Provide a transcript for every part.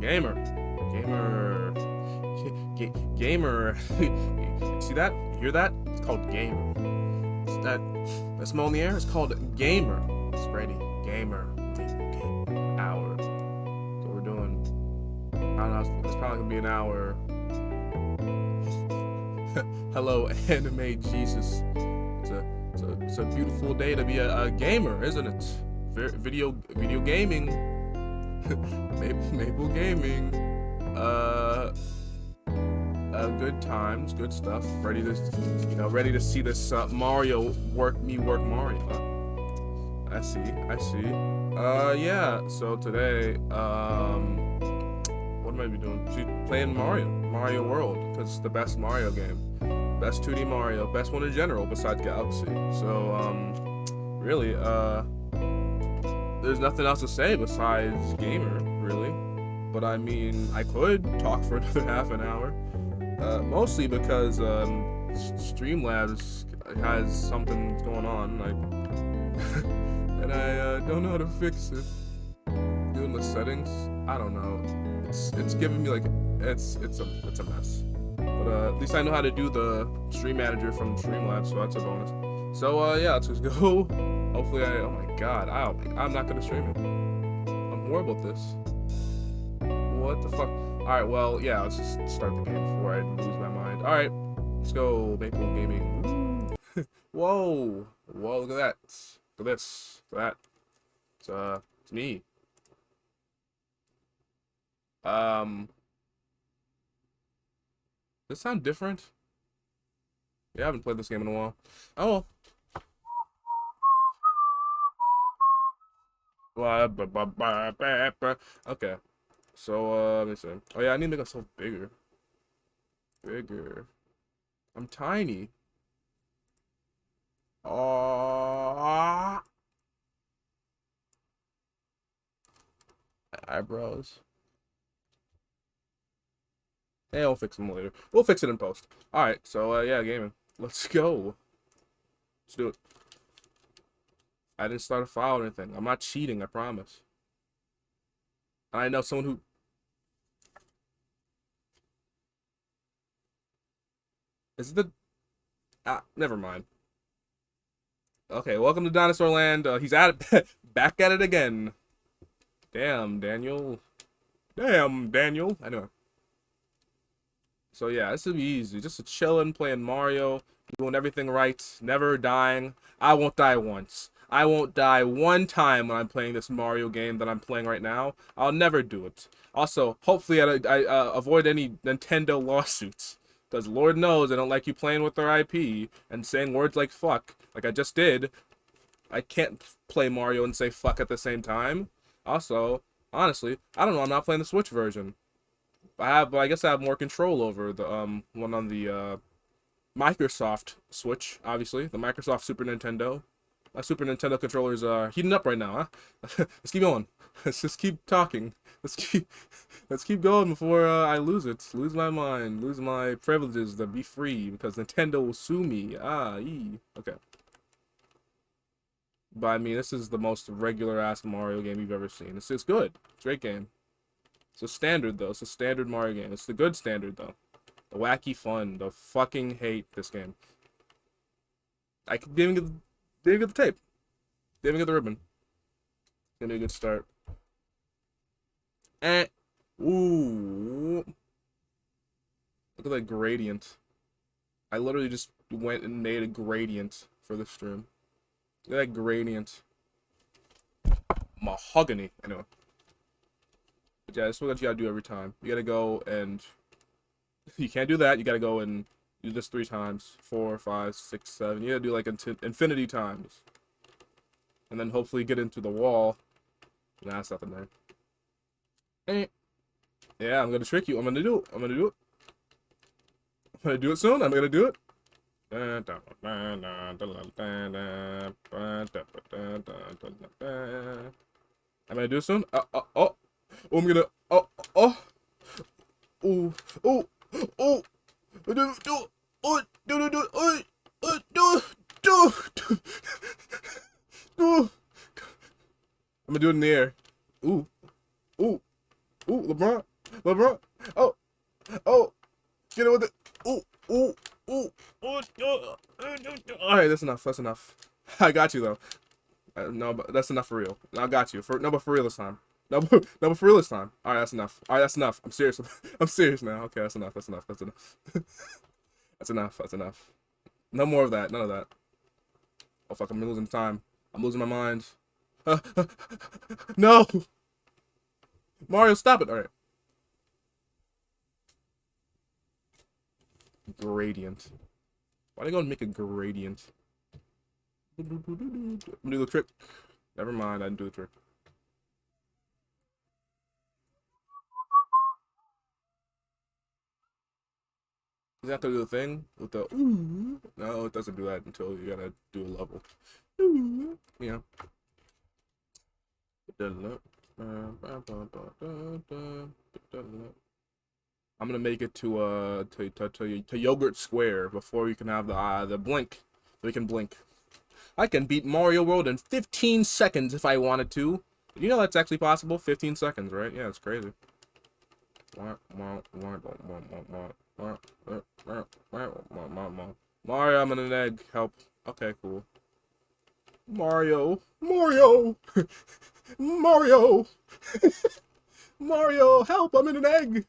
Gamer. Gamer. Gamer. See that? You hear that? It's called gamer. It's that smell in the air? It's called gamer. It's ready. Gamer. Game. Hour. That's what we're doing. I don't know. It's probably gonna be an hour. Hello, anime Jesus. It's a beautiful day to be a gamer, isn't it? Video gaming. Maple gaming. Good times, good stuff. Ready to see this Mario work Mario. I see. Yeah. So today, what am I doing? Playing Mario World, because it's the best Mario game, best 2D Mario, best one in general besides Galaxy. So, really, there's nothing else to say besides gamer, really. But I mean, I could talk for another half an hour. Mostly because Streamlabs has something going on, and I don't know how to fix it. Doing the settings, I don't know. It's giving me like it's a mess. But at least I know how to do the stream manager from Streamlabs, so that's a bonus. So yeah, let's just go. Hopefully oh my god, I'm not gonna stream it. I'm horrible at this. What the fuck? Alright, well, yeah, let's just start the game before I lose my mind. Alright, let's go, Maple Gaming. Whoa! Whoa, look at that. Look at this. Look at that. It's me. Does this sound different? Yeah, I haven't played this game in a while. Oh well. Okay. So, let me see. Oh yeah, I need to make myself bigger. Bigger. I'm tiny. Oh, eyebrows. Hey, I'll fix them later. We'll fix it in post. Alright, so, yeah, gaming. Let's go. Let's do it. I didn't start a file or anything. I'm not cheating, I promise. I know someone who... Is it the... never mind. Okay, welcome to Dinosaur Land. He's at it, back at it again. Damn, Daniel. Damn, Daniel. Anyway. So yeah, this will be easy. Just chilling, playing Mario, doing everything right, never dying. I won't die once. I won't die one time when I'm playing this Mario game that I'm playing right now. I'll never do it. Also, hopefully I avoid any Nintendo lawsuits. Because Lord knows I don't like you playing with their IP and saying words like fuck, like I just did. I can't play Mario and say fuck at the same time. Also, honestly, I don't know, I'm not playing the Switch version. I guess I have more control over the one on the Microsoft Switch, obviously. The Microsoft Super Nintendo. My Super Nintendo controllers are heating up right now, huh? Let's keep going. Let's just keep talking. Let's keep going before I lose it. Lose my mind. Lose my privileges to be free because Nintendo will sue me. Okay. But I mean, this is the most regular ass Mario game you've ever seen. It's good. It's a great game. It's a standard though. It's a standard Mario game. It's the good standard though. The wacky fun. The fucking hate this game. I didn't even get the tape. Didn't even get the ribbon. Gonna be a good start. Ooh. Look at that gradient. I literally just went and made a gradient for the stream. Look at that gradient. Mahogany. Anyway. But yeah, this is what you gotta do every time. You gotta go and... You can't do that. You gotta go and do this 3 times. 4, 5, 6, 7. You gotta do like infinity times. And then hopefully get into the wall. Nah, that's nothing there. Yeah, I'm gonna trick you. I'm gonna do it. I'm gonna do it. I'm gonna do it soon. I'm gonna do it. I'm gonna do it soon. Oh, I'm gonna. Oh. Oh. I'm gonna do it in the air. Ooh, LeBron. LeBron. Oh, oh, get it with it. Ooh, ooh, ooh, ooh. All right, that's enough. That's enough. I got you though. No, but that's enough for real. I got you. No, but for real this time. No, no, but for real this time. All right, that's enough. All right, that's enough. I'm serious. I'm serious now. Okay, that's enough. That's enough. That's enough. That's enough. That's enough. No more of that. None of that. Oh fuck! I'm losing time. I'm losing my mind. No, Mario, stop it! All right. Gradient. Why'd I go and make a gradient? I'm gonna do the trick. Never mind. I didn't do the trick. Does that have to do the thing with the ooh? No, it doesn't do that until you gotta do a level. Ooh. Yeah. I'm gonna make it to Yogurt Square before you can have the blink. So we can blink. I can beat Mario World in 15 seconds if I wanted to. You know that's actually possible. 15 seconds, right? Yeah, it's crazy. Mario, I'm in an egg. Help. Okay, cool. Mario. Mario. Mario. Mario, help! I'm in an egg.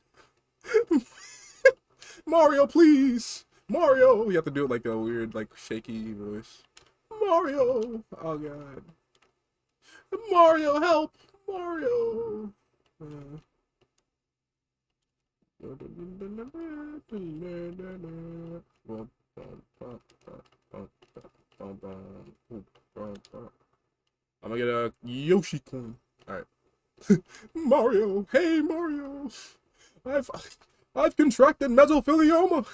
Mario, please. Mario. You have to do it like a weird, like shaky voice. Mario. Oh god. Mario, help! Mario. I'm gonna get a Yoshi coin. Alright. Mario, hey Mario. I've I've contracted mesothelioma.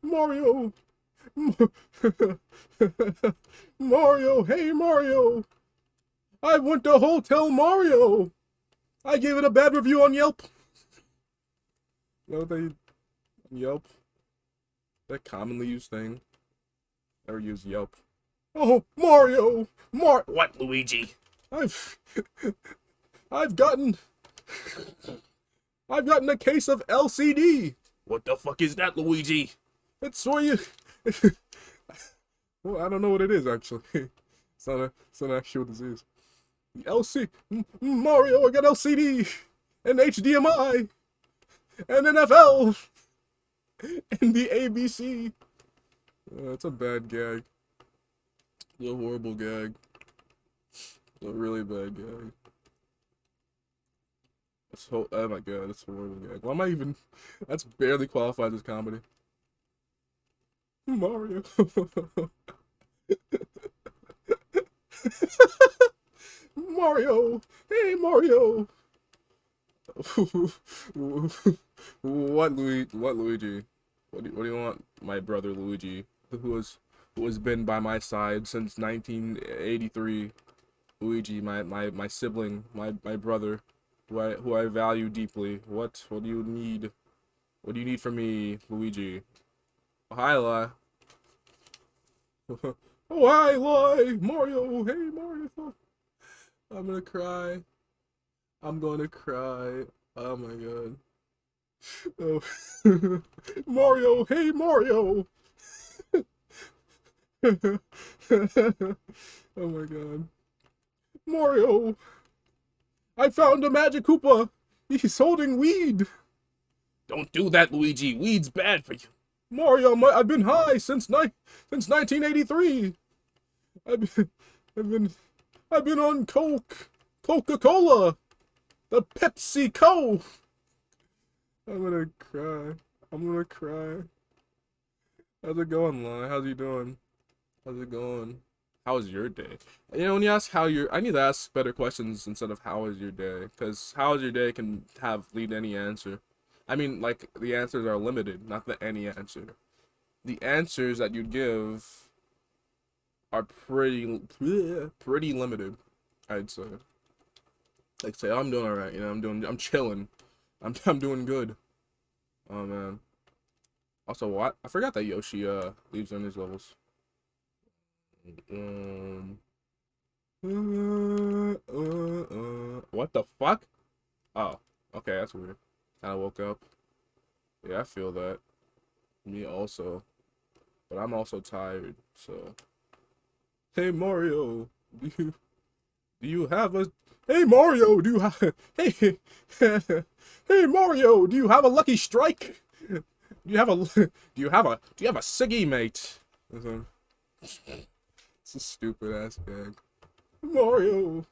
Mario. Mario, hey Mario. I went to Hotel Mario. I gave it a bad review on Yelp. You know they Yelp? That commonly used thing. Never use Yelp. Oh, Mario! What, Luigi? I've gotten a case of LCD. What the fuck is that, Luigi? It's where you well, I don't know what it is actually. It's not an actual disease. Mario, I got LCD and HDMI and NFL and the ABC. That's a bad gag. It's a horrible gag. It's a really bad gag. Oh my god, that's a horrible gag. Why am I even... That's barely qualified as comedy. Mario. Mario! Hey, Mario! What Luigi? What do you want, my brother Luigi, who has been by my side since 1983? Luigi, my sibling, my brother, who I value deeply. What do you need? What do you need from me, Luigi? Oh, hi, Lai. Oh, hi, Lai! Mario! Hey, Mario! I'm gonna cry. I'm gonna cry. Oh my god. Oh. Mario! Hey, Mario! Oh my god. Mario! I found a Magic Koopa! He's holding weed! Don't do that, Luigi. Weed's bad for you. Mario, I've been high since 1983. I've been on Coca-Cola, the Pepsi-Co. I'm gonna cry. I'm gonna cry. How's it going, Lai? How's you doing? How's it going? How's your day? You know, when you ask I need to ask better questions instead of how is your day, because how is your day can lead to any answer. I mean, like, the answers are limited, not the any answer. The answers that you give are pretty limited, I'd say. Like, say, oh, I'm doing alright, you know, I'm chilling. I'm doing good. Oh, man. Also, what? I forgot that Yoshi, leaves on these levels. What the fuck? Oh, okay, that's weird. I woke up. Yeah, I feel that. Me also. But I'm also tired, so. Hey Mario, do you have a Hey Mario, do you have Hey Hey Mario, do you have a lucky strike? Do you have a do you have a Siggy mate? It's a stupid ass gag. Mario,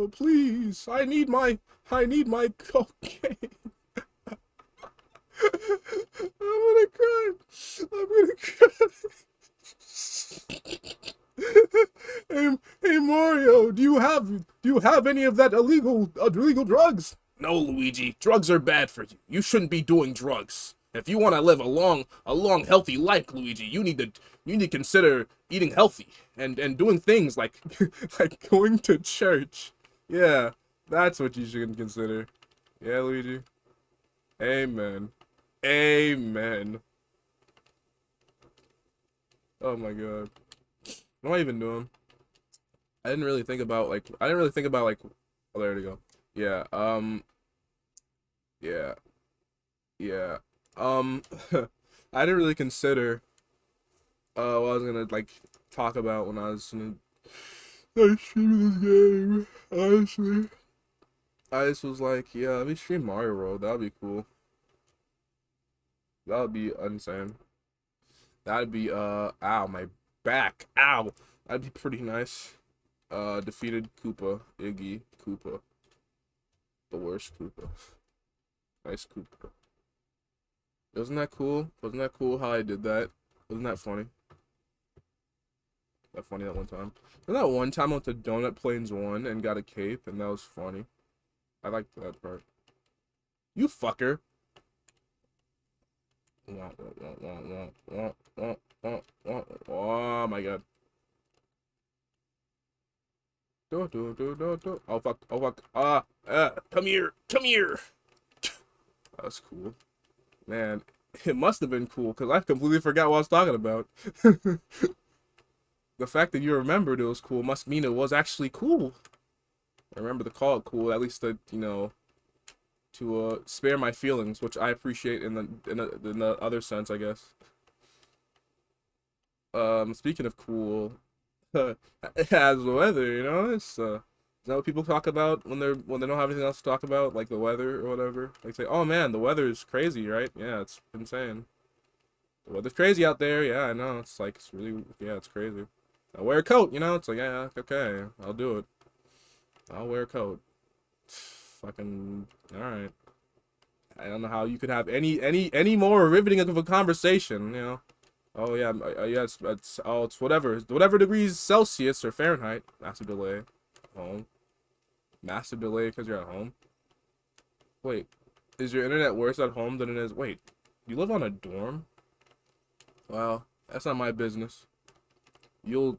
please. I need my cocaine. I'm gonna cry. I'm gonna cry. Hey Mario, do you have any of that illegal drugs? No, Luigi. Drugs are bad for you. You shouldn't be doing drugs. If you want to live a long, healthy life, Luigi, you need to consider eating healthy and doing things like like going to church. Yeah, that's what you should consider. Yeah, Luigi. Amen. Amen. Oh my god. What am I even doing? I didn't really think about like oh there we go. Yeah, yeah, yeah. Um I didn't really consider what I was gonna like talk about when I was gonna like stream this game. Honestly. I just was like, yeah, let me stream Mario World, that'd be cool. That would be insane. That'd be ow, my back. Ow. That'd be pretty nice. Defeated Koopa, Iggy, Koopa. The worst Koopa. Nice Koopa. Wasn't that cool? Wasn't that cool how I did that? Wasn't that funny? That funny that one time. Remember that one time I went to Donut Plains 1 and got a cape and that was funny? I liked that part. You fucker. Oh my god. Do. Oh fuck. Oh fuck. Come here. Come here. That was cool. Man, it must have been cool because I completely forgot what I was talking about. The fact that you remembered it was cool must mean it was actually cool. I remember to call it cool, at least to, you know, to spare my feelings, which I appreciate in the other sense, I guess. Speaking of cool, as the weather, you know, is that what people talk about when they don't have anything else to talk about, like the weather or whatever? Like say, oh man, the weather is crazy, right? Yeah, it's insane. The weather's crazy out there. Yeah, I know. It's like it's really yeah, it's crazy. I wear a coat, you know. It's like yeah, okay, I'll do it. I'll wear a coat. Fucking all right. I don't know how you could have any more riveting of a conversation, you know. Oh yeah, yeah, it's whatever degrees Celsius or Fahrenheit. Massive delay. Home. Massive delay because you're at home. Wait, is your internet worse at home than it is? Wait, you live on a dorm? Well, that's not my business. You'll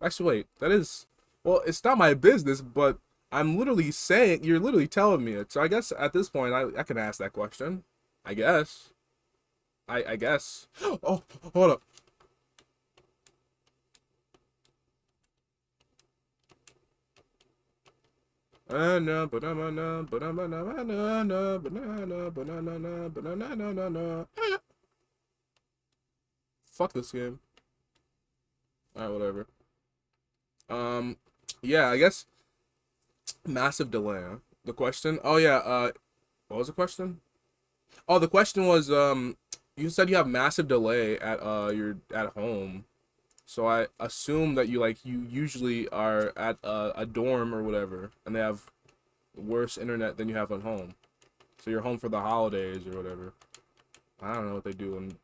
actually wait, that is well, it's not my business, but I'm literally saying you're literally telling me it. So I guess at this point I can ask that question. I guess. I guess. Oh, hold up. Banana, banana, banana, banana, banana, banana, banana, banana. Fuck this game. Alright, whatever. Yeah, I guess massive delay. Huh? The question? Oh yeah, what was the question? Oh, the question was, you said you have massive delay at your at home. So I assume that you usually are at a dorm or whatever, and they have worse internet than you have at home. So you're home for the holidays or whatever. I don't know what they do. And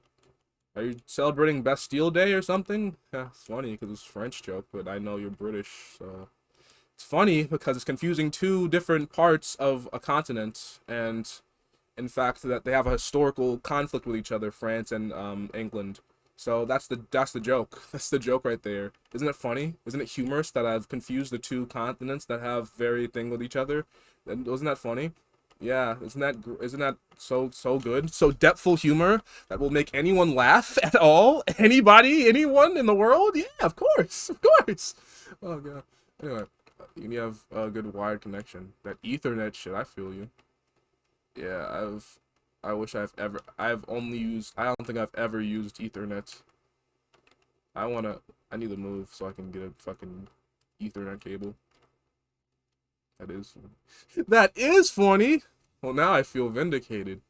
are you celebrating Bastille Day or something? Yeah, it's funny because it's a French joke, but I know you're British, so it's funny because it's confusing two different parts of a continent, and in fact that they have a historical conflict with each other, France and England. So that's the joke. That's the joke right there. Isn't it funny? Isn't it humorous that I've confused the two continents that have very thing with each other? And wasn't that funny? Yeah, isn't that so good? So depthful humor that will make anyone laugh at all? Anybody, anyone in the world? Yeah, of course, of course. Oh god. Anyway, You need to have a good wired connection. That Ethernet shit, I feel you. Yeah, I've only used, I don't think I've ever used Ethernet. I need to move so I can get a fucking Ethernet cable. That is funny! Well, now I feel vindicated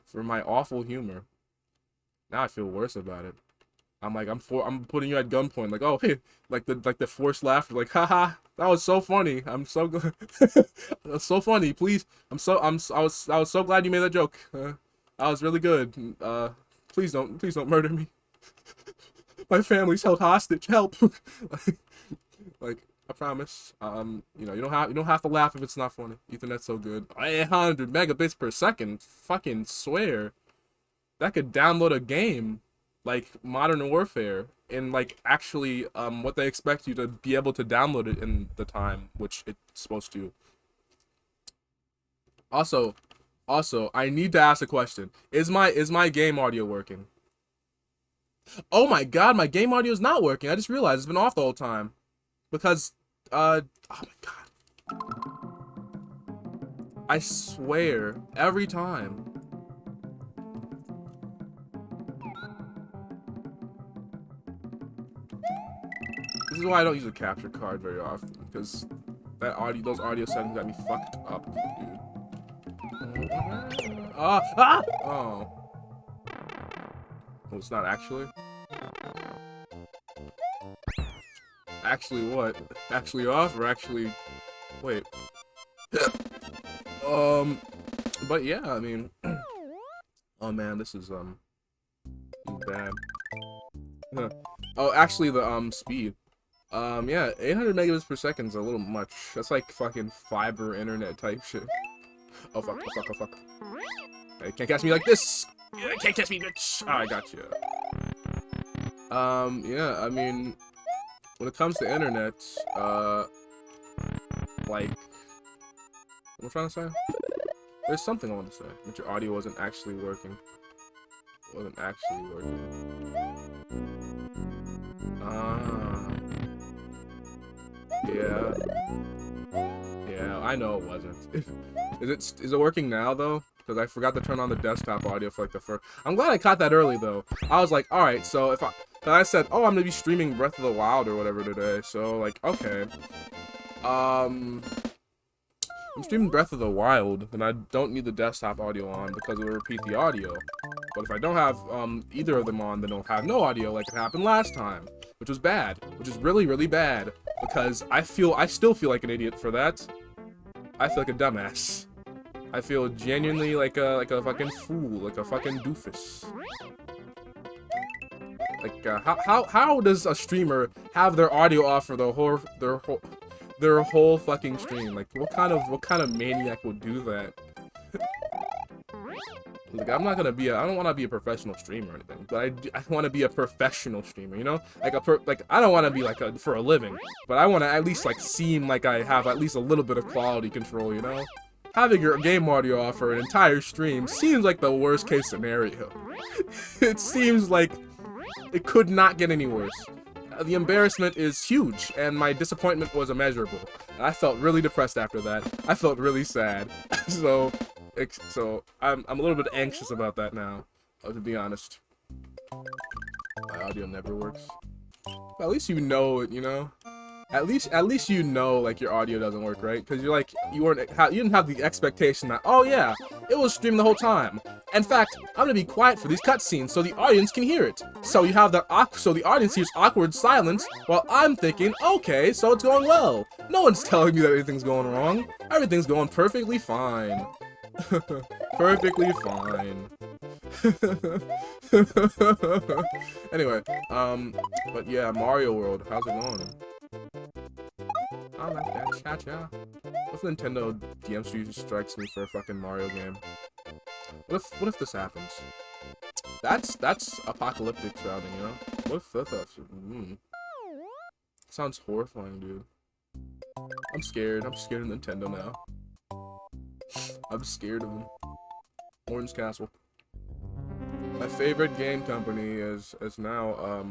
for my awful humor. Now I feel worse about it. I'm putting you at gunpoint, like, oh, hey, like the forced laughter, like, haha, that was so funny. I'm so good. That's so funny. Please, I was so glad you made that joke. That was really good. Please don't murder me. My family's held hostage. Help. like, I promise. You don't have to laugh if it's not funny. Ethernet's so good. 800 megabits per second. Fucking swear. That could download a game like Modern Warfare and like actually what they expect you to be able to download it in the time which it's supposed to. Also, I need to ask a question. Is my game audio working? Oh my god, my game audio is not working. I just realized it's been off the whole time. Because oh my god. I swear, every time. This is why I don't use a capture card very often, because those audio settings got me fucked up, dude. Oh. Well, it's not actually. Actually what? Actually off or actually? Wait. But yeah, I mean. Oh man, this is bad. Oh, actually the speed. Yeah, 800 megabits per second is a little much. That's like fucking fiber internet type shit. Oh fuck, oh fuck, oh fuck. Hey, can't catch me like this! Yeah, can't catch me, bitch! Oh, I got you. Yeah, I mean, when it comes to internet, like, what am I trying to say? There's something I want to say, but your audio wasn't actually working. Yeah. Yeah, I know it wasn't. Is it working now though? Because I forgot to turn on the desktop audio for like the first. I'm glad I caught that early though. I was like, all right, so if I said, oh, I'm gonna be streaming Breath of the Wild or whatever today, so like, okay, I'm streaming Breath of the Wild, and I don't need the desktop audio on because it will repeat the audio. But if I don't have either of them on, then it'll have no audio like it happened last time, which was bad, which is really, really bad, because I still feel like an idiot for that. I feel like a dumbass. I feel genuinely like a fucking fool, like a fucking doofus. Like how does a streamer have their audio off for their whole fucking stream? Like what kind of maniac would do that? Like I don't want to be a professional streamer or anything, but I want to be a professional streamer, you know? Like I don't want to be like for a living, but I want to at least like seem like I have at least a little bit of quality control, you know? Having your game audio off for an entire stream seems like the worst case scenario. It seems like it could not get any worse. The embarrassment is huge, and my disappointment was immeasurable. I felt really depressed after that. I felt really sad. So I'm a little bit anxious about that now, to be honest. My audio never works. But at least you know it, you know? At least you know like your audio doesn't work, right? Because you're like you didn't have the expectation that, oh yeah, it was streaming the whole time. In fact, I'm gonna be quiet for these cutscenes so the audience can hear it. So you have so the audience hears awkward silence while I'm thinking, okay, so it's going well. No one's telling me that anything's going wrong. Everything's going perfectly fine. Perfectly fine. Anyway, but yeah, Mario World, how's it going? I like that, cha-cha. What if Nintendo DMC strikes me for a fucking Mario game? What if this happens? That's apocalyptic sounding, you know? What if that's sounds horrifying, dude. I'm scared. I'm scared of Nintendo now. I'm scared of them. Orange Castle. My favorite game company has now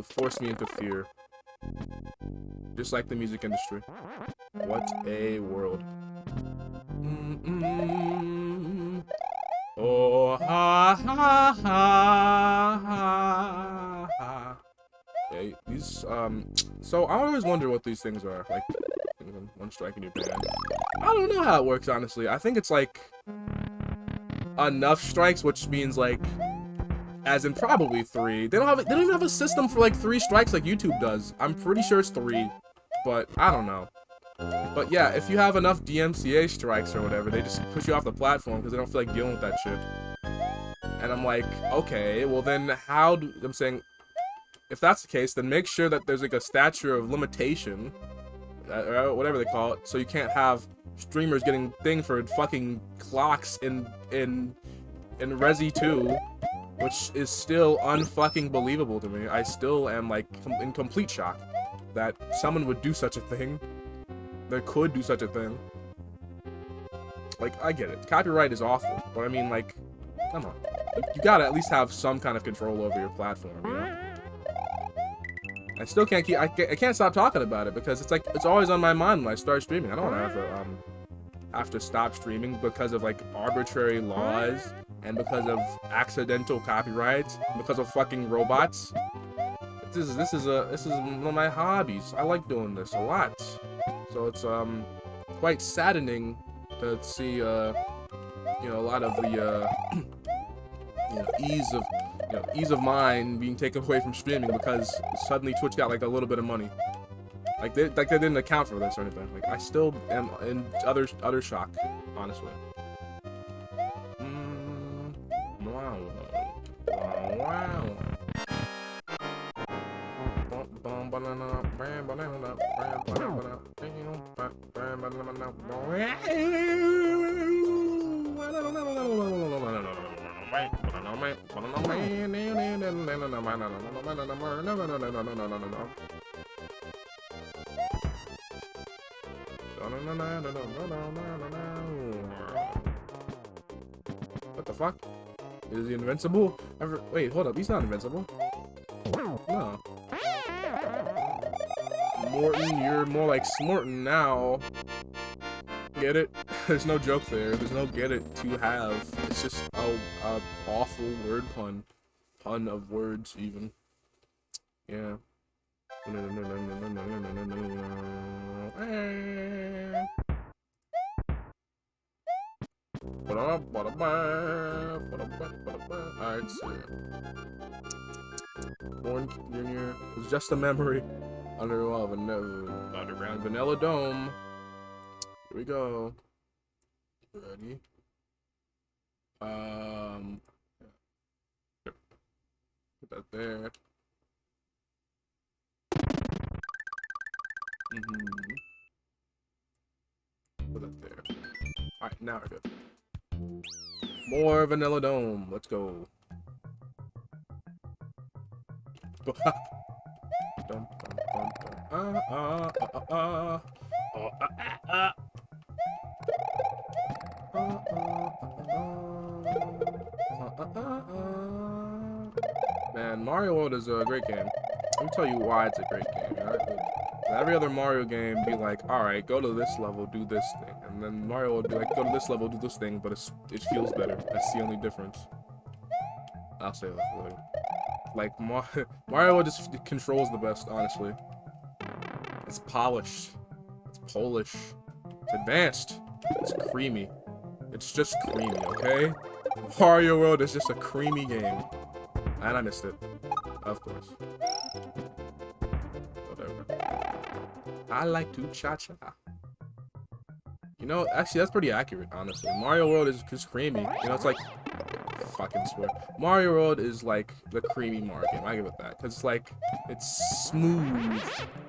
forced me into fear. Just like the music industry. What a world. Oh, ha, ha, ha, ha, ha. Yeah, these, so I always wonder what these things are. Like, one strike in your band. I don't know how it works, honestly. I think it's like enough strikes, which means like, as in probably 3. They don't even have a system for like 3 strikes like YouTube does. I'm pretty sure it's 3, but I don't know. But yeah, if you have enough DMCA strikes or whatever, they just push you off the platform because they don't feel like dealing with that shit. And I'm like, okay, well then how do... I'm saying, if that's the case, then make sure that there's like a statute of limitation, or whatever they call it, so you can't have streamers getting thing for fucking clocks in Resi 2, which is still unfucking believable to me. I still am like in complete shock that someone would do such a thing. They could do such a thing. Like, I get it. Copyright is awful, but I mean, like, come on. You gotta at least have some kind of control over your platform, you know? I still can't I can't stop talking about it because it's like, it's always on my mind when I start streaming. I don't want to have to stop streaming because of like arbitrary laws and because of accidental copyrights, and because of fucking robots. This is one of my hobbies. I like doing this a lot. So it's quite saddening to see you know, a lot of the you know, ease of mind being taken away from streaming because suddenly Twitch got like a little bit of money. Like they didn't account for this or anything. Like I still am in utter shock, honestly. Wow. Wow. What the fuck? Is he invincible? Wait, hold up. He's not invincible. No. Morton, you're more like Smorton now. Get it? There's no joke there. There's no get it to have. It's just a awful word pun. Pun of words, even. Yeah. Alright, so Born Jr. was just a memory. Underground Vanilla Dome. Here we go. Ready? Put that there. Put that there. Alright, now we're good. More Vanilla Dome. Let's go. Man, Mario World is a great game. Let me tell you why it's a great game. Right? Every other Mario game be like, alright, go to this level, do this thing. And then Mario would be like, go to this level, do this thing, but it feels better. That's the only difference. I'll say that for later. Like, Mario just controls the best, honestly. It's polished. It's Polish. It's advanced. It's creamy. It's just creamy, okay? Mario World is just a creamy game. And I missed it. Of course. Whatever. I like to cha-cha. You know, actually, that's pretty accurate, honestly. Mario World is just creamy. You know, it's like... Fucking swear. Mario World is like the creamy Mario game. I give it that. Because it's like, it's smooth.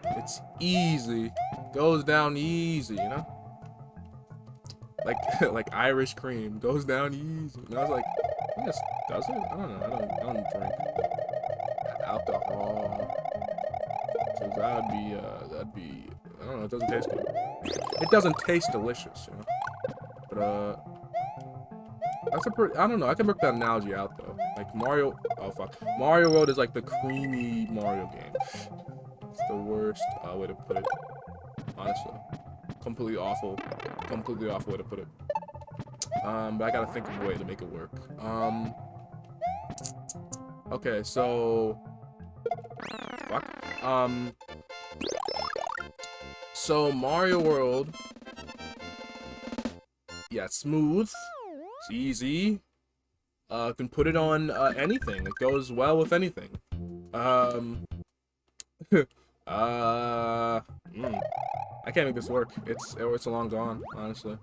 It's easy. Goes down easy, you know? Like, like Irish cream. Goes down easy. And I was like, yes, does it? I don't know. I don't drink alcohol. So that'd be, I don't know, it doesn't taste good. It doesn't taste delicious, you know? But, that's a pretty, I don't know, I can work that analogy out, though. Like, Mario, oh, fuck. Mario World is like the creamy Mario game. It's the worst way to put it, honestly. Completely awful way to put it. But I gotta think of a way to make it work. Okay, so fuck. So Mario World, yeah, it's smooth, it's easy. Can put it on anything. It goes well with anything. I can't make this work. It's long gone, honestly.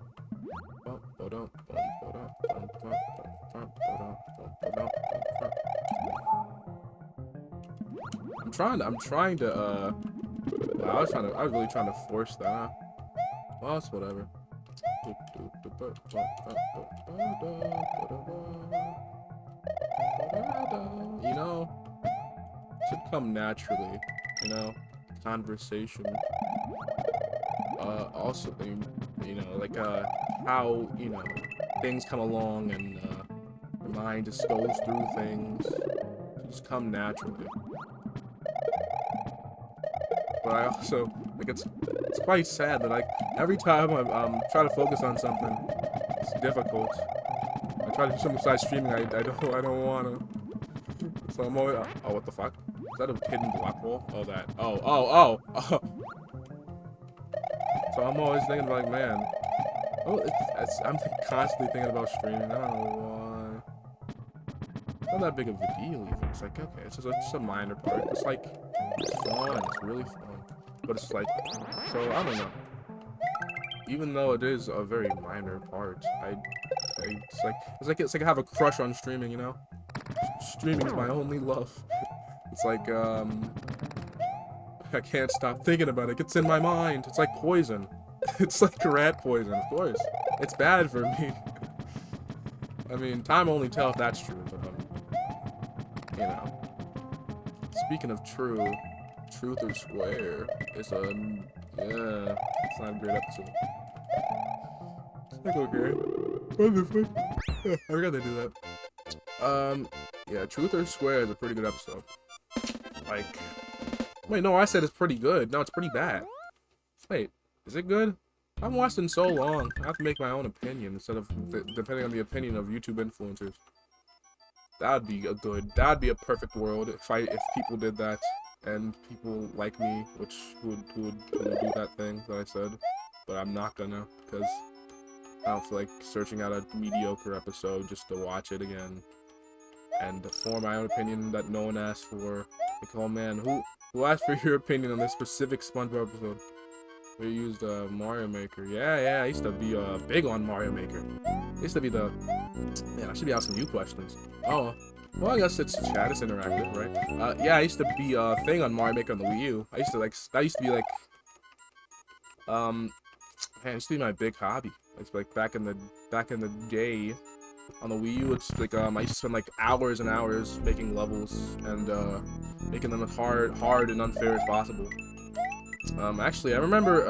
I'm trying to I was really trying to force that. Well, it's whatever. You know, it should come naturally, you know, conversation. Also, you know, like, how, you know, things come along and, your mind just goes through things. It just come naturally. But I also, like, it's quite sad that, like, every time I'm trying to focus on something, it's difficult. I try to do something besides streaming, I don't wanna. So I'm always, oh, what the fuck? Is that a hidden block wall? Oh, that. Oh. So I'm always thinking, like, man. Oh, I'm constantly thinking about streaming. I don't know why. It's not that big of a deal, even. It's like, okay, it's just a minor part. It's like, it's fun. It's really fun. But it's like, so I don't know. Even though it is a very minor part, it's like I have a crush on streaming, you know? Streaming is my only love. It's like, I can't stop thinking about it. It gets in my mind. It's like poison. It's like rat poison, of course. It's bad for me. I mean, time will only tell if that's true, but, you know. Speaking of truth or square, it's yeah, it's not a great episode. It's like, okay. What the fuck? I forgot they do that. Yeah, truth or square is a pretty good episode. Like, wait, no, I said it's pretty good. No, it's pretty bad. Wait, is it good? I haven't watched it in so long. I have to make my own opinion instead of depending on the opinion of YouTube influencers. That'd be a perfect world if people did that, and people like me, which would do that thing that I said. But I'm not gonna, because I don't feel like searching out a mediocre episode just to watch it again and form my own opinion that no one asked for. Like, oh man, who asked for your opinion on this specific SpongeBob episode? We used Mario Maker. Yeah, I used to be big on Mario Maker. I used to be the... Man, I should be asking you questions. Oh, well, I guess it's chat, it's interactive, right? Yeah, I used to be a thing on Mario Maker on the Wii U. That used to be like... Man, it used to be my big hobby. It's like back in the day on the Wii U. It's like I used to spend like hours and hours making levels and making them as hard and unfair as possible. Actually, I remember,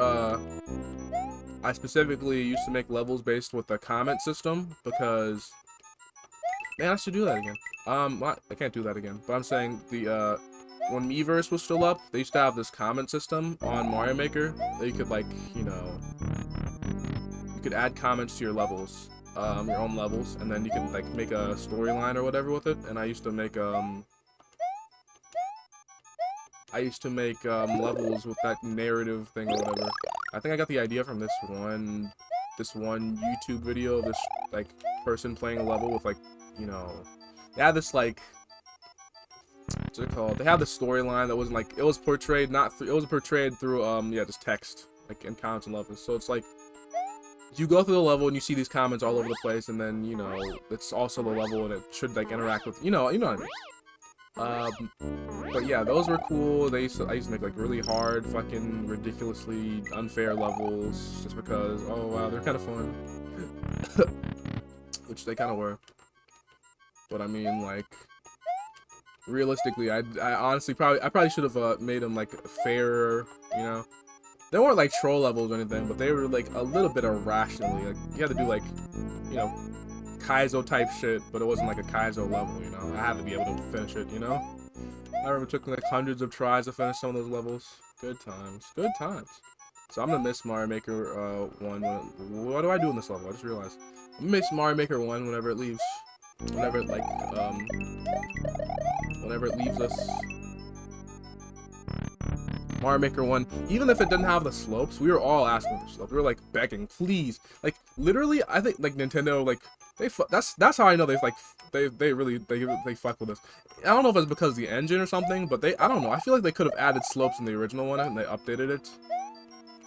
I specifically used to make levels based with the comment system, because, man, I should do that again. I can't do that again, but I'm saying the, when Miiverse was still up, they used to have this comment system on Mario Maker that you could, like, you know, you could add comments to your levels, your own levels, and then you could, like, make a storyline or whatever with it, and I used to make, levels with that narrative thing or whatever. I think I got the idea from this one YouTube video of this, like, person playing a level with, like, you know, they had this, like, what's it called? They had the storyline that wasn't, like, it was portrayed through, yeah, just text, like, in comments and levels. So it's, like, you go through the level and you see these comments all over the place, and then, you know, it's also the level and it should, like, interact with, you know what I mean. But yeah, those were cool. I used to make like really hard, fucking ridiculously unfair levels just because, oh wow, they're kind of fun. Which they kind of were. But I mean, like, realistically, I honestly probably should have made them like fairer, you know. They weren't like troll levels or anything, but they were like a little bit irrationally. Like, you had to do like, you know, Kaizo type shit, but it wasn't like a Kaizo level, you know. I had to be able to finish it, you know. I remember it took like hundreds of tries to finish some of those levels. Good times. Good times. So I'm gonna miss Mario Maker 1. What do I do in this level? I just realized. I'm gonna miss Mario Maker 1 whenever it leaves. Whenever it like whenever it leaves us. Mario Maker 1, even if it didn't have the slopes, we were all asking for slopes. We were like begging, please. Like literally, I think like Nintendo, like that's how I know they really fuck with us. I don't know if it's because of the engine or something, but I don't know. I feel like they could have added slopes in the original one and they updated it.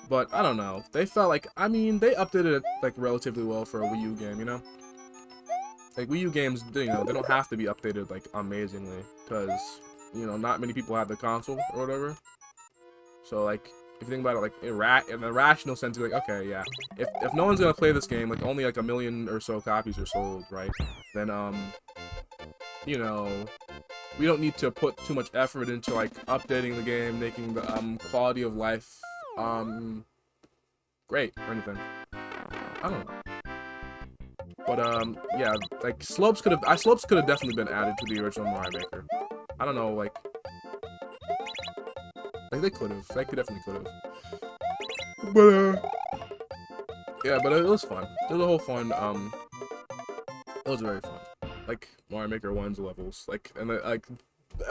But I don't know. They felt like, I mean, they updated it like relatively well for a Wii U game, you know? Like Wii U games, you know, they don't have to be updated like amazingly because, you know, not many people have the console or whatever. So like, if you think about it, like in a rational sense, you're like, okay, yeah, if no one's gonna play this game, like only like 1 million or so copies are sold, right? Then you know, we don't need to put too much effort into like updating the game, making the quality of life great or anything. I don't know. But yeah, like slopes could have definitely been added to the original Mario Maker. I don't know, like they could have. They definitely could have. But yeah, but it was fun. It was a whole fun. It was very fun. Like Mario Maker 1's levels, like like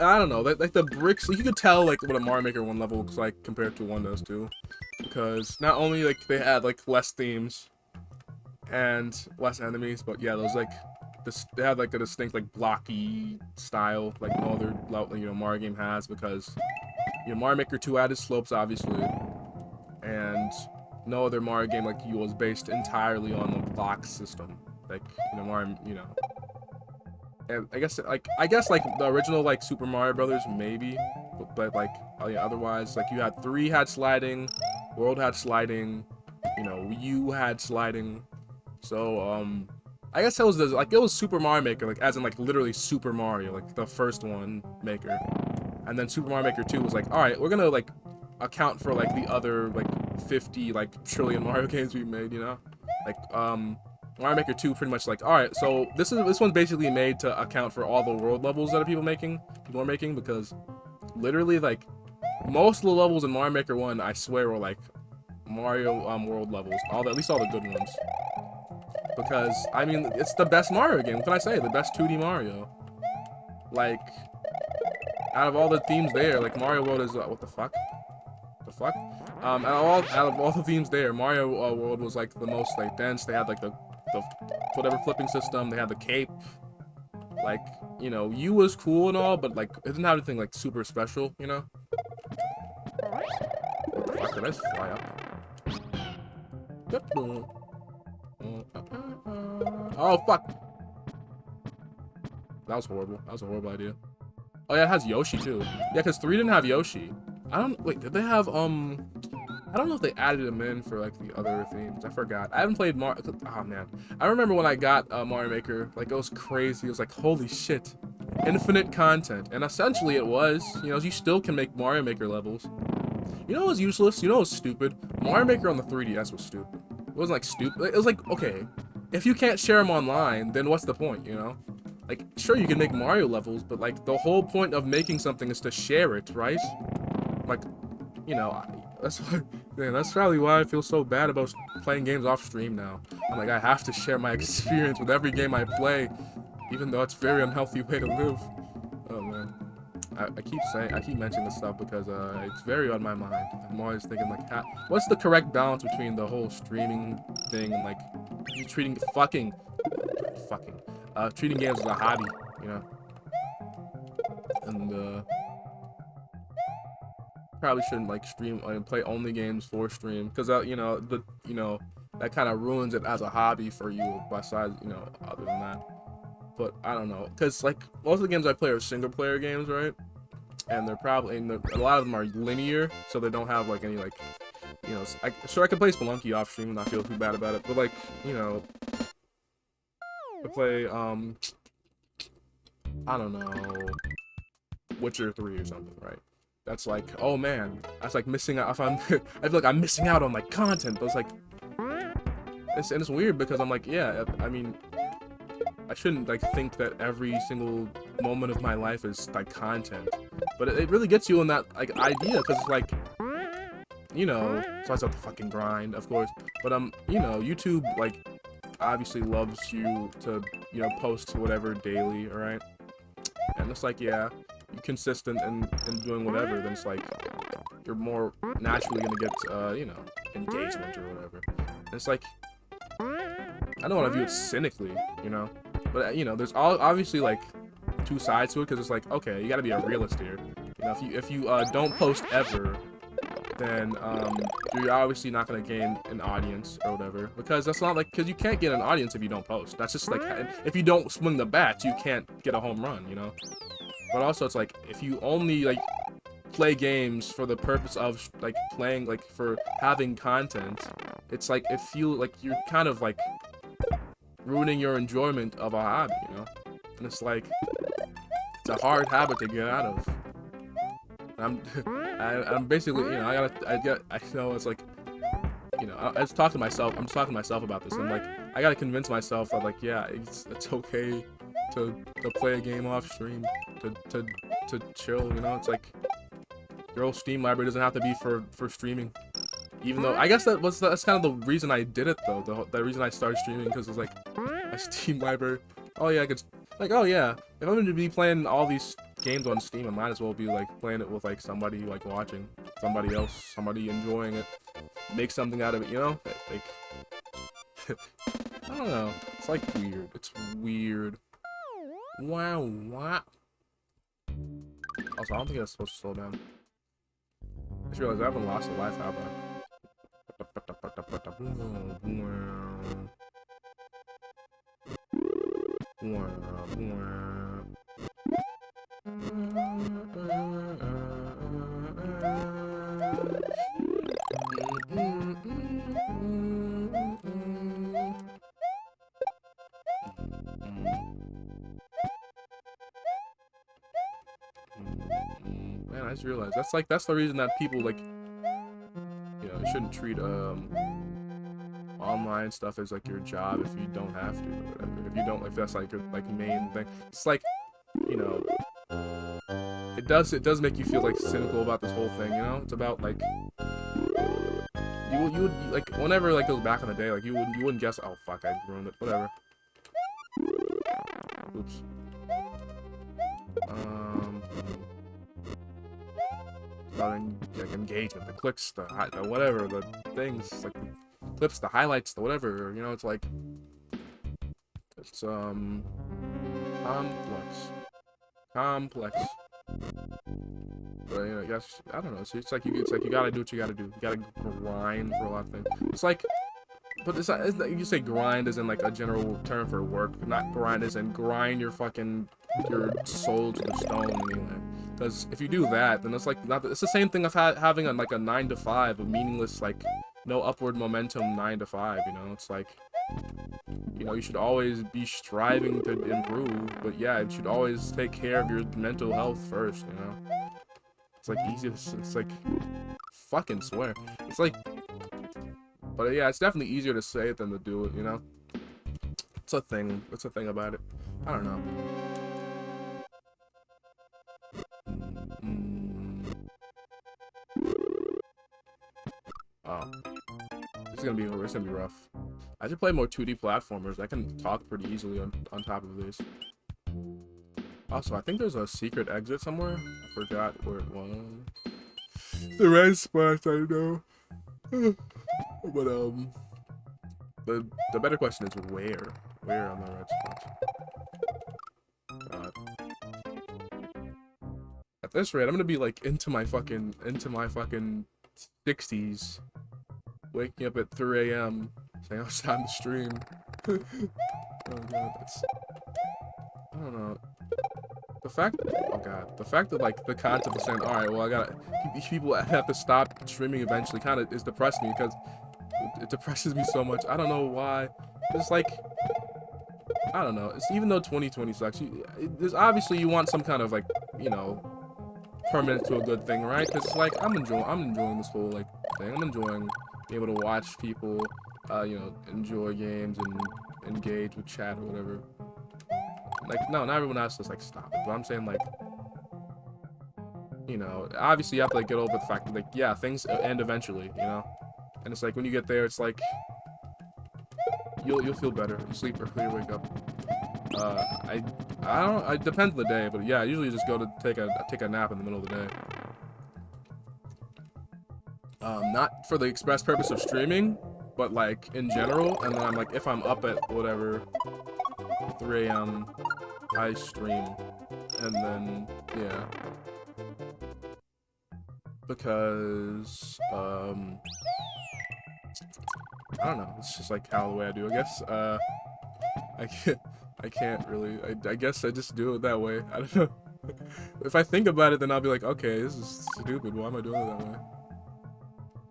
I don't know, like the bricks. You could tell like what a Mario Maker 1 level looks like compared to one does too, because not only like they had like less themes and less enemies, but yeah, those like they had like a distinct like blocky style like no other Mario game has, because Mario Maker 2 added slopes obviously, and no other Mario game like you was based entirely on the block system. Like Mario, and I guess like the original like Super Mario Brothers maybe, but like yeah, otherwise like you had 3 had sliding, World had sliding, Wii U had sliding. So I guess it was Super Mario Maker, like as in like literally Super Mario, like the first one Maker. And then Super Mario Maker 2 was like, all right, we're gonna like account for like the other like 50 like trillion Mario games we made, like Mario Maker 2 pretty much like, all right, so this one's basically made to account for all the world levels that people are making, because literally like most of the levels in Mario Maker 1 I swear were like Mario world levels, at least all the good ones, because I mean it's the best Mario game. What can I say? The best 2D Mario. Like, out of all the themes there, like Mario World is what the fuck? Out of all the themes there, Mario World was like the most like dense. They had like the whatever flipping system. They had the cape. Like, U was cool and all, but like it didn't have anything like super special, What the fuck? Did I just fly up? Oh fuck! That was horrible. That was a horrible idea. Oh yeah, it has Yoshi too. Yeah, because 3 didn't have Yoshi. Did they have, I don't know if they added him in for, like, the other themes. I forgot. I haven't played oh, man. I remember when I got Mario Maker, like, it was crazy. It was like, holy shit. Infinite content. And essentially it was. You still can make Mario Maker levels. What was useless? What was stupid? Mario Maker on the 3DS was stupid. It wasn't, like, stupid. It was like, okay, if you can't share them online, then what's the point, Like, sure, you can make Mario levels, but, like, the whole point of making something is to share it, right? Like, that's probably why I feel so bad about playing games off stream now. I'm like, I have to share my experience with every game I play, even though it's a very unhealthy way to live. Oh, man. I keep mentioning this stuff because, it's very on my mind. I'm always thinking, like, what's the correct balance between the whole streaming thing and, like, treating games as a hobby, and probably shouldn't like stream and play only games for stream, because that kind of ruins it as a hobby for you. Besides, other than that, but I don't know, because like most of the games I play are single player games, right? And they're probably a lot of them are linear, so they don't have like any like I could play Spelunky off stream and not feel too bad about it, but like to play I don't know, Witcher 3 or something, right? That's like, oh man, that's like missing out. I feel like I'm missing out on like content, but it's like, it's weird because I'm like, yeah, I mean, I shouldn't like think that every single moment of my life is like content. But it really gets you in that like idea, because it's like, you know, so I have to fucking grind, of course. But you know, YouTube like obviously loves you to, you know, post whatever daily, alright? And it's like, yeah, you're consistent in doing whatever, then it's like you're more naturally gonna get you know, engagement or whatever. And it's like, I don't want to view it cynically, you know, but you know, there's obviously like two sides to it, because it's like, okay, you got to be a realist here. You know, if you don't post ever, then you're obviously not gonna gain an audience or whatever, because that's not like, because you can't get an audience if you don't post. That's just like, if you don't swing the bat, you can't get a home run, you know. But also, it's like, if you only like play games for the purpose of like playing, like for having content, it's like, it feels like you're kind of like ruining your enjoyment of a hobby, you know. And it's like, it's a hard habit to get out of. And I'm basically, you know, I know it's like, you know, I was talking to myself. I'm just talking to myself about this. I'm like, I gotta convince myself that, like, yeah, it's okay to play a game off stream, to chill. You know, it's like your whole Steam library doesn't have to be for streaming. Even though I guess that's kind of the reason I did it though. The reason I started streaming, because it's like a Steam library. Oh yeah, I could like, oh yeah, if I'm going to be playing all these games on Steam, I might as well be like playing it with like somebody like watching, somebody else, somebody enjoying it, make something out of it, you know? Like, I don't know. It's like weird. It's weird. Wow, wow. Also, I don't think that's supposed to slow down. I just realized I haven't lost a life, have I? Man, I just realized that's the reason that people like, you know, shouldn't treat online stuff as like your job if you don't have to, or whatever. If you don't, if that's like your like main thing. It's like, you know, it does make you feel like cynical about this whole thing, you know? It's about like, you would like, whenever like goes back in the day, like you wouldn't guess. Oh fuck, I ruined it. Whatever. Oops. About like engagement, the clicks, the whatever, the things, like the clips, the highlights, the whatever, you know. It's like, it's complex. But you know, yes, I don't know. So it's like you gotta do what you gotta do. You gotta grind for a lot of things. It's like, but it's not, you say grind as in like a general term for work, not grind as in grind your soul to the stone anyway. Because if you do that, then it's like it's the same thing of having like a 9 to 5, a meaningless, like no upward momentum 9 to 5. You know, it's like, you know, you should always be striving to improve, but yeah, you should always take care of your mental health first. You know, it's like easy. It's like, fucking swear. It's like, but yeah, it's definitely easier to say it than to do it. You know, it's a thing. It's a thing about it. I don't know. Oh, it's gonna be rough. I should play more 2D platformers. I can talk pretty easily on top of this. Also, I think there's a secret exit somewhere. I forgot where it was. The red spot, I know. But the better question is where? Where on the red spot? God. At this rate, I'm gonna be like into my fucking 60s, waking up at 3 a.m. saying it's time to stream. Oh god, that's, I don't know. The fact that like the concept of saying, all right, well, I gotta, people have to stop streaming eventually, kind of is depressing me, because it depresses me so much. I don't know why. It's like, I don't know. It's, even though 2020 sucks, there's obviously you want some kind of like, you know, permanent to a good thing, right? Because it's like I'm enjoying this whole like thing. I'm enjoying being able to watch people, you know, enjoy games and engage with chat or whatever. Like, no, not everyone else is like stop it, but I'm saying like, you know, obviously you have to like get over the fact that like, yeah, things end eventually, you know? And it's like when you get there, it's like you'll feel better. You sleep early, you wake up. I don't. It depends on the day, but yeah, I usually just go to take a nap in the middle of the day. Not for the express purpose of streaming, but like in general. And then I'm like, if I'm up at whatever 3 a.m., I stream, and then yeah, because I don't know. It's just like how the way I do. I guess I can't. I can't really. I guess I just do it that way. I don't know. If I think about it, then I'll be like, okay, this is stupid. Why am I doing it that way?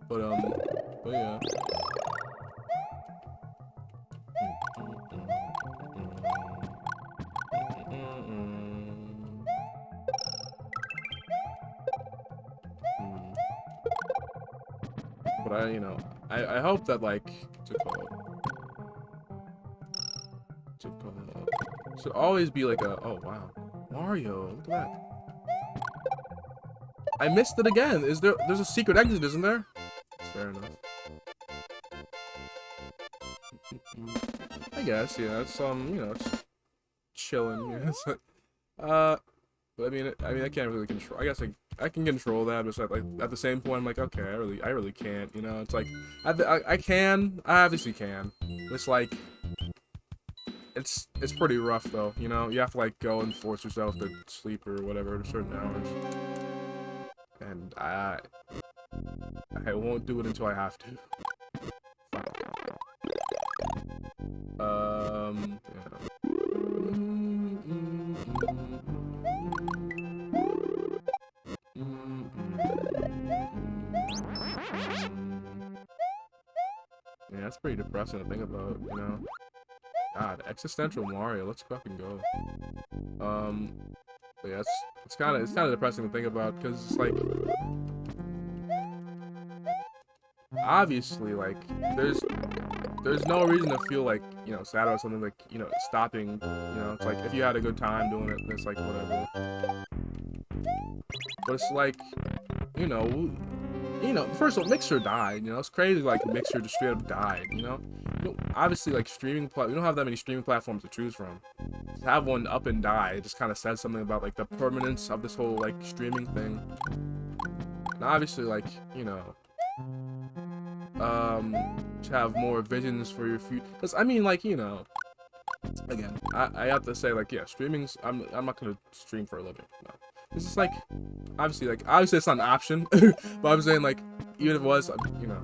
But yeah. But you know, I hope that like should always be like a, oh wow, Mario, look at that. I missed it again. There's a secret exit, isn't there? Fair enough. I guess, yeah, it's you know, it's chilling, yeah. But I mean, I can't really control. I guess I can control that, but like at the same point, I'm like, okay, I really can't. You know, it's like I can, I obviously can. It's like it's pretty rough though. You know, you have to like go and force yourself to sleep or whatever at certain hours, and I won't do it until I have to. Yeah. Yeah, that's pretty depressing to think about, you know. God, existential Mario, let's fucking go. But yeah, it's kind of depressing to think about because it's like obviously like there's no reason to feel like, you know, sad or something, like, you know, stopping, you know. It's like if you had a good time doing it, it's like whatever. But it's like, you know, first of all, Mixer died, you know. It's crazy like Mixer just straight up died, you know. Obviously like we don't have that many streaming platforms to choose from. To have one up and die, it just kind of says something about like the permanence of this whole like streaming thing. And obviously like, you know, to have more visions for your future, because I mean, like, you know, again, I have to say, like, yeah, streaming's, I'm not gonna stream for a living, no. It's just like, obviously it's not an option, but I'm saying, like, even if it was, you know,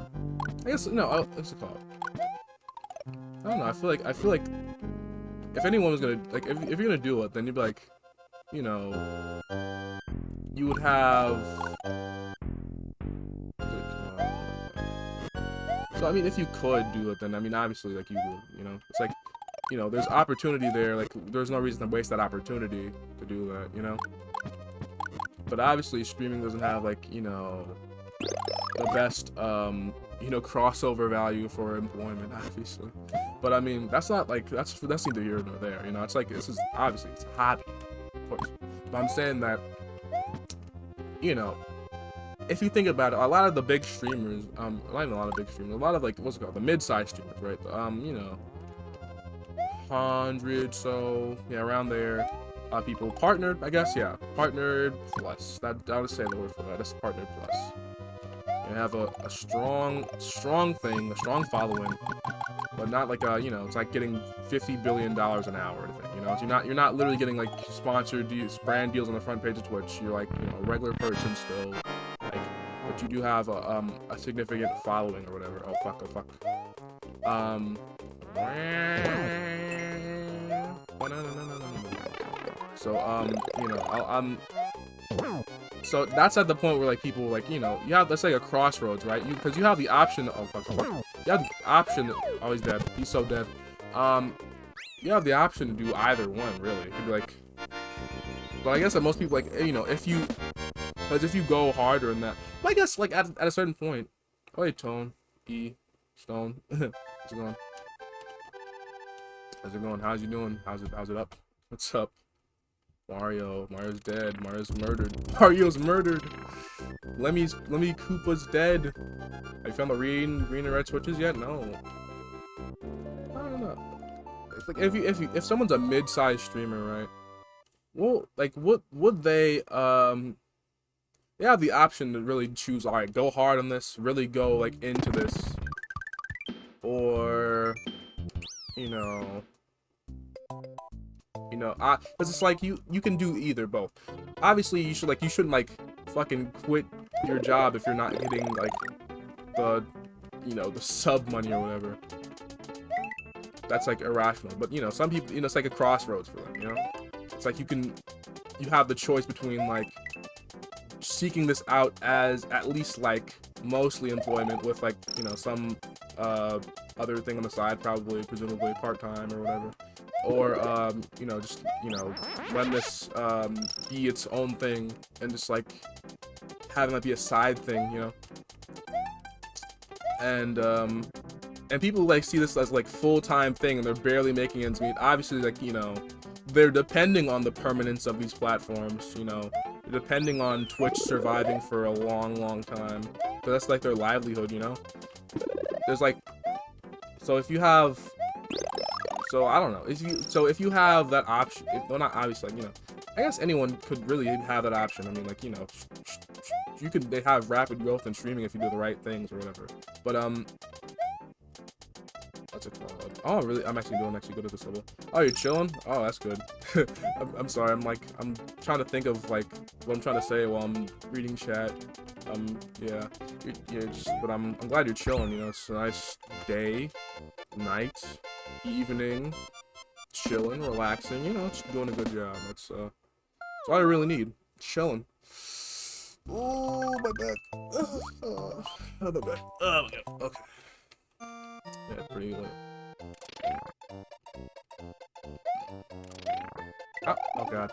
I guess, no, what's it called? I don't know, I feel like if anyone was gonna, like, if you're gonna do it, then you'd be like, you know, you would have, so, I mean, if you could do it, then, I mean, obviously, like, you would, you know? It's like, you know, there's opportunity there, like, there's no reason to waste that opportunity to do that, you know? But obviously, streaming doesn't have, like, you know, the best, you know, crossover value for employment, obviously. But, I mean, that's not, like, that's neither here nor there, you know? It's like, this is, obviously, it's a hobby, of course. But I'm saying that, you know, if you think about it, a lot of the big streamers, not even a lot of big streamers, a lot of, like, what's it called, the mid-sized streamers, right? You know, 100, so, yeah, around there, people partnered, I guess, yeah, partnered plus, I would say the word for that, that's partnered plus. You have a strong thing, a strong following, but not like a, you know, it's like getting $50 billion an hour, you know, so you're not literally getting, like, sponsored brand deals on the front page of Twitch, you're, like, you know, a regular person still. But you do have a significant following or whatever. Oh fuck, So, you know, so that's at the point where, like, people, like, you know, you have, let's say, a crossroads, right? Because you have the option, oh fuck. You have the option, oh, he's dead. He's so dead. You have the option to do either one, really. It could be like, but I guess that most people, like, you know, if you go harder in that, but I guess, like, at a certain point, oh, hey, Tone, Stone, how's it going? How's it going? How's you doing? How's it up? What's up? Mario's dead. Mario's murdered. Mario's murdered. Lemmy Koopa's dead. Have you found the green and red switches yet? No. I don't know. It's like if someone's a mid-sized streamer, right? Well, like would they they have the option to really choose, all right, go hard on this, really go like into this, or because it's like you can do either, both. Obviously, you shouldn't like fucking quit your job if you're not getting like the the sub money or whatever. That's like irrational. But some people, it's like a crossroads for them. It's like you have the choice between like seeking this out as at least like mostly employment with like some other thing on the side, presumably part-time or whatever, or just letting this be its own thing and just like having that be a side thing, and people like see this as like full-time thing and they're barely making ends meet. Obviously, like they're depending on the permanence of these platforms, they're depending on Twitch surviving for a long time, so that's like their livelihood. There's like, so if you have, so I don't know, if you have that option, well, not obviously, like, I guess anyone could really have that option. I mean, like, they have rapid growth in streaming if you do the right things or whatever. But what's it called? Oh, really? I'm actually doing good at this level. Oh, you're chilling? Oh, that's good. I'm sorry. I'm trying to think of like what I'm trying to say while I'm reading chat. Yeah. But I'm glad you're chilling. It's a nice day, night, evening, chilling, relaxing. Just doing a good job. That's all I really need. Chilling. Oh, my back. Oh, my back. Oh, my God. Okay. Yeah, pretty late. Oh God.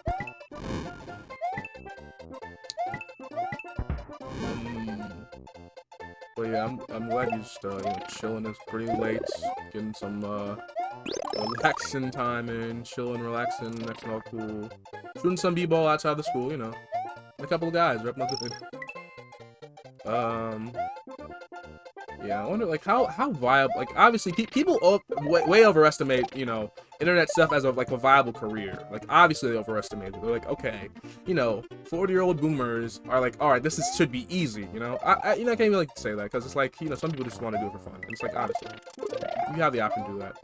But yeah, I'm glad you're just chilling. It's pretty late, getting some relaxing time in, chilling, relaxing, acting all cool, shooting some b-ball outside the school, and a couple of guys repping up the yeah, I wonder like how viable, like obviously people way overestimate internet stuff as like a viable career. Like obviously they overestimate it. They're like, okay, 40-year-old boomers are like, all right, should be easy. I can't even like say that because it's like some people just want to do it for fun. And it's like obviously you have the option to do that.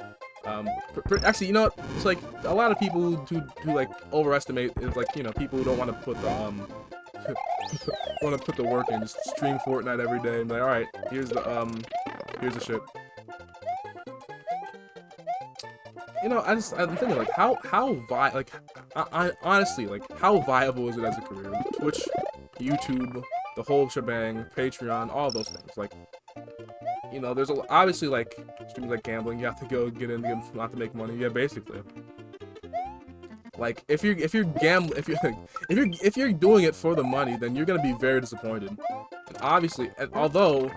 Actually, it's like a lot of people who like overestimate is like people who don't want to put the work in, just stream Fortnite every day and be like, all right, here's the shit. I'm thinking like how honestly, like how viable is it as a career? Twitch, YouTube, the whole shebang, Patreon, all those things. Like, there's obviously like streams like gambling. You have to go get into them not to make money. Yeah, basically. Like if you're doing it for the money, then you're gonna be very disappointed. And obviously, although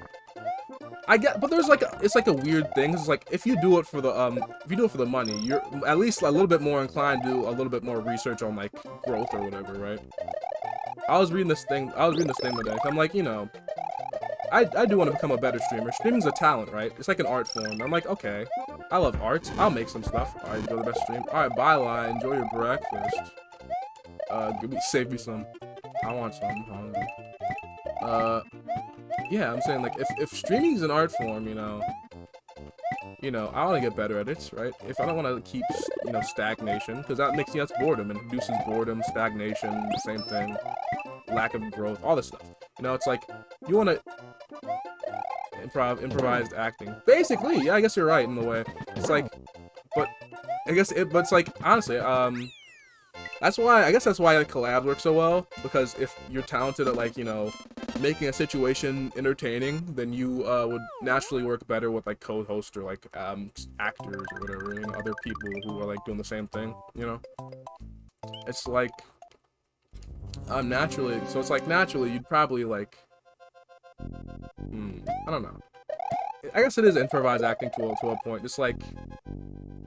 but there's like it's like a weird thing. It's like if you do it for the money, you're at least a little bit more inclined to do a little bit more research on like growth or whatever, right? I was reading this thing today. I'm like, I do want to become a better streamer. Streaming's a talent, right? It's like an art form. I'm like, okay, I love art. I'll make some stuff. All right, go the best stream. All right, bye, Lie. Enjoy your breakfast. Save me some. I want some. I'm hungry. Yeah, I'm saying like if streaming's an art form, I want to get better at it, right? If I don't want to keep stagnation, because that's boredom, and induces boredom, stagnation, same thing, lack of growth, all this stuff. It's like you want to improvised acting. Basically, yeah, I guess you're right in a way. It's like, but it's like honestly, that's why like collabs work so well, because if you're talented at like making a situation entertaining, then you would naturally work better with like co-hosts or like actors or whatever, other people who are like doing the same thing. It's like naturally, so it's like naturally you'd probably like I don't know. I guess it is improvised acting to a point. Just like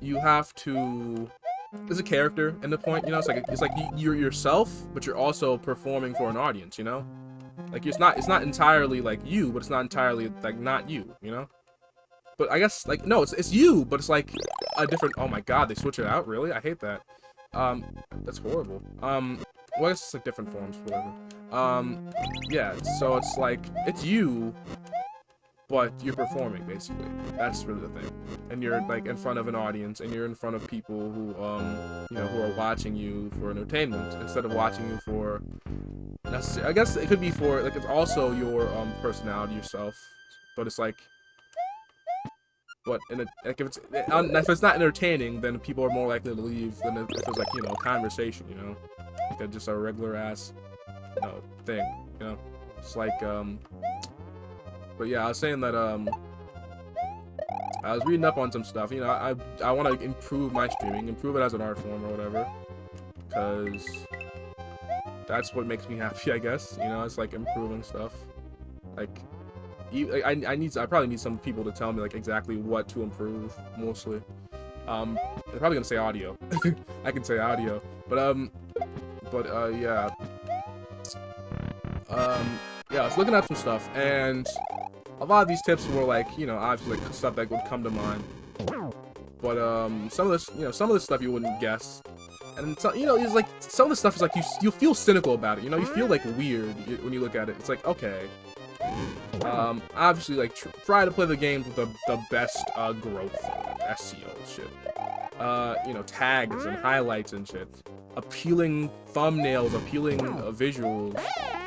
you have to there's a character in the point, you know. It's like you're yourself, but you're also performing for an audience, you know. Like it's not entirely like you, but it's not entirely like not you, you know. But I guess like no, it's you, but it's like a different. Oh my god, they switch it out, really? I hate that. That's horrible. Well, I guess it's like different forms, whatever. Yeah. So it's like it's you, but you're performing basically. That's really the thing. And you're like in front of an audience, and you're in front of people who you know, who are watching you for entertainment instead of watching you for. I guess it could be for like it's also your personality, yourself, but it's like. But in a, like if it's not entertaining, then people are more likely to leave than if it's like, you know, conversation, you know, like just a regular ass, you know, thing, you know. It's like but yeah, I was saying that I was reading up on some stuff, you know. I want to improve my streaming, improve it as an art form or whatever, because that's what makes me happy, I guess, you know. It's like improving stuff, like. I probably need some people to tell me like exactly what to improve mostly. They're probably gonna say audio. I can say audio, but yeah. Yeah, I was looking up some stuff, and a lot of these tips were like, you know, obviously like stuff that would come to mind. But some of this, you know, some of this stuff you wouldn't guess, and so, you know, it's like some of the stuff is like you feel cynical about it. You know, you feel like weird when you look at it. It's like, okay. Obviously, like, try to play the game with the best, growth, SEO shit. You know, tags and highlights and shit. Appealing thumbnails, appealing, visuals.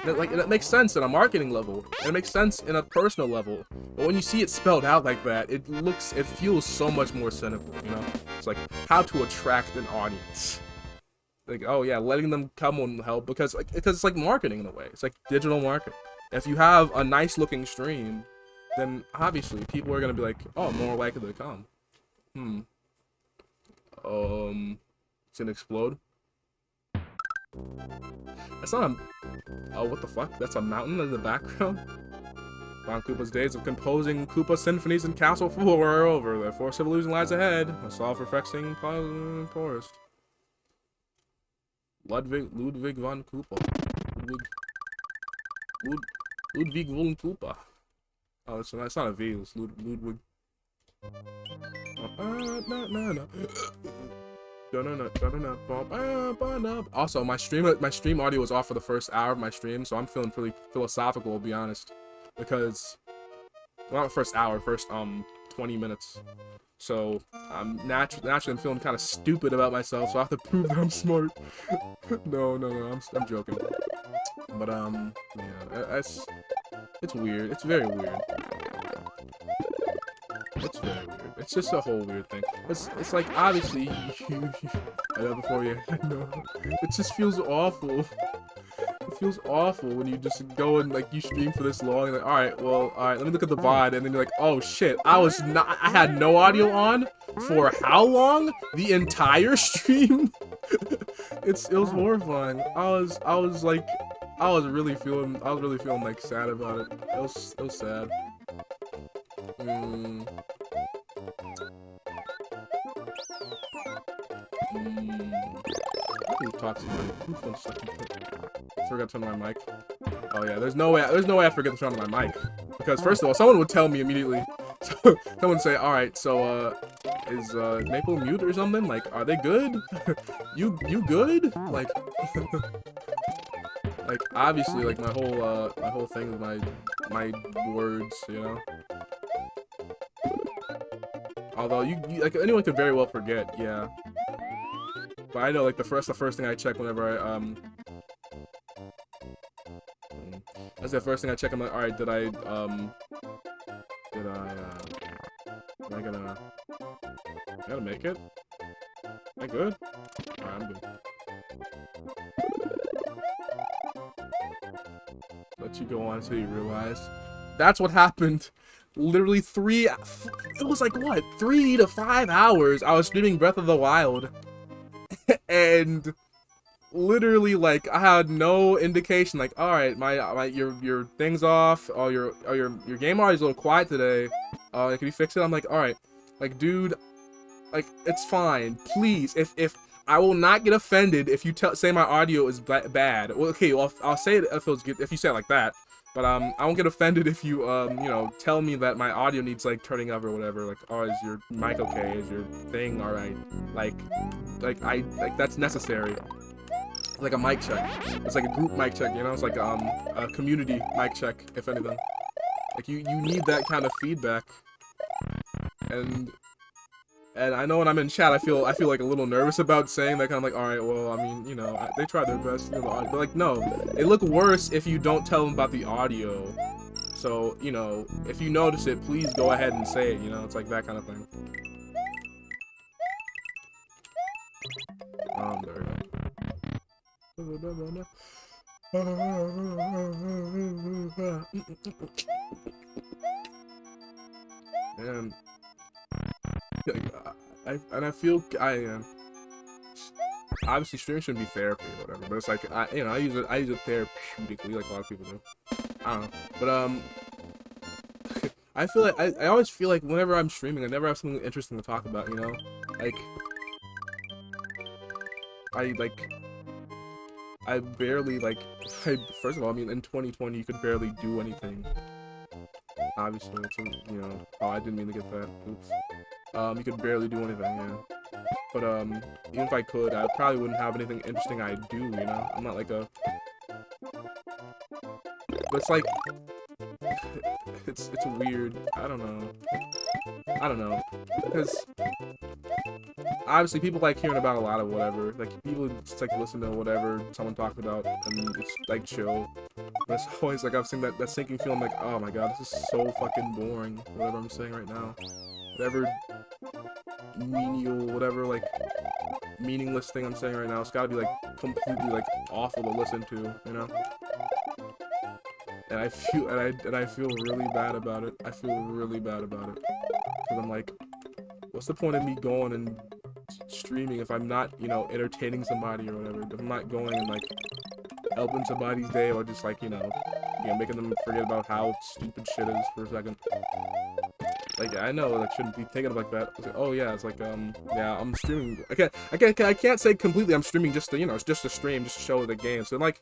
It makes sense at a marketing level. And it makes sense in a personal level. But when you see it spelled out like that, it feels so much more cynical, you know? It's like, how to attract an audience. Like, oh yeah, letting them come will help, because it's like marketing in a way. It's like digital marketing. If you have a nice looking stream, then obviously people are gonna be like, oh, more likely to come. It's gonna explode. That's not a. Oh, what the fuck? That's a mountain in the background. Von Koopa's days of composing Koopa symphonies in Castle 4 are over. The force of illusion lies ahead. A self-refreshing forest. Ludwig von Koopa. Ludwig von Koopa. Oh, that's not a V. It's Ludwig. Also, my stream audio was off for the first hour of my stream, so I'm feeling pretty philosophical, to be honest, because well, not the first hour, first 20 minutes. So I'm naturally I'm feeling kind of stupid about myself, so I have to prove that I'm smart. No, I'm joking. But yeah, it's weird. It's very weird. It's very weird. It's just a whole weird thing. It's like, obviously, I know before you know, it just feels awful. It feels awful when you just go and like you stream for this long and like, alright, let me look at the VOD, and then you're like, oh shit, I had no audio on for how long? The entire stream? It was horrifying. I was really feeling like sad about it. It was sad. Talk to I forgot to turn on my mic. Oh yeah, there's no way I forget to turn on my mic, because first of all, someone would tell me immediately. So someone would say, all right, so is Maple mute or something? Like, are they good? you good? Like, like obviously, like my whole thing is my words, you know. Although you like anyone could very well forget, yeah. But I know, like, the first thing I check whenever that's the first thing I check. I'm like, all right, am I gonna make it? Am I good? Alright, I'm good. Let you go on until you realize. That's what happened. Literally it was like, what, 3 to 5 hours I was streaming Breath of the Wild. And literally, like, I had no indication, like, all right, your thing's off, or your game audio's a little quiet today. Can you fix it? I'm like, all right, like, dude, like, it's fine. Please, if I will not get offended if you say my audio is bad. Well, okay, well, I'll say it if you say it like that. But I won't get offended if you you know, tell me that my audio needs like turning up or whatever. Like, oh, is your mic okay? Is your thing all right? Like that's necessary. It's like a mic check. It's like a group mic check. You know, it's like a community mic check, if anything. Like you need that kind of feedback. And I know when I'm in chat, I feel like a little nervous about saying that, kind of like, all right, well, I mean, you know, they try their best, you know, the audio, but like, no, it look worse if you don't tell them about the audio. So, you know, if you notice it, please go ahead and say it. You know, it's like that kind of thing. There we go. And I feel obviously streaming shouldn't be therapy or whatever, but it's like I use it therapeutically like a lot of people do. I don't know, but I feel like I always feel like whenever I'm streaming, I never have something interesting to talk about. You know, like I barely first of all, I mean, in 2020 you could barely do anything. Obviously, it's you know. Oh, I didn't mean to get that. Oops. You could barely do anything, yeah. But even if I could, I probably wouldn't have anything interesting I'd do, you know? I'm not like a... But it's like... It's weird. I don't know. Because... Obviously, people like hearing about a lot of whatever. Like, people just like listen to whatever someone talked about, and it's like chill. But it's always like I've seen that sinking feeling like, oh my god, this is so fucking boring. Whatever I'm saying right now. Whatever menial, whatever like meaningless thing I'm saying right now, it's gotta be like completely like awful to listen to, you know? And I feel really bad about it. I feel really bad about it. Cause I'm like, what's the point of me going and streaming if I'm not, you know, entertaining somebody or whatever? If I'm not going and like helping somebody's day or just like, you know, making them forget about how stupid shit is for a second. Like, I know I shouldn't be thinking like that. It's like, oh yeah, it's like yeah, I'm streaming. I can't say completely I'm streaming just to, you know, it's just a stream, just to show the game. So like,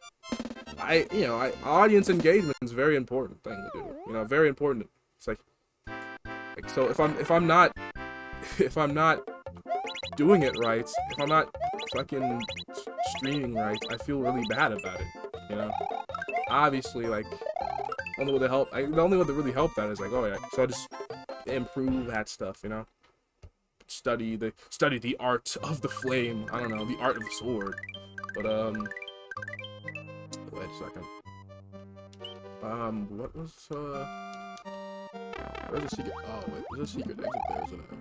audience engagement is a very important thing to do. You know, very important. It's like so if I'm not doing it right, if I'm not fucking streaming right, I feel really bad about it. You know, obviously, like, the only way to really help that is like, oh yeah, so I just improve that stuff, you know. Study the art of the flame. I don't know, the art of the sword. But wait a second. What was where's the secret? Oh wait, there's a secret exit there, isn't there?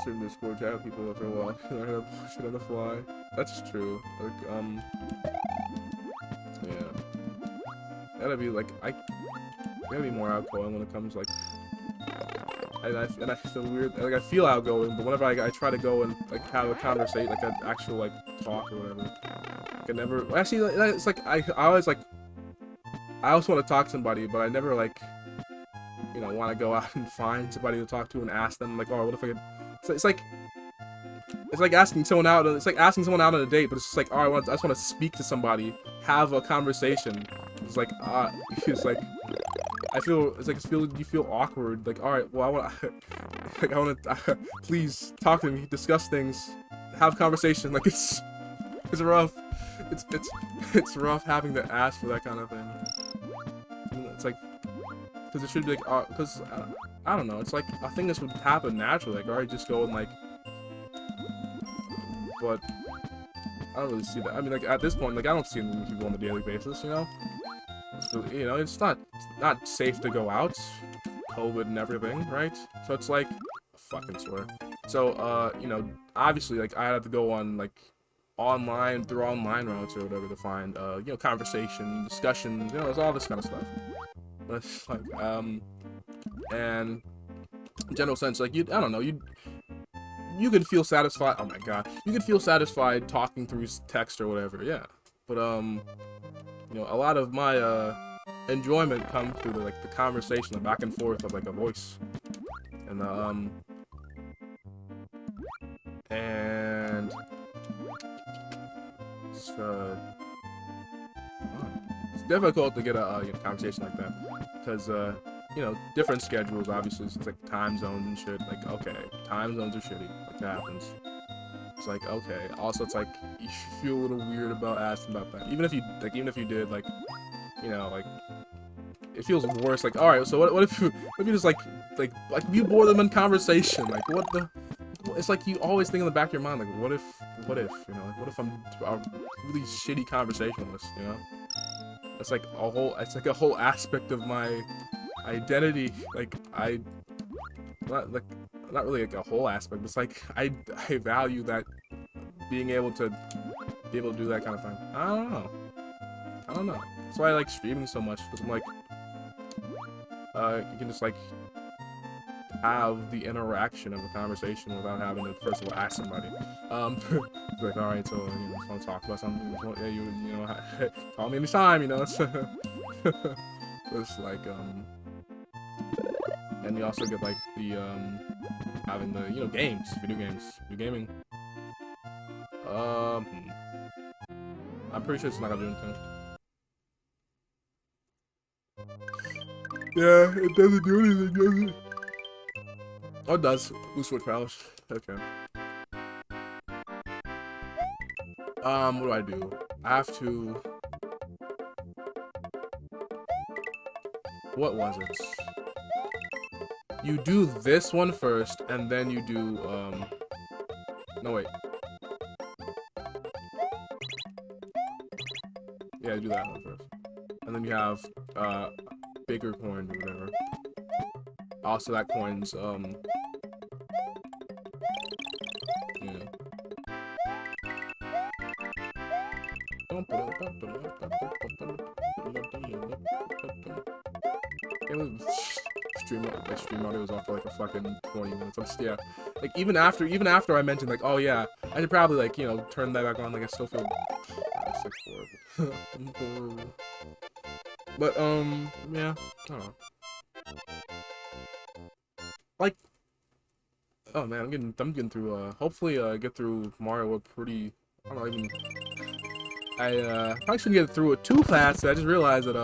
Certain Discord chat people after a while. Learn how to push it on the fly. That's true. Like yeah. Gotta be like gotta be more outgoing when it comes like. And I feel weird. Like I feel outgoing, but whenever I try to go and like have a conversation, like an actual like talk or whatever, I can never. Actually, it's like I always want to talk to somebody, but I never like, you know, want to go out and find somebody to talk to and ask them like, oh, what if I could? It's like asking someone out. It's like asking someone out on a date, but it's just like, oh, I just want to speak to somebody, have a conversation. It's like it's like. You feel awkward. Like, all right, well, I want to, please talk to me, discuss things, have conversation. Like, it's rough. It's rough having to ask for that kind of thing. It's like, because it should be like, because I don't know. It's like a thing that would happen naturally. Like, all right, just go and like, but I don't really see that. I mean, like at this point, like I don't see people on a daily basis. You know. You know, it's not safe to go out, COVID and everything, right? So it's like, fucking swear. So, you know, obviously, like, I had to go on, like, through online routes or whatever to find, you know, conversation, discussions, you know, there's all this kind of stuff. But it's like, and in general sense, like, I don't know, you could feel satisfied, oh my god, you could feel satisfied talking through text or whatever, yeah. But, you know, a lot of my enjoyment comes through the conversation, the back and forth of like a voice, and And it's difficult to get a conversation like that because you know, different schedules. Obviously, it's like time zones and shit. Like, okay, time zones are shitty. Like that happens. It's like, okay. Also, it's like you feel a little weird about asking about that. Even if you did, like, you know, like, it feels worse. Like, all right, so what if you just like you bore them in conversation? Like, what the? It's like you always think in the back of your mind, like, what if, you know, like, what if I'm a really shitty conversationalist, you know? It's like a whole aspect of my identity. Like, not really like a whole aspect. It's like I value that being able to do that kind of thing. I don't know. That's why I like streaming so much, because I'm like, you can just like have the interaction of a conversation without having to first of all ask somebody. Like, all right, so you know, just want to talk about something. Yeah, you know, call me anytime. You know, it's it's like and you also get like the having the, you know, video gaming. I'm pretty sure it's not gonna do anything. Yeah, it doesn't do anything, does it? Oh, it does. Blue switch powers. Okay. What do? I have to... What was it? You do this one first, and then you do, no, wait. Yeah, do that one first. And then you have, bigger coins or whatever. Also, that coin's, yeah. Stream audio was off for like a fucking 20 minutes. I'm yeah, like even after I mentioned like, oh yeah, I should probably like, you know, turn that back on. Like I still feel it's like horrible. I'm horrible. But yeah, I don't know. Like, oh man, I'm getting through. Hopefully get through Mario World pretty. I don't know, even. I probably shouldn't get through it too fast. I just realized that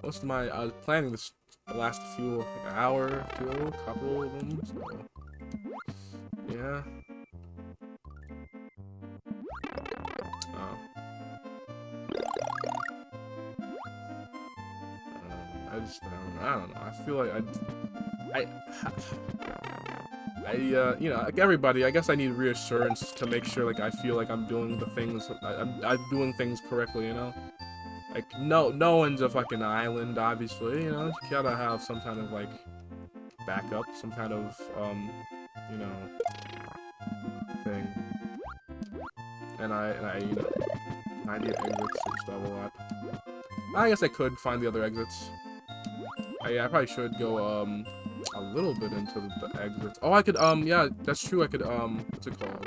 most of my I was planning this to last a few, like an hour or two, a couple of them. So yeah. I don't know. I feel like you know, like everybody, I guess I need reassurance to make sure, like, I feel like I'm doing the things, I'm doing things correctly, you know? Like, no one's a fucking island, obviously, you know? You gotta have some kind of, like, backup, some kind of, you know, thing. And I you know, 90 exits and stuff a lot. I guess I could find the other exits. I probably should go, a little bit into the exits. Oh, I could, yeah, that's true. I could, what's it called?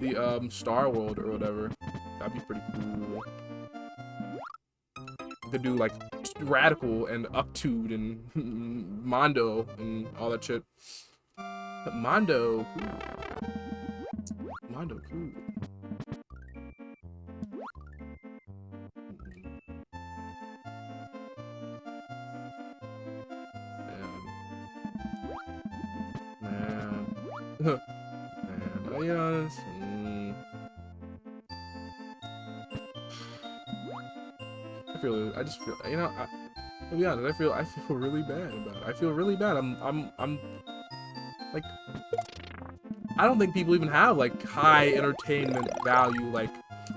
The, Star World or whatever. That'd be pretty cool. I could do, like, Radical and Uptude and Mondo and all that shit. But Mondo, cool. Mondo, cool. Man, to be honest, I just feel, you know, to be honest, I feel really bad about it. I feel really bad. I'm, like, I don't think people even have, like, high entertainment value, like,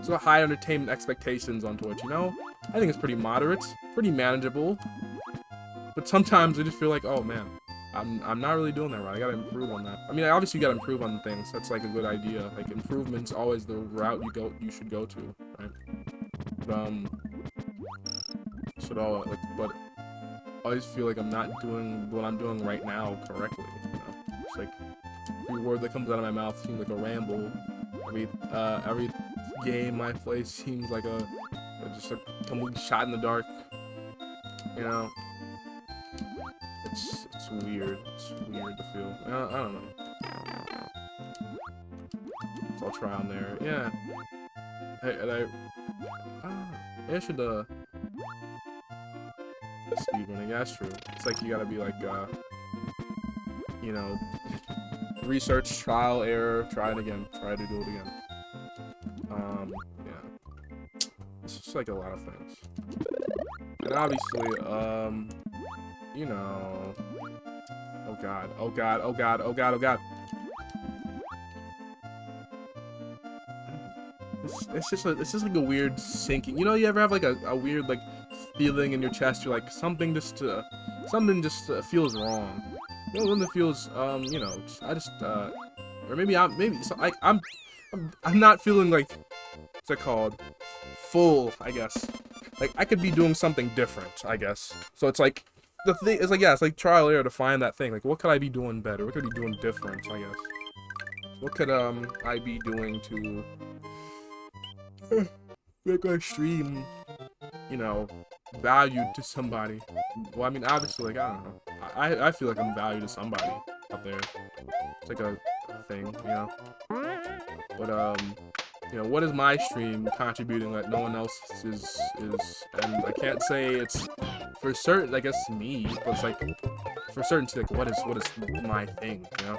sort of high entertainment expectations on Twitch, you know? I think it's pretty moderate, pretty manageable, but sometimes I just feel like, oh man, I'm not really doing that right. I gotta improve on that. I mean, obviously you gotta improve on things. That's like a good idea. Like, improvement's always the route you should go to, right? But, but I always feel like I'm not doing what I'm doing right now correctly, you know? It's like, every word that comes out of my mouth seems like a ramble. Every game I play seems like just a complete shot in the dark, you know? It's weird. It's weird to feel. I don't know. So I'll try on there. Yeah. I should speedrunning. Yeah, that's true. It's like you gotta be like you know, research, trial, error, try it again, try to do it again. Yeah. It's just like a lot of things. And obviously, you know, oh god, oh god, oh god, oh god, oh god. It's just like a weird sinking. You know, you ever have like a weird like feeling in your chest? You're like something just feels wrong. You know, something feels you know, I just or maybe I'm not feeling like, what's it called, full, I guess. Like I could be doing something different, I guess. So it's like the thing is like, yeah, it's like trial and error to find that thing. Like what could I be doing better? What could I be doing different, I guess. What could I be doing to make my stream, you know, valued to somebody? Well, I mean, obviously, like, I don't know. I feel like I'm valued to somebody out there. It's like a thing, you know? But, you know, what is my stream contributing that no one else is, and I can't say it's for certain, I guess, me, but it's like, for certainty, like, what is my thing, you know?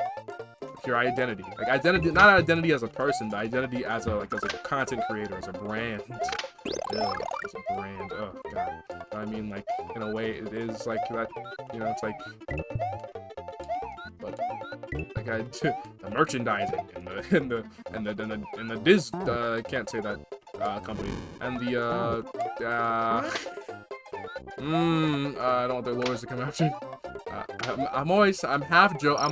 Your identity, like identity, not identity as a person, but identity as a as a content creator, as a brand. Yeah, as a brand. Oh god. I mean, like in a way, it is like that. You know, it's like, but like the merchandising and the Diz. I can't say that company and the I don't want their lawyers to come after me. I'm half joke. I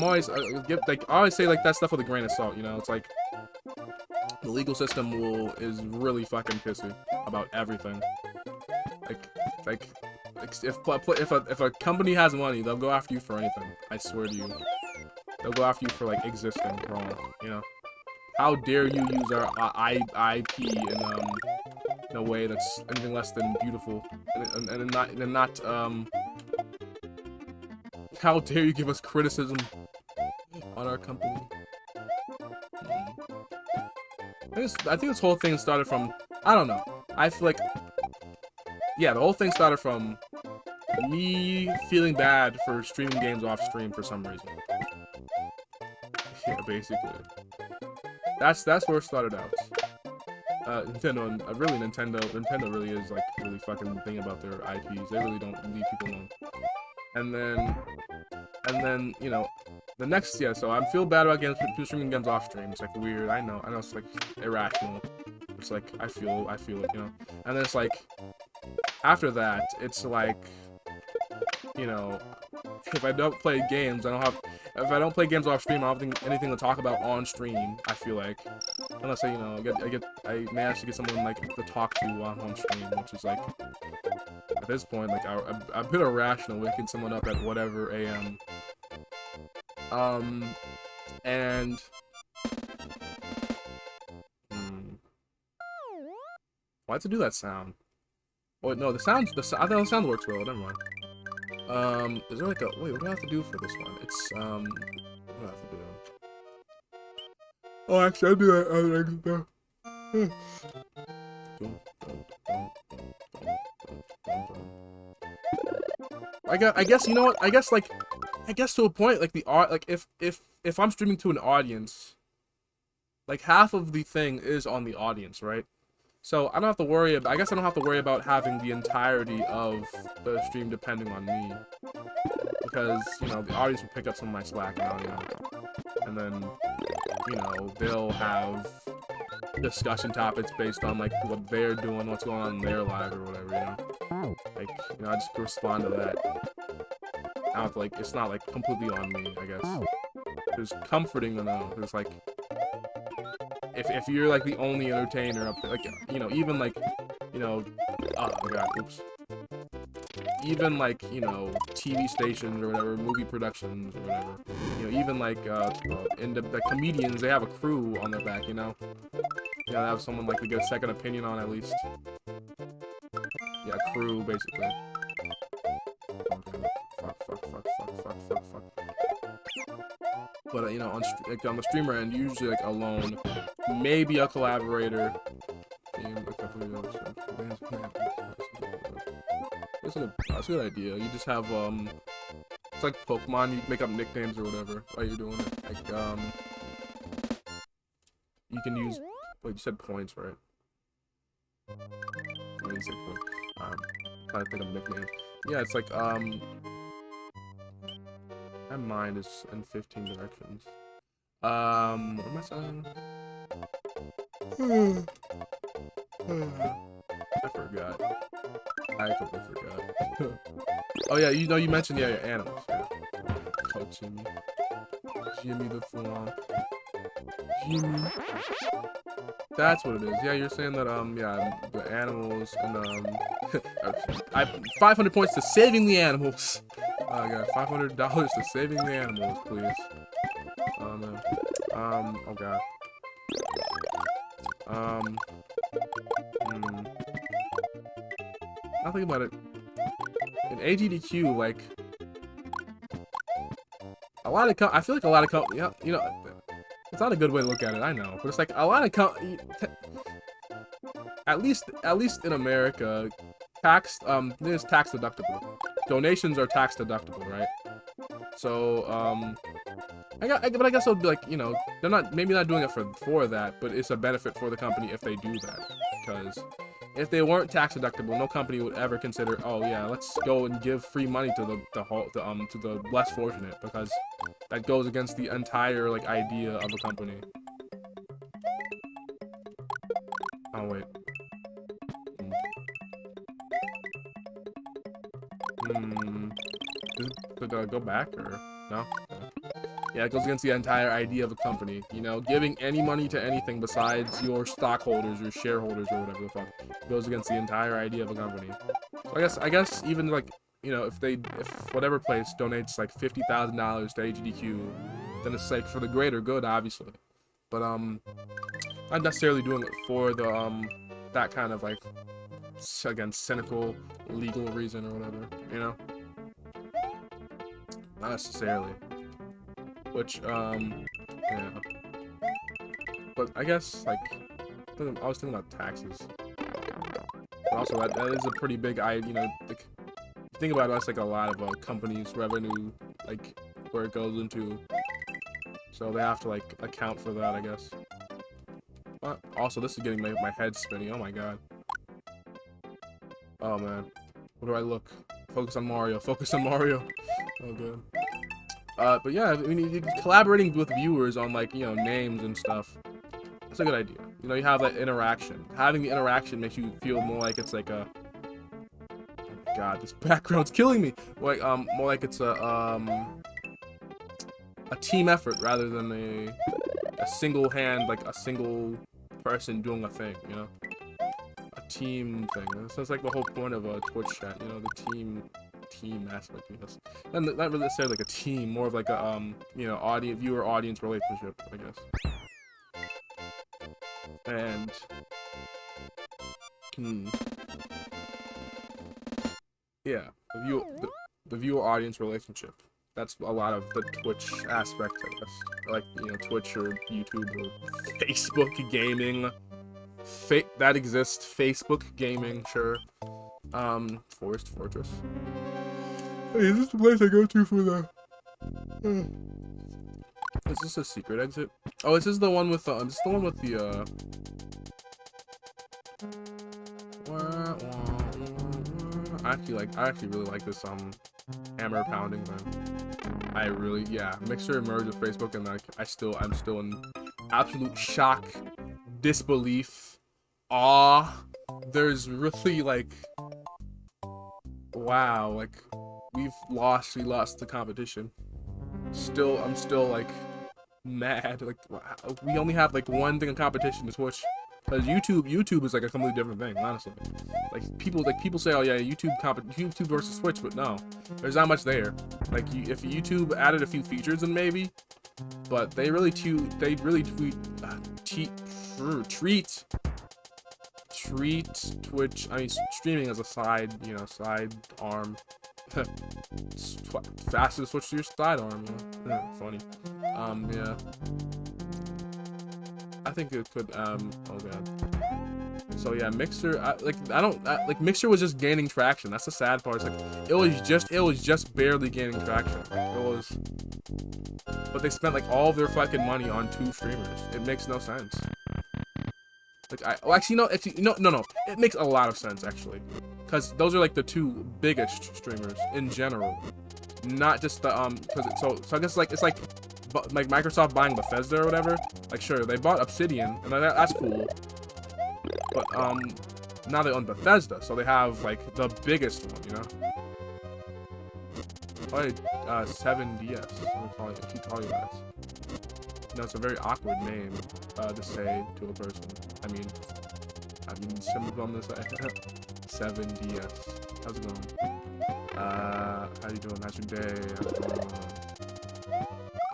always say like that stuff with a grain of salt, you know. It's like the legal system is really fucking pissy about everything. Like if a company has money, they'll go after you for anything. I swear to you, they'll go after you for like existing wrong. You know, how dare you use our IP in a way that's anything less than beautiful and not how dare you give us criticism on our company? I think this whole thing started from, I don't know. I feel like, yeah, the whole thing started from me feeling bad for streaming games off stream for some reason. Yeah, basically. That's where it started out. Nintendo, and really Nintendo really is like really fucking thinking about their IPs. They really don't leave people alone. And then, you know, the next, yeah, so I feel bad about streaming games off stream. It's like weird. I know it's like irrational. It's like, I feel it, you know. And then it's like, after that, it's like, you know, if I don't play games, if I don't play games off stream, I don't have anything to talk about on stream, I feel like. Unless I, you know, I manage to get someone, like, to talk to on stream, which is like, at this point, like, I'm a bit irrational waking someone up at whatever AM. And why'd it do that sound? Oh no, I thought the sound works well. Never mind. Is there like a wait? What do I have to do for this one? It's what do I have to do? Oh, actually, I do that. I guess you know what? I guess to a point, like if I'm streaming to an audience, like half of the thing is on the audience, right? So I don't have to worry about. I guess I don't have to worry about having the entirety of the stream depending on me, because you know the audience will pick up some of my slack now, you know, and then you know they'll have discussion topics based on like what they're doing, what's going on in their life or whatever, you know. Like you know, I just respond to that. I don't have to, like, it's not like completely on me, I guess. It's comforting to know. It's like if you're like the only entertainer up there, like you know, even like you know, oh my god, oops. Even like you know, TV stations or whatever, movie productions or whatever. You know, even like the comedians, they have a crew on their back, you know. You gotta have someone like to get a second opinion on at least. Yeah, crew basically. Fuck. But you know, like on the streamer end, usually like alone, maybe a collaborator. That's a good idea. You just have it's like Pokemon. You make up nicknames or whatever while you're doing it. Like you can use. Wait, you said points, right? I didn't say points. Trying to think of nicknames. Yeah, it's like my mind is in 15 directions. What am I saying? I forgot. I completely forgot. Oh yeah, you know you mentioned your animals. Yeah. Oh, Jimmy. Jimmy the Flump. Jimmy. That's what it is. Yeah, you're saying that yeah, the animals and I 500 points to saving the animals. I got $500 to saving the animals, please. Oh no. Oh god. I'll think about it. In AGDQ, like a lot of I feel like a lot of yeah, you know, it's not a good way to look at it. I know, but it's like a lot of at least in America, there's tax deductible. Donations are tax deductible, right? So but I guess it would be like, you know, they're maybe not doing it for that, but it's a benefit for the company if they do that, because if they weren't tax deductible, no company would ever consider, oh yeah, let's go and give free money to the less fortunate, because that goes against the entire like idea of a company. Oh wait. Did I go back or no? Yeah, it goes against the entire idea of a company. You know, giving any money to anything besides your stockholders, your shareholders, or whatever the fuck, goes against the entire idea of a company. So I guess even like, you know, if whatever place donates like $50,000 to AGDQ, then it's like for the greater good, obviously. But not necessarily doing it for the that kind of like, again, cynical legal reason or whatever, you know. Not necessarily. Which, yeah. But I guess, like, I was thinking about taxes. But also, that is a pretty big, you know, like, think about it, that's like a lot of companies' revenue, like, where it goes into. So they have to, like, account for that, I guess. But also, this is getting my head spinning. Oh my god. Oh man. Where do I look? Focus on Mario. Focus on Mario. Oh god. But yeah, I mean, collaborating with viewers on, like, you know, names and stuff, that's a good idea. You know, you have that interaction. Having the interaction makes you feel more like it's like a... Oh my god, this background's killing me! Like, more like it's a team effort rather than a single hand, like a single person doing a thing, you know? A team thing. That's like the whole point of a Twitch chat, you know, the team aspect, I guess. And not really necessarily like a team, more of like a you know, viewer-audience relationship, I guess. And yeah, the viewer-audience relationship. That's a lot of the Twitch aspect, I guess. Like, you know, Twitch or YouTube or Facebook gaming. That exists. Facebook gaming, sure. Forest Fortress. Hey, is this the place I go to for the... Is this a secret exit? Oh, this is the one with the... This is the one with the, I actually really like this, hammer pounding thing. Yeah, Mixer merged with Facebook, and like, I'm still in absolute shock, disbelief, awe. There's really, like, wow, like, we lost the competition. I'm still like mad. Like, we only have like one thing in competition to Twitch, because YouTube is like a completely different thing, honestly. Like people say, oh yeah, YouTube versus Twitch, but no, there's not much there. Like, if YouTube added a few features, then maybe, but they really treat Twitch, I mean, streaming as a side arm. Fastest switch to your sidearm, you know? Funny. Yeah. I think it could, oh god. So yeah, Mixer, like Mixer was just gaining traction. That's the sad part. It's like, it was just barely gaining traction. It was, but they spent like all of their fucking money on 2 streamers. It makes no sense. Like actually, no, no, it makes a lot of sense actually. Cause those are like the 2 biggest streamers in general. Not just the, so I guess like, it's like Microsoft buying Bethesda or whatever. Like sure, they bought Obsidian, and that's cool. But now they own Bethesda, so they have like the biggest one, you know. Probably 7DS. I keep calling you that. No, it's a very awkward name to say to a person. I mean, some of them say 7DS. How's it going? How you doing? How's your day? How's it going?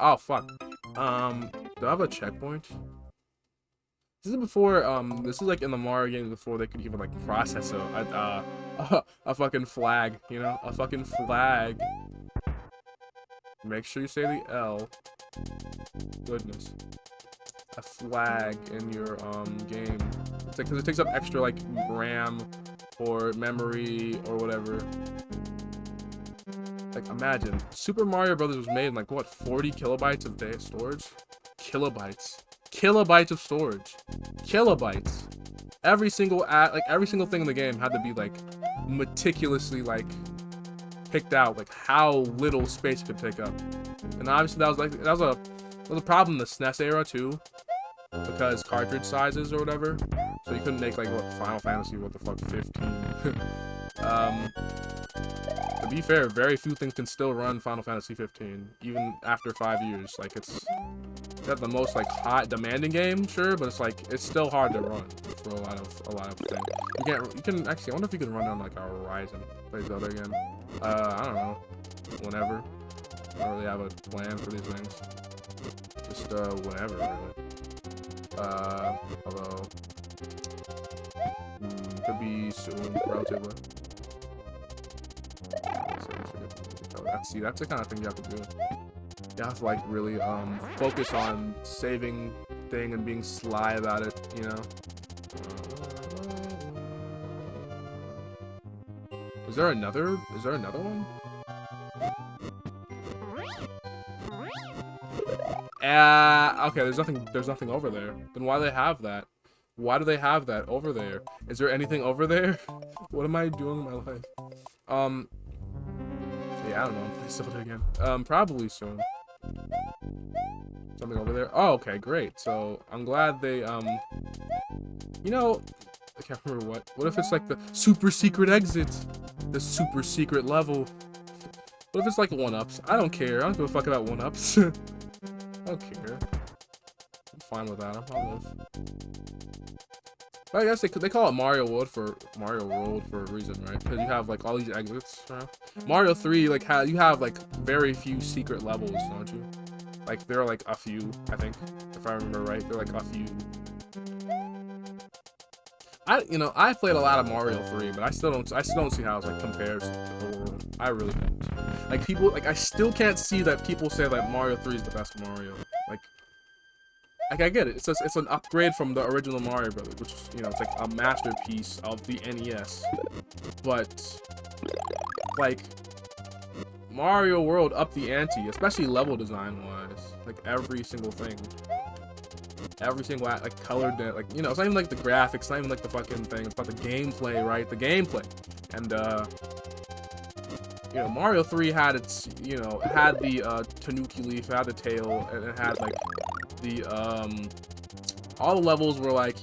Oh fuck. Do I have a checkpoint? This is before, this is like in the Mario games before they could even like process a fucking flag, you know? A fucking flag. Make sure you say the L. Goodness. A flag in your, game. It's like, cause it takes up extra like RAM or memory or whatever. Like imagine, Super Mario Brothers was made in like what, 40 kilobytes of data storage? Kilobytes of storage. Kilobytes. Every single thing in the game had to be like meticulously like picked out, like how little space it could take up. And obviously that was a problem in the SNES era too, because cartridge sizes or whatever. So you couldn't make like what Final Fantasy, what the fuck, 15. To be fair, very few things can still run Final Fantasy 15 even after 5 years. Like it's not the most like hot demanding game, sure, but it's like it's still hard to run for a lot of things. You can actually, I wonder if you can run on like a Horizon. Play Zelda again. I don't know. Whenever. I don't really have a plan for these things. Just whenever really. Although could be soon, relatively. See, that's the kind of thing you have to do. You have to like really focus on saving thing and being sly about it, you know. Is there another one? Okay, there's nothing over there. Then why do they have that? Why do they have that over there? Is there anything over there? What am I doing in my life? Yeah, I don't know. Play Zelda again. Probably soon. Something over there. Oh, okay, great. So I'm glad they you know, I can't remember what. What if it's like the super secret exit? The super secret level. What if it's like 1-ups? I don't care. I don't give a fuck about 1-ups. I don't care. I'm fine with that. I'll live. But I guess they call it Mario World for a reason, right? Because you have like all these exits. Right? Mario 3 like you have like very few secret levels, don't you? Like there are like a few, I think, if I remember right. There are like a few. I played a lot of Mario 3, but I still don't see how it like compares to the world. I really don't. Like people, like I still can't see that people say that Mario 3 is the best Mario. Like I get it. It's an upgrade from the original Mario Brothers, which is, it's like a masterpiece of the NES. But like Mario World upped the ante, especially level design wise. Like every single thing. Every single like colored like it's not even like the graphics, it's not even like the fucking thing. It's about the gameplay, right? The gameplay. And Mario 3 had its, it had the Tanuki leaf, it had the tail, and it had like the all the levels were like,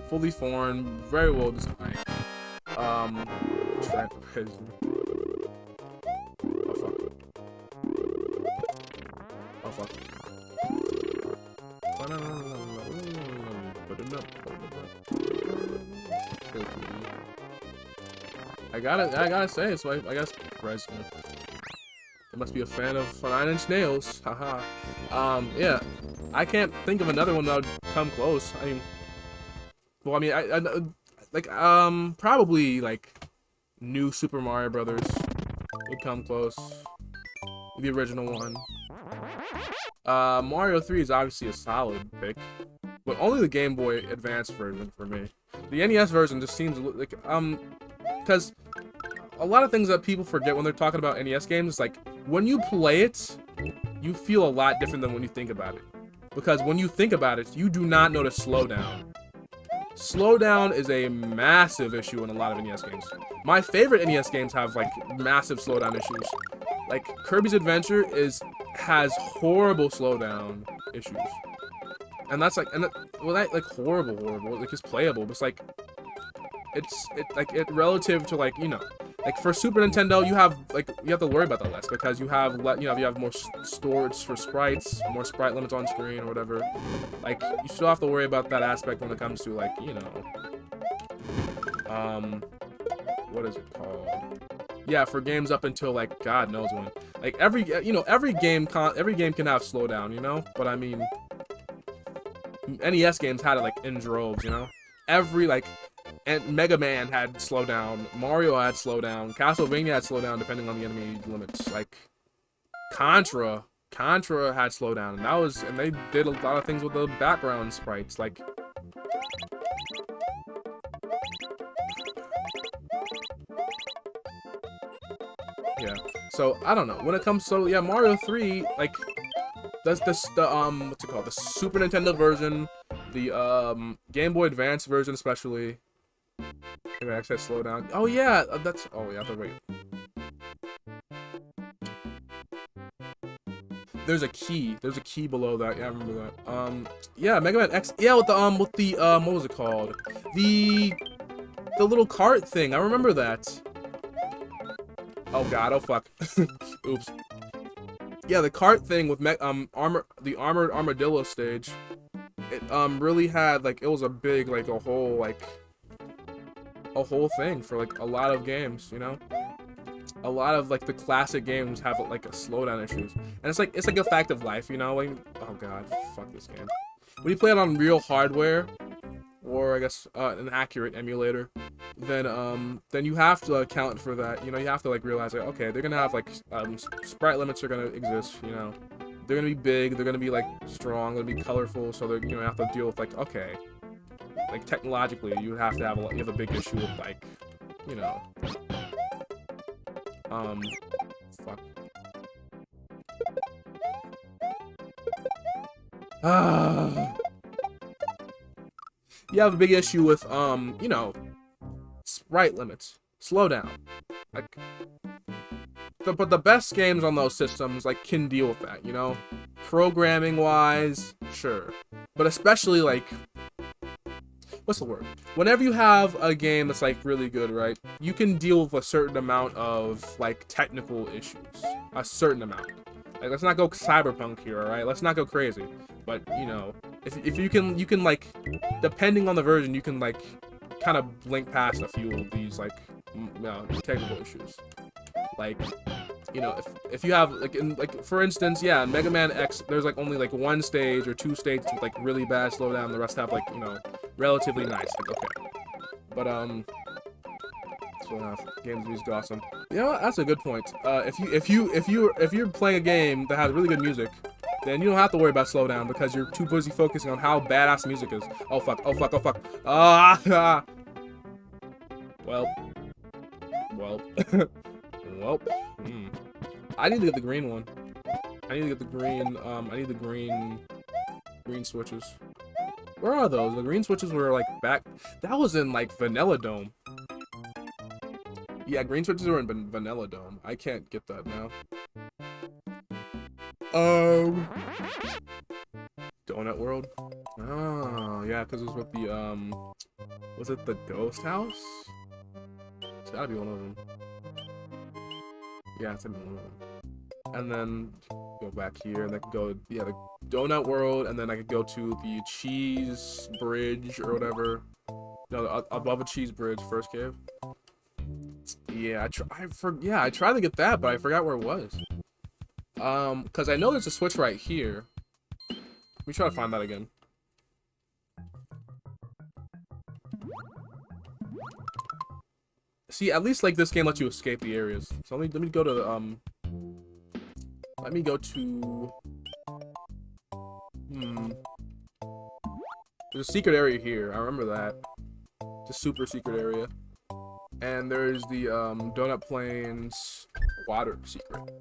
fully formed, very well designed. Oh fuck. Oh fuck. I gotta say, it's like, I guess, Fresno. It must be a fan of 9 Inch Nails. Haha. Yeah. I can't think of another one that would come close. I mean, well, I mean, I like, probably, like, New Super Mario Brothers would come close. The original one. Mario 3 is obviously a solid pick, but only the Game Boy Advance version for me. The NES version just seems like because a lot of things that people forget when they're talking about NES games is like when you play it, you feel a lot different than when you think about it. Because when you think about it, you do not notice slowdown. Slowdown is a massive issue in a lot of NES games. My favorite NES games have like massive slowdown issues. Like Kirby's Adventure has horrible slowdown issues, and that's like well, that like horrible, like it's playable, but it's like it relative to like like for Super Nintendo you have to worry about that less because you have you have more storage for sprites, more sprite limits on screen or whatever. Like you still have to worry about that aspect when it comes to like what is it called? Yeah, for games up until like God knows when. Like every game can have slowdown, but I mean NES games had it like in droves, Every and Mega Man had slowdown, Mario had slowdown, Castlevania had slowdown depending on the enemy limits. Like Contra had slowdown, and they did a lot of things with the background sprites, like yeah. So I don't know. When it comes to Mario 3, like that's the what's it called? The Super Nintendo version, the Game Boy Advance version especially. Maybe I actually slow down. Oh yeah, oh yeah, wait. There's a key below that. Yeah, I remember that. Yeah, Mega Man X. Yeah, with the what was it called? The little cart thing. I remember that. Oh god, oh fuck. Oops. Yeah, the cart thing with the armored armadillo stage. It really had it was a big a whole thing for like a lot of games, A lot of the classic games have a slowdown issues. And it's like a fact of life, Like, oh god, fuck this game. When you play it on real hardware, or I guess an accurate emulator, then you have to account for that. You have to realize okay, they're gonna have sprite limits are gonna exist. They're gonna be big, they're gonna be strong, they're gonna be colorful. So they're you have to deal with okay, technologically you have a big issue with fuck. You have a big issue with sprite limits, slowdown, but the best games on those systems can deal with that, programming wise, sure, but especially what's the word? Whenever you have a game that's really good, right? You can deal with a certain amount of technical issues, a certain amount. Let's not go cyberpunk here, alright? Let's not go crazy. But if you can depending on the version, you can kind of blink past a few of these technical issues. If you have for instance, yeah, Mega Man X, there's only one stage or two stages with really bad slowdown. The rest have relatively nice. Okay, but so games music awesome. That's a good point. If you're playing a game that has really good music, then you don't have to worry about slowdown because you're too busy focusing on how badass music is. Oh fuck! Oh fuck! Oh fuck! Ah! Well. Well. I need to get the green one. I need to get the green. I need the green switches. Where are those? The green switches were back. That was in Vanilla Dome. Yeah, green switches were in Vanilla Dome. I can't get that now. Donut World. Oh yeah, because it was with the was it the Ghost House? It's gotta be one of them. Yeah, it's gonna be one of them. And then go back here, and I could go, yeah, the Donut World, and then I could go to the Cheese Bridge or whatever. No, above a Cheese Bridge, first cave. Yeah, I tried to get that, but I forgot where it was. Because I know there's a switch right here. Let me try to find that again. See, at least this game lets you escape the areas. So let me go to There's a secret area here. I remember that. It's a super secret area. And there's the Donut Plains water secret.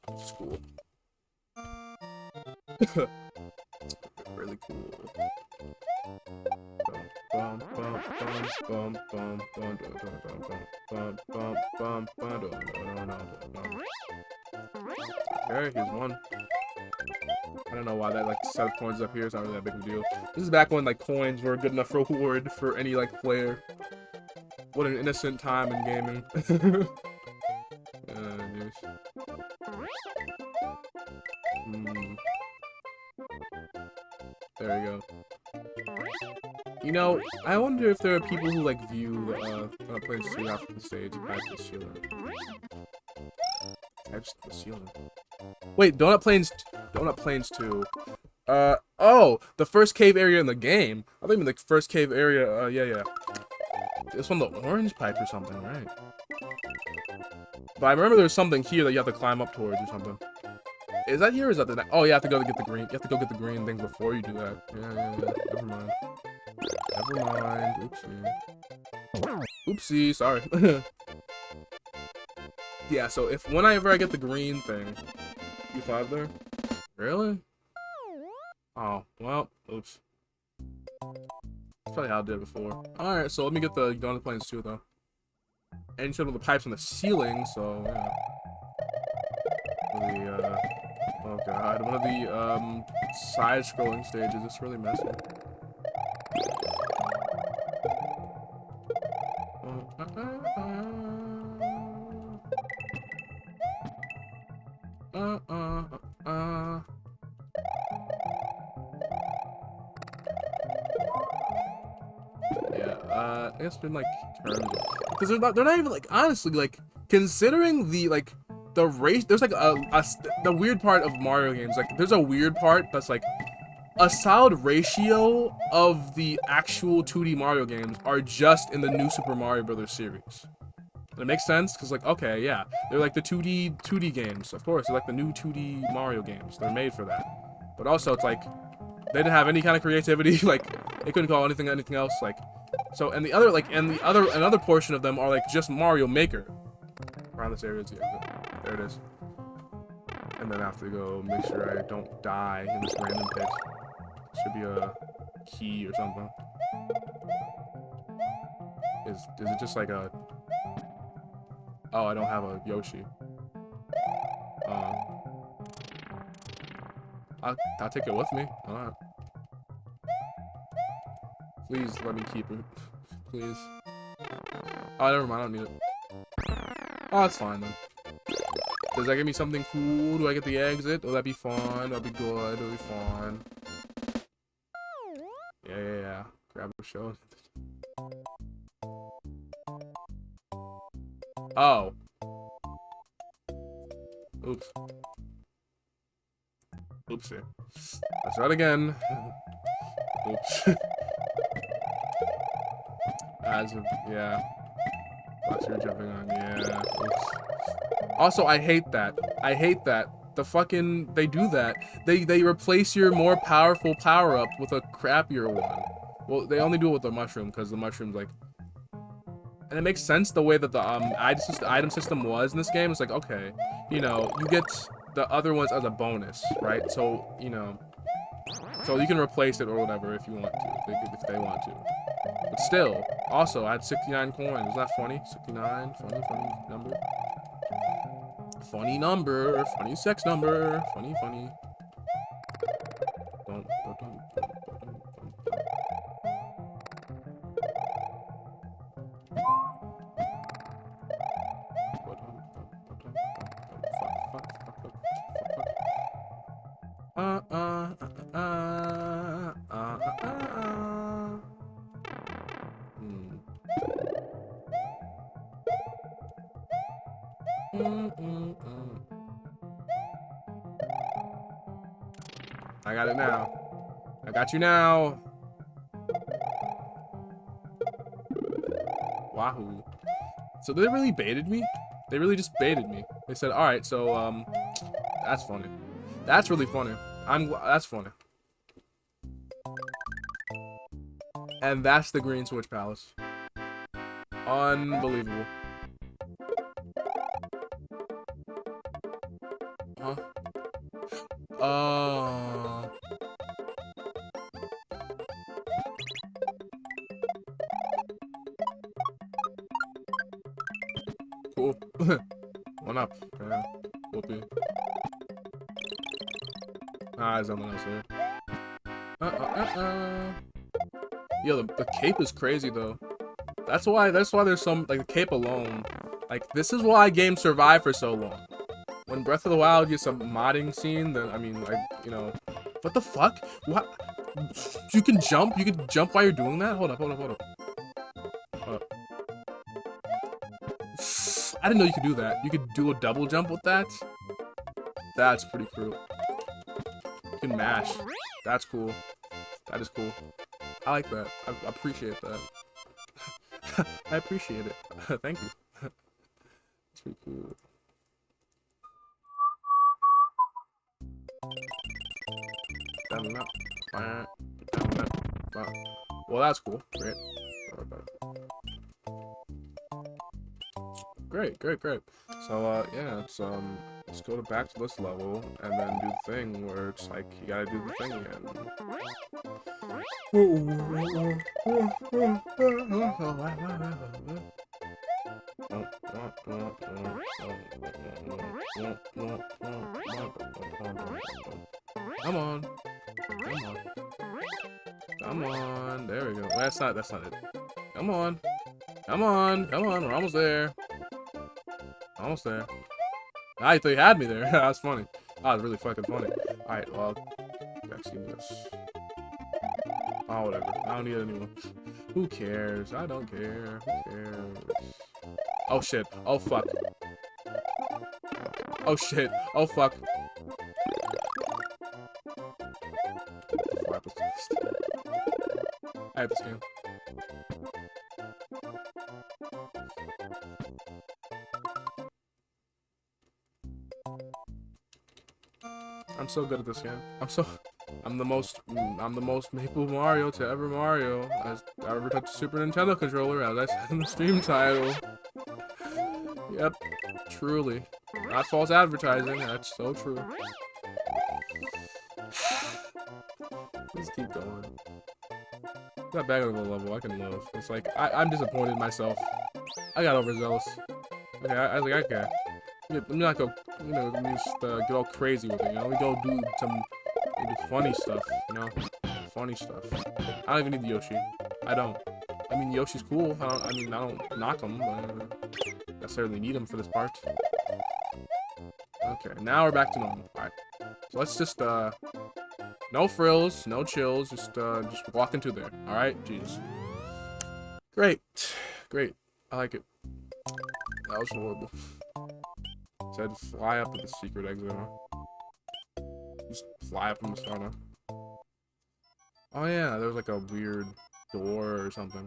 Which is cool. Really cool. Okay, here's one. I don't know why that like set of coins up here is not really that big of a deal. This is back when like coins were a good enough reward for any like player. What an innocent time in gaming. There we go. You know, I wonder if there are people who like view Plains 2 after the stage and patch the ceiling. Patch the ceiling. Wait, Donut Plains 2. Oh, the first cave area in the game. I think the first cave area. Yeah. This one, the orange pipe or something, right? But I remember there's something here that you have to climb up towards or something. Is that here or is that the... Oh, you have to go to get the green... You have to go get the green things before you do that. Yeah. Never mind. Oopsie, sorry. Yeah, so whenever I get the green thing... You 5 there? Really? Oh, well, oops. That's probably how I did it before. Alright, so let me get the Donut Plains too, though. And you said all the pipes on the ceiling, so, yeah. Oh god, one of the, side-scrolling stages. It's really messy. I guess in like terms of, because they're not even like, honestly, like considering the like the race, there's like the weird part of Mario games, like there's a weird part that's like a solid ratio of the actual 2D Mario games are just in the new Super Mario Brothers series. It makes sense because like, okay, yeah, they're like the 2D games, of course, they're like the new 2D Mario games, they're made for that. But also it's like they didn't have any kind of creativity, like they couldn't call anything else, like. So, and the other, like, another portion of them are, like, just Mario Maker. Around this area, yeah, there it is. And then I have to go make sure I don't die in this random pit. Should be a key or something. Is it just like a... Oh, I don't have a Yoshi. I'll take it with me. Alright. Please let me keep it. Please. Oh, never mind. I don't need it. Oh, that's fine then. Does that give me something cool? Do I get the exit? Oh, that'd be fun. That'd be good. That'd be fun. Yeah. Grab the show. Oh. Oops. Oopsie. Let's try it again. Oops. Yeah. Watch you're jumping on. Yeah. Oops. Also, I hate that. The fucking... They do that. They replace your more powerful power-up with a crappier one. Well, they only do it with the mushroom, because the mushroom's like... And it makes sense the way that the item system was in this game. It's like, okay, you know, you get the other ones as a bonus, right? So, you know... So you can replace it or whatever if you want to, if they want to. But still, also, I had 69 coins. Isn't that funny? 69, funny number. Funny number, funny sex number, funny. I got it now. I got you now. Wahoo. So they really baited me? They really just baited me. They said, alright, so, that's funny. That's really funny. That's funny. And that's the Green Switch Palace. Unbelievable. Huh? Cool. One up. Yeah. Whoopee. Ah, there's someone else there. Yo, the cape is crazy though. That's why there's some, like, the cape alone. Like, this is why games survive for so long. When Breath of the Wild gets a modding scene, then, I mean, like, you know, what the fuck? What? You can jump while you're doing that? Hold up. I didn't know you could do that. You could do a double jump with that? That's pretty cool. You can mash. That's cool. That is cool. I like that. I appreciate that. I appreciate it. Thank you. That's pretty cool. Well, that's cool. Great. So, yeah, let's go back to this level and then do the thing where it's like you gotta do the thing again. Come on. There we go. That's not it. Come on. We're almost there. I thought you had me there. That's funny. That was really fucking funny. Alright, well, let's see this. Oh, whatever. I don't need it anymore. Who cares? I don't care. Who cares? Oh, shit. Oh, fuck. Oh, shit. Oh, fuck. I hate this game. I'm so good at this game. I'm the most Maple Mario to ever Mario. As I ever touched a Super Nintendo controller, as I said in the stream title. Yep, truly. Not false advertising, that's so true. Let's keep going. Not bad of a level, I can live. It's like, I'm disappointed in myself. I got overzealous. Okay, I was like, I care. Let me not go, you know, let me just get all crazy with it, you know? We go do some funny stuff, you know? Funny stuff. I don't even need the Yoshi. I don't. I mean, Yoshi's cool. I don't knock him, but I don't necessarily need him for this part. Okay, now we're back to normal. Alright. So let's just, no frills, no chills, just walk into there. Alright? Jeez. Great. I like it. That was horrible. Said fly up to the secret exit. Just fly up in the sauna. Oh yeah, there was like a weird door or something.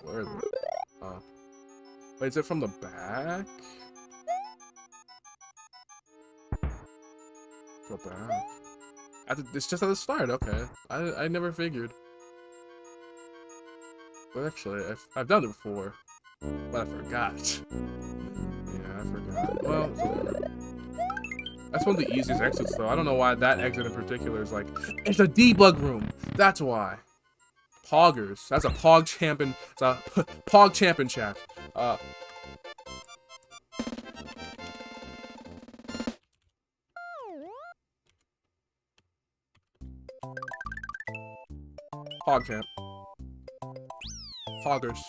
Where is it? Oh. Wait, is it from the back? Go back. It's just at the start, okay. I never figured. But actually, I've done it before. But I forgot. Yeah, I forgot. Well, whatever. That's one of the easiest exits, though. I don't know why that exit in particular is like... It's a debug room! That's why. Poggers. That's a Pog Champion... It's a Pog Champion chat. Pog Champ. Poggers.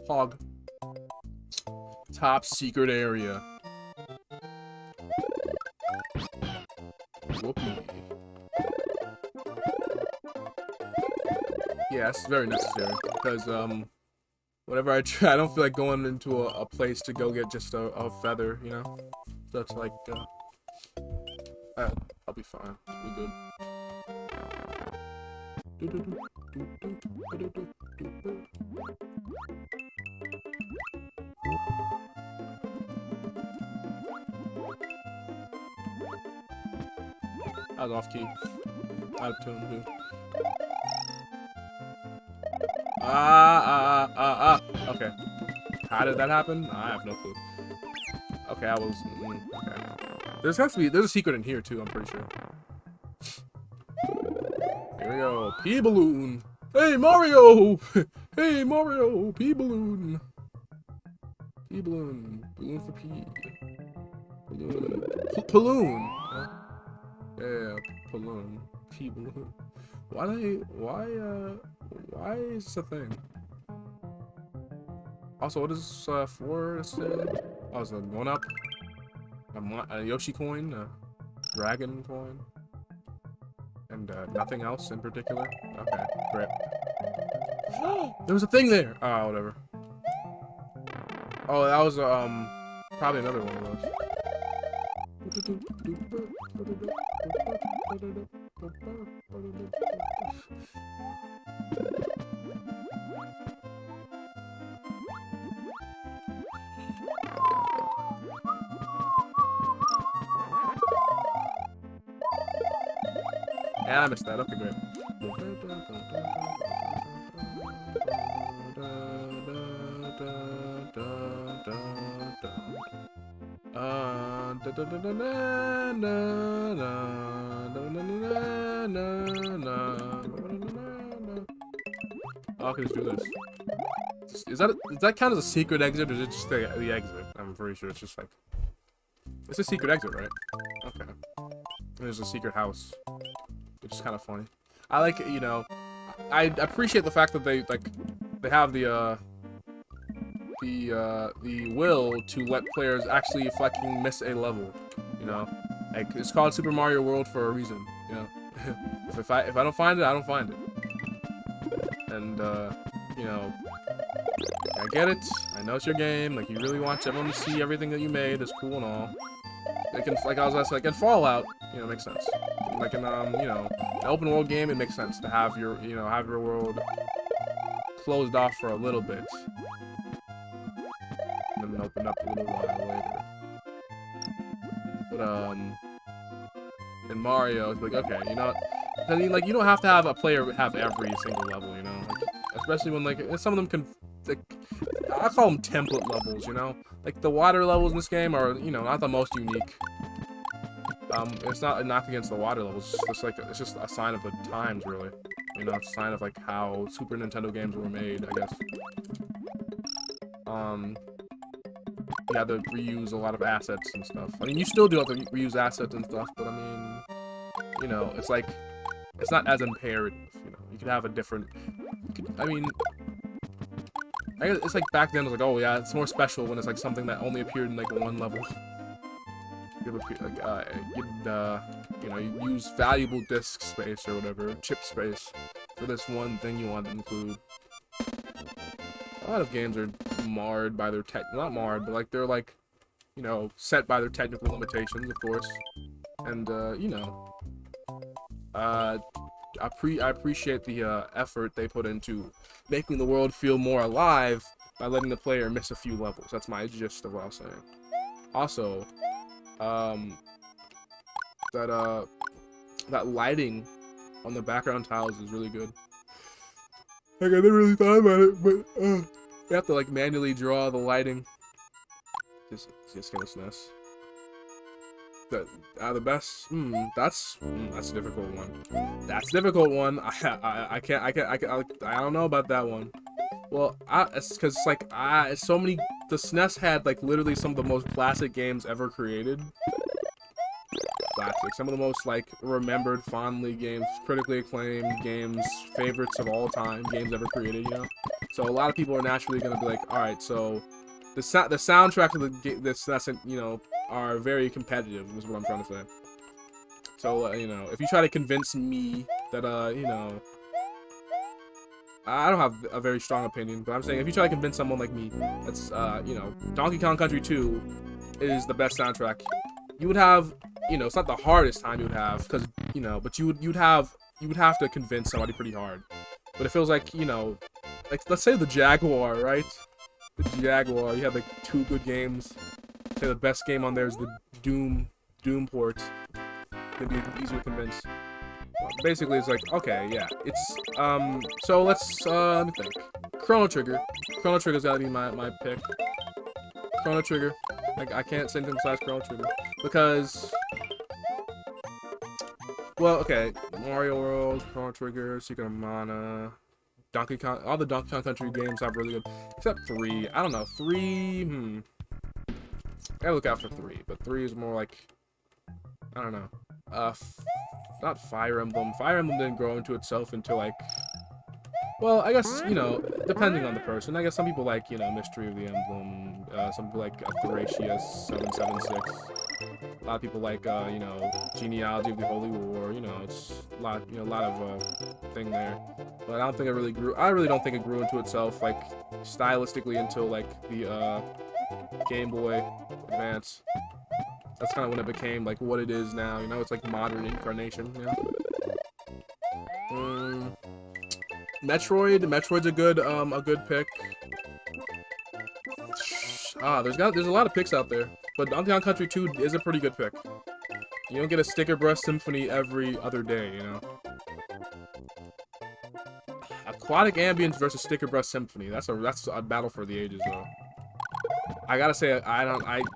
Pog. Top secret area. Whoopee. Yeah, it's very necessary because whenever I try, I don't feel like going into a place to go get just a feather, you know. So it's like I'll be fine. We'll be good. I was off key. Out of tune, too. Okay. How did that happen? I have no clue. Okay, I was. Okay. There's a secret in here too. I'm pretty sure. Here we go. P balloon. Hey Mario. Hey Mario. P balloon. P balloon. Balloon for P. Balloon. Balloon. Huh? Yeah, balloon. P balloon. Why is this a thing? Also, what is 4 say? Oh, it's a 1-up. A Yoshi coin, a dragon coin, and nothing else in particular. Okay, great. There was a thing there. Oh, whatever. Oh, that was probably another one of those. And I missed that. Okay, great. Oh, I can just do this. Does that count as a secret exit, or is it just the exit? I'm pretty sure it's just like it's a secret exit, right? Okay. And there's a secret house, which is kind of funny. I like it, you know. I appreciate the fact that they have the will to let players actually fucking miss a level. You know, like it's called Super Mario World for a reason. You know, if I don't find it, I don't find it. And you know, I get it. I know it's your game. Like you really want everyone to see everything that you made. It's cool and all. Like I was like in Fallout, you know, it makes sense. Like in you know, an open world game, it makes sense to have your world closed off for a little bit, and then open up a little while later. But in Mario, it's like, okay, you know, I mean, like you don't have to have a player have every single level, you know, like, especially when like some of them can, like, I call them template levels, you know, like the water levels in this game are, you know, not the most unique. It's not a knock against the water levels. It's just a sign of the times, really. You know, it's a sign of like how Super Nintendo games were made, I guess. You had to reuse a lot of assets and stuff. I mean, you still do have to reuse assets and stuff, but I mean, you know, it's like it's not as imperative. You know, you could have a different. I mean, I guess it's like back then it was like, oh yeah, it's more special when it's like something that only appeared in like one level. You know, you use valuable disk space or whatever, chip space, for this one thing you want to include. A lot of games are marred by their not marred, but like they're like, you know, set by their technical limitations, of course. And you know, I appreciate the effort they put into making the world feel more alive by letting the player miss a few levels. That's my gist of what I was saying. Also, that lighting on the background tiles is really good. Like, I never really thought about it, but you have to like manually draw the lighting. Just get a SNES. The best. That's a difficult one. That's a difficult one. I don't know about that one. Well, it's because it's like it's so many. The SNES had like literally some of the most classic games ever created. Classic. Some of the most like remembered fondly games, critically acclaimed games, favorites of all time, games ever created. You know, so a lot of people are naturally gonna be like, all right, so the soundtrack of the SNES, you know, are very competitive. Is what I'm trying to say. So you know, if you try to convince me that you know, I don't have a very strong opinion, but I'm saying if you try to convince someone like me that's you know, Donkey Kong Country 2 is the best soundtrack, you would have, you know, it's not the hardest time you would have, because, you know, but you would have to convince somebody pretty hard. But it feels like, you know, like let's say the Jaguar, right? The Jaguar, you have like 2 good games. Say the best game on there is the Doom port. can be easier to convince. Basically, it's like, okay, yeah, it's, so let's, let me think. Chrono Trigger. Chrono Trigger's gotta be my pick. Chrono Trigger. Like, I can't say anything besides Chrono Trigger. Because, well, okay, Mario World, Chrono Trigger, Secret of Mana, Donkey Kong, all the Donkey Kong Country games have really good, except 3. I don't know, 3, I gotta look out for 3, but 3 is more like, I don't know, not Fire Emblem. Fire Emblem didn't grow into itself until, like, well, I guess, you know, depending on the person. I guess some people like, you know, Mystery of the Emblem. Some people like Thracia 776. A lot of people like, you know, Genealogy of the Holy War. You know, it's a lot, you know, a lot of thing there. But I don't think it really grew. I really don't think it grew into itself, like, stylistically until, like, the Game Boy Advance. That's kind of when it became, like, what it is now. You know, it's like modern incarnation. You know? Metroid's a good pick. There's a lot of picks out there, but Donkey Kong Country 2 is a pretty good pick. You don't get a Sticker Brush Symphony every other day, you know. Aquatic Ambience versus Sticker Brush Symphony. That's a battle for the ages, though. I gotta say,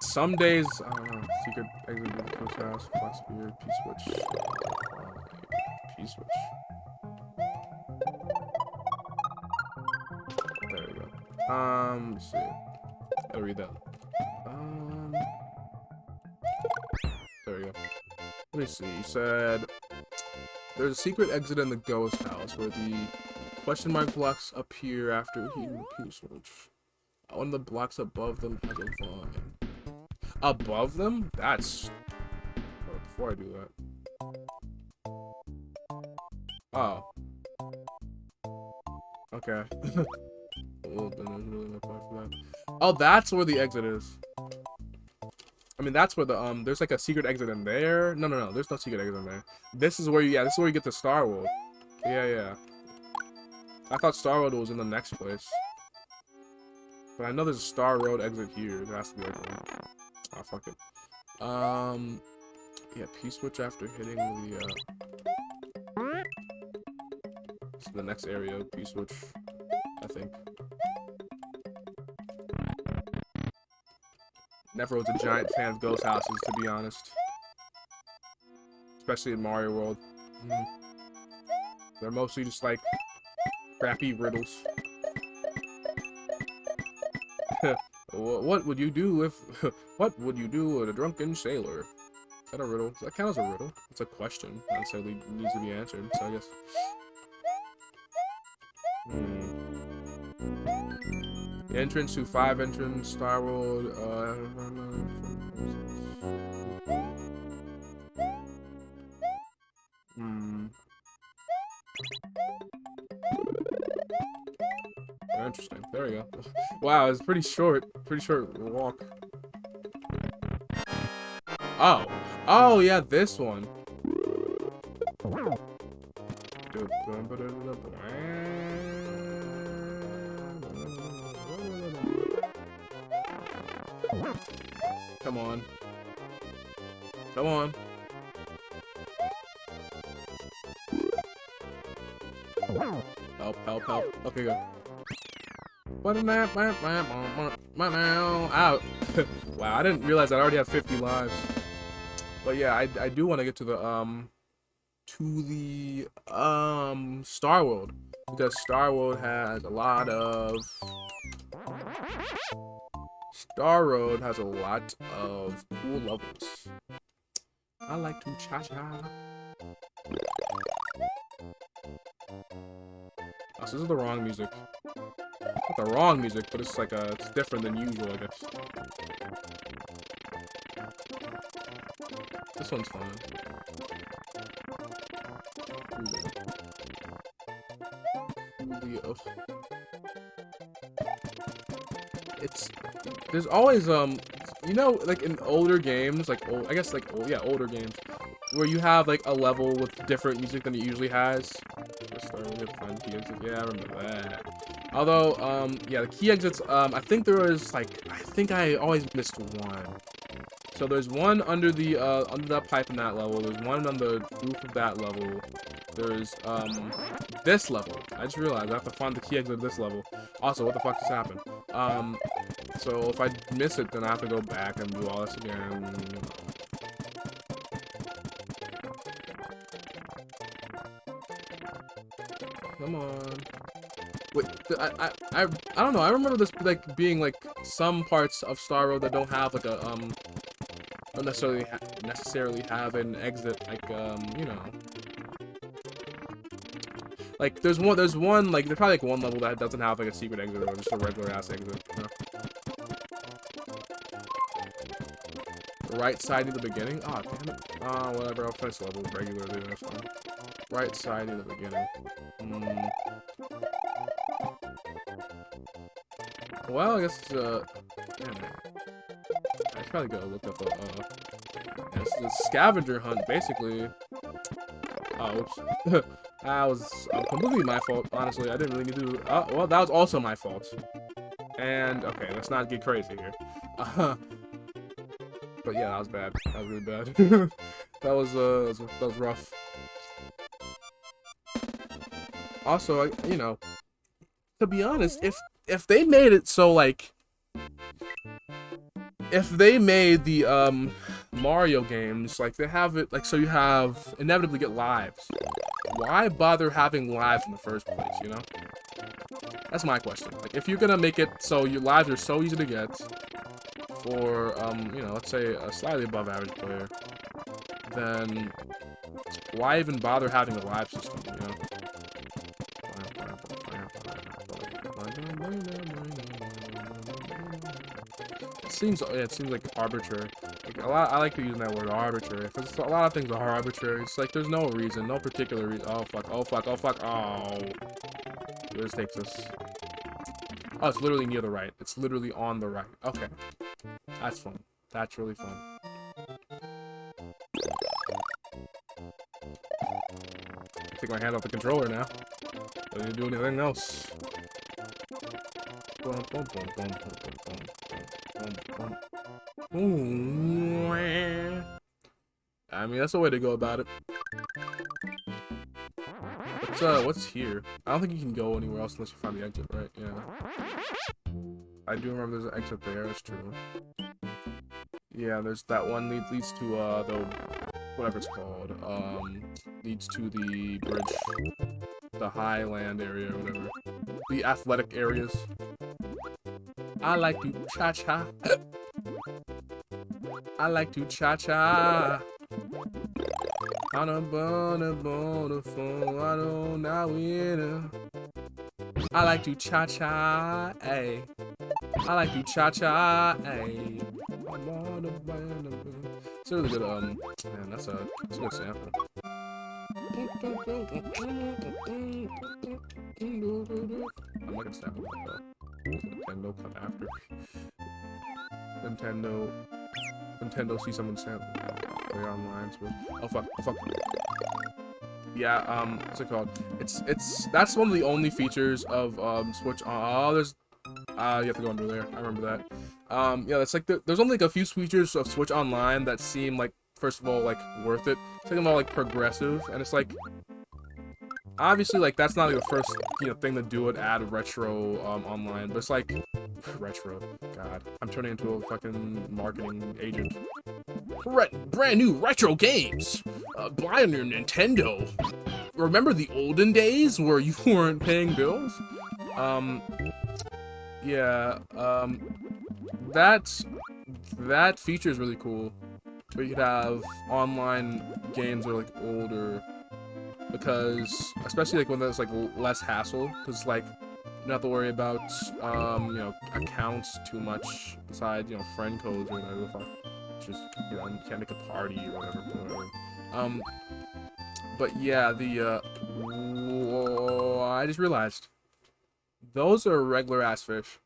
some days, I don't know. Secret Exit of the Coast House, Fox Beard, P-Switch. P-Switch. There we go. Let me see. Gotta read that. There we go. Let me see. You said there's a secret exit in the ghost house where the question mark blocks appear after heating the P-Switch. One of the blocks above them has a vine. Above them? That's... Oh, before I do that. Oh. Okay. Well, then there's really no point for that. Oh, that's where the exit is. I mean, that's where the, there's like a secret exit in there. No, there's no secret exit in there. This is where you, this is where you get the Star World. Yeah. I thought Star Road was in the next place. But I know there's a Star Road exit here. There has to be like one. Oh, fuck it. Yeah, P-Switch after hitting the, it's the next area, P-Switch, I think. Never was a giant fan of ghost houses, to be honest. Especially in Mario World. They're mostly just like crappy riddles. What would you do if what would you do with a drunken sailor? Is that a riddle? Does that count as a riddle? It's a question. Not necessarily needs to be answered, so I guess. The entrance to 5 entrance Star World, Interesting. There we go. Wow, it's pretty short walk. Oh yeah, this one. Come on. Come on. Help. Okay, go. Out. Wow, I didn't realize I already have 50 lives. But yeah, I do want to get to the Star World, because Star World has a lot of cool levels. I like to cha-cha. Oh, so this is the wrong music. Not the wrong music, but it's like it's different than usual, I guess. This one's fun. There's always you know, like in older games, like older games, where you have like a level with different music than it usually has. Yeah, I remember that. Although, yeah, the key exits, I think I always missed one. So there's one under the under that pipe in that level. There's one on the roof of that level. There's this level. I just realized I have to find the key exit of this level. Also, what the fuck just happened? So if I miss it, then I have to go back and do all this again. Come on. Wait, I don't know. I remember this like being like some parts of Star Road that don't have like a don't necessarily have an exit, like you know, like there's one like there's probably like one level that doesn't have like a secret exit or just a regular ass exit. You know? Right side near the beginning. Oh damn it. Whatever. I'll finish the level regularly. That's fine. Right side near the beginning. Well, I guess damn it. I should probably go look up a yeah, this is a scavenger hunt, basically. Oh, oops. That was completely my fault, honestly. I didn't really need to do... well, that was also my fault. And, okay, let's not get crazy here. But yeah, that was bad. That was really bad. that was rough. Also, you know, to be honest, if they made it so, like... If they made the, Mario games, like, they have it, like, so you have inevitably get lives. Why bother having lives in the first place, you know? That's my question. Like, if you're gonna make it so your lives are so easy to get for, you know, let's say a slightly above average player, then why even bother having a live system, you know? It seems like arbitrary. Like I like using that word arbitrary because a lot of things are arbitrary. It's like there's no reason, no particular reason. Oh fuck! Oh fuck! Oh fuck! Oh, where this takes us? Oh, it's literally near the right. It's literally on the right. Okay, that's fun. That's really fun. Take my hand off the controller now. Don't need to do anything else. I mean, that's the way to go about it. What's here? I don't think you can go anywhere else unless you find the exit, right? Yeah. I do remember there's an exit there, that's true. Yeah, there's that one leads to, the, whatever it's called, leads to the bridge. The highland area or whatever. The athletic areas. I like to cha-cha. I like to cha-cha. On a phone, I don't know winner. I like to cha-cha, ayy. I like to cha-cha, ayy. It's a really good, man, that's a good sample. I'm not gonna sample that though. Nintendo come after Nintendo see someone sample. They're online, so oh fuck. Yeah, what's it called? That's one of the only features of Switch. Oh, there's you have to go under there. I remember that. Yeah, that's like there's only like a few features of Switch Online that seem like, first of all, like worth it. Second of all, like progressive, and it's like obviously like that's not like the first thing to do it, add retro online, but it's like retro. God, I'm turning into a fucking marketing agent. Brand new retro games. Buy on your Nintendo. Remember the olden days where you weren't paying bills? Yeah. That feature is really cool. Where you could have online games that are like older, because especially like when there's like less hassle, because like you don't have to worry about accounts too much beside friend codes or whatever the fuck. Just you can't make a party or whatever. But yeah, I just realized those are regular ass fish.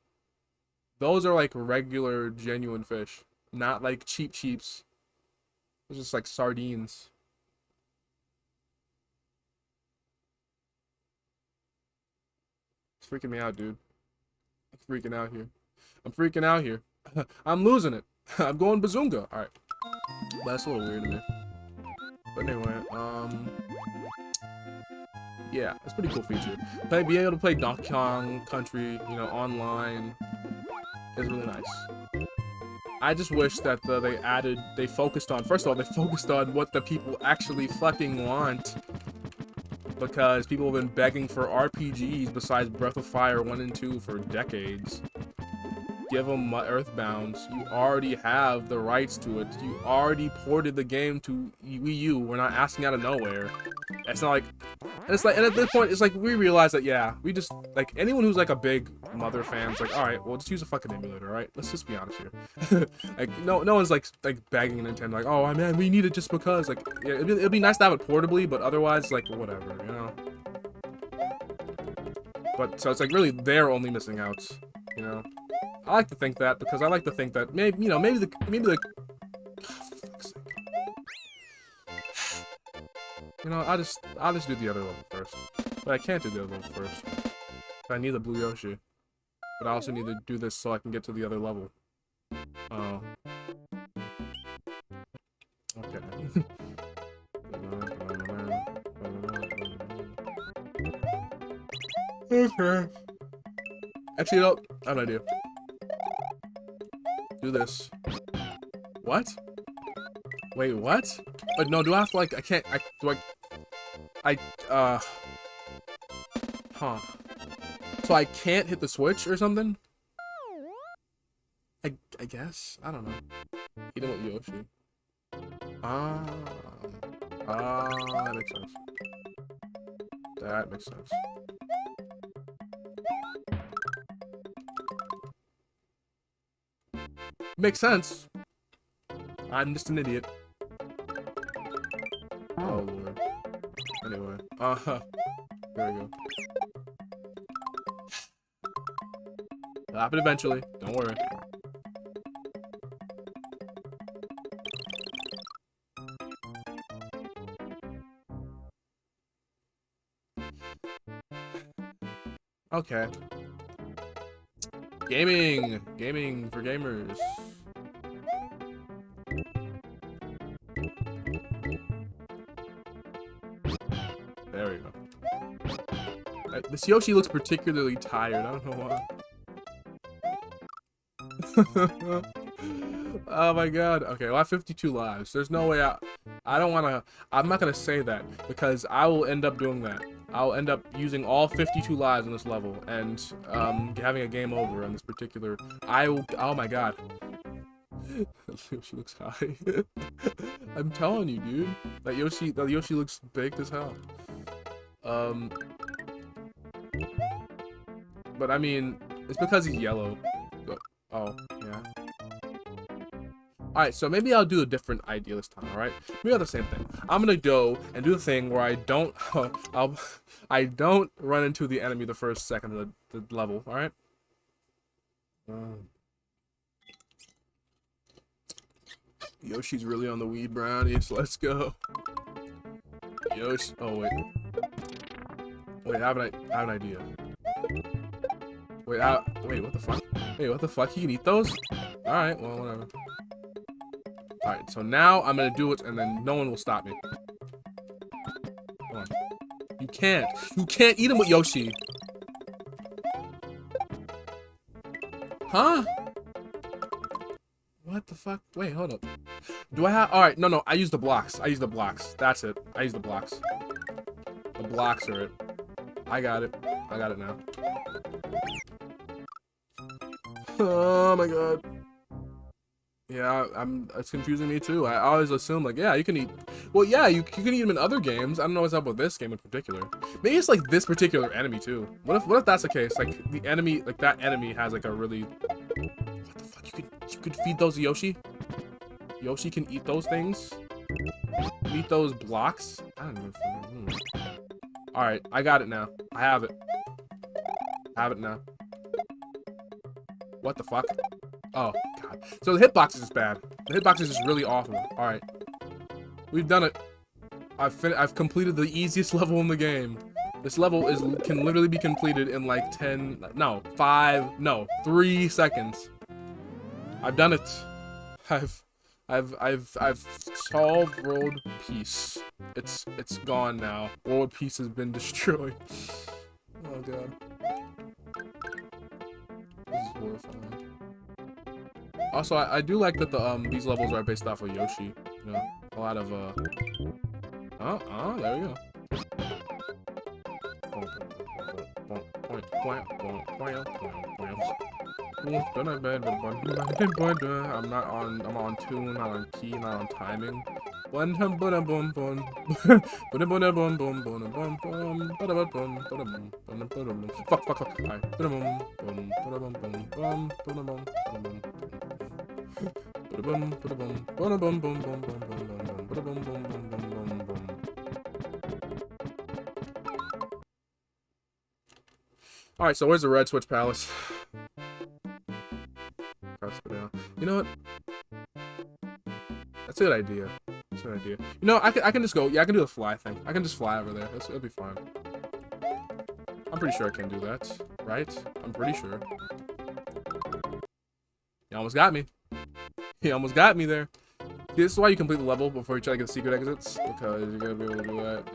Those are like regular genuine fish, not like cheaps. It's just like sardines. It's freaking me out, dude. I'm freaking out here. I'm losing it. I'm going bazunga. All right. But that's a little weird to me. But anyway, yeah, it's a pretty cool feature. Be able to play Donkey Kong Country, you know, online is really nice. I just wish that they focused on, first of all, they focused on what the people actually fucking want. Because people have been begging for RPGs besides Breath of Fire 1 and 2 for decades. Give them Earthbounds. You already have the rights to it. You already ported the game to Wii U. We're not asking out of nowhere. It's not like, and it's like, and at this point, it's like we realize that yeah, we just like anyone who's like a big Mother fan is like, all right, well just use a fucking emulator, all right? Let's just be honest here. Like no one's like begging Nintendo like, oh man, we need it just because like yeah, it'd be nice to have it portably, but otherwise like whatever, you know. But so it's like really they're only missing out, you know. I like to think that because I like to think that maybe maybe the you know, I'll just do the other level first. But I can't do the other level first. I need the blue Yoshi. But I also need to do this so I can get to the other level. Oh. Okay. Okay. Actually, no, I have an idea. Do this. What? Wait, what? But no, do I have to like, huh. So I can't hit the switch or something? I guess? I don't know. Eat him with Yoshi. That makes sense. That makes sense. Makes sense. I'm just an idiot. Oh lord. Anyway, there we go. It'll happen eventually. Don't worry. Okay. Gaming for gamers. There we go. This Yoshi looks particularly tired. I don't know why. Oh my god. Okay, well I have 52 lives. There's no way I'm not gonna say that because I will end up doing that. I'll end up using all 52 lives in this level and having a game over on this particular. Oh my god. Yoshi looks high. I'm telling you, dude. That Yoshi looks baked as hell. But I mean, it's because he's yellow. Oh, yeah. Alright, so maybe I'll do a different idea this time, alright? Maybe I'll do the same thing. I'm gonna go and do the thing where I don't I don't run into the enemy the first second of the level, alright? Yoshi's really on the weed brownies. Let's go. Yoshi. Oh wait. Wait, I have an idea. Wait, wait, what the fuck? Wait, what the fuck? You can eat those? All right, well, whatever. All right, so now I'm gonna do it, and then no one will stop me. Come on. You can't eat them with Yoshi. Huh? What the fuck? Wait, hold up. Do I have? All right, no, I use the blocks. That's it. I use the blocks. The blocks are it. I got it now. Oh my god. Yeah, it's confusing me too. I always assume like, yeah, you can eat. Well, yeah, you can eat them in other games. I don't know what's up with this game in particular. Maybe it's like this particular enemy too. What if that's the case? Like the enemy, like that enemy has like a really. What the fuck? You could feed those to Yoshi? Yoshi can eat those things? Eat those blocks? I don't know. Alright, I got it now. I have it. Now. What the fuck? Oh, god. So the hitbox is bad. The hitbox is just really awful. Alright. We've done it. I've completed the easiest level in the game. This level can literally be completed in like 3 seconds. I've done it. I've solved world peace. It's gone now. World peace has been destroyed. Oh god. This is horrifying. Also, I do like that these levels are based off of Yoshi. You know, a lot of there we go. I'm on tune, not on key, not on timing. Fuck, fuck, fuck. Alright, so where's the Red Switch Palace? You know what? That's a good idea. That's a good idea. You know, I can just go. Yeah, I can do the fly thing. I can just fly over there. It'll be fine. I'm pretty sure I can do that. Right? I'm pretty sure. He almost got me. He almost got me there. This is why you complete the level before you try to get the secret exits. Because you're going to be able to do that.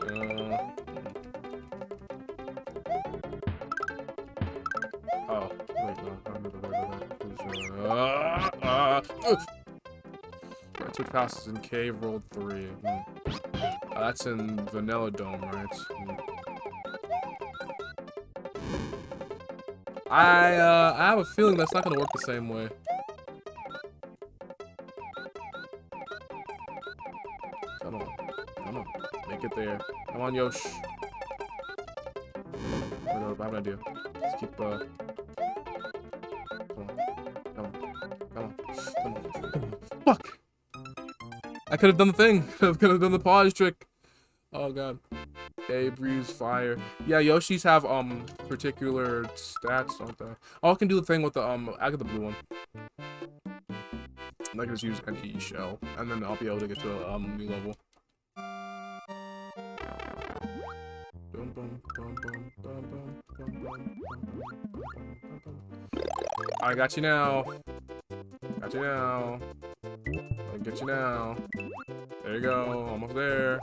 Oh. Wait, no. I'm going to that. Red Switch Palace is in Cave World 3. That's in Vanilla Dome, right? I have a feeling that's not gonna work the same way. Come on, come on, make it there. Come on, Yosh. I have an idea. Let's keep come on, come on, come on, come on, come on. Fuck! I could have done the thing. Could have done the pause trick. Oh god. Okay, breeze, fire. Yeah, Yoshis have particular stats, don't they? Oh, I can do the thing with the I got the blue one. I can just use an E shell, and then I'll be able to get to a new level. I got you now. Got you now. I get you now. There you go. Almost there.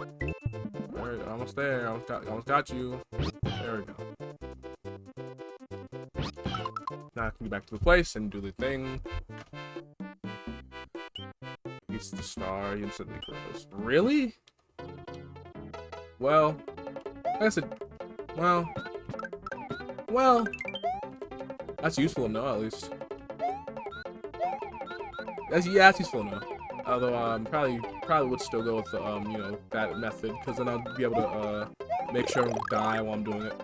Alright, almost there. Almost got you. There we go. Now I can get back to the place and do the thing. It's the star. He instantly grows. Really? Well, I said, well, that's useful to know at least. Yeah, that's useful to know. Although, probably would still go with the, you know, that method, because then I'll be able to, make sure I don't die while I'm doing it.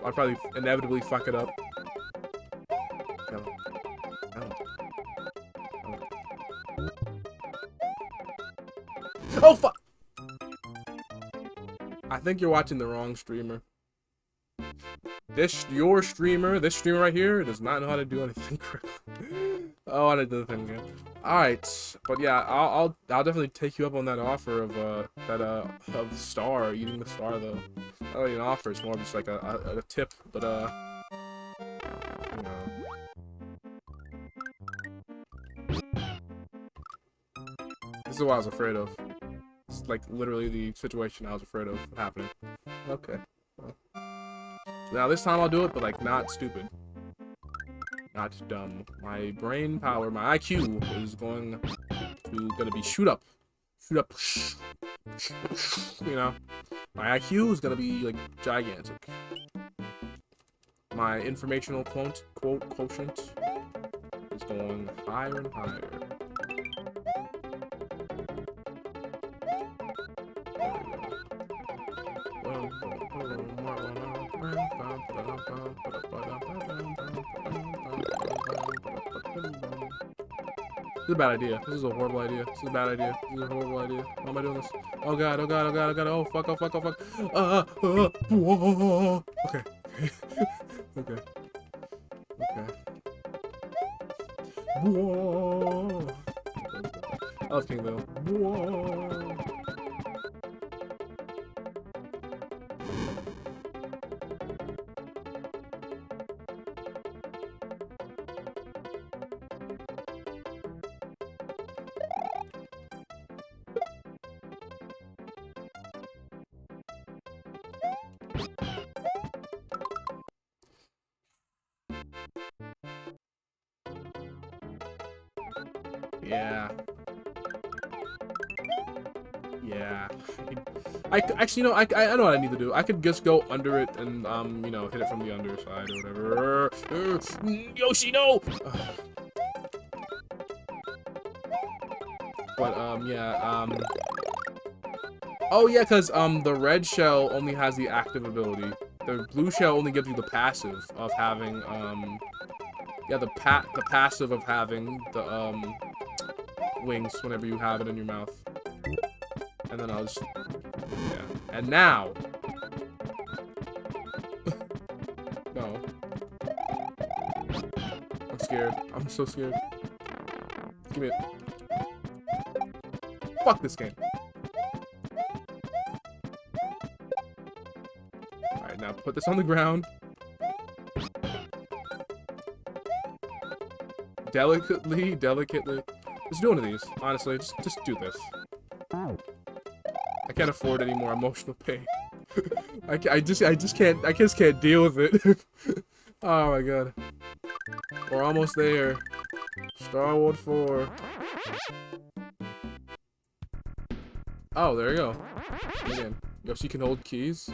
I'll probably inevitably fuck it up. Come on. Come on. Come on. Oh, fuck! I think you're watching the wrong streamer. This streamer right here, does not know how to do anything correctly. Oh, I did the thing again. Alright, but yeah, I'll definitely take you up on that offer of of star, eating the star though. Not really an offer, it's more just like a tip, but you know. This is what I was afraid of. It's like literally the situation I was afraid of happening. Okay. Well. Now this time I'll do it, but like not stupid. Not dumb. My brain power, my IQ is gonna be shoot up. Shoot up. You know? My IQ is gonna be like gigantic. My informational quotient is going higher and higher. This is a bad idea. This is a horrible idea. This is a bad idea. This is a horrible idea. Why am I doing this? Oh god, oh god, oh god, oh god, oh fuck, oh fuck, oh fuck. Whoa. Okay. Okay. Okay. Whoa. I love King though. Whoa. Yeah. Yeah. I actually, you know, I know what I need to do. I could just go under it and, you know, hit it from the underside or whatever. Yoshi, no! But, yeah, oh, yeah, because, the red shell only has the active ability. The blue shell only gives you the passive of having, yeah, the passive of having the, wings whenever you have it in your mouth. And then I'll just, yeah. And now. No. I'm scared. I'm so scared. Give me it. Fuck this game. Alright, now put this on the ground. Delicately. Just do one of these. Honestly, just do this. I can't afford any more emotional pain. I just can't deal with it. Oh my god. We're almost there. Star Wars 4. Oh, there you go. Again. Yoshi can hold keys.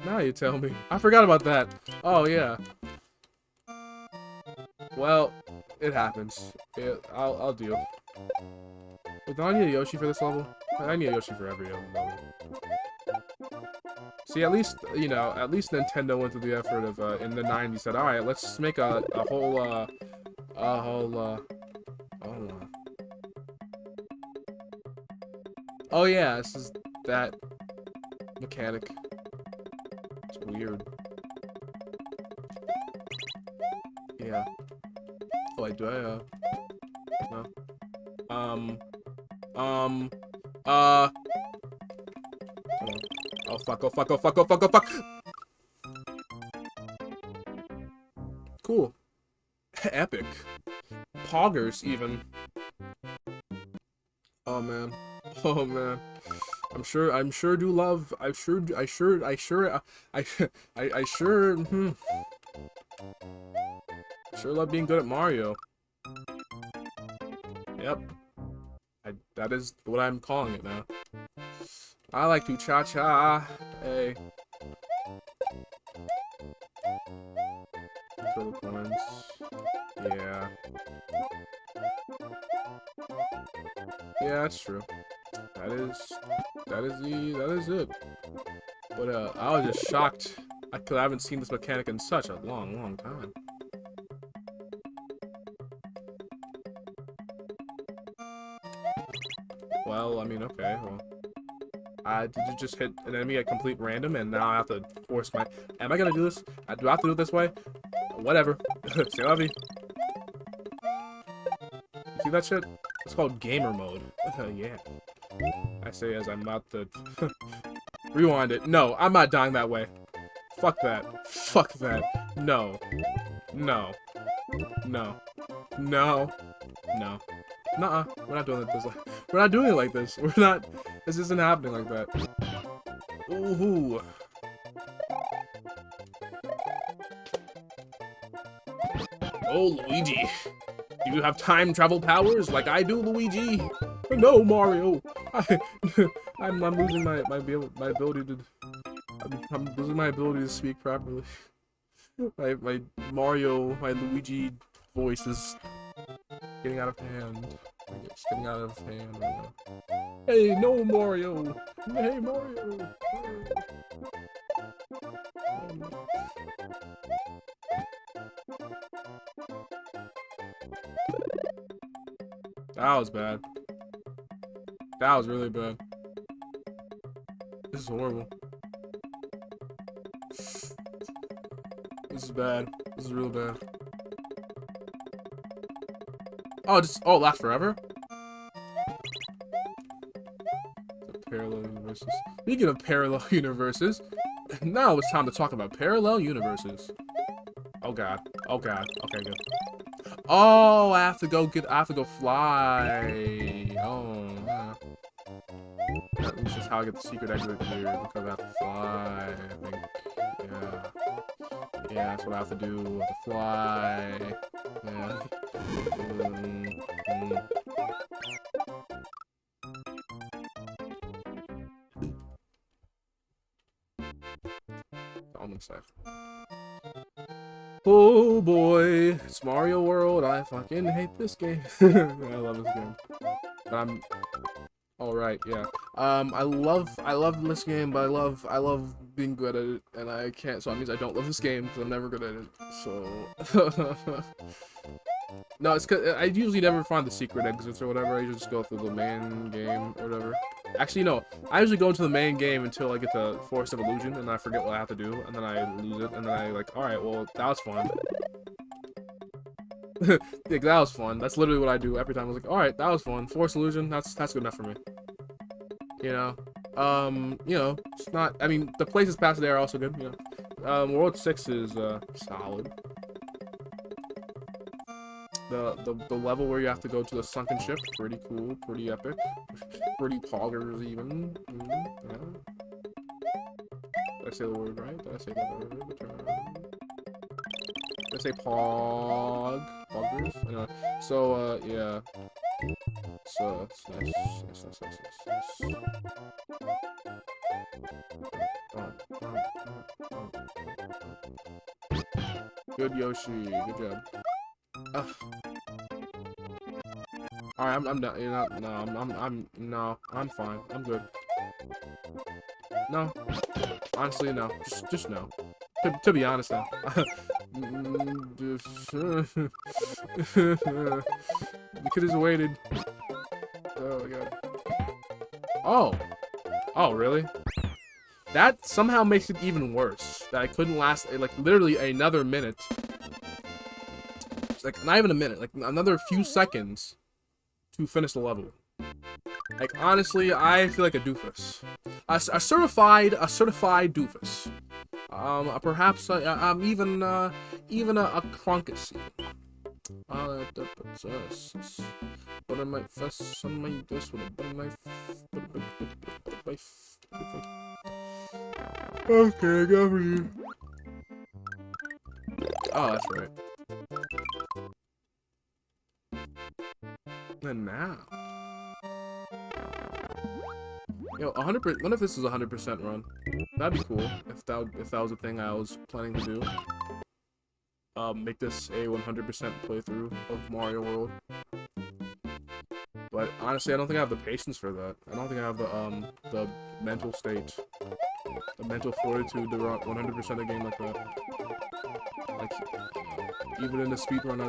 Now you tell me. I forgot about that. Oh yeah. Well, it happens. I'll deal. Wait, do I need a Yoshi for this level? I need a Yoshi for every level. See, at least, you know, at least Nintendo went to the effort of, in the 90s, said, alright, let's make a whole, oh yeah, this is that mechanic. It's weird. Yeah. Oh, wait, do I, no? Oh fuck, oh fuck, oh fuck, oh fuck, oh fuck! Cool. Epic. Poggers, even. Oh man. Oh man. I sure love being good at Mario. Yep. That is what I'm calling it now. I like to cha-cha. Hey. Throw the coins. Yeah. Yeah, that's true. That is it. But I was just shocked because I haven't seen this mechanic in such a long time. Well, I mean, okay, well. Did you just hit an enemy at complete random and now I have to force my... Am I gonna do this? Do I have to do it this way? Whatever. C'est la vie. See that shit? It's called gamer mode. Yeah. I say as I'm about to... Rewind it. No, I'm not dying that way. Fuck that. Fuck that. No. No. No. No. No. Nuh-uh. We're not doing it this way. We're not doing it like this. We're not... This isn't happening like that. Ooh. Oh, Luigi. Do you have time travel powers like I do, Luigi? No, Mario. I'm losing my ability to... I'm losing my ability to speak properly. My Luigi voice is getting out of hand. It's getting out of hand right now. Hey, no, Mario! Hey, Mario! That was bad. That was really bad. This is horrible. This is bad. This is real bad. Oh, oh, last forever? Parallel universes. Speaking of parallel universes, now it's time to talk about parallel universes. Oh god. Oh god. Okay, good. Oh, I have to go fly. Oh, yeah. This is how I get the secret exit here, because I have to fly, I think. Yeah. Yeah, that's what I have to do. I have to fly. Yeah. Almond sack. Oh boy, it's Mario World. I fucking hate this game. I love this game. But I'm all right. Yeah. I love this game, but I love being good at it, and I can't. So that means I don't love this game because I'm never good at it. So. No, it's cause I usually never find the secret exits or whatever. I usually just go through the main game or whatever. Actually, no. I usually go into the main game until I get to Forest of Illusion, and I forget what I have to do, and then I lose it, and then I like, all right, well, that was fun. Yeah, that was fun. That's literally what I do every time. I was like, all right, that was fun. Forest Illusion, that's good enough for me. You know, it's not. I mean, the places past there are also good. You know, World 6 is solid. The level where you have to go to the sunken ship, pretty cool, pretty epic, pretty poggers even. Yeah. Did I say the word right? Did I say that word? Did I say poggers? Anyway, so yeah. So it's nice. Good Yoshi, good job. Alright, I'm done. You know, no, I'm fine. I'm good. No, honestly, no. Just no. To be honest, now. You could have waited. Oh my god. Oh, really? That somehow makes it even worse. That I couldn't last like literally another minute. Like not even a minute, like another few seconds to finish the level. Like honestly, I feel like a doofus, a certified doofus. Perhaps I'm even a crunkus. But I might fess on my this with a butter knife. Okay, I got for you. Oh, that's right. And now, yo, 100%. What if this is a 100% run? That'd be cool if that was a thing I was planning to do. Make this a 100% playthrough of Mario World. But honestly, I don't think I have the patience for that. I don't think I have the mental state, the mental fortitude to run 100% a game like that. Like, even in a speedrun,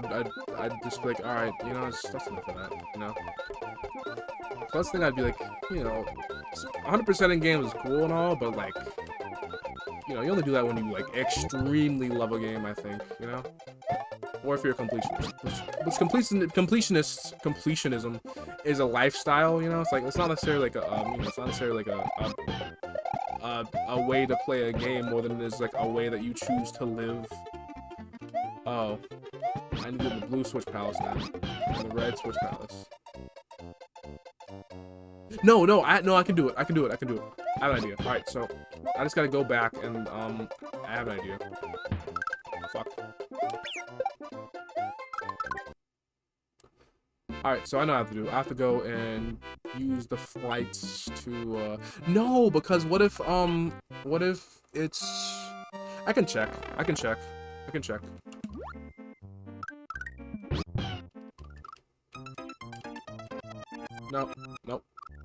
I'd just be like, all right, you know, that's enough of that, you know. Plus thing, I'd be like, you know, 100% in games is cool and all, but like, you know, you only do that when you like extremely love a game, I think, you know. Or if you're a completionist. But completionism is a lifestyle, you know. It's like it's not necessarily like a you know, it's not necessarily like a way to play a game more than it is like a way that you choose to live. Oh, I need to get the blue Switch Palace now, and the red Switch Palace. No, I can do it. I can do it. I have an idea. All right, so I just gotta go back and I have an idea. Fuck. Alright, so I know what I have to do. I have to go and use the flights to, no, because what if it's... I can check.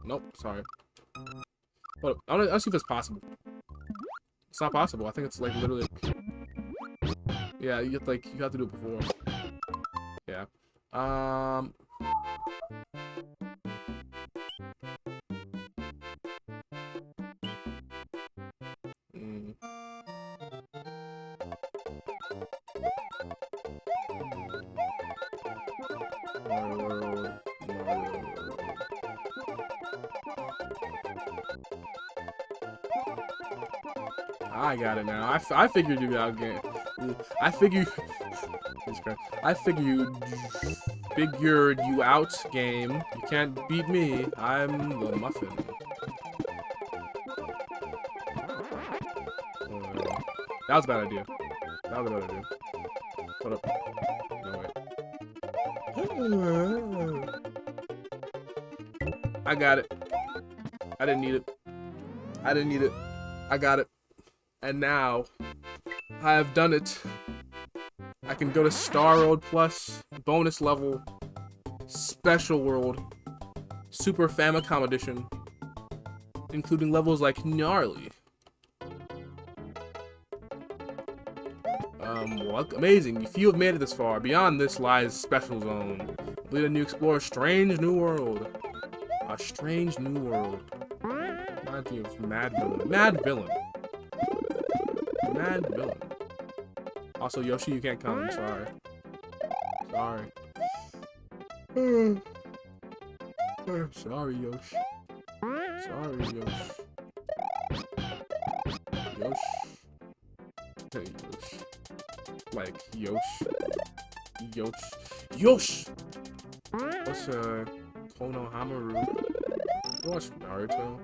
Nope, sorry. But I'll see if it's possible. It's not possible. I think it's, like, literally... Yeah, you have to do it before. Yeah. I got it now. I figured you'd be out game. I figured you out game. You can't beat me. I'm the muffin. That was a bad idea. Hold up. No, wait. I got it. I didn't need it. I got it. And now, I have done it. I can go to Star World Plus, bonus level, Special World, Super Famicom Edition, including levels like Gnarly. What amazing! If you have made it this far, beyond this lies Special Zone. Lead and you explore a strange new world. A strange new world. Reminds me of Mad Villain. Mad Villain. Mad Villain. Also, Yoshi, you can't come. Sorry. Sorry. Sorry, Yoshi. Sorry, Yoshi. Yoshi. Hey, Yoshi. Like, Yoshi. Yoshi. Yoshi! What's, Konohamaru? You watch Naruto?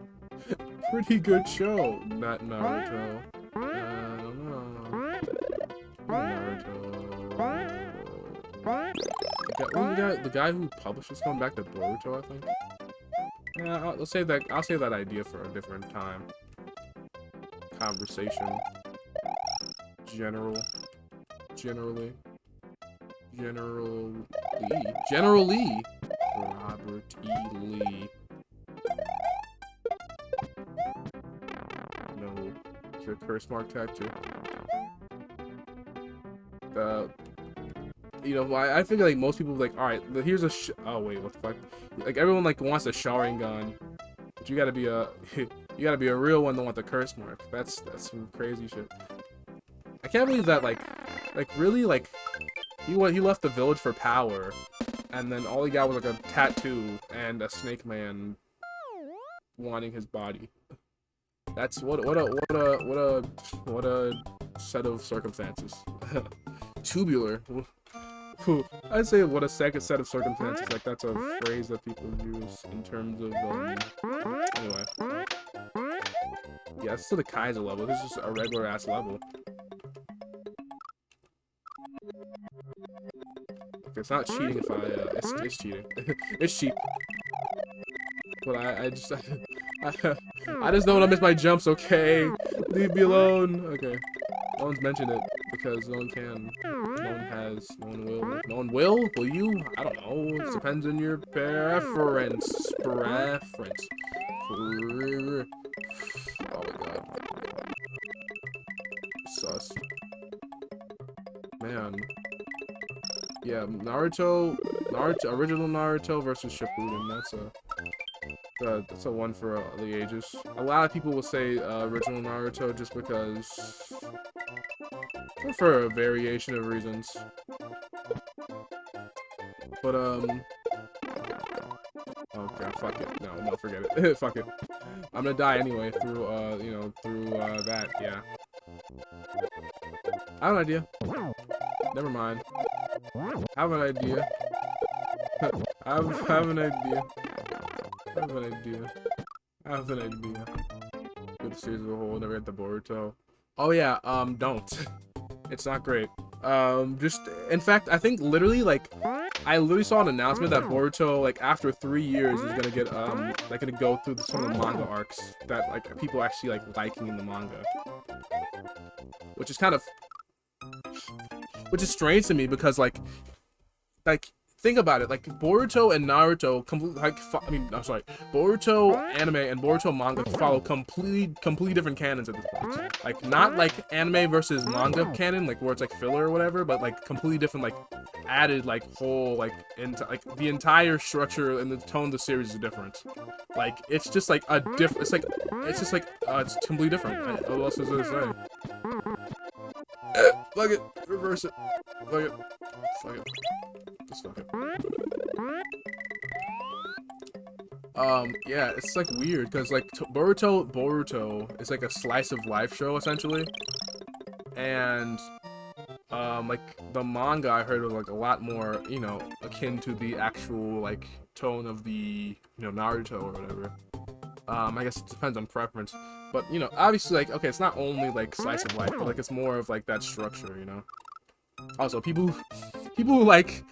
Pretty good show. Not Naruto. I don't know. Naruto. The guy who published this coming back to Boruto, I think. Yeah, I'll save that idea for a different time. Conversation. Generally. General Lee. Robert E. Lee. No. Is there a curse mark tattoo? You know, I think like most people like, alright, here's a oh wait, what the fuck? Like everyone like wants a showering gun. But you gotta be a you gotta be a real one to want the curse mark. That's some crazy shit. I can't believe that like really like he left the village for power, and then all he got was like a tattoo and a snake man wanting his body. That's what a set of circumstances. Tubular. I'd say what a second set of circumstances. Like that's a phrase that people use in terms of anyway. Yeah, it's still the Kaiser level. This is just a regular ass level. Okay, it's not cheating if it's cheating. It's cheap. But I just don't want to miss my jumps, okay? Leave me alone. Okay. No one's mentioned it because no one can. No one has. No one will. No one will? Will you? I don't know. It depends on your preference. Oh my god. Sus. Man. Yeah, Naruto, original Naruto versus Shippuden. That's a one for the ages. A lot of people will say original Naruto just because, for a variation of reasons. But oh god, fuck it. No, forget it. Fuck it. I'm gonna die anyway through through that. Yeah. I have an idea. Never mind. I have an idea. I have an idea. I have an idea. Good series as a whole, never get the Boruto. Oh yeah, don't. It's not great. Just, in fact, I think literally, like, I literally saw an announcement that Boruto, like, after 3 years is gonna get, like, gonna go through some of the manga arcs that, like, people actually, like, liking in the manga. Which is kind of, which is strange to me because, like, think about it, like, Boruto and Naruto, Boruto anime and Boruto manga follow completely different canons at this point. Like, not like anime versus manga canon, like, where it's, like, filler or whatever, but, like, completely different, like, added, like, whole, like, into, like, the entire structure and the tone of the series is different. Like, it's just, like, a different, it's just, like, it's completely different. What else is there to say? Fuck it, reverse it. Fuck it. Fuck it. Just fuck it. Yeah, it's like weird because like Boruto is like a slice of life show essentially, and like the manga I heard was like a lot more, you know, akin to the actual like tone of the, you know, Naruto or whatever. I guess it depends on preference, but you know, obviously like, okay, it's not only like slice of life, but like it's more of like that structure, you know. Also, people who like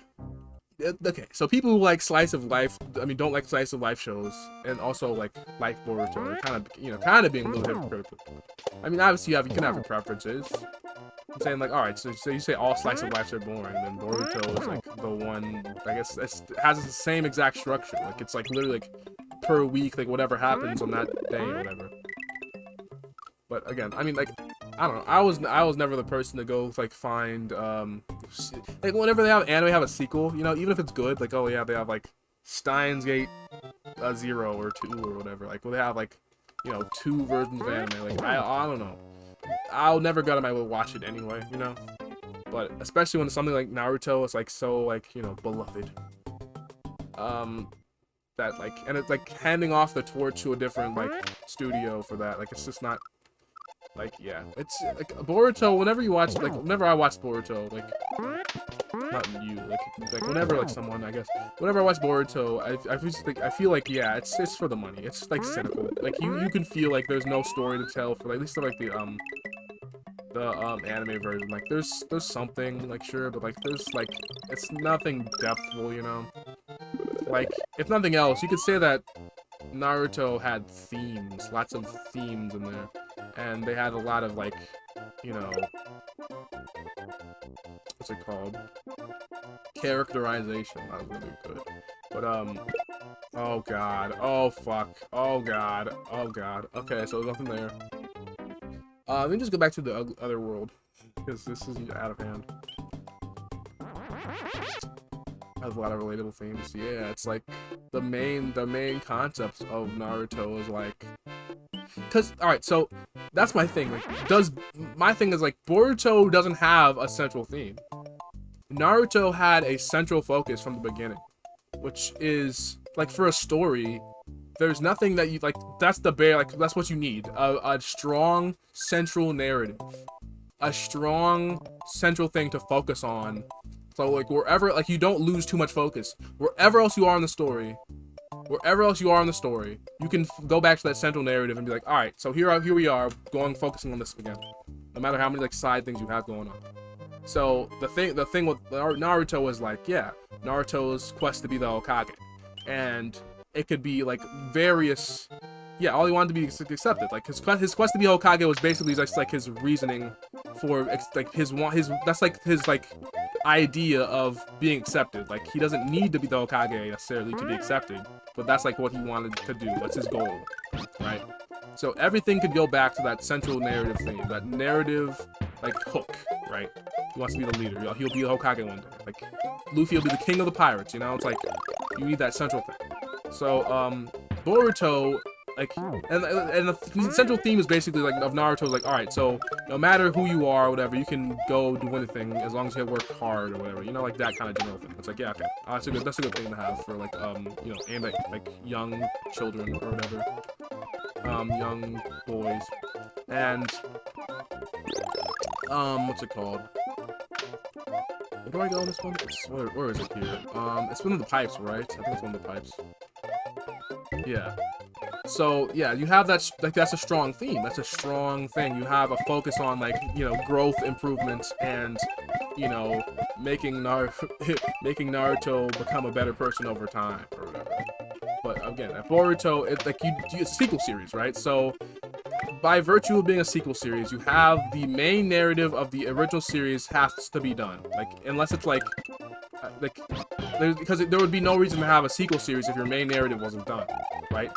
Okay, so people who like slice of life, I mean, don't like slice of life shows, and also like Boruto, are kind of, kind of being a little hypocritical. I mean, obviously you can have your preferences. I'm saying like, all right, so you say all slice of lives are boring, then Boruto is like the one. I guess has the same exact structure. Like it's like literally like per week, like whatever happens on that day or whatever. But again, I mean, like, I don't know. I was never the person to go like find like whenever they have anime have a sequel, even if it's good, like, oh yeah, they have like Steins Gate 0 or 2 or whatever. Like, well, they have like 2 versions of anime. Like I don't know. I'll never go to my way to watch it anyway, But especially when it's something like Naruto, it's like so like beloved. That like, and it's like handing off the torch to a different like studio for that. Like it's just not. Like, yeah, it's like Boruto. Whenever you watch, like, whenever I watch Boruto, like, not you, like whenever like someone, I guess, whenever I watch Boruto, I feel like, yeah, it's for the money. It's like cynical. Like you can feel like there's no story to tell for at least like the anime version. Like there's something, like, sure, but like there's like it's nothing depthful, Like if nothing else, you could say that Naruto had themes, lots of themes in there. And they had a lot of, like, what's it called? Characterization. That was really good. But, oh god. Oh fuck. Oh god. Oh god. Okay, so there's nothing there. Let me just go back to the other world. Because this is out of hand. Has a lot of relatable themes. Yeah, it's like the main concepts of Naruto is like, because alright, so that's my thing. Like, my thing is like Boruto doesn't have a central theme. Naruto had a central focus from the beginning, which is like for a story. There's nothing that you like. That's the bare. Like that's what you need. A strong central narrative, a strong central thing to focus on. So like wherever, like you don't lose too much focus. Wherever else you are in the story, you can go back to that central narrative and be like, all right, so here we are, focusing on this again. No matter how many like side things you have going on. So the thing with Naruto was like, yeah, Naruto's quest to be the Hokage, and it could be like various. Yeah, all he wanted to be accepted. Like his quest to be Hokage was basically just like his reasoning for like his that's like his like idea of being accepted. Like he doesn't need to be the Hokage necessarily to be accepted, but that's like what he wanted to do. That's his goal, right? So everything could go back to that central narrative thing, that narrative like hook, right? He wants to be the leader. He'll be the Hokage one day. Like Luffy will be the king of the pirates. It's like you need that central thing. So Boruto. Like, and the central theme is basically like of Naruto is like, all right, so no matter who you are or whatever, you can go do anything as long as you work hard or whatever, like that kind of general thing. It's like, yeah, okay, that's a good thing to have for like aimed at like young children or whatever, young boys, and what's it called? Where do I go on this one? Where is it here? It's one of the pipes, right? I think it's one of the pipes. Yeah. So yeah, you have that like that's a strong theme. That's a strong thing. You have a focus on like growth improvements and making Naruto become a better person over time or whatever. But again, at Boruto, it's like it's a sequel series, right? So by virtue of being a sequel series, you have the main narrative of the original series has to be done. Like unless it's like because there would be no reason to have a sequel series if your main narrative wasn't done, right?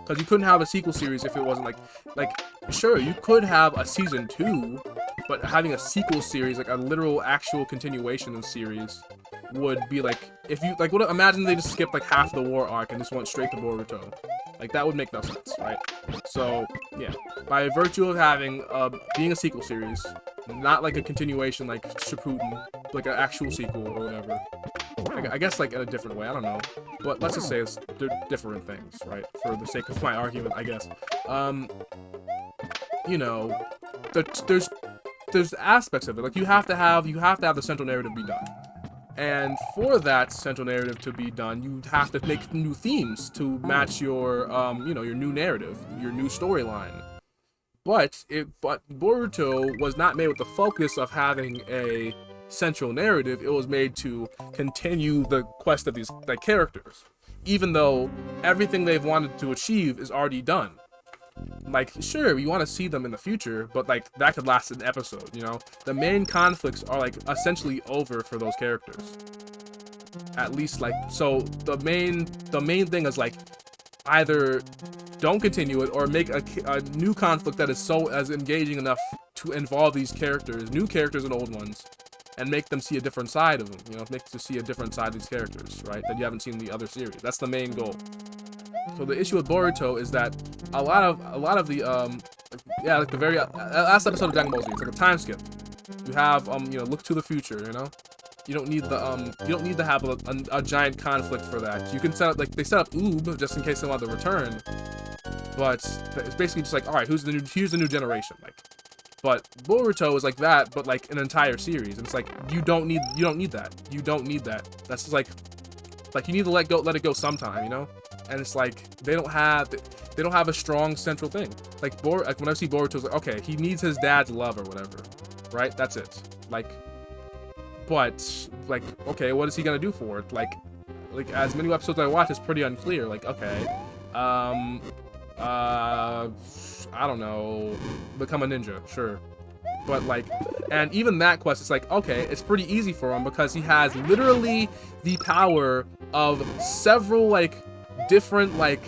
Because you couldn't have a sequel series if it wasn't like sure, you could have a season 2, but having a sequel series, like a literal actual continuation of the series, would be like, if you like, imagine they just skipped like half the war arc and just went straight to Boruto. Like that would make no sense, right? So yeah, by virtue of having being a sequel series, not like a continuation like Shippuden, like an actual sequel or whatever. I guess like in a different way, I don't know. But let's just say they're different things, right? For the sake of my argument, I guess. There's aspects of it. Like you have to have the central narrative be done. And for that central narrative to be done, you have to make new themes to match your your new narrative, your new storyline. But Boruto was not made with the focus of having a central narrative. It was made to continue the quest of these like characters, even though everything they've wanted to achieve is already done. Like, sure, we want to see them in the future, but like that could last an episode, you know? The main conflicts are like essentially over for those characters. At least like, so the main thing is like either don't continue it or make a new conflict that is so as engaging enough to involve these characters, new characters and old ones, and make them see a different side of them, you know, make to see a different side of these characters, right? That you haven't seen in the other series. That's the main goal. So the issue with Boruto is that a lot of the yeah, like the very last episode of Dragon Ball Z, it's like a time skip. You have you know, look to the future, you know. You don't need to have a giant conflict for that. You can set up, like they set up Oob just in case they want to return, but it's basically just like, all right, here's the new generation, like. But Boruto is like that, but like an entire series, and it's like you don't need that. That's just like you need to let it go sometime, you know. And it's like they don't have a strong central thing. Like when I see Boruto, it's like, okay, he needs his dad's love or whatever, right? That's it. Like, but like, okay, what is he gonna do for it? Like as many episodes I watch, it's pretty unclear. Like, okay, I don't know, become a ninja, sure. But like, and even that quest, it's like, okay, it's pretty easy for him because he has literally the power of several like different like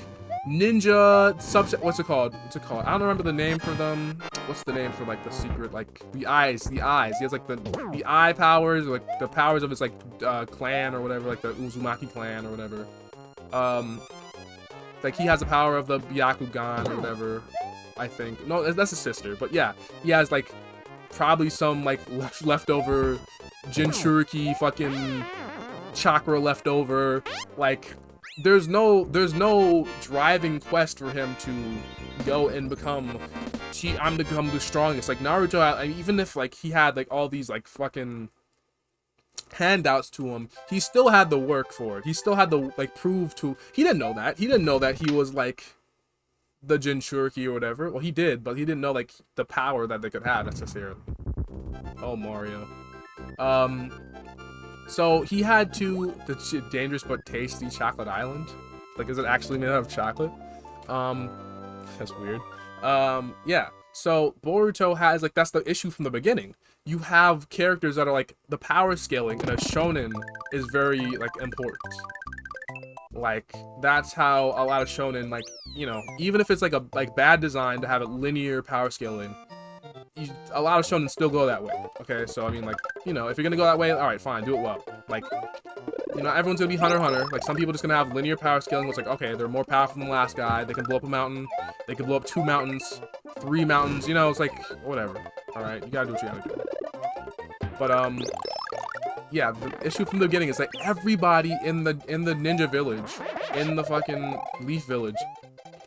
ninja subset. What's it called? I don't remember the name for them. What's the name for like the secret, like the eyes? He has like the eye powers, or, like the powers of his like clan or whatever, like the Uzumaki clan or whatever. Like he has the power of the Byakugan or whatever, I think. No, that's his sister. But yeah, he has like probably some like leftover Jinchuriki fucking chakra left over. Like there's no driving quest for him to go and become the strongest. Like Naruto, even if like he had like all these like fucking handouts to him, he still had the work for it. He still had the like prove to. He didn't know that he was like the Jinchuriki or whatever. Well, he did, but he didn't know like the power that they could have necessarily. Oh, Mario. So he had the dangerous but tasty chocolate island. Like, is it actually made out of chocolate? That's weird. Yeah. So Boruto has like, that's the issue from the beginning. You have characters that are like, the power scaling in a shonen is very like important. Like that's how a lot of shonen, like, you know, even if it's like a bad design to have it linear power scaling, a lot of shonen still go that way. Okay, so I mean, like, you know, if you're gonna go that way, all right, fine, do it well. Like, you know, everyone's gonna be Hunter x Hunter. Like, some people just gonna have linear power scaling. It's like, okay, they're more powerful than the last guy. They can blow up a mountain. They can blow up 2 mountains, 3 mountains. You know, it's like whatever. All right, you gotta do what you gotta do. But yeah, the issue from the beginning is like everybody in the ninja village, in the fucking Leaf Village,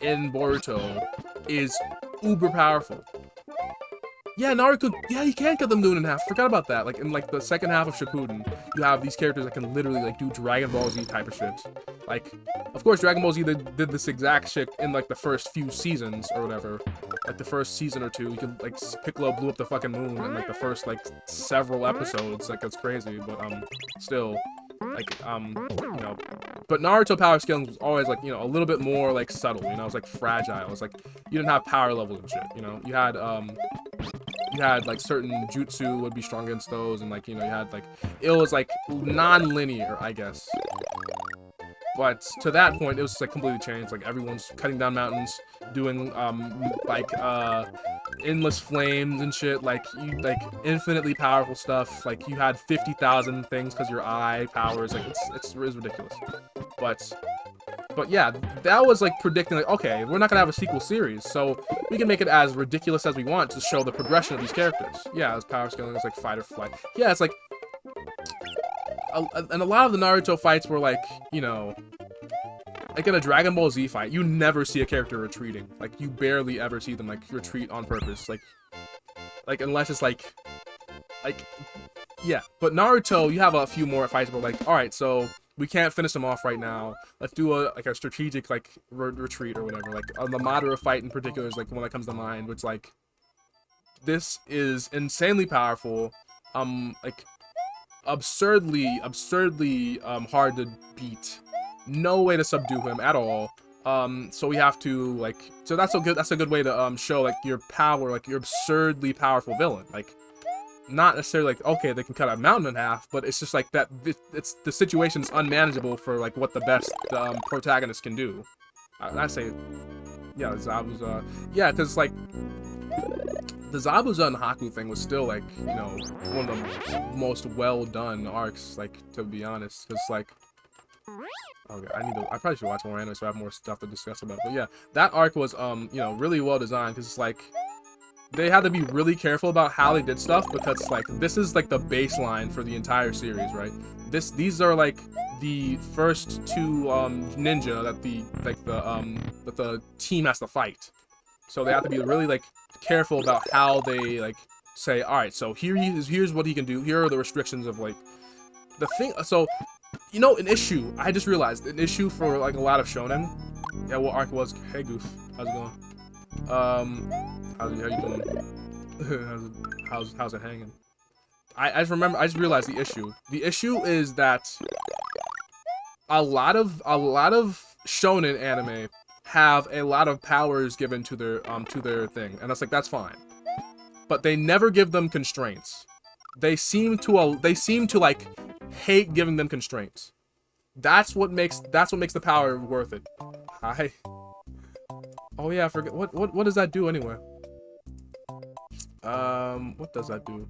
in Boruto, is uber powerful. Yeah, Naruto, yeah, you can cut them down in half. Forgot about that. Like, in, like, the second half of Shippuden, you have these characters that can literally, like, do Dragon Ball Z type of shit. Like, of course, Dragon Ball Z did this exact shit in, like, the first few seasons, or whatever. Like, the first season or two, you could, like, Piccolo blew up the fucking moon in, like, the first, like, several episodes. Like, that's crazy, but, still, like, you know. But Naruto power scaling was always, like, you know, a little bit more, like, subtle, you know? It was, like, fragile. It was, like, you didn't have power levels and shit, you know? You had, like, certain jutsu would be strong against those, and, like, you know, you had, like, it was, like, non-linear, I guess. But to that point, it was, like, completely changed. Like, everyone's cutting down mountains, doing, like, endless flames and shit, like, infinitely powerful stuff. Like, you had 50,000 things because your eye powers, like, it's ridiculous. But yeah, that was like predicting, like, okay, we're not gonna have a sequel series, so we can make it as ridiculous as we want to show the progression of these characters. Yeah, it's power scaling, it's like fight or flight. Yeah, it's like, and a lot of the Naruto fights were like, you know, like in a Dragon Ball Z fight, you never see a character retreating. Like, you barely ever see them, like, retreat on purpose. Like unless it's like, yeah. But Naruto, you have a few more fights where, like, all right, so we can't finish them off right now. Let's do a strategic, like, retreat or whatever. Like, the Madara fight in particular is, like, one that comes to mind, which, like, this is insanely powerful. Like, absurdly hard to beat. No way to subdue him at all. So we have to like, so that's a good way to show like your power, like your absurdly powerful villain. Like, not necessarily like, okay, they can cut a mountain in half, but it's just like that it's the situation is unmanageable for like what the best protagonist can do. I say, yeah, Zabuza, yeah, because like the Zabuza and Haku thing was still like, you know, one of the most well done arcs, like, to be honest, because like, okay, I probably should watch more anime so I have more stuff to discuss about. But yeah, that arc was you know, really well designed, because it's like they had to be really careful about how they did stuff, because like this is like the baseline for the entire series, right? These are like the first two ninja that the team has to fight. So they have to be really like careful about how they like say, all right, so here's what he can do. Here are the restrictions of like the thing. So, you know, an issue, I just realized, an issue for like a lot of shonen. Yeah, what arc was? Hey Goof, how's it going? How you doing? how's it hanging? I just realized the issue. The issue is that a lot of shonen anime have a lot of powers given to their thing, and that's fine. But they never give them constraints. They seem to like hate giving them constraints. That's what makes the power worth it. Hi. Oh yeah, I forget what does that do anyway? What does that do?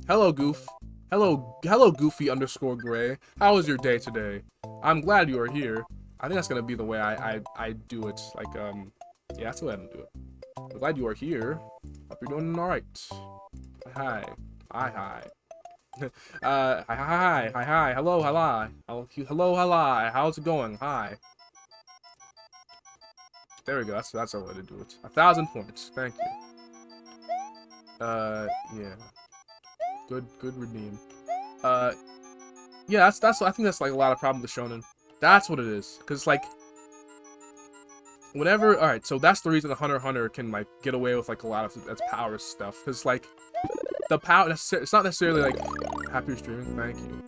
Hello, Goof. Hello, Goofy _Gray. How was your day today? I'm glad you are here. I think that's gonna be the way I do it. Like, yeah, that's the way I'm gonna do it. I'm glad you are here. Hope you're doing all right. Hi. Hi. Hi. Hello. Hello. How's it going? Hi. There we go. That's a way to do it. 1,000 points. Thank you. Yeah. Good redeem. Yeah, that's I think that's like a lot of problem with shonen. That's what it is. Cause like whenever, all right, so that's the reason Hunter x Hunter can like get away with like a lot of its power stuff. Cause like the power, it's not necessarily like happy you're streaming. Thank you.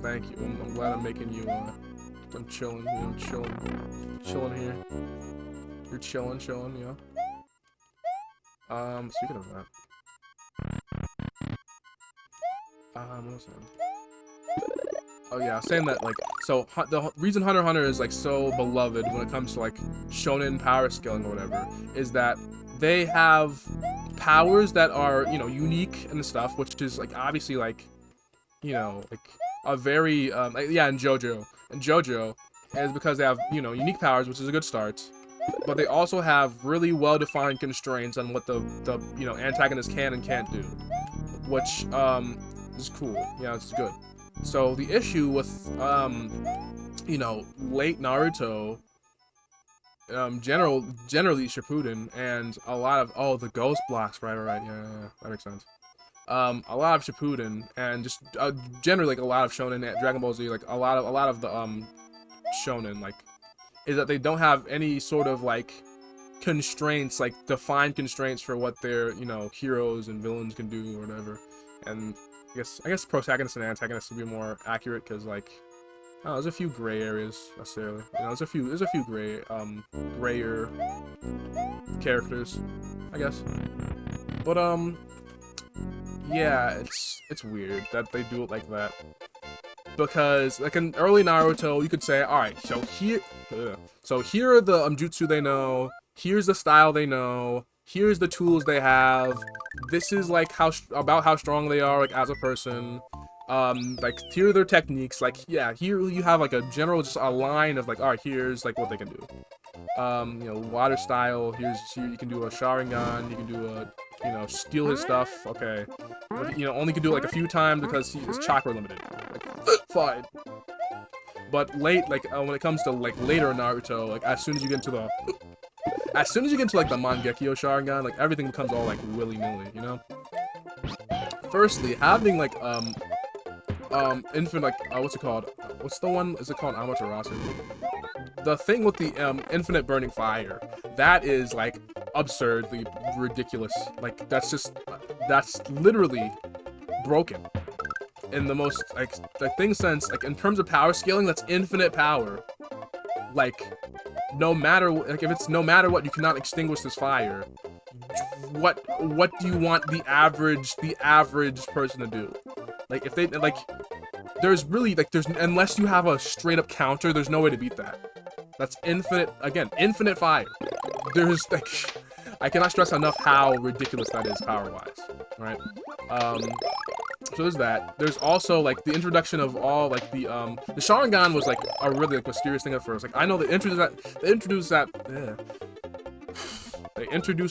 Thank you. I'm glad I'm making you. I'm chilling. You know, chilling here. You're chilling. You know. Speaking of that. What was that? Oh yeah, I was saying that like, so the reason Hunter x Hunter is like so beloved when it comes to like shonen power scaling or whatever is that they have powers that are, you know, unique and stuff, which is like obviously like, you know, like a very like, yeah, in JoJo is because they have, you know, unique powers, which is a good start, but they also have really well defined constraints on what the you know, antagonist can and can't do, which is cool. Yeah, it's good. So the issue with you know, late Naruto, generally Shippuden, and a lot of the ghost blocks, right, yeah, that makes sense. A lot of Shippuden and just generally like a lot of shonen and Dragon Ball Z, like a lot of the shonen, like, is that they don't have any sort of like constraints, like defined constraints for what their, you know, heroes and villains can do or whatever. And I guess protagonists and antagonists would be more accurate, because like, oh, there's a few gray areas necessarily. You know, there's a few gray grayer characters, I guess. But yeah, it's weird that they do it like that. Because like in early Naruto, you could say, all right, so here are the jutsu they know. Here's the style they know. Here's the tools they have. This is like how strong they are like as a person. Like here are their techniques. Like, yeah, here you have like a general, just a line of like, all right, here's like what they can do. You know, water style. Here you can do a Sharingan. You can do a, you know, steal his stuff. Okay, but, you know, only can do it like a few times because he is chakra limited. Like, fine. But when it comes to like later Naruto, like as soon as you get into like the Mangekyo Sharingan, like everything becomes all like willy-nilly, you know? Firstly, having like infinite, like what's it called? What's the one? Is it called Amaterasu? The thing with the infinite burning fire, that is like absurdly ridiculous. Like that's literally broken. in the most like the thing sense, like in terms of power scaling, that's infinite power. Like no matter like if it's no matter what, you cannot extinguish this fire. What do you want the average person to do? Like if they like there's really like there's unless you have a straight up counter, there's no way to beat that. That's infinite, again, infinite fire. There's like I cannot stress enough how ridiculous that is power wise, right? So there's that. There's also like the introduction of all like the Sharingan was like a really like mysterious thing at first. Like I know they introduced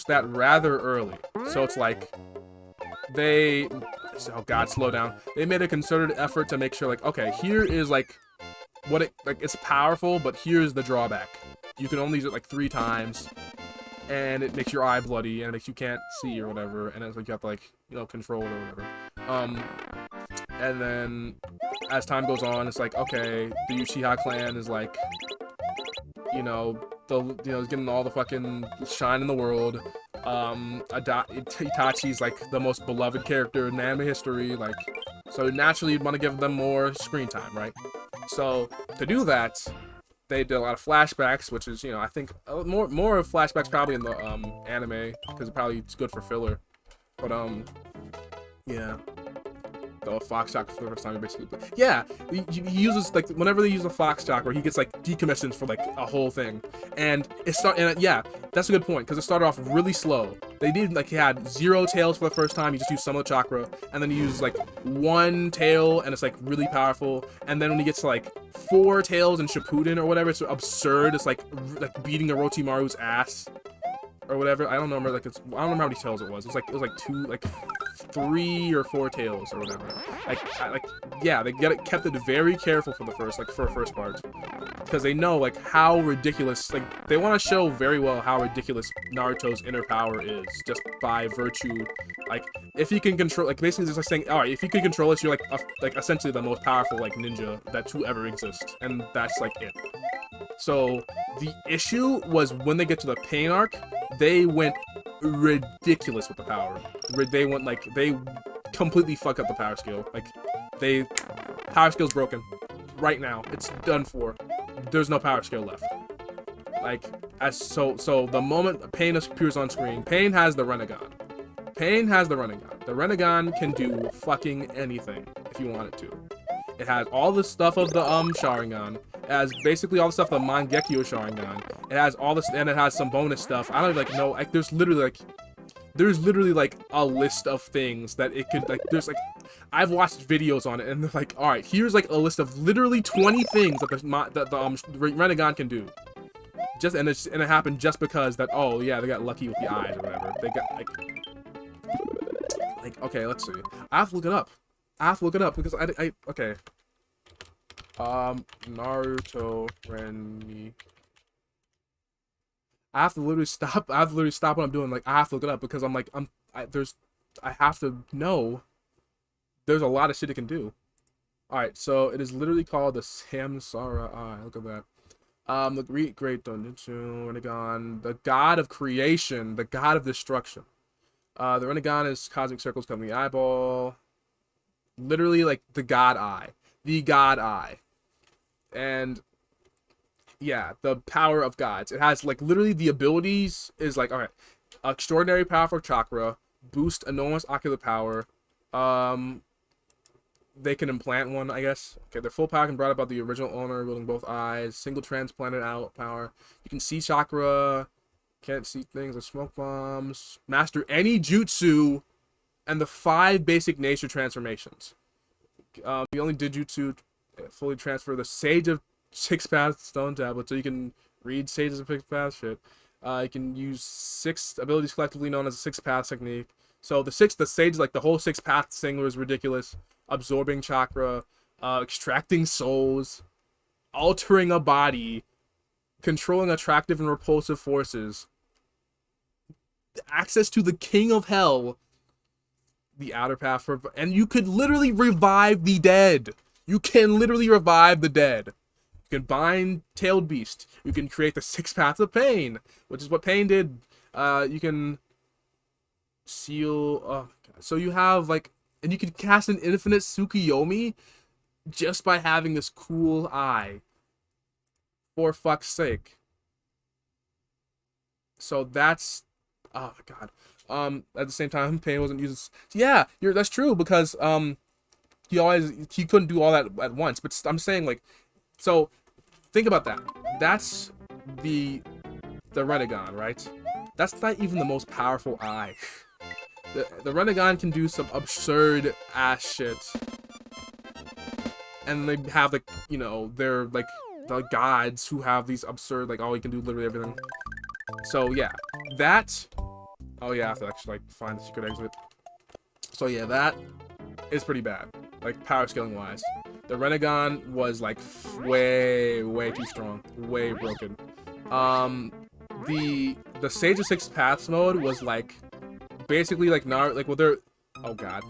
that rather early. So it's like oh god, slow down. They made a concerted effort to make sure like, okay, here is like what it like it's powerful, but here's the drawback. You can only use it like 3 times, and it makes your eye bloody, and it makes you can't see or whatever, and it's like you have to like, you know, control it or whatever. And then as time goes on, it's like, okay, the Uchiha clan is like, you know, getting all the fucking shine in the world. Itachi's like the most beloved character in anime history, like, so naturally you'd want to give them more screen time, right? So to do that, they did a lot of flashbacks, which is, you know, I think more of flashbacks probably in the anime, because it's good for filler. But yeah, the fox chakra for the first time, basically. But yeah, he uses like whenever they use the fox chakra, he gets like decommissioned for like a whole thing, and yeah, that's a good point because it started off really slow. They did like he had 0 tails for the first time. He just used some of the chakra, and then he uses like 1 tail, and it's like really powerful. And then when he gets to like 4 tails in Shippuden or whatever, it's absurd. It's like beating Orochimaru's ass or whatever. I don't remember like I don't remember how many tails it was. It was like 3 or 4 tails or whatever. Yeah, they kept it very careful for the first part, because they know like how ridiculous, like they want to show very well how ridiculous Naruto's inner power is just by virtue, like if he can control, like basically it's like saying, all right, if you can control it, you're like essentially the most powerful like ninja that to ever exist, and that's like it. So the issue was when they get to the pain arc, they went ridiculous with the power. They completely fuck up the power skill. Like power skill's broken right now. It's done for. There's no power skill left. Like so the moment Pain appears on screen, Pain has the Rinnegan. The Rinnegan can do fucking anything if you want it to. It has all the stuff of the Sharingan. It has basically all the stuff of the Mangekyo Sharingan. It has all this, and it has some bonus stuff. I don't even like know. Like there's literally like a list of things that it could like. There's like I've watched videos on it, and they're like, all right, here's like a list of literally 20 things that the Rinnegan can do. And it happened just because that, oh yeah, they got lucky with the eyes or whatever. They got like okay, let's see. I have to look it up. Because I okay. Naruto Renni. I have to literally stop what I'm doing. Like I have to look it up because I'm like I have to know. There's a lot of shit it can do. All right, so it is literally called the Samsara Eye. Look at that. The great Donjutsu Rinnegan, the god of creation, the god of destruction. The Rinnegan is cosmic circles covering the eyeball. Literally like the god eye. And yeah, the power of gods. It has like literally the abilities is like, all right, extraordinary powerful chakra, boost enormous ocular power. They can implant one, I guess. Okay, their full power can be brought about the original owner, wielding both eyes. Single transplanted out power. You can see chakra. Can't see things like smoke bombs. Master any jutsu, and the 5 basic nature transformations. The only did jutsu fully transfer the Sage of Six Paths Stone Tablet, so you can read Sages of Six Paths shit. You can use 6 abilities collectively known as the 6 Paths technique. So the Sage, like the whole 6 Paths thing was ridiculous. Absorbing chakra, extracting souls, altering a body, controlling attractive and repulsive forces, access to the King of Hell, the outer path, and you could literally revive the dead. You can literally revive the dead. You can bind Tailed Beast. You can create the 6 Paths of Pain, which is what Pain did. You can seal. Oh my God. So you have like And you can cast an infinite Tsukuyomi just by having this cool eye. For fuck's sake. So that's, oh my god. At the same time, Pain wasn't using. Yeah, that's true because he couldn't do all that at once. But I'm saying like, so think about that. That's the Renegon, right? That's not even the most powerful eye. The Renegon can do some absurd ass shit, and they have like, you know, they're like the gods who have these absurd, like, oh, he can do literally everything. So yeah, that. Oh yeah, I have to actually like find the secret exit. So yeah, that is pretty bad, like power scaling wise. The Renegon was like way too strong, way broken. The Sage of Six Paths mode was like basically like well they're, oh god.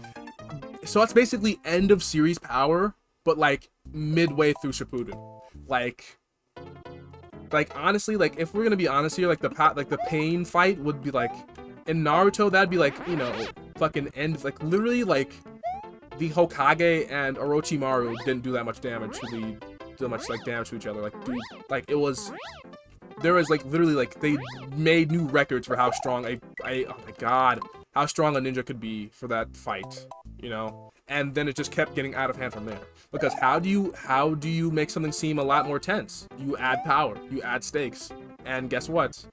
So that's basically end of series power, but like midway through Shippuden. Like honestly, like if we're gonna be honest here, like the Pain fight would be like in Naruto, that'd be like, you know, fucking end, like literally like the Hokage and Orochimaru didn't do that much damage to each other. Like, dude, like it was, there was like literally like they made new records for how strong oh my god, how strong a ninja could be for that fight, you know? And then it just kept getting out of hand from there. Because how do you make something seem a lot more tense? You add power, you add stakes, and guess what?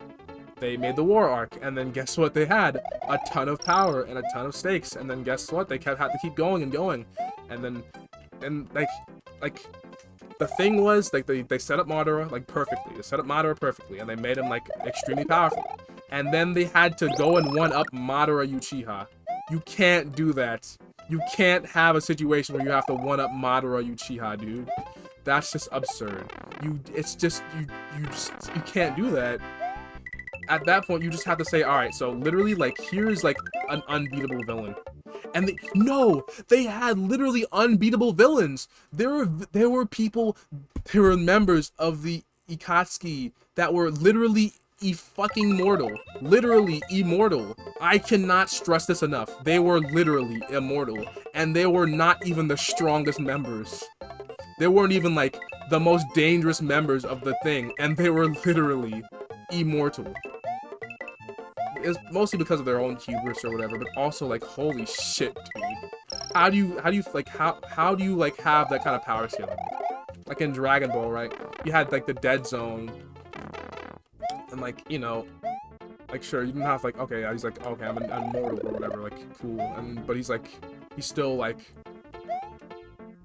They made the war arc, and then guess what? They had a ton of power and a ton of stakes, and then guess what? They had to keep going and going, and like the thing was like they set up Madara like perfectly. They set up Madara perfectly, and they made him like extremely powerful. And then they had to go and one up Madara Uchiha. You can't do that. You can't have a situation where you have to one up Madara Uchiha, dude. That's just absurd. You can't do that. At that point, you just have to say, all right, so literally, like, here's, like, an unbeatable villain. And they had literally unbeatable villains. There were people, there were members of the Ikatsuki that were literally fucking mortal. Literally immortal. I cannot stress this enough. They were literally immortal. And they were not even the strongest members. They weren't even, like, the most dangerous members of the thing. And they were literally immortal. It's mostly because of their own hubris or whatever, but also like, holy shit, dude. How do you like have that kind of power scaling? Like in Dragon Ball, right? You had like the dead zone, and like, you know, like sure you didn't have like, okay, he's like, okay, I'm immortal or whatever, like cool, but he's still like,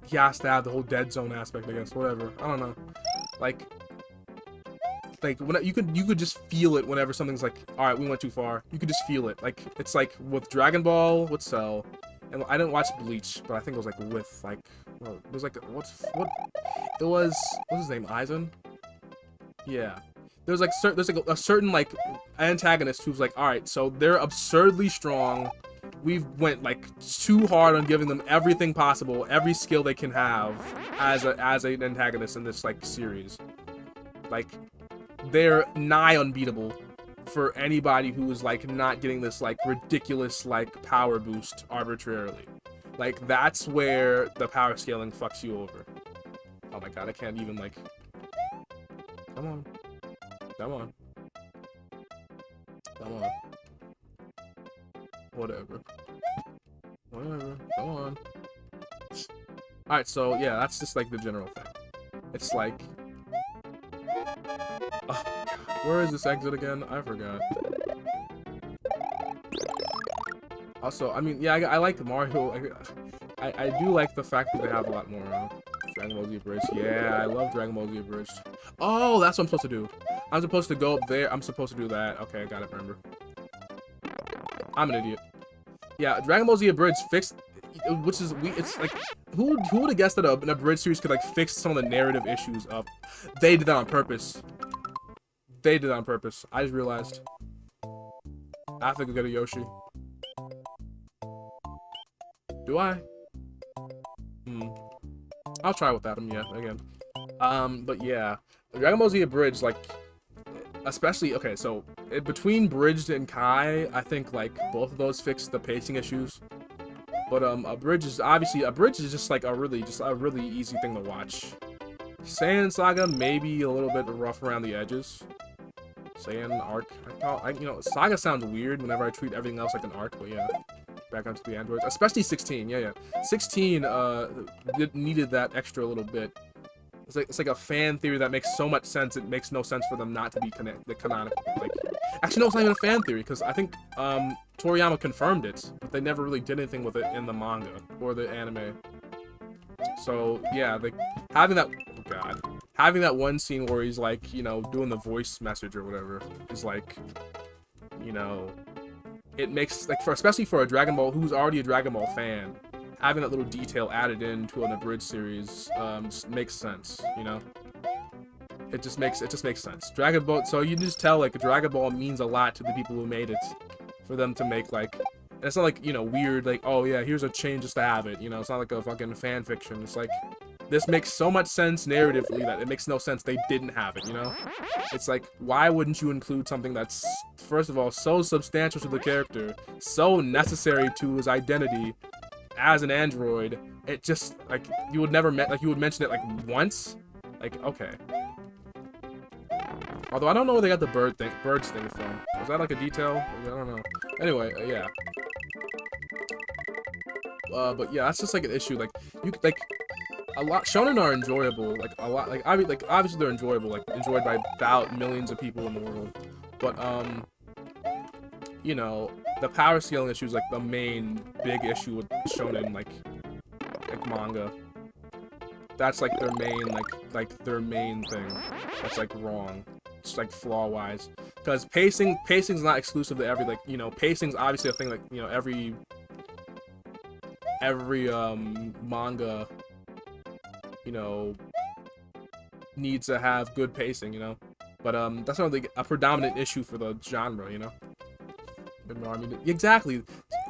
he has to have the whole dead zone aspect, I guess, whatever. I don't know, like when you could just feel it whenever something's like, all right, we went too far. You could just feel it. Like it's like with Dragon Ball, with Cell, and I didn't watch Bleach, but I think it was like with like, well, it was like what's his name, Aizen? Yeah, there's like a certain like antagonist who's like, all right, so they're absurdly strong. We've went like too hard on giving them everything possible, every skill they can have as an antagonist in this like series, like. They're nigh unbeatable for anybody who is like not getting this like ridiculous like power boost arbitrarily. Like that's where the power scaling fucks you over. Oh my god, I can't even like, come on, whatever, come on. Alright, so yeah, that's just like the general thing. It's like, oh, where is this exit again? I forgot. Also, I mean, yeah, I like Mario. I do like the fact that they have a lot more Dragon Ball Z Abridged. Yeah, I love Dragon Ball Z Abridged. Oh, that's what I'm supposed to do. I'm supposed to go up there. I'm supposed to do that. Okay, I got it, remember. I'm an idiot. Yeah, Dragon Ball Z Abridged fixed, which is, it's like, who would have guessed that an Abridged series could like fix some of the narrative issues up? They did that on purpose. They did that on purpose. I just realized. I have to go get a Yoshi. Do I? I'll try without him, yeah, again. But yeah. Dragon Ball Z Abridged, like, especially, okay, so, between Bridged and Kai, I think, like, both of those fixed the pacing issues. But a bridge is just like a really easy thing to watch. Saiyan Saga maybe a little bit rough around the edges. Saiyan arc, Saga sounds weird whenever I treat everything else like an arc, but yeah. Back onto the androids, especially 16. Yeah. 16 needed that extra little bit. It's like a fan theory that makes so much sense. It makes no sense for them not to be canonical. Like, actually, no, it's not even a fan theory because I think Toriyama confirmed it, but they never really did anything with it in the manga or the anime. So yeah, like having that one scene where he's like, doing the voice message or whatever is like, it makes like especially for a Dragon Ball who's already a Dragon Ball fan, having that little detail added into an abridged series makes sense. It just makes sense. Dragon Ball, so you just tell like Dragon Ball means a lot to the people who made it, for them to make like, and it's not like weird like, oh yeah, here's a change just to have it. It's not like a fucking fan fiction. It's like this makes so much sense narratively that it makes no sense they didn't have it. It's like, why wouldn't you include something that's, first of all, so substantial to the character, so necessary to his identity as an android? It just like you would mention it like once, like okay. Although I don't know where they got the birds thing from. Was that like a detail? I don't know. Anyway, yeah. But yeah, that's just like an issue. Like a lot. Shonen are enjoyable. Like a lot. Like obviously they're enjoyable. Like enjoyed by about millions of people in the world. But the power scaling issue is like the main big issue with shonen like manga. That's like their main thing. That's like wrong. It's like flaw wise. Because pacing's not exclusive to every pacing's obviously a thing like every manga needs to have good pacing, but that's not like a predominant issue for the genre, exactly.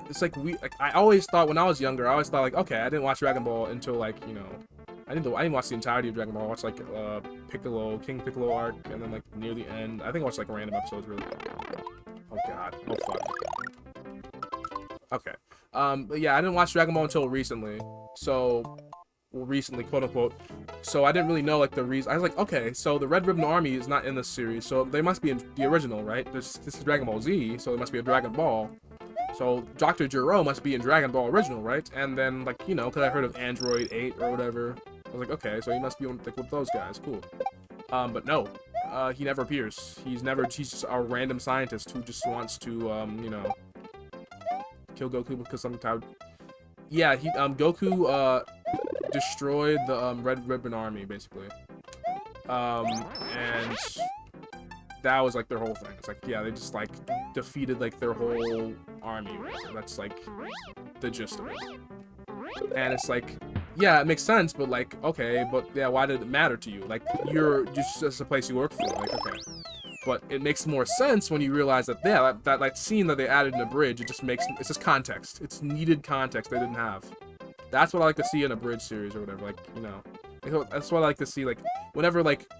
It's like I always thought when I was younger, like, okay, I didn't watch Dragon Ball until like I didn't watch the entirety of Dragon Ball. I watched like King Piccolo arc, and then like near the end, I think I watched like random episodes really. Oh god, oh fuck. Okay, but yeah, I didn't watch Dragon Ball until recently. So, recently, quote unquote. So I didn't really know like the reason. I was like, okay, so the Red Ribbon Army is not in this series, so they must be in the original, right? This is Dragon Ball Z, so there must be a Dragon Ball. So Dr. Gero must be in Dragon Ball original, right? And then like because I heard of Android 8 or whatever, I was like, okay, so he must be like with those guys, cool. But no, he never appears. He's just a random scientist who just wants to kill Goku because sometimes. Yeah, Goku destroyed the Red Ribbon Army basically, and that was like their whole thing. It's like, yeah, they just like defeated like their whole army. Right? That's like the gist of it. And it's like, yeah, it makes sense, but like, okay, but yeah, why did it matter to you? Like, you're just a place you work for. Like, okay. But it makes more sense when you realize that, yeah, that like scene that they added in the bridge, it's just context. It's needed context they didn't have. That's what I like to see in a bridge series or whatever. Like, that's what I like to see. Like, whenever like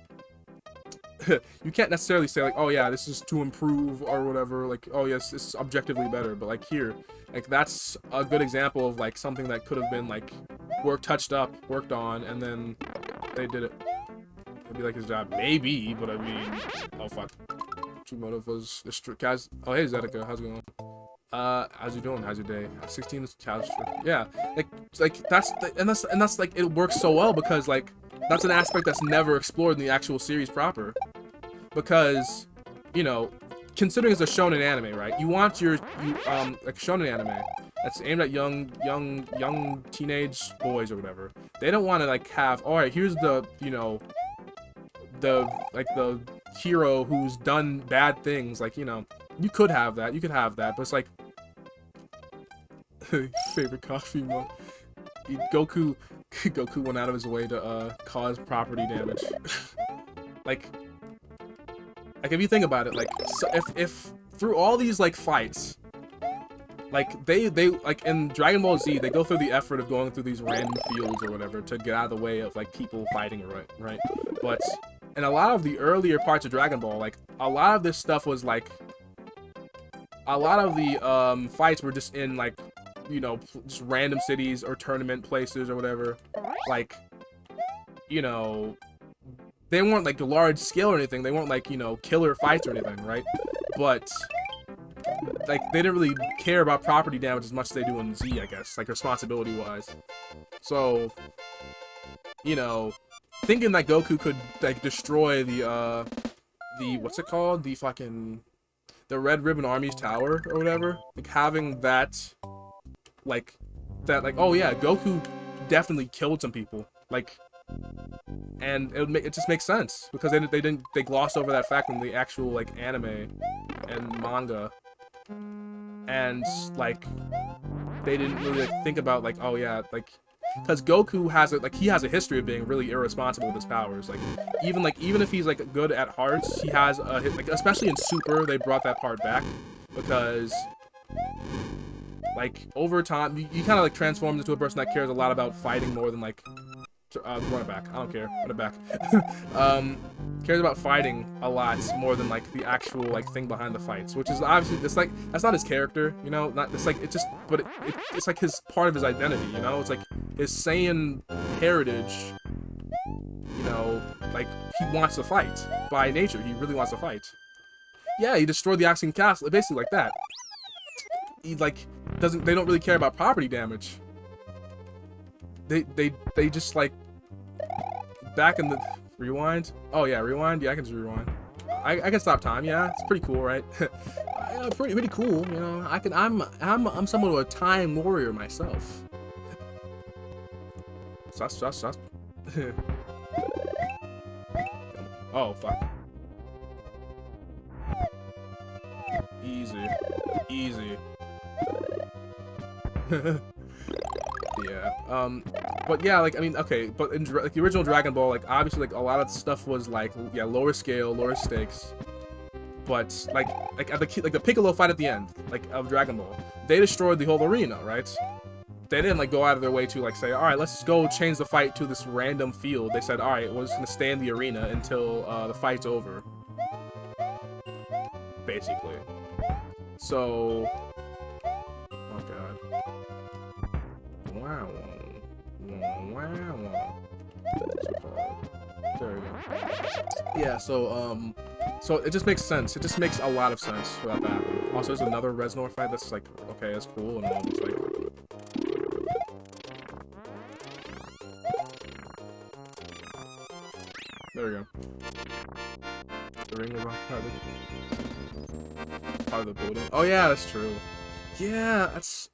you can't necessarily say like, oh yeah, this is to improve or whatever. Like, oh yes, this is objectively better. But like here, like that's a good example of like something that could have been like worked on, and then they did it. It'd be like his job, maybe, but I mean, oh fuck. True motive was guys. Oh hey Zedeka, how's it going? How's you doing? How's your day? 16 is yeah, like that's like it works so well because like that's an aspect that's never explored in the actual series proper. Because, considering it's a shonen anime, right? You want like shonen anime that's aimed at young teenage boys or whatever. They don't want to like have, all right, here's the the hero who's done bad things. Like, you could have that, but it's like favorite coffee mug. Goku went out of his way to cause property damage. like if you think about it, like, so if through all these like fights, like they like in Dragon Ball Z, they go through the effort of going through these random fields or whatever to get out of the way of like people fighting, right? But in a lot of the earlier parts of Dragon Ball, like a lot of this stuff was like, a lot of the fights were just in like you know, just random cities or tournament places or whatever. Like, you know, they weren't like large scale or anything. They weren't like, you know, killer fights or anything, right? But like they didn't really care about property damage as much as they do in Z, I guess, like responsibility wise. So, you know, thinking that Goku could like destroy the what's it called? The Red Ribbon Army's tower or whatever. Like having that like oh yeah, Goku definitely killed some people. Like, and it just makes sense because they glossed over that fact in the actual like anime and manga, and like they didn't really like, think about like, oh yeah, like because Goku has he has a history of being really irresponsible with his powers. Like even if he's like good at hearts, he has a like, especially in Super they brought that part back because like over time you kind of like transform into a person that cares a lot about fighting more than like run it back. I don't care. Run it back. Cares about fighting a lot more than like the actual like thing behind the fights, which is obviously it's like that's not his character, you know. Not it's like it just, but it's like his part of his identity, you know. It's like his Saiyan heritage, you know. Like he wants to fight by nature. He really wants to fight. Yeah, he destroyed the Axiom Castle, basically like that. He like doesn't. They don't really care about property damage. They just like back in the rewind. Oh yeah, rewind. Yeah, I can just rewind. I can stop time. Yeah, it's pretty cool, right? Yeah, pretty cool. You know, I'm somewhat of a time warrior myself. Sus. Oh fuck. Easy. Yeah. But yeah, like I mean, okay, but in like the original Dragon Ball, like obviously, like a lot of stuff was like yeah, lower scale, lower stakes. But like at the Piccolo fight at the end, like of Dragon Ball, they destroyed the whole arena, right? They didn't like go out of their way to like say, all right, let's go change the fight to this random field. They said, all right, we're just gonna stay in the arena until the fight's over, basically. So, oh god. Wow. There we go. Yeah, so it just makes sense. It just makes a lot of sense for that to happen. Also, there's another Reznor fight that's like, okay, that's cool, and all this like. There we go. The ring was part of the building. Oh yeah, that's true. Yeah, that's.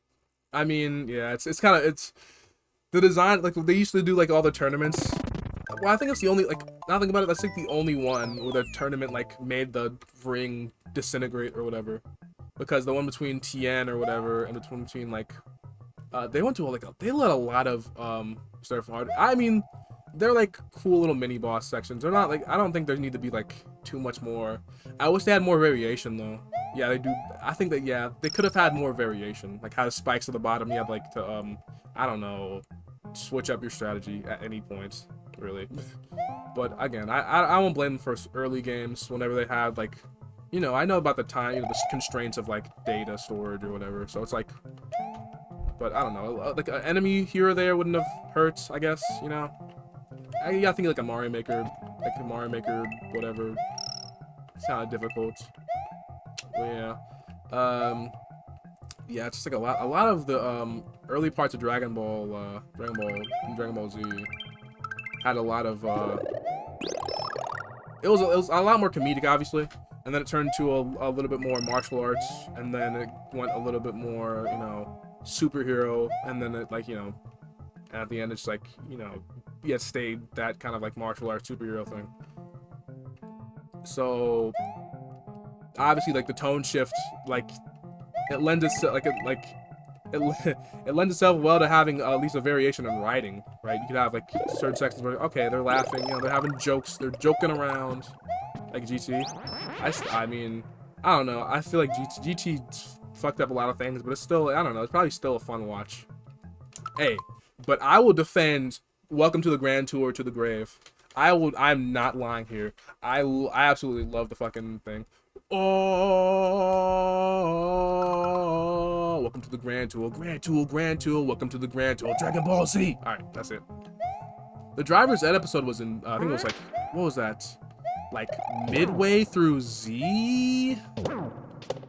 I mean, yeah, it's kind of the design, like they used to do like all the tournaments. Well, I think it's the only, like, now think about it, that's like the only one where the tournament like made the ring disintegrate or whatever. Because the one between Tien or whatever and the one between like they went to they let a lot of surf hard. I mean, they're like cool little mini boss sections. They're not like, I don't think there need to be like too much more. I wish they had more variation though. Yeah, they do. I think that, yeah, they could have had more variation. Like how spikes at the bottom, you have like to I don't know, switch up your strategy at any point, really. But again, I won't blame them for early games whenever they had like, you know, I know about the time, you know, the constraints of like data storage or whatever. So it's like, but I don't know, like an enemy here or there wouldn't have hurt, I guess, you know. I gotta think like a Mario Maker, whatever. It's kind of difficult. But yeah, yeah, it's just like a lot of the early parts of Dragon Ball Z had a lot of it was a lot more comedic, obviously, and then it turned to a little bit more martial arts, and then it went a little bit more, you know, superhero, and then it, like, you know, at the end it's like, you know, yeah, stayed that kind of like martial arts superhero thing. So obviously, like the tone shift, like it lends itself it lends itself well to having at least a variation in writing, right? You could have like certain sections where, okay, they're laughing, you know, they're having jokes, they're joking around, like GT. I mean, I don't know. I feel like GT fucked up a lot of things, but it's still, I don't know, it's probably still a fun watch. Hey, but I will defend Welcome to the Grand Tour to the Grave. I'm not lying here. I absolutely love the fucking thing. Oh, welcome to the Grand Tour, Grand Tour, Grand Tour, welcome to the Grand Tour, Dragon Ball Z. All right, that's it. The driver's ed episode was in, I think it was like, what was that? Like midway through Z?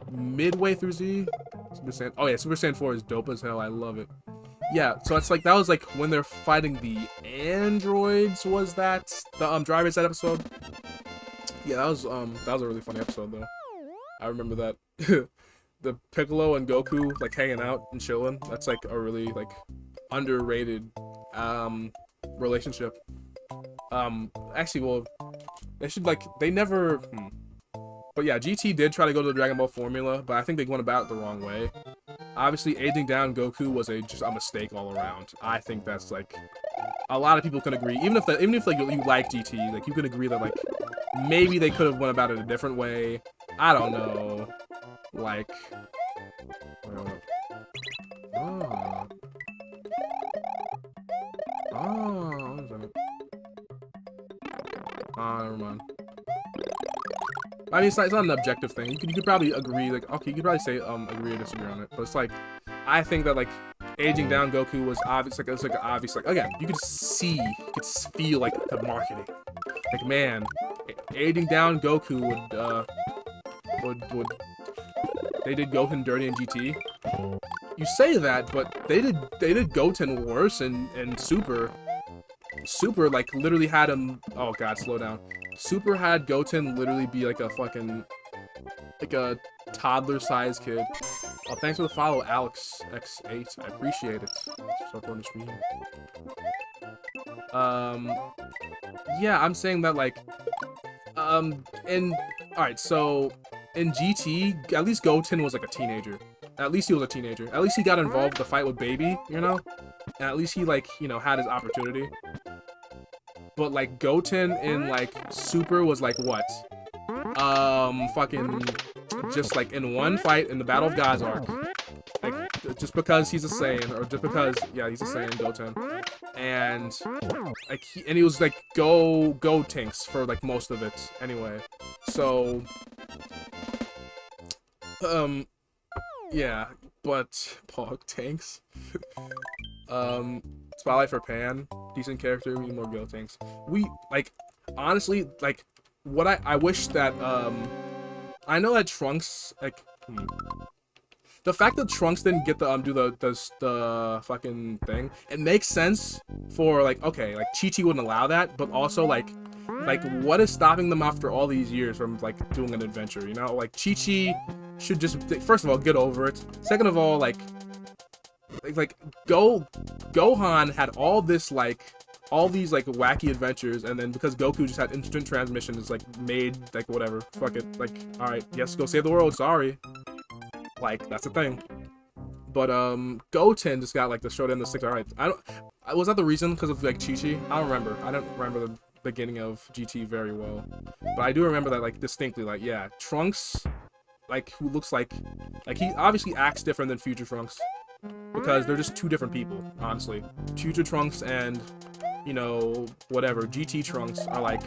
Midway through Z? Super Saiyan, oh yeah, Super Saiyan 4 is dope as hell, I love it. Yeah, so it's like, that was like when they're fighting the androids, was that? The driver's ed episode? Yeah, that was a really funny episode though. I remember that. The Piccolo and Goku like hanging out and chilling. That's like a really like underrated relationship. Actually, well, they should like, they never but yeah, GT did try to go to the Dragon Ball formula, but I think they went about it the wrong way. Obviously, aging down Goku was just a mistake all around. I think that's like, a lot of people can agree, even if like you like GT, like you can agree that like maybe they could have went about it a different way. I don't know. Like, never mind. I mean, it's not an objective thing. You could probably agree, like, okay, you could probably say, agree or disagree on it. But it's like, I think that, like, aging down Goku was obvious, like, it was, like, obvious, like, again, you could see, you could feel, like, the marketing. Like, man, aging down Goku would they did Goten dirty in GT. You say that, but they did Goten worse in Super. Super, like, literally had him, oh god, slow down. Super had Goten literally be like a fucking, like a toddler-sized kid. Oh, thanks for the follow, Alex X8. I appreciate it. So on the screen. Yeah, I'm saying that like, alright, so in GT, at least Goten was like a teenager. At least he was a teenager. At least he got involved with the fight with Baby, you know? And at least he like, you know, had his opportunity. But like Goten in like Super was like what? Fucking just like in one fight in the Battle of God's Arc. Like just because he's a Saiyan, or just because, yeah, he's a Saiyan, Goten. And like he was like go tanks for like most of it anyway. So yeah, but Pog tanks. Spotlight for Pan, decent character, we need more Go tanks. We like honestly like what I wish that I know that Trunks like the fact that Trunks didn't get the do the fucking thing, it makes sense for like, okay, like Chi-Chi wouldn't allow that, but also like what is stopping them after all these years from like doing an adventure, you know? Like Chi-Chi should just, first of all, get over it. Second of all, like Gohan had all this like all these like wacky adventures, and then because Goku just had instant transmission, it's like made like whatever, fuck it, like alright, yes, go save the world, sorry. Like that's the thing. But Goten just got like the showdown, the six. Alright, was that the reason because of like Chi-Chi? I don't remember. I don't remember the beginning of GT very well, but I do remember that like distinctly. Like yeah, Trunks, like who looks like he obviously acts different than Future Trunks because they're just two different people. Honestly, Future Trunks and you know whatever GT Trunks are like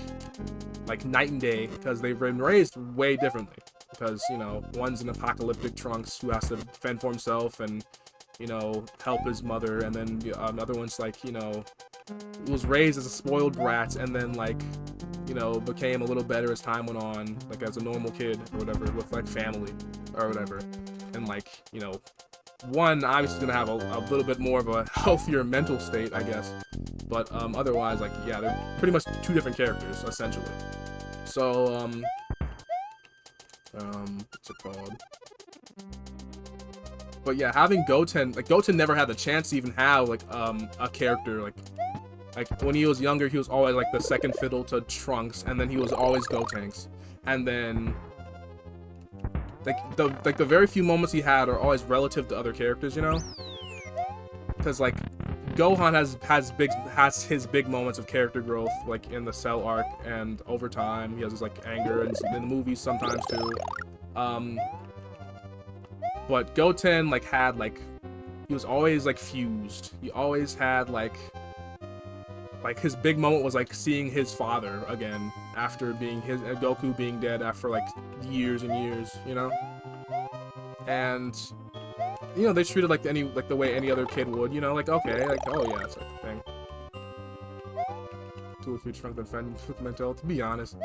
night and day because they've been raised way differently. Because, you know, one's an apocalyptic Trunks who has to fend for himself and, you know, help his mother. And then another one's like, you know, was raised as a spoiled brat and then, like, you know, became a little better as time went on, like, as a normal kid or whatever, with, like, family or whatever. And, like, you know, one obviously is going to have a little bit more of a healthier mental state, I guess. But otherwise, like, yeah, they're pretty much two different characters, essentially. So, what's it called? But yeah, having Goten, like Goten never had the chance to even have like a character like when he was younger, he was always like the second fiddle to Trunks, and then he was always Gotenks, and then like the very few moments he had are always relative to other characters, you know? Because like Gohan has his big moments of character growth, like in the Cell arc, and over time he has his like anger and in the movies sometimes too. But Goten like had like he was always like fused. He always had like his big moment was like seeing his father again after being Goku being dead after like years and years, you know. And you know, they treated like the way any other kid would, you know, like, okay, like, oh yeah, it's like a thing. Two or three trunk defend with mental, to be honest.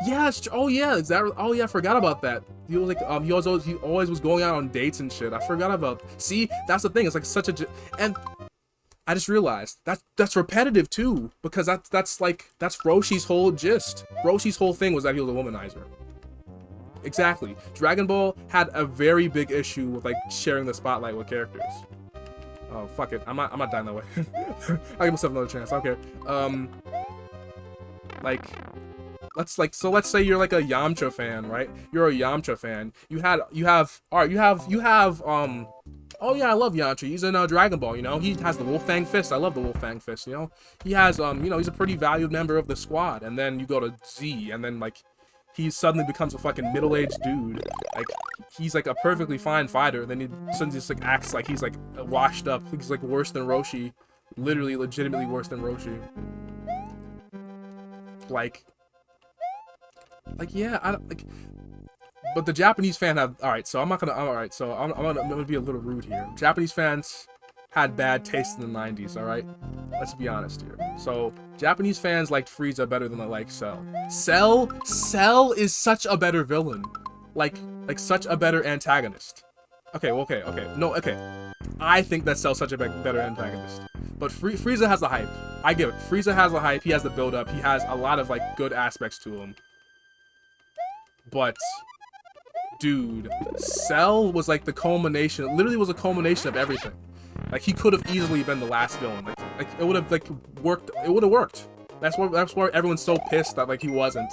Yeah, oh yeah, is that, oh yeah, I forgot about that. He was like, he always was going out on dates and shit. I forgot about, see, that's the thing, it's like such a, and I just realized that's repetitive too, because that's Roshi's whole gist. Roshi's whole thing was that he was a womanizer. Exactly. Dragon Ball had a very big issue with like sharing the spotlight with characters. Oh fuck it, I'm not dying that way. I'll give myself another chance. I don't care. Like, let's say you're like a Yamcha fan, right? You're a Yamcha fan. You have oh yeah, I love Yamcha. He's in Dragon Ball, you know. He has the Wolfang Fist. I love the Wolfang Fist, you know. He has you know, he's a pretty valued member of the squad. And then you go to Z, and then like he suddenly becomes a fucking middle-aged dude. Like he's like a perfectly fine fighter. Then he suddenly just like acts like he's like washed up. He's like worse than Roshi, literally, legitimately worse than Roshi. Like yeah, I don't like. But the Japanese fan have, alright, so I'm not gonna, alright, so I'm gonna be a little rude here. Japanese fans had bad taste in the 90s, alright? Let's be honest here. So, Japanese fans liked Frieza better than they like Cell. Cell is such a better villain. Like such a better antagonist. Okay, well, okay. No, okay. I think that Cell's such a better antagonist. But Frieza has the hype. I give it. Frieza has the hype, he has the build-up, he has a lot of, like, good aspects to him. But dude, Cell was like the culmination, it literally was a culmination of everything. Like he could have easily been the last villain. Like it would have like worked. It would have worked. That's why everyone's so pissed that like he wasn't.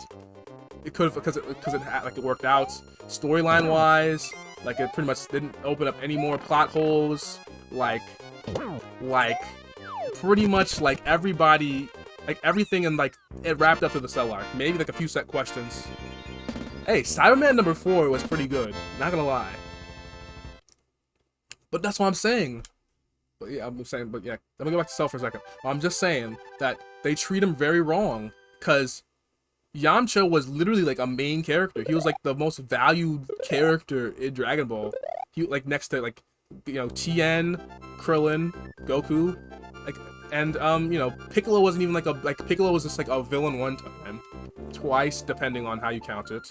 It could have because it worked out storyline wise. Like it pretty much didn't open up any more plot holes. Like pretty much like everybody, like everything, and like it wrapped up to the Cell arc. Maybe like a few set questions. Hey, Cyberman number 4 was pretty good, not gonna lie. But that's what I'm saying. But yeah, but yeah, let me go back to Cell for a second. I'm just saying that they treat him very wrong, because Yamcha was literally like a main character. He was like the most valued character in Dragon Ball. He like next to like, you know, Tien, Krillin, Goku, like, and you know, Piccolo wasn't even like Piccolo was just like a villain one time. Twice, depending on how you count it.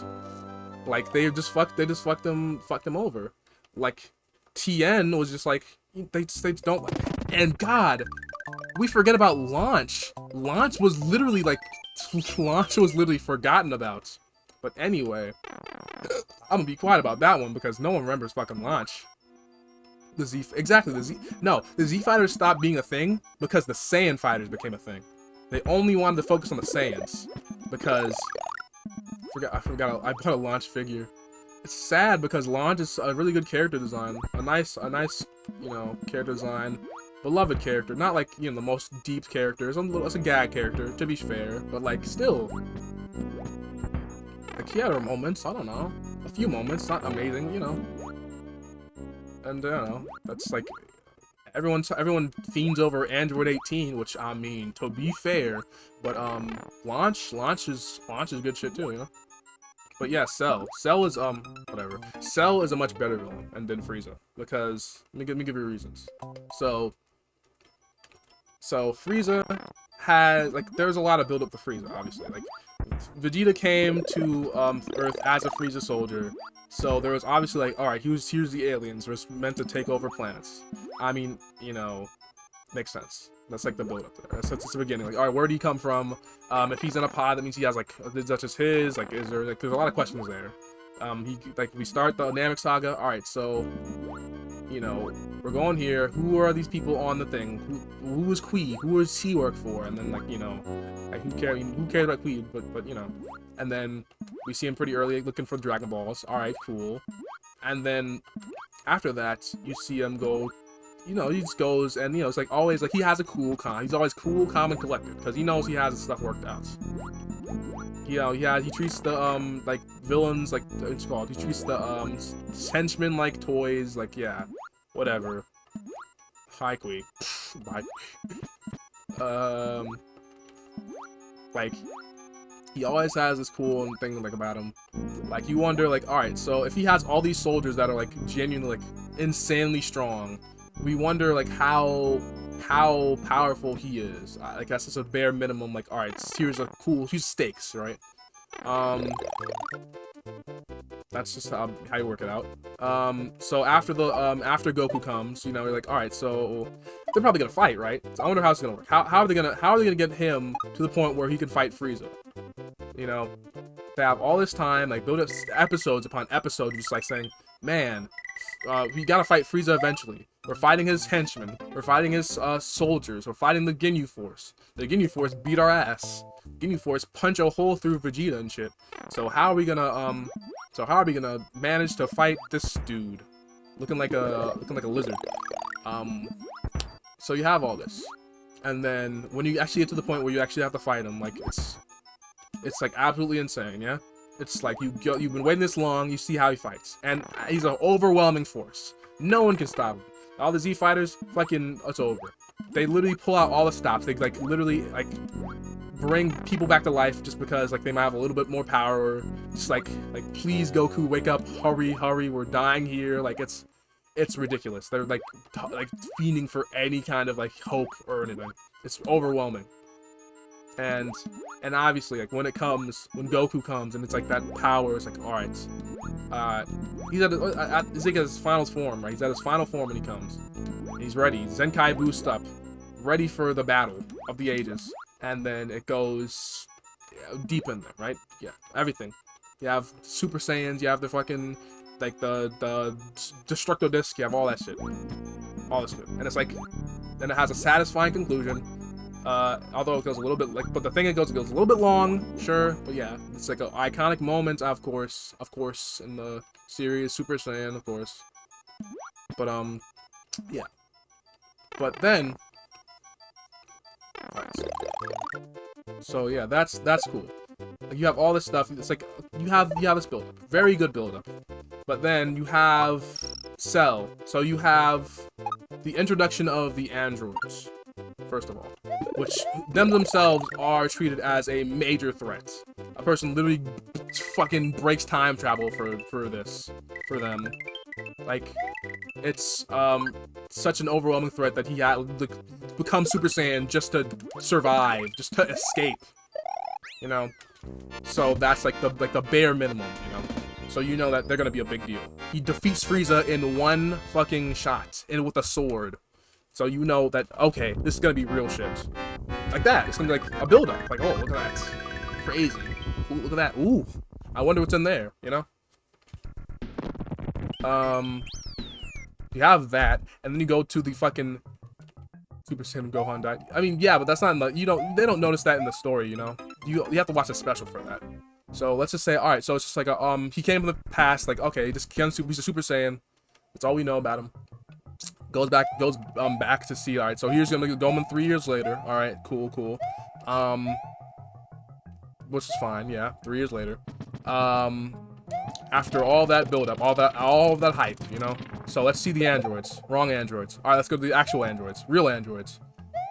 Like they just fucked him over. Like Tien was just like they don't. And God, we forget about Launch. Launch was literally forgotten about. But anyway, I'm gonna be quiet about that one because no one remembers fucking Launch. The Z Fighters stopped being a thing because the Saiyan fighters became a thing. They only wanted to focus on the Saiyans because I forgot I bought a Launch figure. It's sad because Launch is a really good character design, a nice you know, character design, beloved character. Not like, you know, the most deep character. It's a gag character, to be fair, but like still, like he had her moments. I don't know, a few moments, not amazing, you know. And I don't know, that's like. Everyone fiends over Android 18, which I mean, to be fair, but Launch is good shit too, you know. But yeah, Cell is whatever. Cell is a much better villain than Frieza because let me give you reasons. So Frieza has like there's a lot of build up to Frieza, obviously. Like Vegeta came to Earth as a Frieza soldier. So there was obviously like, alright, here's the aliens, we're meant to take over planets. I mean, you know, makes sense. That's like the build up there. That's the beginning. Like, alright, where did he come from? If he's in a pod, that means he has like, is that just his? Like, is there like, there's a lot of questions there. We start the Namek Saga. Alright, so, you know, we're going here. Who are these people on the thing? Who is Kui? Who does he work for? And then like, you know, like who cares about Kui? But you know, and then we see him pretty early looking for the Dragon Balls. Alright, cool. And then after that, you see him go, you know, he just goes and, you know, it's like always like he has a cool calm. He's always cool, calm, and collected because he knows he has his stuff worked out. You know, he treats the like villains like it's called. He treats the henchmen like toys. Like yeah, whatever. Hi, Kui. Bye. Like he always has this cool thing like about him. Like you wonder, like, all right, so if he has all these soldiers that are like genuinely like insanely strong, we wonder like how powerful he is. Like that's just a bare minimum. Like, all right, here's stakes, right? That's just how you work it out. So after after Goku comes, you know, you're like, all right, so they're probably gonna fight, right? So I wonder how it's gonna work. How are they gonna get him to the point where he can fight Frieza? You know, they have all this time, like build up episodes upon episodes, just like saying, man, we gotta fight Frieza eventually. We're fighting his henchmen. We're fighting his soldiers. We're fighting the Ginyu Force. The Ginyu Force beat our ass. Ginyu Force punch a hole through Vegeta and shit. So how are we gonna manage to fight this dude, looking like a lizard? So you have all this, and then when you actually get to the point where you actually have to fight him, like it's like absolutely insane, yeah. It's like you've been waiting this long, you see how he fights, and he's an overwhelming force. No one can stop him. All the Z fighters, fucking, it's over. They literally pull out all the stops. They like literally like bring people back to life just because like they might have a little bit more power, or just like please Goku, wake up, hurry, we're dying here. Like it's ridiculous. They're like fiending for any kind of like hope or anything. It's overwhelming. And obviously, like when Goku comes and it's like that power, it's like, all right, he's at his final form, right? He's at his final form when he comes. He's ready. Zenkai boost up, ready for the battle of the ages. And then it goes deep in there, right? Yeah, everything. You have Super Saiyans. You have the fucking like the Destructo Disc. You have all that shit, all this shit. And it's like, then it has a satisfying conclusion. Although it goes a little bit like, but the thing it goes a little bit long, sure, but yeah, it's like an iconic moment, of course, in the series, Super Saiyan, of course. But yeah. But then, alright, so yeah, that's cool. You have all this stuff. It's like you have this build up, very good build up. But then you have Cell, so you have the introduction of the androids. First of all, which themselves are treated as a major threat. A person literally fucking breaks time travel for them. Like, it's such an overwhelming threat that he had to become Super Saiyan just to survive, just to escape. You know, so that's like the bare minimum. You know, so you know that they're gonna be a big deal. He defeats Frieza in one fucking shot, and with a sword. So you know that, okay, this is gonna be real shit. Like that. It's gonna be like a build-up. Like, oh, look at that. Crazy. Ooh, look at that. Ooh. I wonder what's in there, you know? You have that, and then you go to the fucking Super Saiyan Gohan died. I mean, yeah, but that's not in the, they don't notice that in the story, you know? You have to watch a special for that. So let's just say, alright, so it's just like a, he came from the past, like, okay, he's a Super Saiyan. That's all we know about him. Goes back to see, alright, so here's gonna go him 3 years later. Alright, cool. Which is fine, yeah, 3 years later. After all that build-up, all that hype, you know? So let's see the androids. Wrong androids. Alright, let's go to the actual androids. Real androids.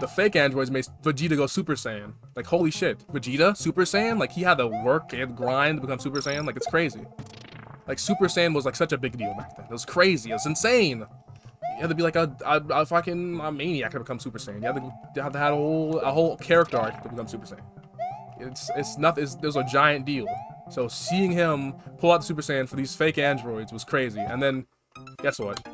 The fake androids made Vegeta go Super Saiyan. Like, holy shit. Vegeta? Super Saiyan? Like, he had to work and grind to become Super Saiyan? Like, it's crazy. Like, Super Saiyan was, like, such a big deal back then. It was crazy. It was insane. You had to be like a fucking maniac to become Super Saiyan. You had to have a whole character arc to become Super Saiyan. It's nothing. It was a giant deal. So seeing him pull out the Super Saiyan for these fake androids was crazy. And then, guess what?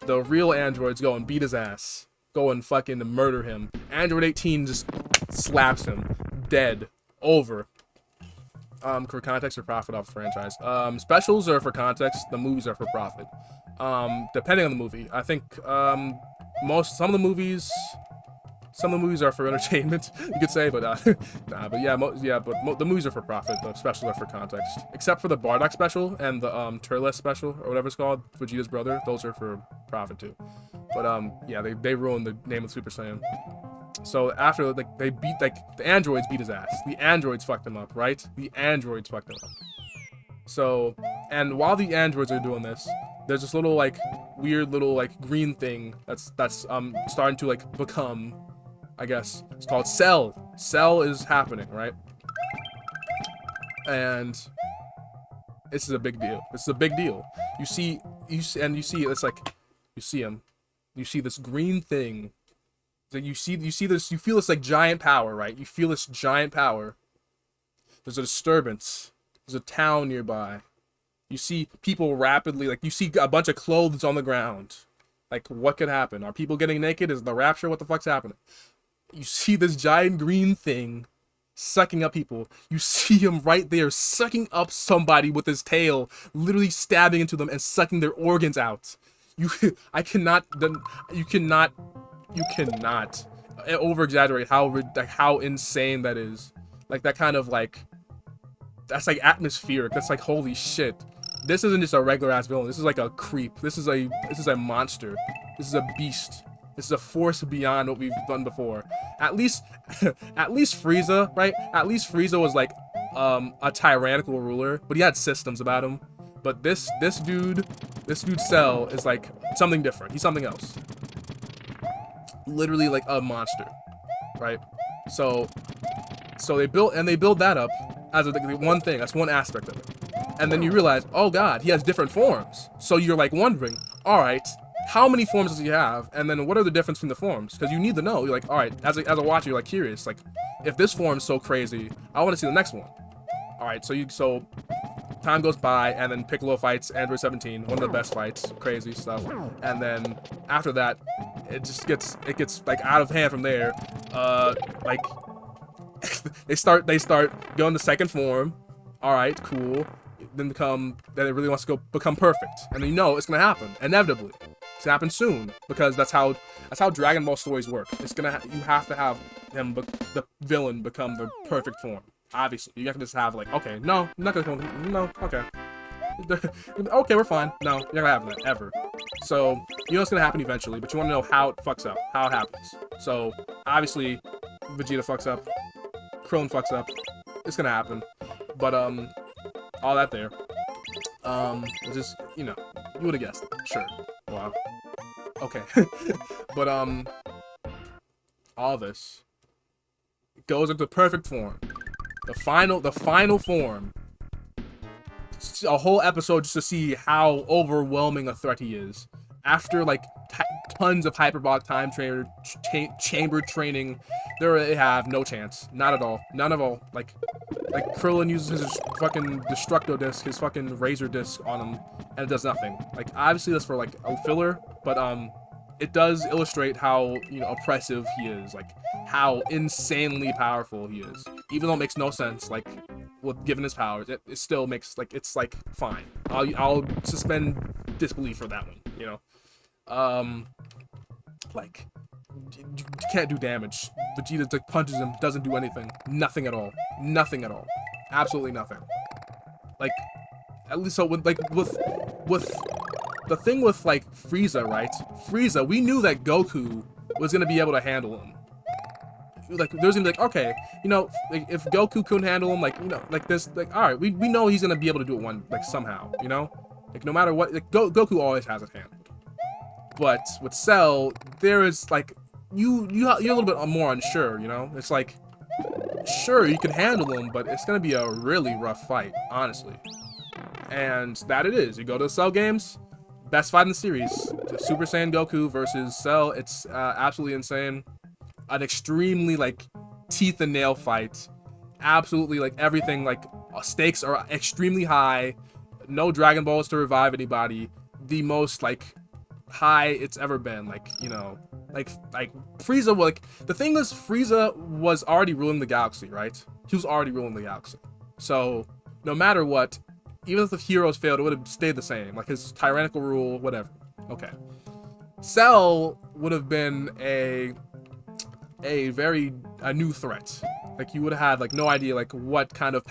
The real androids go and beat his ass. Go and fucking murder him. Android 18 just slaps him. Dead. Over. For context or profit off the franchise. Specials are for context. The movies are for profit. Depending on the movie. I think some of the movies are for entertainment, you could say, but nah, but yeah, the movies are for profit. The specials are for context, except for the Bardock special and the Turles special or whatever it's called, Vegeta's brother. Those are for profit too. But yeah, they ruined the name of Super Saiyan. So after they beat the androids beat his ass. The androids fucked him up, right? The androids fucked him up. So, and while the androids are doing this, there's this little weird little green thing that's starting to become, I guess it's called Cell. Cell is happening, right? And this is a big deal. This is a big deal. You see it's like, you see him. You see this green thing. So you see this, you feel this like giant power, right? You feel this giant power. There's a disturbance. There's a town nearby. You see people rapidly, like you see a bunch of clothes on the ground. Like, what could happen? Are people getting naked? Is the rapture? What the fuck's happening? You see this giant green thing sucking up people. You see him right there sucking up somebody with his tail, literally stabbing into them and sucking their organs out. You cannot over exaggerate how insane that is. Like, that kind of like, that's like atmospheric. That's like, holy shit. This isn't just a regular ass villain. This is like a creep. This is a monster. This is a beast. This is a force beyond what we've done before. At least Frieza, right? At least Frieza was like a tyrannical ruler, but he had systems about him. But this dude Cell is like something different. He's something else. Literally like a monster, right? So they build that up as one thing. That's one aspect of it. And then you realize, oh god, he has different forms. So you're like wondering, all right, how many forms does he have? And then what are the difference between the forms? Because you need to know. You're like, all right, as a watcher, you're like curious. Like, if this form's so crazy, I want to see the next one. All right, so time goes by, and then Piccolo fights Android 17, one of the best fights, crazy stuff. And then after that, it gets like out of hand from there. Like they start going to second form. All right, cool. Then it really wants to become perfect, and you know it's gonna happen inevitably. It's gonna happen soon because that's how Dragon Ball stories work. You have to have the villain become the perfect form. Obviously, you can just have like, okay, no, I'm not gonna no, okay, okay, we're fine. No, you're not gonna have that ever. So you know it's gonna happen eventually, but you want to know how it fucks up, how it happens. So obviously, Vegeta fucks up, Krillin fucks up. It's gonna happen, but all that there. Just, you know, you would have guessed. Sure. Wow. Okay. But all this goes into perfect form. The final form. A whole episode just to see how overwhelming a threat he is. After like tons of hyperbolic time chamber training, they have no chance. Not at all. None at all. Like Krillin uses his fucking Destructo disc, his fucking Razor disc on him, and it does nothing. Like, obviously that's for like a filler, but it does illustrate how, you know, oppressive he is, like how insanely powerful he is. Even though it makes no sense, like, given his powers, it still makes, like, it's like fine. I'll suspend disbelief for that one, you know. Like, you can't do damage. Vegeta like punches him, doesn't do anything. Nothing at all. Nothing at all. Absolutely nothing. Like, at least so with the thing with like Frieza, right? Frieza, we knew that Goku was gonna be able to handle him. Like, there's gonna be like, okay, you know, like, if Goku couldn't handle him, like, you know, like this, like, all right, we know he's gonna be able to do it somehow, you know, like no matter what, like Goku always has it handled. But with Cell, there is like you're a little bit more unsure, you know? It's like, sure, you can handle him, but it's gonna be a really rough fight, honestly. And that it is. You go to the Cell games, best fight in the series. Super Saiyan Goku versus Cell. It's absolutely insane. An extremely, like, teeth and nail fight. Absolutely, like, everything, like, stakes are extremely high. No Dragon Balls to revive anybody. The most, like, high it's ever been. Like, you know, like Frieza, like, the thing is, Frieza was already ruling the galaxy, right? He was already ruling the galaxy. So, no matter what, even if the heroes failed, it would have stayed the same. Like, his tyrannical rule, whatever. Okay. Cell would have been a new threat. Like, you would have had, like, no idea, like, what kind of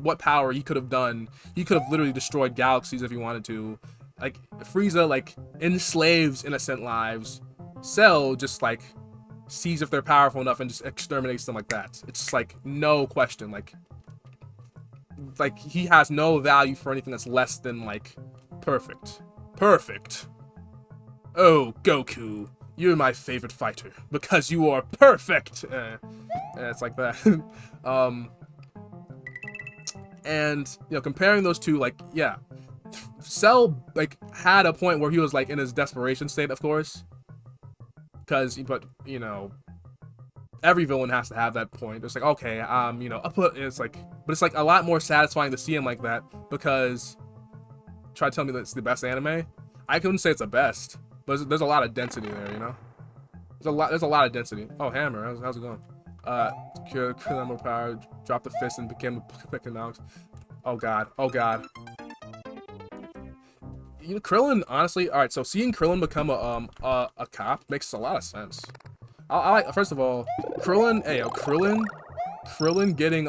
what power he could have done. He could have literally destroyed galaxies if he wanted to. Like, Frieza, like, enslaves innocent lives. Cell just, like, sees if they're powerful enough and just exterminates them like that. It's just, like, no question. Like, he has no value for anything that's less than, like, perfect. Perfect. Oh, Goku. You're my favorite fighter because you are perfect. It's like that. And you know, comparing those two, like, yeah, Cell like had a point where he was like in his desperation state, of course, but you know, every villain has to have that point. It's like, okay, you know, it's like, but it's like a lot more satisfying to see him like that, because try to tell me that it's the best anime. I couldn't say it's the best, but there's a lot of density there, you know. There's a lot of density. Oh, Hammer, how's it going? Kill them more power, drop the fist and became a economics. Oh god, oh god. You know, Krillin, honestly, all right. So seeing Krillin become a cop makes a lot of sense. I like, first of all, Krillin, hey, yo, Krillin getting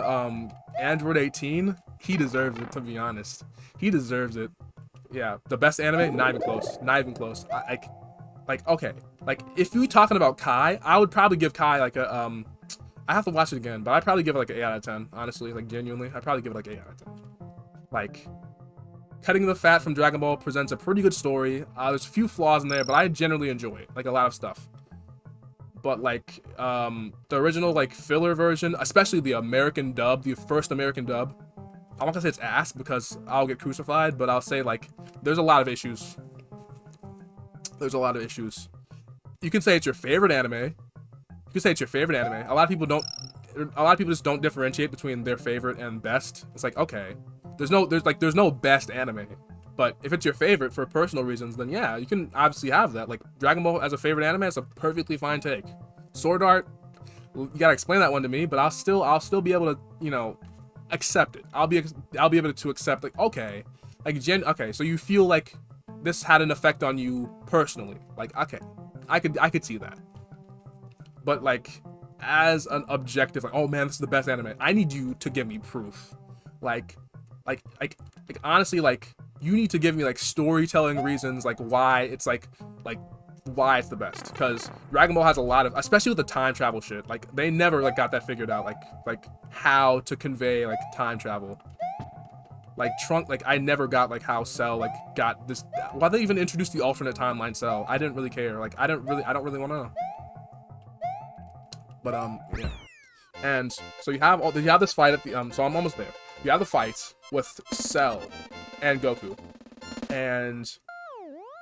Android 18, he deserves it, to be honest. He deserves it. Yeah, the best anime, not even close. Not even close. Like, okay, like if you talking about Kai, I would probably give Kai like a I have to watch it again, but I'd probably give it like an 8 out of 10. Honestly, like genuinely, I'd probably give it like 8 out of 10. Like, Cutting the Fat from Dragon Ball presents a pretty good story. There's a few flaws in there, but I generally enjoy it, like a lot of stuff. But like the original like filler version, especially the American dub, the first American dub, I'm not gonna say it's ass because I'll get crucified, but I'll say like there's a lot of issues. There's a lot of issues. You can say it's your favorite anime. You can say it's your favorite anime. A lot of people just don't differentiate between their favorite and best. It's like, okay, there's no best anime. But if it's your favorite for personal reasons, then yeah, you can obviously have that. Like Dragon Ball as a favorite anime is a perfectly fine take. Sword Art, you gotta explain that one to me, but I'll still be able to, you know, accept it. I'll be able to accept, like, okay, like okay, so you feel like this had an effect on you personally. Like, okay, I could see that. But like as an objective, like, oh man, this is the best anime, I need you to give me proof. Like honestly, like, you need to give me like storytelling reasons, like why it's like why it's the best. Because Dragon Ball has a lot of, especially with the time travel shit, like they never like got that figured out, like how to convey like time travel. Like Trunk, like I never got like how Cell like got this. Why they even introduced the alternate timeline Cell? I didn't really care. Like I don't really want to know. But yeah. And so you have this fight at the so I'm almost there. You have the fight with Cell and Goku, and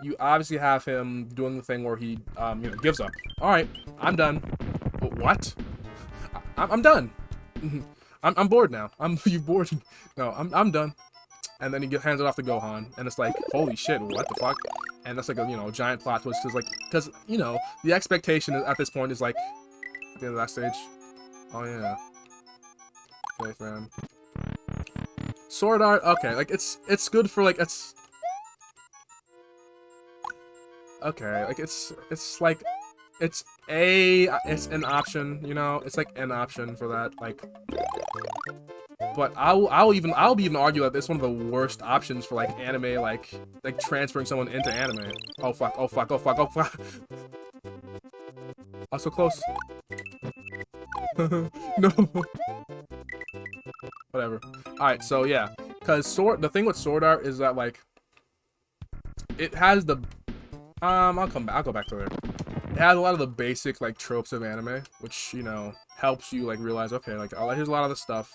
you obviously have him doing the thing where he you know, gives up. All right, I'm done. What? I'm done. I'm bored now. You bored? No, I'm done. And then he hands it off to Gohan, and it's like, holy shit, what the fuck? And that's like a, you know, giant plot twist, because you know, the expectation at this point is like at the end of that stage. Oh yeah. Okay, fam. Sword Art, okay, like it's good for like it's okay, like it's like it's an option, you know, it's like an option for that, like. But I'll even argue that it's one of the worst options for like anime, like transferring someone into anime. Oh fuck! Oh fuck! Oh fuck! Oh fuck! Oh, so close. No. Whatever. All right. So yeah, because the thing with Sword Art is that like it has the I'll go back to there. It has a lot of the basic like tropes of anime, which, you know, helps you like realize, okay, like, oh, here's a lot of the stuff.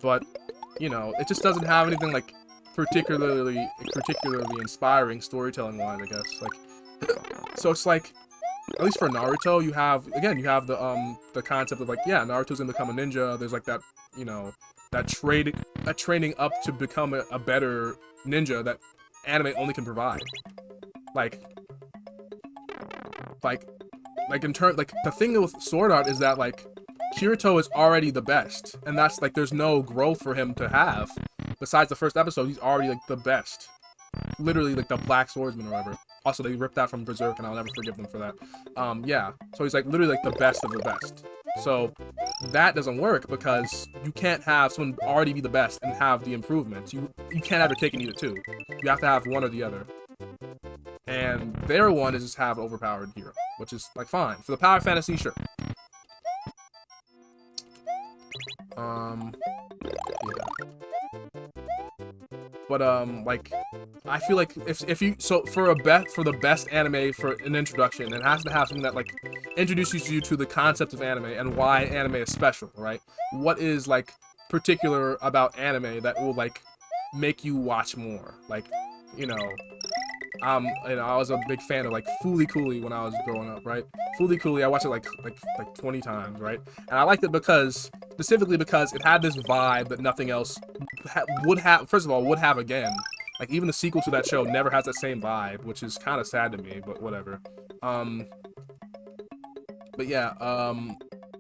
But, you know, it just doesn't have anything like particularly inspiring storytelling wise, I guess. Like, so it's like, at least for Naruto, you have the concept of like, yeah, Naruto's gonna become a ninja. There's like that, you know, that training up to become a better ninja that anime only can provide. Like in turn, like the thing with Sword Art is that like Kirito is already the best, and that's like there's no growth for him to have. Besides the first episode, he's already like the best, literally like the Black Swordsman or whatever. Also, they ripped that from Berserk, and I'll never forgive them for that. Yeah, so he's like literally like the best of the best. So that doesn't work because you can't have someone already be the best and have the improvements. You can't ever take either two. You have to have one or the other. And their one is just have overpowered hero, which is like fine for the power fantasy, sure. Yeah. But like I feel like if you for the best anime for an introduction, it has to have something that like introduces you to the concept of anime and why anime is special, right? What is like particular about anime that will like make you watch more. Like, you know, I was a big fan of like Fooly Cooly when I was growing up, right? Fooly Cooly, I watched it like 20 times, right? And I liked it because specifically because it had this vibe that nothing else would have. First of all, would have again. Like even the sequel to that show never has that same vibe, which is kind of sad to me, but whatever. But yeah,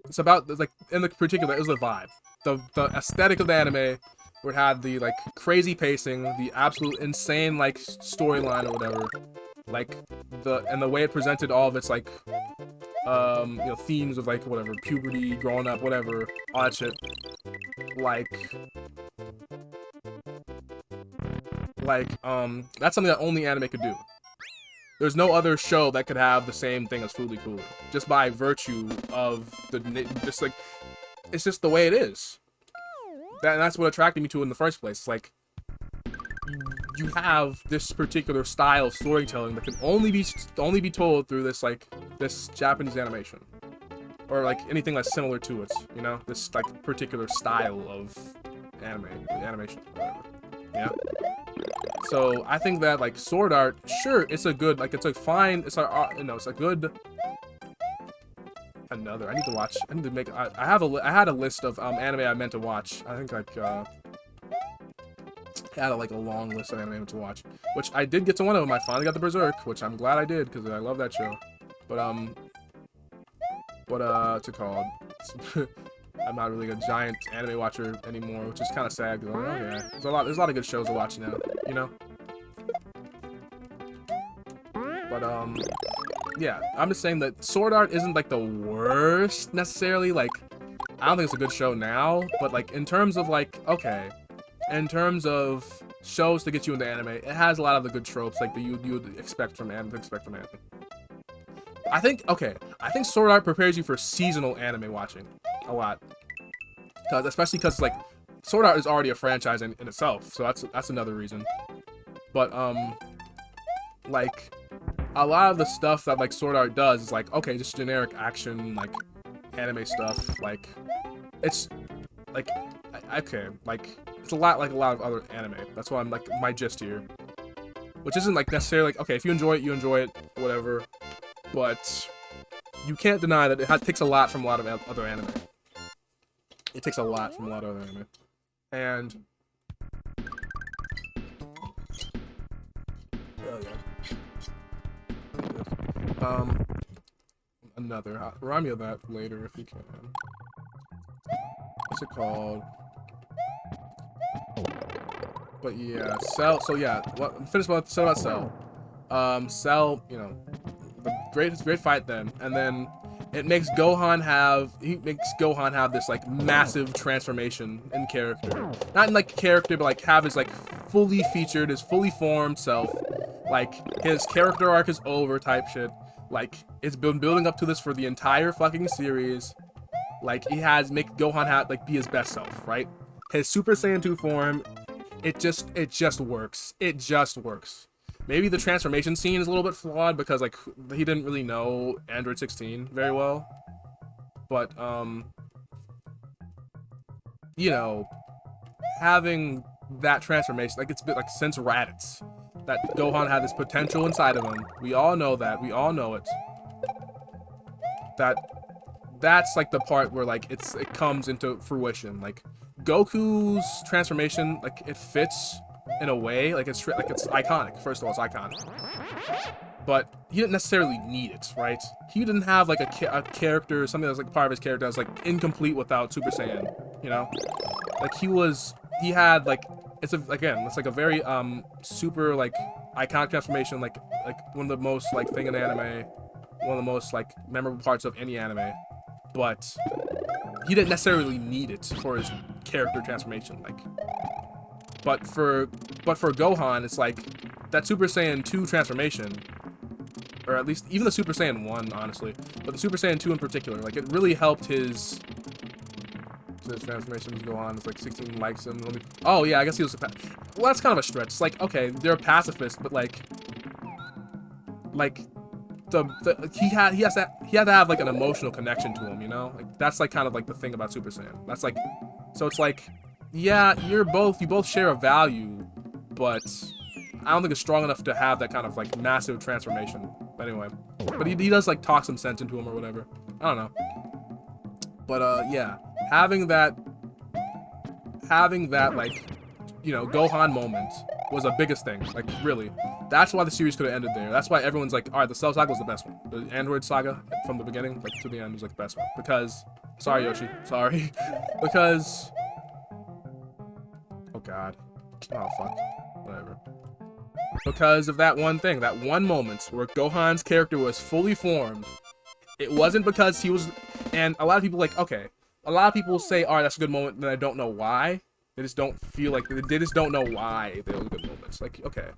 it's about like in the particular, it was the vibe, the aesthetic of the anime. Where it had the like crazy pacing, the absolute insane like storyline or whatever, like the way it presented all of its like you know, themes of like whatever, puberty, growing up, whatever, all that shit. Like that's something that only anime could do. There's no other show that could have the same thing as Fooly Cooly, just by virtue of just like it's just the way it is. That's what attracted me to it in the first place. Like, you have this particular style of storytelling that can only be told through this like this Japanese animation, or like anything that's similar to it. You know, this like particular style of animation, whatever. Yeah. So I think that like Sword Art, sure, it's a good like it's a fine, it's a you know, it's a good. I need to watch. I need to make. I had a list of anime I meant to watch. I think like I had like a long list of anime I meant to watch, which I did get to one of them. I finally got the Berserk, which I'm glad I did because I love that show. But what's it called? I'm not really a giant anime watcher anymore, which is kind of sad. Like, oh yeah, there's a lot of good shows to watch now, you know. But yeah, I'm just saying that Sword Art isn't like the worst necessarily. Like, I don't think it's a good show now, but like in terms of like, okay, in terms of shows to get you into anime, it has a lot of the good tropes like that you would expect from anime. I think Sword Art prepares you for seasonal anime watching a lot, especially because like Sword Art is already a franchise in itself, so that's another reason. But like a lot of the stuff that like Sword Art does is like, okay, just generic action like anime stuff. Like it's like okay, like it's a lot like a lot of other anime. That's why I'm like my gist here, which isn't like necessarily like, okay, if you enjoy it, whatever. But you can't deny that it takes a lot from a lot of other anime. It takes a lot from a lot of other anime, and oh yeah. Another. Remind me of that later if you can. What's it called? But yeah, Cell. So yeah, finish what I said about Cell. Cell, you know, the great fight then, and then it makes Gohan have this like massive transformation in character. Not in like character, but like have his like fully featured, his fully formed self. Like his character arc is over type shit. Like it's been building up to this for the entire fucking series. Like he has make Gohan have like be his best self, right? His Super Saiyan 2 form, it just works. It just works. Maybe the transformation scene is a little bit flawed because like he didn't really know Android 16 very well. But you know, having that transformation, like it's been like since Raditz, that Gohan had this potential inside of him. We all know that. We all know it. That's like the part where like it comes into fruition. Like Goku's transformation, like it fits in a way, like it's iconic. First of all, it's iconic. But he didn't necessarily need it, right? He didn't have like a character, something that was like part of his character that was like incomplete without Super Saiyan, you know? Like he had like it's like a very super like iconic transformation, like one of the most like thing in anime, one of the most like memorable parts of any anime. But he didn't necessarily need it for his character transformation, like. But for Gohan, it's like that Super Saiyan 2 transformation, or at least even the Super Saiyan 1, honestly, but the Super Saiyan 2 in particular, like it really helped his transformations go on. It's like 16 likes him. Oh yeah, I guess he was well, that's kind of a stretch. It's like, okay, they're a pacifist, but like he had to have like an emotional connection to him, you know? Like that's like kind of like the thing about Super Saiyan. That's like So it's like, yeah, you both share a value, but I don't think it's strong enough to have that kind of like massive transformation. But anyway, but he does like talk some sense into him or whatever. I don't know. But yeah, having that like, you know, Gohan moment was the biggest thing. Like really, that's why the series could have ended there. That's why everyone's like, all right, the Cell Saga was the best one. The Android Saga from the beginning like to the end was like the best one because, sorry Yoshi, sorry, because, oh god, oh fuck, whatever. Because of that one thing, that one moment where Gohan's character was fully formed. It wasn't because he was, and a lot of people like, okay, a lot of people say, all right, that's a good moment, and I don't know why. They just don't feel like, they just don't know why they were good moments. Like, okay.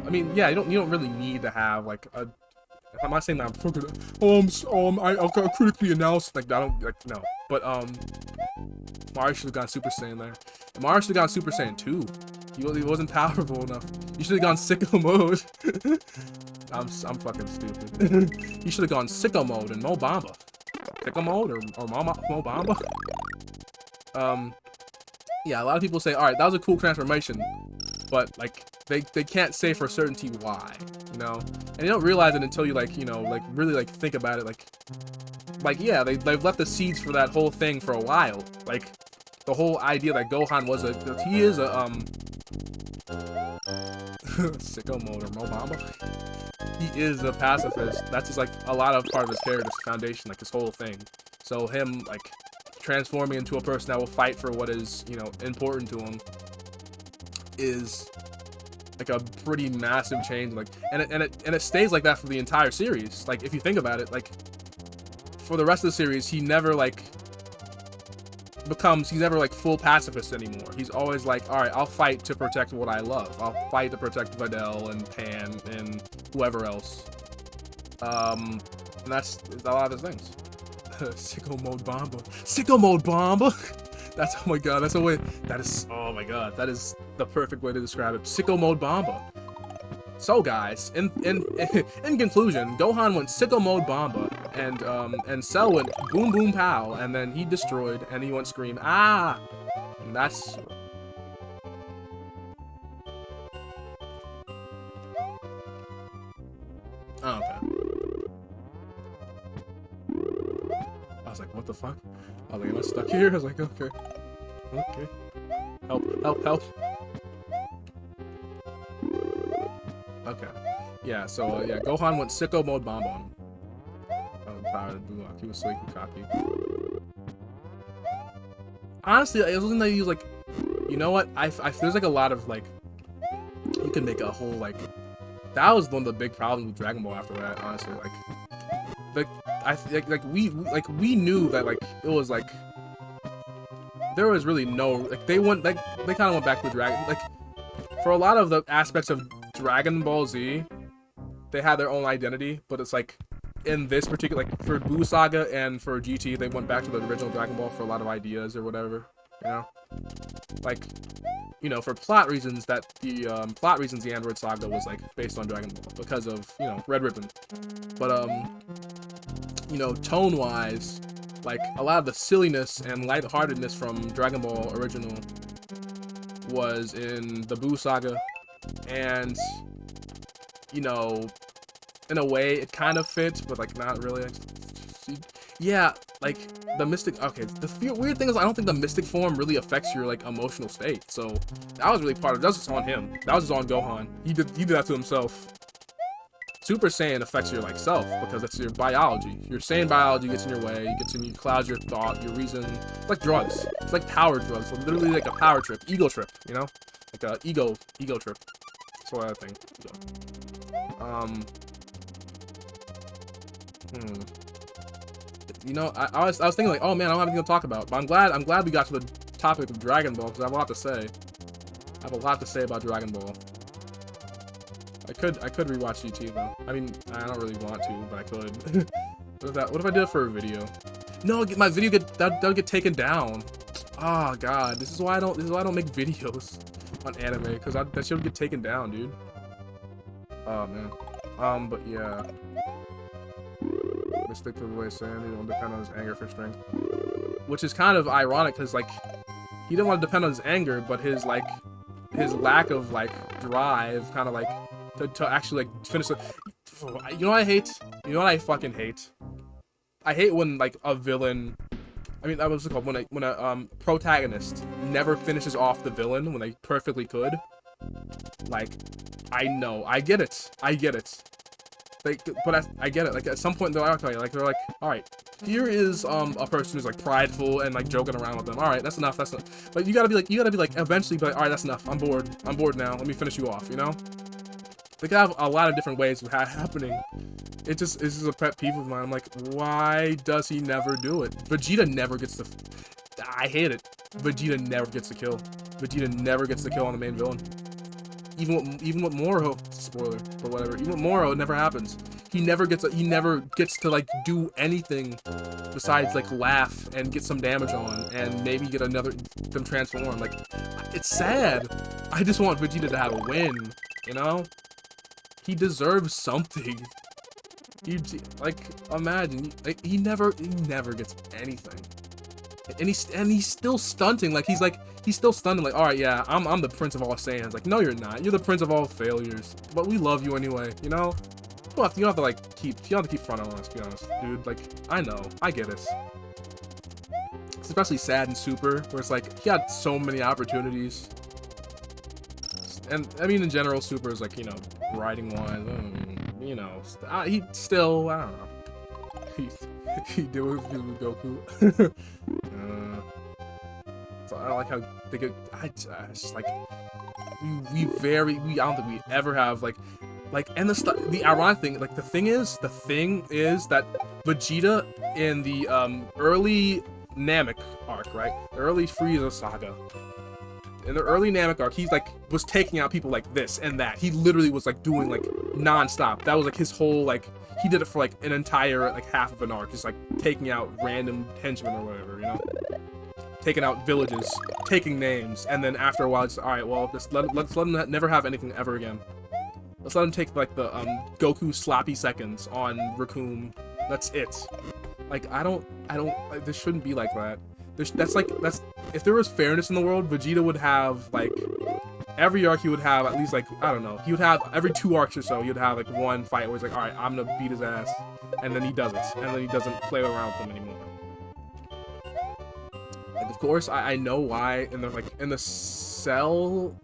I mean, yeah, you don't really need to have like a, I'm not saying that I critically announced, like, I don't, like, no. But, Mario should have gone Super Saiyan there. And Mario should have gone Super Saiyan 2. He wasn't powerful enough. You should have gone Sicko mode. I'm fucking stupid. You should have gone Sicko mode and Mo Bamba. Sicko mode or Mo Bamba? Yeah, a lot of people say, alright, that was a cool transformation. But, like, they can't say for certainty why, you know? And you don't realize it until you, like, you know, like, really, like, think about it, like, yeah, they've left the seeds for that whole thing for a while. Like, the whole idea that Gohan was he is a, Sicko mode or Mo Bamba? He is a pacifist. That's just, like, a lot of part of his character's foundation, like, his whole thing. So him, like, transforming into a person that will fight for what is, you know, important to him is like a pretty massive change. Like, and it stays like that for the entire series. Like, if you think about it, like, for the rest of the series, he never like he's never like full pacifist anymore. He's always like, all right, I'll fight to protect what I love. I'll fight to protect Videl and Pan and whoever else. And that's a lot of his things. Sicko mode Bomba. Sicko mode Bomba. That's, oh my god, that's the way, that is, oh my god, that is the perfect way to describe it. Sicko mode Bomba. So guys, in conclusion, Gohan went Sicko mode Bomba, and Cell went boom boom pow, and then he destroyed, and he went scream, ah! And that's... Oh, okay. I was like, what the fuck? I was like, am I stuck here? I was like, okay. Okay. Help, help, help. Okay. Yeah, so, yeah, Gohan went Sicko mode Bomb on him. Oh, the power of the Bullock. He was so cocky. Honestly, it wasn't that he was like, you know what? There's like a lot of, like, you can make a whole, like, that was one of the big problems with Dragon Ball after that, honestly. Like, we knew that, like, it was, like, there was really no, like, they kind of went back to the Dragon, like, for a lot of the aspects of Dragon Ball Z, they had their own identity, but it's, like, in this particular, like, for Buu Saga and for GT, they went back to the original Dragon Ball for a lot of ideas or whatever, you know? Like, you know, for plot reasons, the Android Saga was, like, based on Dragon Ball because of, you know, Red Ribbon. But, you know, tone-wise, like, a lot of the silliness and lightheartedness from Dragon Ball Original was in the Buu Saga, and, you know, in a way, it kind of fits, but, like, not really. Yeah, like, the Mystic, okay, the weird thing is, I don't think the Mystic form really affects your, like, emotional state, so, that was really part of it. That was just on him. That was just on Gohan. He did that to himself. Super Saiyan affects your, like, self, because that's your biology. Your Saiyan biology gets in your way, clouds your thought, your reason. It's like drugs. It's like power drugs. It's literally like a power trip, ego trip, you know? Like a ego trip. That's what I think. You know, I was thinking like, oh man, I don't have anything to talk about, but I'm glad we got to the topic of Dragon Ball, because I have a lot to say. I have a lot to say about Dragon Ball. I could rewatch GT though. I mean, I don't really want to, but I could. What if I did it for a video? No, my video that'll get taken down. Oh god, this is why I don't make videos on anime, because that shit would get taken down, dude. Oh man. But yeah. Let's stick to the way Sandy on the kind of his anger for strength. which is kind of ironic because like he didn't want to depend on his anger, but his like his lack of like drive kind of like to actually like finish the. You know what I hate? You know what I fucking hate? I hate when like a villain. I mean, that was called when a protagonist never finishes off the villain when they perfectly could. Like, I know, I get it, like, but I get it. Like at some point they're like, all right, here is a person who's like prideful and like joking around with them. All right, that's enough. That's enough. But you gotta be like eventually be like, all right, that's enough. I'm bored now. Let me finish you off. You know? They could have a lot of different ways of happening. It's just a pet peeve of mine. I'm like, why does he never do it? Vegeta never gets the. I hate it. Vegeta never gets the kill. Vegeta never gets the kill on the main villain. Even with Moro, spoiler, but whatever. Even with Moro, it never happens. He never gets to like do anything besides like laugh and get some damage on and maybe get them transform. Like, it's sad. I just want Vegeta to have a win. You know, he deserves something. Like, imagine, like he never gets anything, and he's still stunting. Like he's still stunting. Like, all right, yeah, I'm the prince of all Saiyans. Like, no, you're not. You're the prince of all failures. But we love you anyway. You know, you don't have to like keep fronting on us. To be honest, dude. Like, I know, I get it. It's especially sad in Super, where it's like he had so many opportunities. And I mean, in general, Super is like, you know, riding one. You know, he still, I don't know. He did with Goku. So I like how they get. I just like I don't think we ever have like, and the ironic thing, like the thing is that Vegeta in the early Namek arc, right, the early Frieza saga. In the early Namek arc, he like was taking out people like this and that. He literally was like doing like non-stop. That was like his whole like, he did it for like an entire like half of an arc, just like taking out random henchmen or whatever, you know, taking out villages, taking names, and then after a while, it's all right. Well, let's let him never have anything ever again. Let's let him take like the Goku sloppy seconds on Raccoon. That's it. Like I don't like, this shouldn't be like that. That's if there was fairness in the world, Vegeta would have like every arc he would have at least like, I don't know, he would have every 2 arcs or so he would have like one fight where he's like, all right, I'm gonna beat his ass, and then he does it, and then he doesn't play around with him anymore. Like, of course I know why in the Cell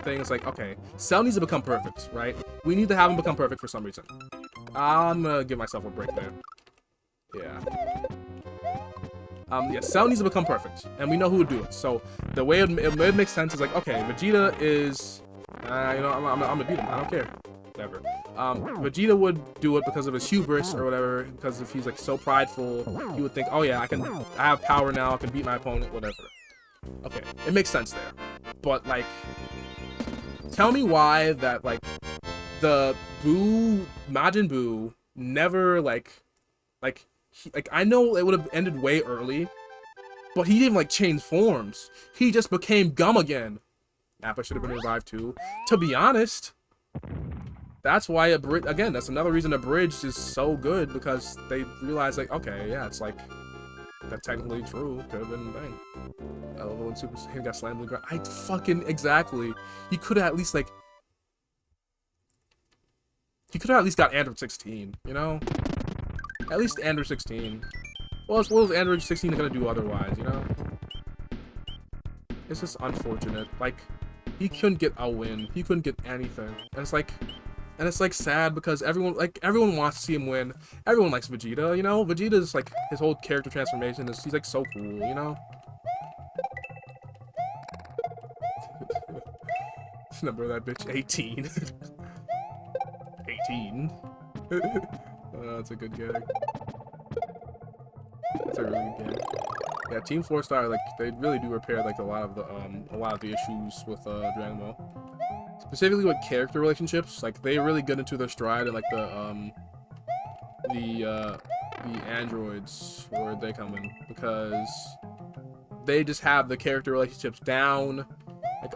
thing, it's like, okay, Cell needs to become perfect, right? We need to have him become perfect for some reason. I'm gonna give myself a break there. Yeah. Yeah, Cell needs to become perfect, and we know who would do it. So the way it makes sense is like, okay, Vegeta is, you know, I'm gonna beat him. I don't care, whatever. Vegeta would do it because of his hubris or whatever. Because if he's like so prideful, he would think, oh yeah, I have power now. I can beat my opponent, whatever. Okay, it makes sense there. But like, tell me why that like the Majin Buu never like. I know it would have ended way early, but he didn't like change forms. He just became Gum again. Nappa should have been revived too. To be honest, that's why again, that's another reason Abridged is so good, because they realize like, okay, yeah, it's like that's technically true. Could have been a thing. Level 1 Super Saiyan got slammed to the ground. Exactly. He could have at least like. He could have at least got Android 16. You know. At least Android 16. Well, what was Android 16 gonna do otherwise, you know? It's just unfortunate. Like, he couldn't get a win. He couldn't get anything. And it's like sad because everyone wants to see him win. Everyone likes Vegeta, you know? Vegeta's like, his whole character transformation is, he's like so cool, you know? Number of that bitch, 18. 18. That's a good gag. That's a really good gag. Yeah, Team 4 Star, like, they really do repair like a lot of the issues with Dragon Ball. Specifically with character relationships, like they really get into their stride, and like the androids, where they come in, because they just have the character relationships down. Like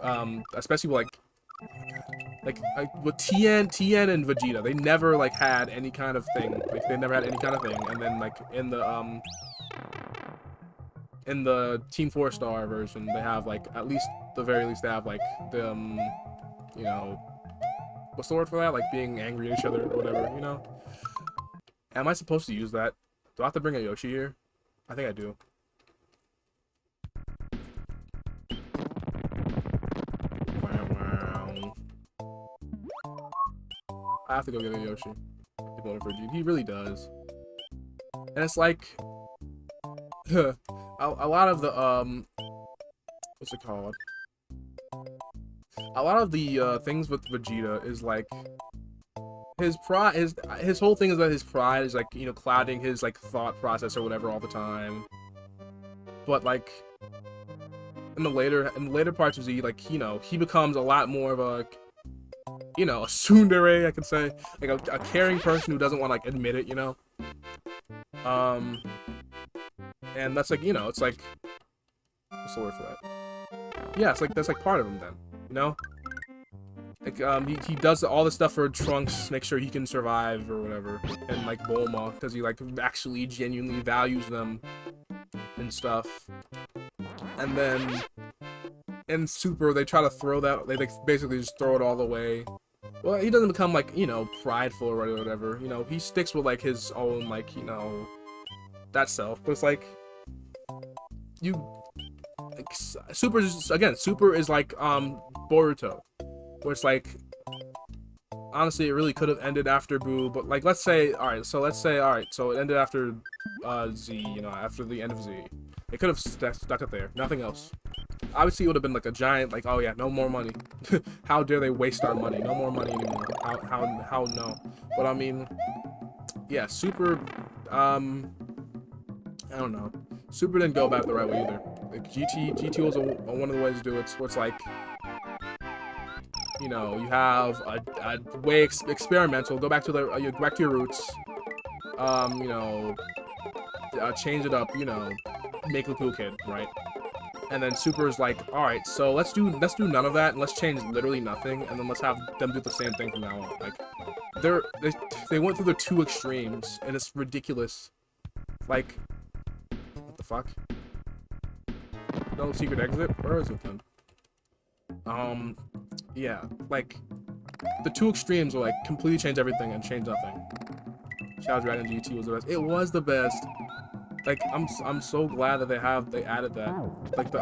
especially with like with Tien and Vegeta, they never like had any kind of thing. Like they never had any kind of thing. And then like in the in the Team 4-star version, they have like, at least the very least, they have like the you know, what's the word for that? Like being angry at each other or whatever, you know? Am I supposed to use that? Do I have to bring a Yoshi here? I think I do. Wow. I have to go get a Yoshi. He really does. And it's like a lot of the what's it called? A lot of the things with Vegeta is like his pride, his whole thing is that his pride is like, you know, clouding his like thought process or whatever all the time. But like in the later parts of Z, like, you know, he becomes a lot more of a, you know, a tsundere, I can say, like a caring person who doesn't want to like admit it, you know. And that's like, you know, it's like, what's the word for that? Yeah, it's like that's like part of him then, you know. Like he does all the stuff for Trunks, make sure he can survive or whatever, and like Bulma, because he like actually genuinely values them and stuff. And then in Super, they try to throw that, they like basically just throw it all away. Well, he doesn't become like, you know, prideful or whatever, you know, he sticks with like his own, like, you know, that self. But it's like, you, like, Super is, again, Super is like Boruto, where it's like, honestly, it really could have ended after Boo, but like, let's say, alright, so it ended after Z, you know, after the end of Z. It could have stuck it there, nothing else. Obviously, it would have been like a giant, like, oh yeah, no more money. How dare they waste our money? No more money anymore. How no? But I mean, yeah, Super, I don't know. Super didn't go about it the right way either. Like GT was one of the ways to do it. Where it's like, you know, you have a way experimental. Go back to your roots. You know, change it up. You know, make a cool kid, right? And then Super is like, all right, so let's do none of that, and let's change literally nothing, and then let's have them do the same thing from now on. Like, they went through the two extremes, and it's ridiculous. Like, what the fuck? No secret exit? Where is it then? Yeah, like, the two extremes were like completely change everything and change nothing. Shadow Dragon GT was the best. It was the best. Like, I'm so glad that they added that. Like the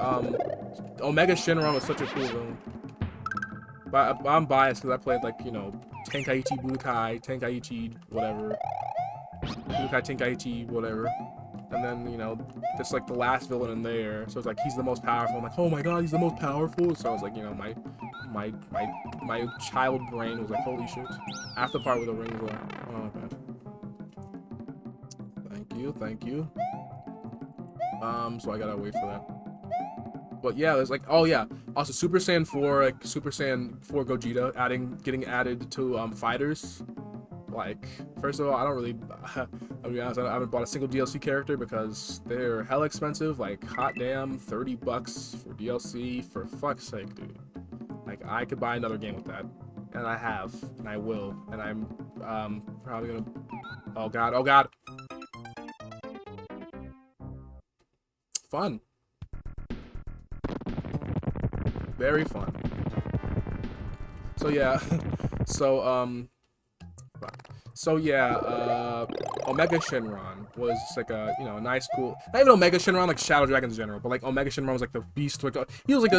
Omega Shenron was such a cool villain. But I'm biased because I played, like, you know, Tenkaichi Budokai, Tenkaichi whatever, Budokai Tenkaichi whatever, and then, you know, it's like the last villain in there. So it's like he's the most powerful. I'm like, oh my god, he's the most powerful. So I was like, you know, my child brain was like, holy shit. After the part where the ring was like, oh man. Thank you. So I gotta wait for that. But yeah, there's like, oh yeah, also Super Saiyan 4, like Super Saiyan 4 Gogeta getting added to fighters. Like, first of all, I don't really, I'll be honest, I haven't bought a single DLC character because they're hella expensive. Like, hot damn, $30 for DLC, for fuck's sake, dude. Like, I could buy another game with that, and I have, and I will, and I'm probably gonna, oh god. Fun. Very fun. So yeah, Omega Shenron was just like a, you know, nice, cool, not even Omega Shenron, like Shadow Dragons in general, but like Omega Shenron was like the beast, like he was like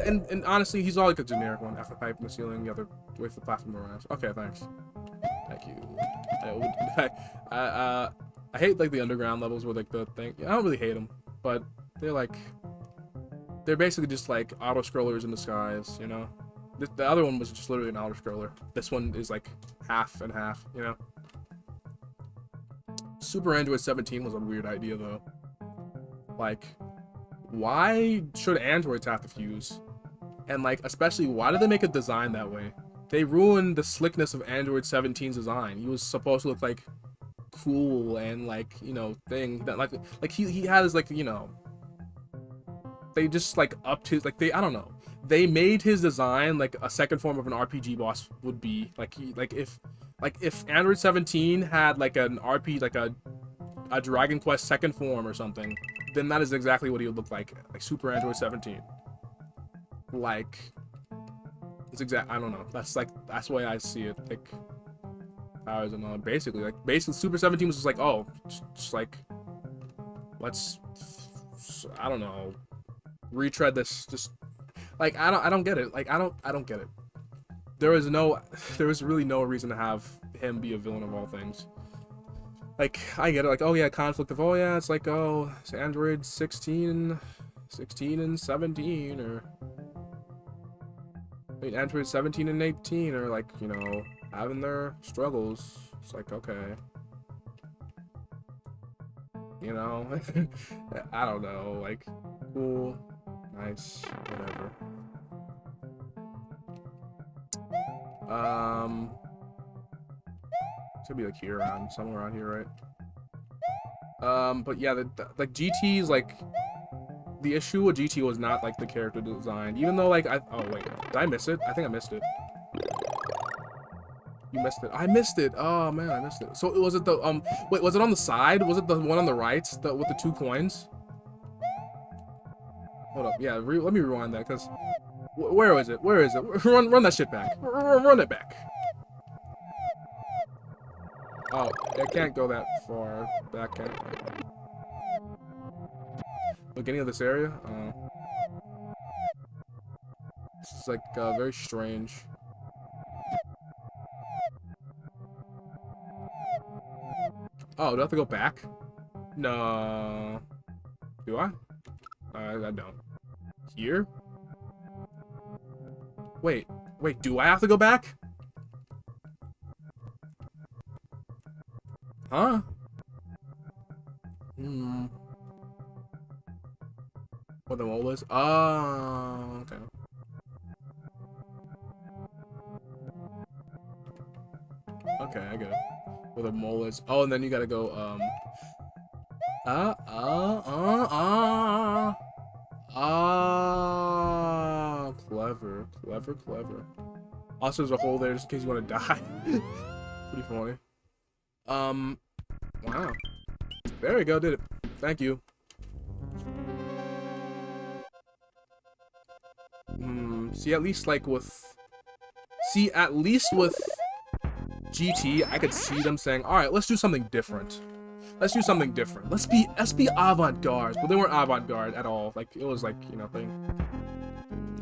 and honestly, he's all like a generic one, after pipe in the ceiling, the other with the platform around. Okay, thanks. Thank you. I hate like the underground levels with like the thing. I don't really hate them, but they're basically just like auto scrollers in disguise, you know. The other one was just literally an auto scroller. This one is like half and half, you know. Super Android 17 was a weird idea though. Like, why should androids have to fuse? And like, especially, why did they make a design that way? They ruined the slickness of Android 17's design. He was supposed to look like cool and like, you know, thing that like he has like, you know, they just like upped his, like, I don't know, they made his design like a second form of an RPG boss would be. Like, if Android 17 had like an RPG, like a Dragon Quest second form or something, then that is exactly what he would look like Super Android 17. Like, it's exact. I don't know. That's the way I see it. Like, powers and all. Basically, Super 17 was just like, oh, just like, let's, I don't know, retread this. Just like, I don't get it. Like, I don't get it. There was really no reason to have him be a villain of all things. Like, I get it, like, oh yeah, conflict of, oh yeah, it's like, oh, it's Android 16 and 17, or, I mean, Android 17 and 18 are, like, you know, having their struggles. It's like, okay. You know? I don't know, like, cool, nice, whatever. It's gonna be, like, here around, somewhere around here, right? But yeah, like GT's like the issue with GT was not like the character design, even though like oh wait, did I miss it? I think I missed it. You missed it. I missed it. Oh man, I missed it. So was it the wait, was it on the side? Was it the one on the right, with the 2 coins? Hold up, yeah. Let me rewind that, cause where is it? Where is it? Run that shit back. Run it back. Oh, I can't go that far back. Beginning of this area? This is like very strange. Oh, do I have to go back? No. Do I? I don't. Here? Wait, do I have to go back? Huh? What the mole is? Oh, okay. Okay, I get it. Where the mole is. Oh, and then you gotta go, clever. Also, there's a hole there just in case you want to die. Pretty funny. Wow. There we go, did it. Thank you. See, at least with GT, I could see them saying, alright, let's do something different. Let's be avant-garde. But they weren't avant-garde at all. Like, it was like, you know,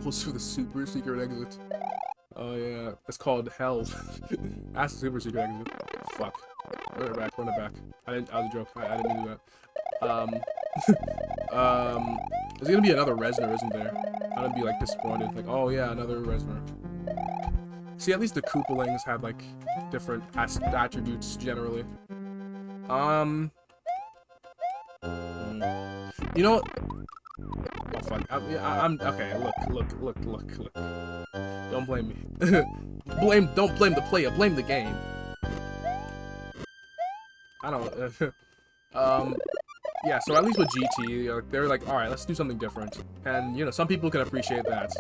goes through the super secret exit. Oh yeah, it's called Hell. That's the super secret exit. Fuck. Run it back. That was a joke. I didn't do that. There's gonna be another Reznor, isn't there? I'm gonna be like disappointed. Like, oh yeah, another Reznor. See, at least the Koopalings have like different attributes generally. You know what? Oh fuck. I'm okay. Look. Don't blame me. Don't blame the player. Blame the game. I don't. Yeah. So at least with GT, they're like, all right, let's do something different, and you know, some people can appreciate that.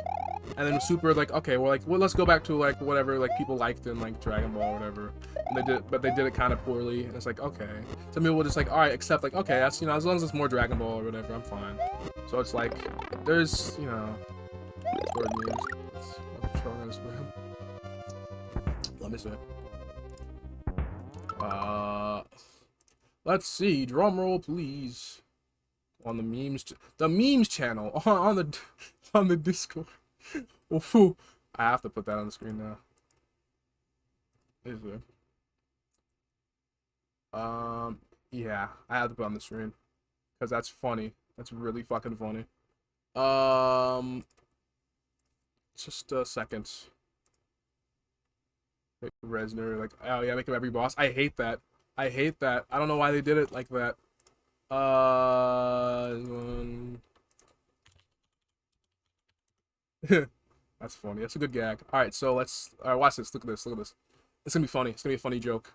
And then Super, like, okay, well, let's go back to like whatever like people liked in like Dragon Ball or whatever. And they did it kind of poorly. And it's like, okay, some people will just like, all right, accept like, okay, that's, you know, as long as it's more Dragon Ball or whatever, I'm fine. So it's like, there's, you know, let me see. Let's see. Drum roll, please. On the memes channel on the Discord. Ooh, I have to put that on the screen now. Is there? Yeah, I have to put on the screen because that's funny. That's really fucking funny. Just a second. Make Reznor like, oh yeah, make him every boss. I hate that. I don't know why they did it like that. That's funny. That's a good gag. All right, so let's watch this. Look at this. It's gonna be funny. It's gonna be a funny joke.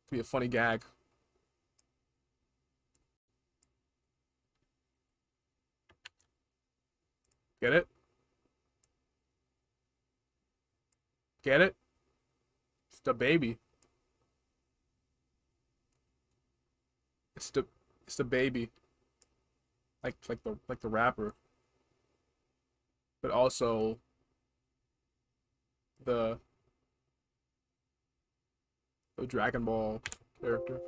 It's gonna be a funny gag. Get it? Get it? It's the baby. It's the baby. like the rapper, but also the Dragon Ball character,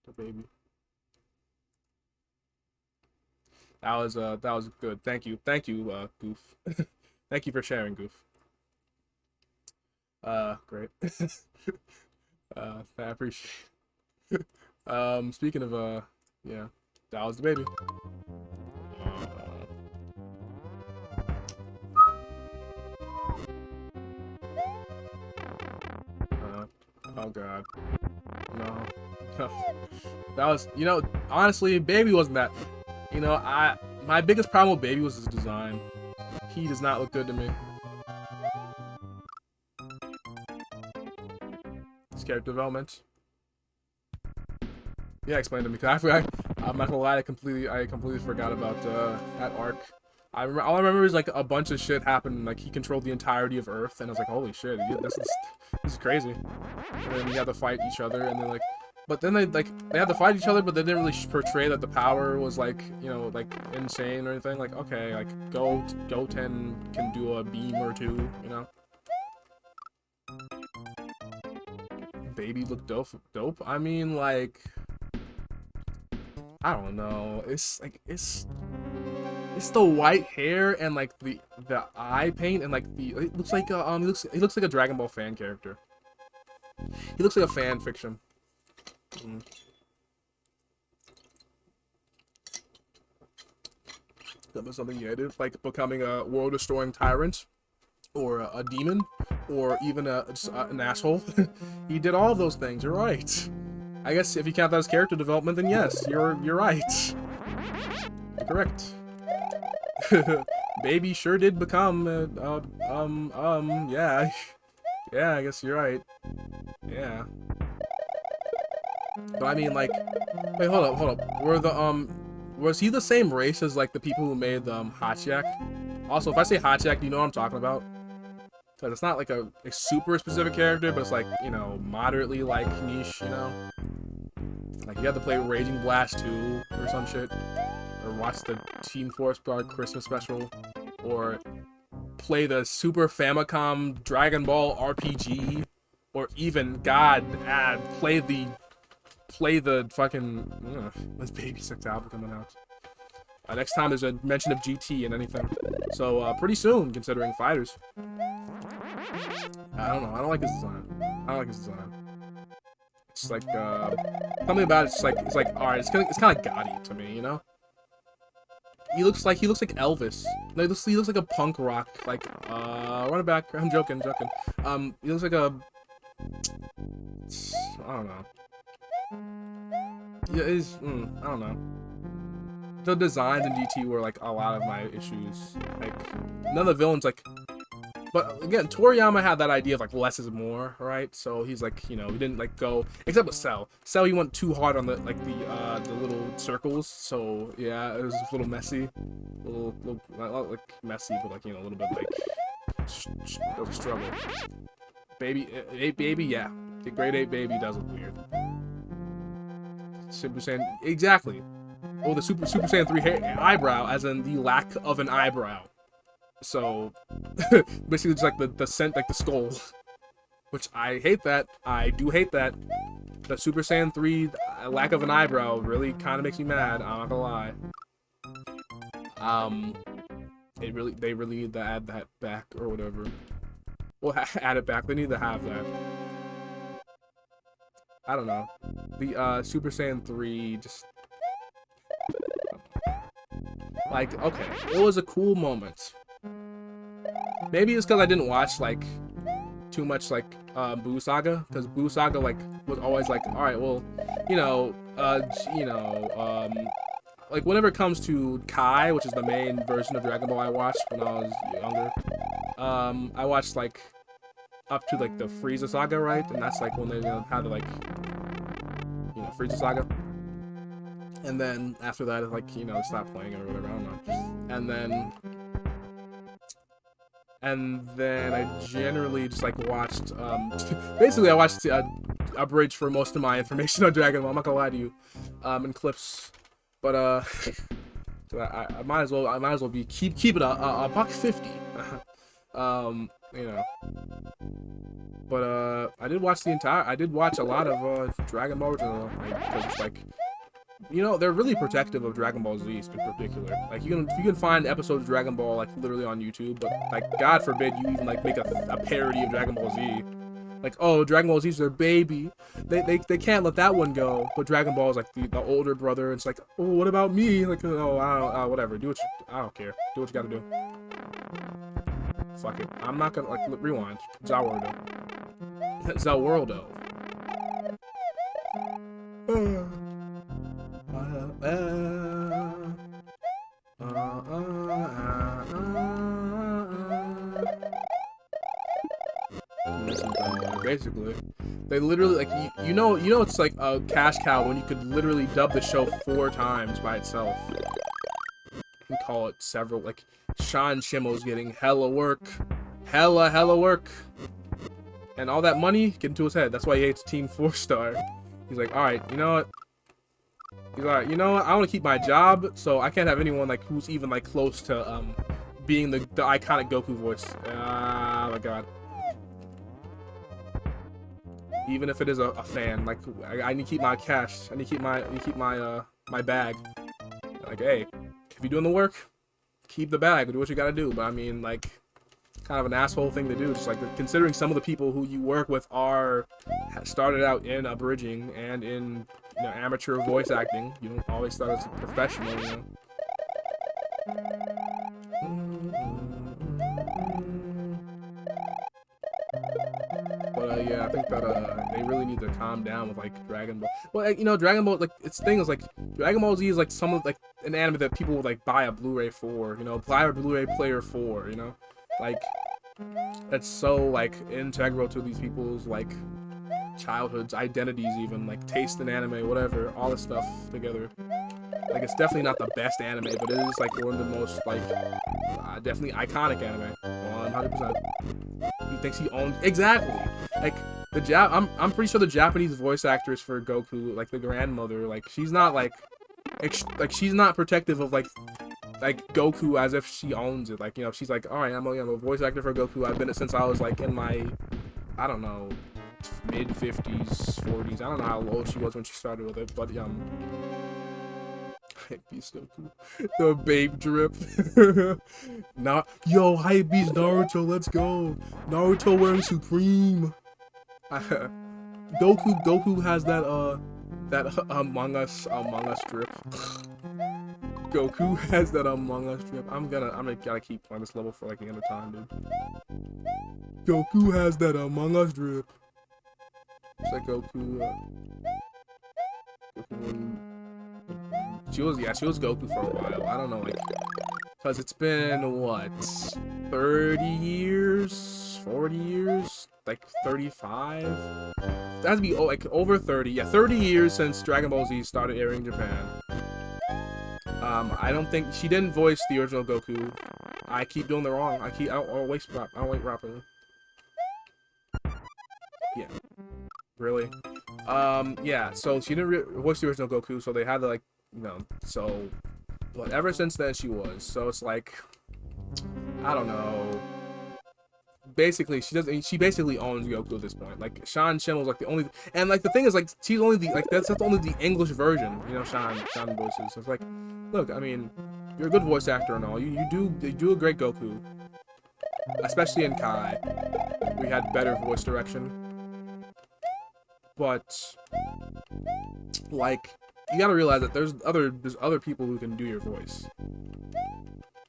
the baby. That was good. Thank you, Goof. Thank you for sharing, Goof. Great. I appreciate. Speaking of yeah, that was the baby. Oh god, no. That was, honestly, baby wasn't that. My biggest problem with baby was his design. He does not look good to me. His character development. Yeah, explain to me. Cause I'm not gonna lie, I completely forgot about that arc. All I remember is like a bunch of shit happened. Like he controlled the entirety of Earth, and I was like, holy shit, this is crazy. And then we had to fight each other, and then like, but then they had to fight each other, but they didn't really portray that the power was like, like insane or anything. Like, okay, like Goten can do a beam or two, Baby looked dope. I mean, like, I don't know. It's the white hair and like the eye paint and like it looks like he looks like a Dragon Ball fan character. He looks like a fan fiction. That was something he did, like becoming a world-destroying tyrant, or a demon, or even an asshole. He did all of those things. You're right. I guess if you count that as character development, then yes, you're right. You're correct. Baby sure did become yeah. Yeah, I guess you're right. Yeah. But I mean, like, wait, hold up. Was he the same race as like the people who made Hachiak? Also, if I say Hachiak, do you know what I'm talking about? Cause it's not like a super specific character, but it's like, moderately like niche, Like you have to play Raging Blast 2 or some shit, or watch the Team Force Guard Christmas special, or play the Super Famicom Dragon Ball RPG, or even play the fucking this Baby 6 album coming out. Next time there's a mention of GT and anything, so pretty soon, considering fighters. I don't know. I don't like his design. It's like something about it's like all right. It's kind of gaudy to me, He looks like Elvis. He looks like a punk rock. Like run it back. I'm joking. He looks like a. I don't know. Yeah, I don't know. The designs in GT were like a lot of my issues. Like none of the villains like. But again, Toriyama had that idea of like less is more, right? So he's like, he didn't like go except with Cell. Cell, he went too hard on the little circles. So yeah, it was a little messy, little not like messy, but like a little bit like there was a struggle. Baby, 8 baby, yeah, the grade 8 baby does look weird. Super Saiyan, exactly. Oh, the Super Saiyan 3 eyebrow, as in the lack of an eyebrow. So basically it's like the scent, like the skull, which I hate that. I do hate that. The Super Saiyan 3 lack of an eyebrow really kind of makes me mad. I'm not gonna lie. They really need to add that back or whatever. Well, add it back. They need to have that. I don't know. The Super Saiyan 3 just like, okay, it was a cool moment. Maybe it's because I didn't watch like too much like Buu Saga, because Buu Saga like was always like, all right, well, like whenever it comes to Kai, which is the main version of Dragon Ball I watched when I was younger, I watched like up to like the Frieza Saga, right? And that's like when they had the like Frieza Saga. And then after that, it like stopped playing it or whatever. I don't know. And then I generally just like watched. Basically, I watched a bridge for most of my information on Dragon Ball. I'm not gonna lie to you. In clips. But so I might as well be keep it a buck 50. You know. But I did watch a lot of Dragon Ball original, because it's like, you know, they're really protective of Dragon Ball Z in particular. Like, you can find episodes of Dragon Ball like literally on YouTube, but like God forbid you even like make a parody of Dragon Ball Z. Like, oh, Dragon Ball Z's their baby. They can't let that one go. But Dragon Ball is like the older brother. And it's like, oh, what about me? Like, oh, I don't, whatever. I don't care. Do what you gotta do. Fuck it. I'm not gonna, like, rewind. Zawordo. Zawordo. Basically, they literally, like, you know it's like a cash cow when you could literally dub the show 4 times by itself and call it several. Like, Sean Shimmo's getting hella work, hella work, and all that money get into his head. That's why he hates Team 4-Star. He's like, all right, you know what? He's like, you know what? I want to keep my job, so I can't have anyone like who's even like close to being the iconic Goku voice. Oh my god. Even if it is a fan, like, I need to keep my cash. I need to keep my bag. Like, hey, if you're doing the work, keep the bag. Do what you gotta do. But I mean, like, kind of an asshole thing to do. Just like, considering some of the people who you work with started out in bridging and in, you know, amateur voice acting. You don't always start as a professional, you know. Yeah, I think that they really need to calm down with like Dragon Ball. Well, like, you know, Dragon Ball, like, its thing is like Dragon Ball Z is like some of like an anime that people would like buy a Blu-ray for, you know, buy a Blu-ray player for, you know, like it's so like integral to these people's like childhoods, identities, even like taste in anime, whatever, all this stuff together. Like, it's definitely not the best anime, but it is like one of the most like definitely iconic anime, 100%. He thinks he owns exactly. Like I'm pretty sure the Japanese voice actress for Goku, like the grandmother, like she's not like she's not protective of like Goku as if she owns it. Like, you know, she's like, all right, I'm a voice actor for Goku. I've been it since I was like in my, I don't know, mid 50s, 40s. I don't know how old she was when she started with it, but Hypebeast Goku, the babe drip. Yo, Hypebeast Naruto, let's go. Naruto wearing Supreme. Goku has that Among Us drip. Goku has that Among Us drip. I'm gonna gotta keep playing this level for like the end of time, dude. Goku has that Among Us drip. It's like Goku. She was Goku for a while. I don't know, like, cause it's been what, 30 years, 40 years, like 35. That has to be like over 30. Yeah, 30 years since Dragon Ball Z started airing in Japan. I don't think she didn't voice the original Goku. I keep doing the wrong. I don't wait properly. Yeah. Really? Yeah, so she didn't voice the original Goku, so they had to, like, you know, so, but ever since then she was, so it's like, I don't know, basically, she basically owns Goku at this point. Like, Sean Shin was, like, the only, and, like, the thing is, like, she's only the, like, that's only the English version, you know, Sean voices, so it's like, look, I mean, you're a good voice actor and all, you do a great Goku, especially in Kai, we had better voice direction, but, like, you gotta realize that there's other people who can do your voice,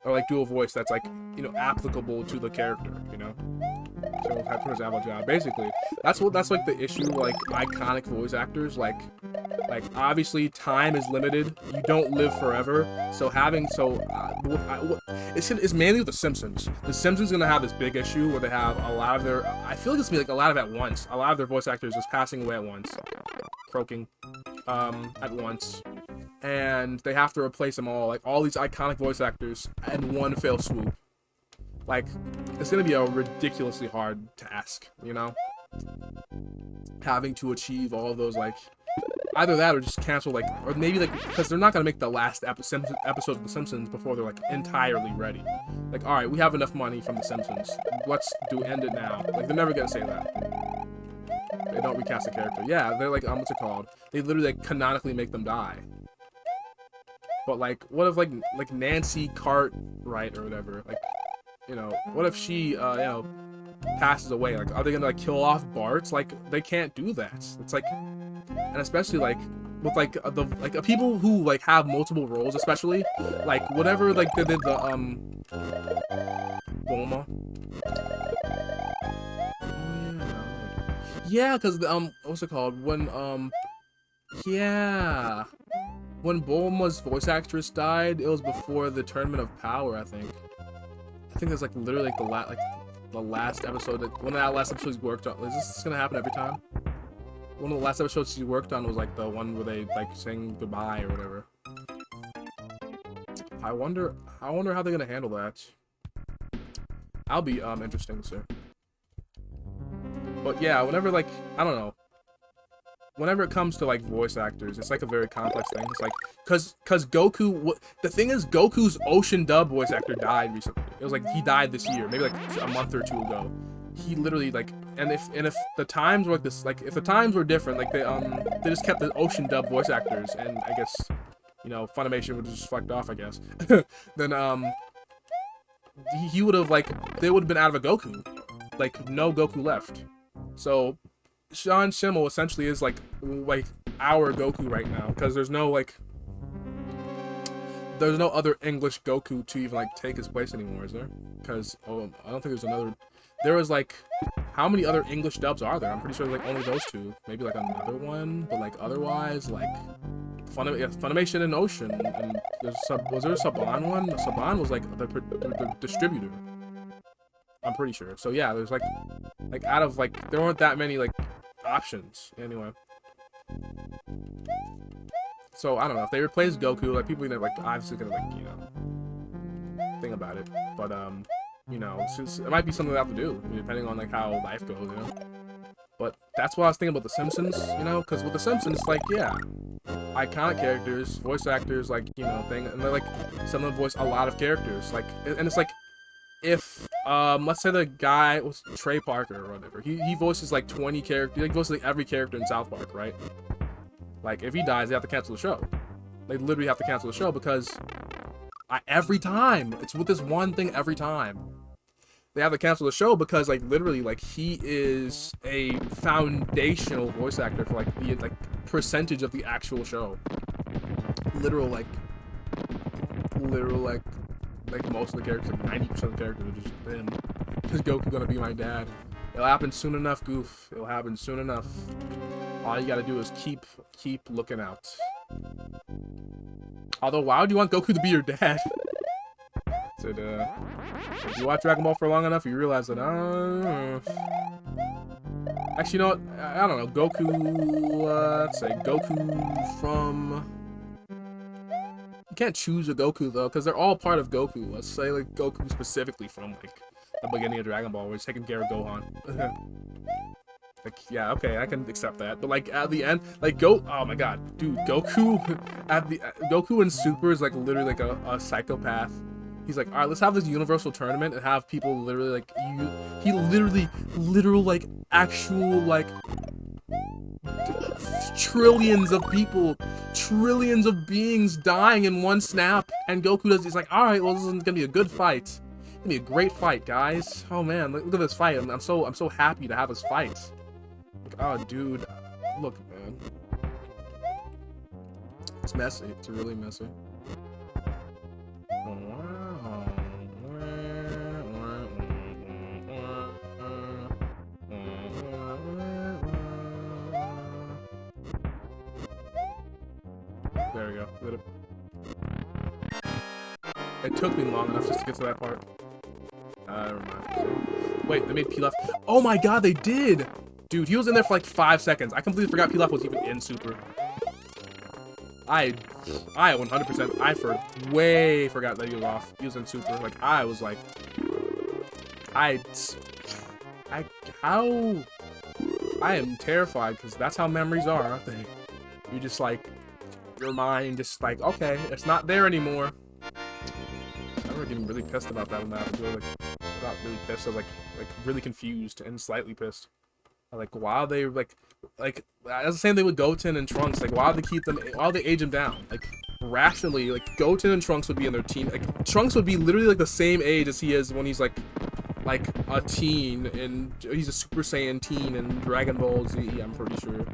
or like do a voice that's like, you know, applicable to the character, you know. So have an example job. Basically, that's like the issue. Like iconic voice actors, like obviously time is limited. You don't live forever. So it's mainly with the Simpsons. The Simpsons gonna have this big issue where they have a lot of their. I feel like it's gonna be like a lot of at once. A lot of their voice actors just passing away at once, croaking. At once, and they have to replace them all, like all these iconic voice actors in one fell swoop. Like, it's gonna be a ridiculously hard task, you know, having to achieve all those like either that or just cancel, like, or maybe, like, because they're not gonna make the last episode of The Simpsons before they're, like, entirely ready. Like, alright, we have enough money from The Simpsons. Let's end it now. Like, they're never gonna say that. They don't recast the character. Yeah, they're like, what's it called? They literally, like, canonically make them die. But, like, what if, like Nancy Cartwright or whatever, like, you know, what if she, you know, passes away? Like, are they gonna, like, kill off Bart? Like, they can't do that. It's like, and especially, like, with, like, people who, like, have multiple roles, especially, like, whatever, like, they did the, Bulma. Yeah, because, what's it called? Yeah. When Bulma's voice actress died, it was before the Tournament of Power, I think. I think it's, like, literally, like, the last episode, one of that last episodes he worked on. Is this gonna happen every time? One of the last episodes she worked on was, like, the one where they, like, sing goodbye or whatever. I wonder how they're gonna handle that. I'll be, interesting to see. But yeah, whenever, like, I don't know. Whenever it comes to, like, voice actors, it's, like, a very complex thing. It's, like, cause Goku, the thing is, Goku's Ocean dub voice actor died recently. It was, like, he died this year, maybe, like, a month or two ago. He literally, like, and if the times were like this, like, if the times were different, like, they just kept the Ocean dub voice actors, and I guess, you know, Funimation would have just fucked off, I guess. Then, he would have, like, they would have been out of a Goku. Like, no Goku left. So, Sean Schimmel essentially is, like our Goku right now, because there's no other English Goku to even, like, take his place anymore, is there? Because, I don't think there's another. There was, like, how many other English dubs are there? I'm pretty sure, like, only those two. Maybe, like, another one, but, like, otherwise, like, Funimation and Ocean, and was there a Saban one? Saban was, like, the distributor. I'm pretty sure. So yeah, there's like out of, like, there weren't that many, like, options anyway. So I don't know if they replace Goku, like, people are like obviously gonna, like, you know, think about it. But you know, it might be something they have to do depending on, like, how life goes, you know. But that's what I was thinking about The Simpsons, you know, because with The Simpsons, like, yeah, iconic characters, voice actors, like, you know, thing, and they're, like, some of them voice a lot of characters, like, and it's like, if let's say the guy was Trey Parker or whatever, he voices, like, 20 characters, like, voices, like, every character in South Park, right? Like, if he dies, they have to cancel the show. They literally have to cancel the show because every time, it's with this one thing every time. They have to cancel the show because, like, literally, like, he is a foundational voice actor for, like, the, like, percentage of the actual show. Literal, like, most of the characters, like, 90% of the characters are just him. Is Goku gonna be my dad? It'll happen soon enough, Goof. It'll happen soon enough. All you gotta do is keep looking out. Although, why would you want Goku to be your dad? If you watch Dragon Ball for long enough, you realize that, actually, you know what? I don't know. Goku, let's say Goku from... You can't choose a Goku, though, because they're all part of Goku. Let's say, like, Goku specifically from, like, the beginning of Dragon Ball, where he's taking care of Gohan. Like, yeah, okay, I can accept that. But, like, at the end, like, oh my god, dude, Goku, Goku in Super is, like, literally, like, a psychopath. He's like, alright, let's have this universal tournament and have people literally, like, literal, like, actual, like, trillions of people, trillions of beings dying in one snap, and Goku does, he's like, alright, well, this is gonna be a good fight. It's gonna be a great fight, guys. Oh man, look at this fight. I'm so happy to have this fight. Like, oh dude, look, man. It's messy. It's really messy. There we go. It took me long enough just to get to that part. Never mind. Wait, they made Pilaf. Oh my god, they did! Dude, he was in there for like 5 seconds. I completely forgot Pilaf was even in Super. I 100%, way forgot that he was off. He was in Super. Like, I was like, I am terrified because that's how memories are, aren't they? you just like, your mind just like, okay, it's not there anymore. I remember getting really pissed about that when that happened. Like, not really pissed, I was like really confused and slightly pissed. Like, why they like that's the same thing with Goten and Trunks. Like, why they keep them? Why they age them down? Like, rationally, like Goten and Trunks would be in their teen. Like, Trunks would be literally like the same age as he is when he's like a teen, and he's a Super Saiyan teen in Dragon Ball Z. I'm pretty sure,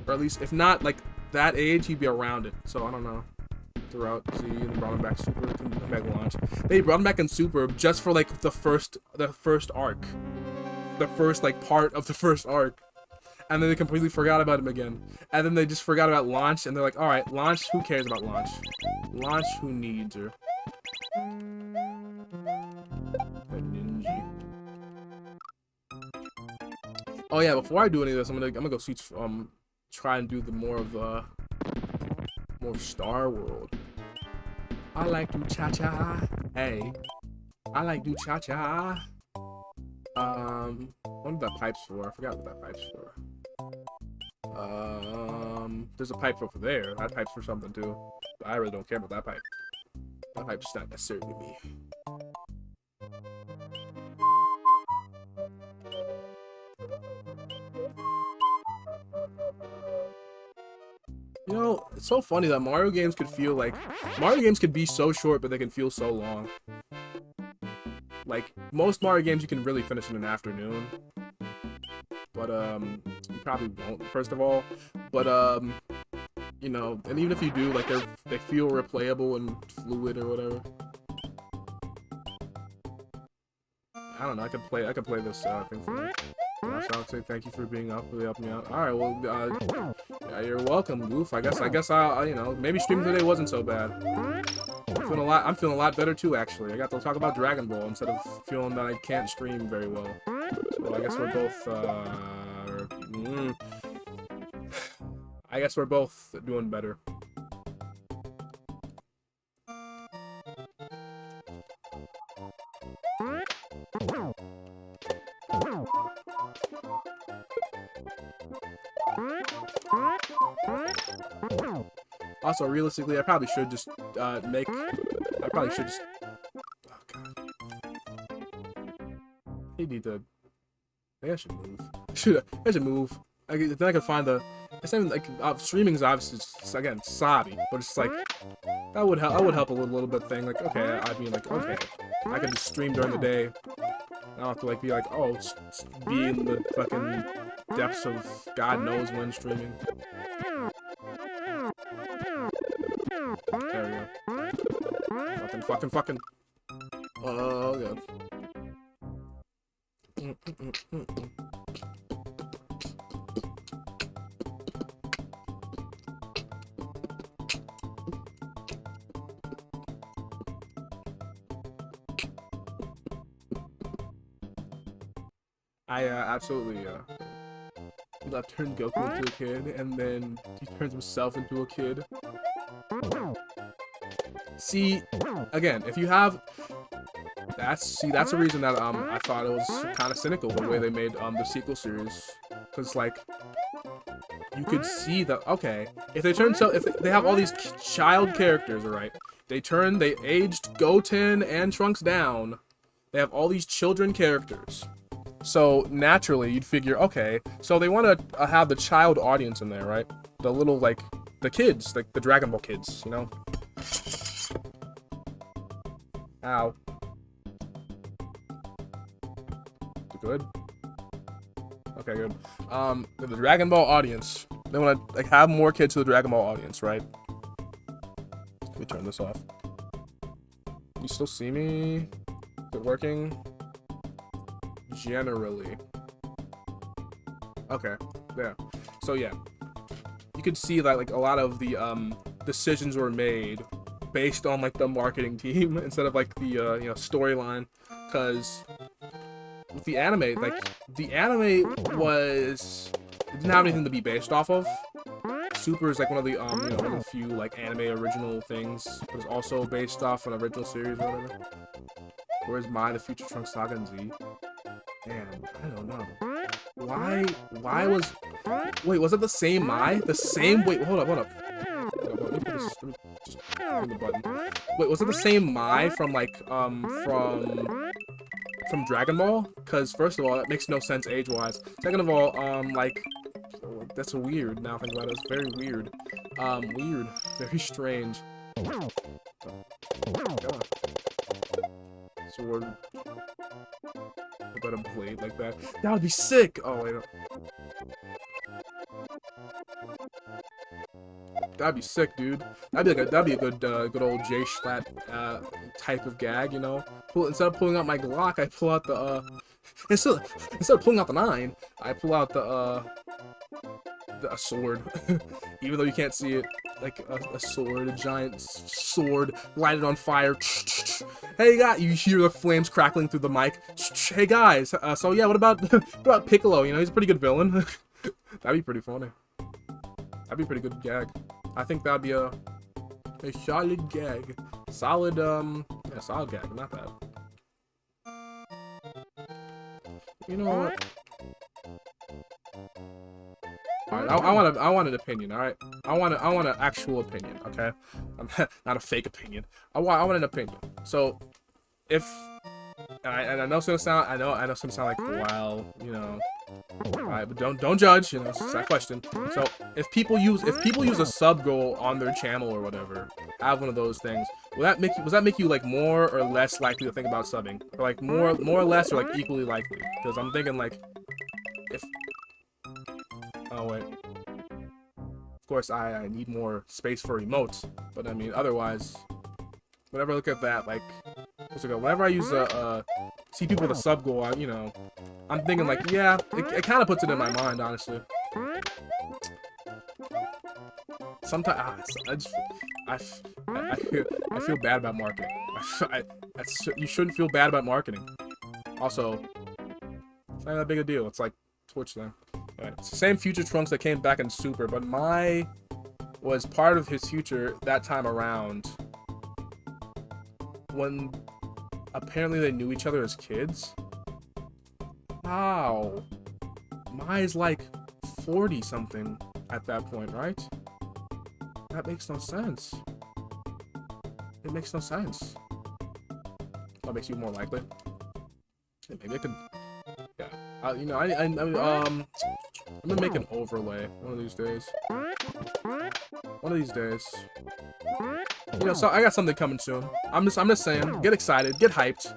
or at least if not like that age, he'd be around it. So I don't know. Throughout Z and brought him back Super, come back launch. They brought him back in Super just for like the first arc. The first like part of the first arc, and then they completely forgot about him again, and then they just forgot about Launch, and they're like, all right, Launch, who cares about Launch? Launch, who needs her? The ninja. Oh yeah, before I do any of this, I'm gonna go see try and do the more of Star World. I like to cha-cha. Hey, I like to cha-cha. What are that pipes for? I forgot what that pipe's for. There's a pipe over there. That pipe's for something too. But I really don't care about that pipe. That pipe's not necessary to me. You know, it's so funny that Mario games could be so short, but they can feel so long. Like, most Mario games you can really finish in an afternoon. But, you probably won't, first of all. But, you know, and even if you do, like, they feel replayable and fluid or whatever. I don't know, I could play this, thing for you. So I'll say thank you for being up, really helping me out. Alright, well, yeah, you're welcome, Goof. I guess I'll, you know, maybe streaming today wasn't so bad. I'm feeling a lot better too, actually. I got to talk about Dragon Ball instead of feeling that I can't stream very well. So I guess we're both, I guess we're both doing better. Also, realistically, I probably should just, oh god. I need to, I should move. I should move. Then I can find the, it's not even, like, streaming is obviously, just, again, sobby, but it's like, that would help a little bit thing, like, okay, I mean, like, okay, I can just stream during the day. I don't have to, like, be like, oh, be in the fucking depths of God knows when streaming. There we go. Fucking. Oh, god. I absolutely turned Goku into a kid, and then he turns himself into a kid. See, again, if you have that's the reason that I thought it was kind of cynical the way they made the sequel series, because like you could see that, okay, if they have all these child characters, right? They aged Goten and Trunks down. They have all these children characters. So naturally, you'd figure, okay, so they want to have the child audience in there, right? The little, like, the kids, like the Dragon Ball kids, you know? Ow. Good? Okay, good. The Dragon Ball audience. They want to, like, have more kids to the Dragon Ball audience, right? Let me turn this off. You still see me? Is it working? Generally. Okay, yeah. So yeah, you could see that like a lot of the decisions were made based on like the marketing team instead of like the you know, storyline, because with the anime, like the anime didn't have anything to be based off of. Super is like one of the you know, one of the few like anime original things, but it's also based off an original series or whatever. Where's the Future Trunks Saga and Z? Damn, I don't know. Why was Wait, was it the same Mai? The same? Wait, hold up, hold up. Let me just bring the button. Wait, was it the same Mai from like from Dragon Ball? Because first of all, that makes no sense age-wise. Second of all, like that's weird. Now think about it, it's very weird. Weird, very strange. Sword. About a blade like that. That would be sick. Oh wait. That'd be sick, dude. That'd be a good old J Schlatt type of gag, you know. Instead of pulling out my Glock, I pull out the instead of pulling out the 9, I pull out a sword. Even though you can't see it, like a sword, a giant sword, light it on fire. Hey guys, you hear the flames crackling through the mic. Hey guys, so yeah, what about Piccolo? You know, he's a pretty good villain. That'd be pretty funny. That'd be a pretty good gag. I think that'd be a solid gag. Solid, yeah, solid gag, not bad. You know what? Alright, I want an opinion, alright? I want an actual opinion, okay? Not a fake opinion. I want an opinion. So, if and I know it's gonna sound it's gonna sound like, well, you know, alright, but don't judge, you know, it's that question. So if people use a sub goal on their channel or whatever, have one of those things, does that make you like more or less likely to think about subbing? Or like more or less, or like equally likely? Because I'm thinking like, if oh wait. Of course I need more space for emotes, but I mean otherwise, whenever I look at that, like, whenever I use see people with a sub goal, you know, I'm thinking like, yeah, it kind of puts it in my mind, honestly. Sometimes I feel bad about marketing. You shouldn't feel bad about marketing. Also, it's not that big a deal. It's like Twitch thing. Right. It's the same Future Trunks that came back in Super, but Mai was part of his future that time around when apparently they knew each other as kids. Wow. Mai's like 40 something at that point, right? That makes no sense. It makes no sense. That makes you more likely. Yeah, maybe I could. Yeah. You know, I'm gonna make an overlay one of these days. One of these days. You know, so I got something coming soon. I'm just saying, get excited, get hyped.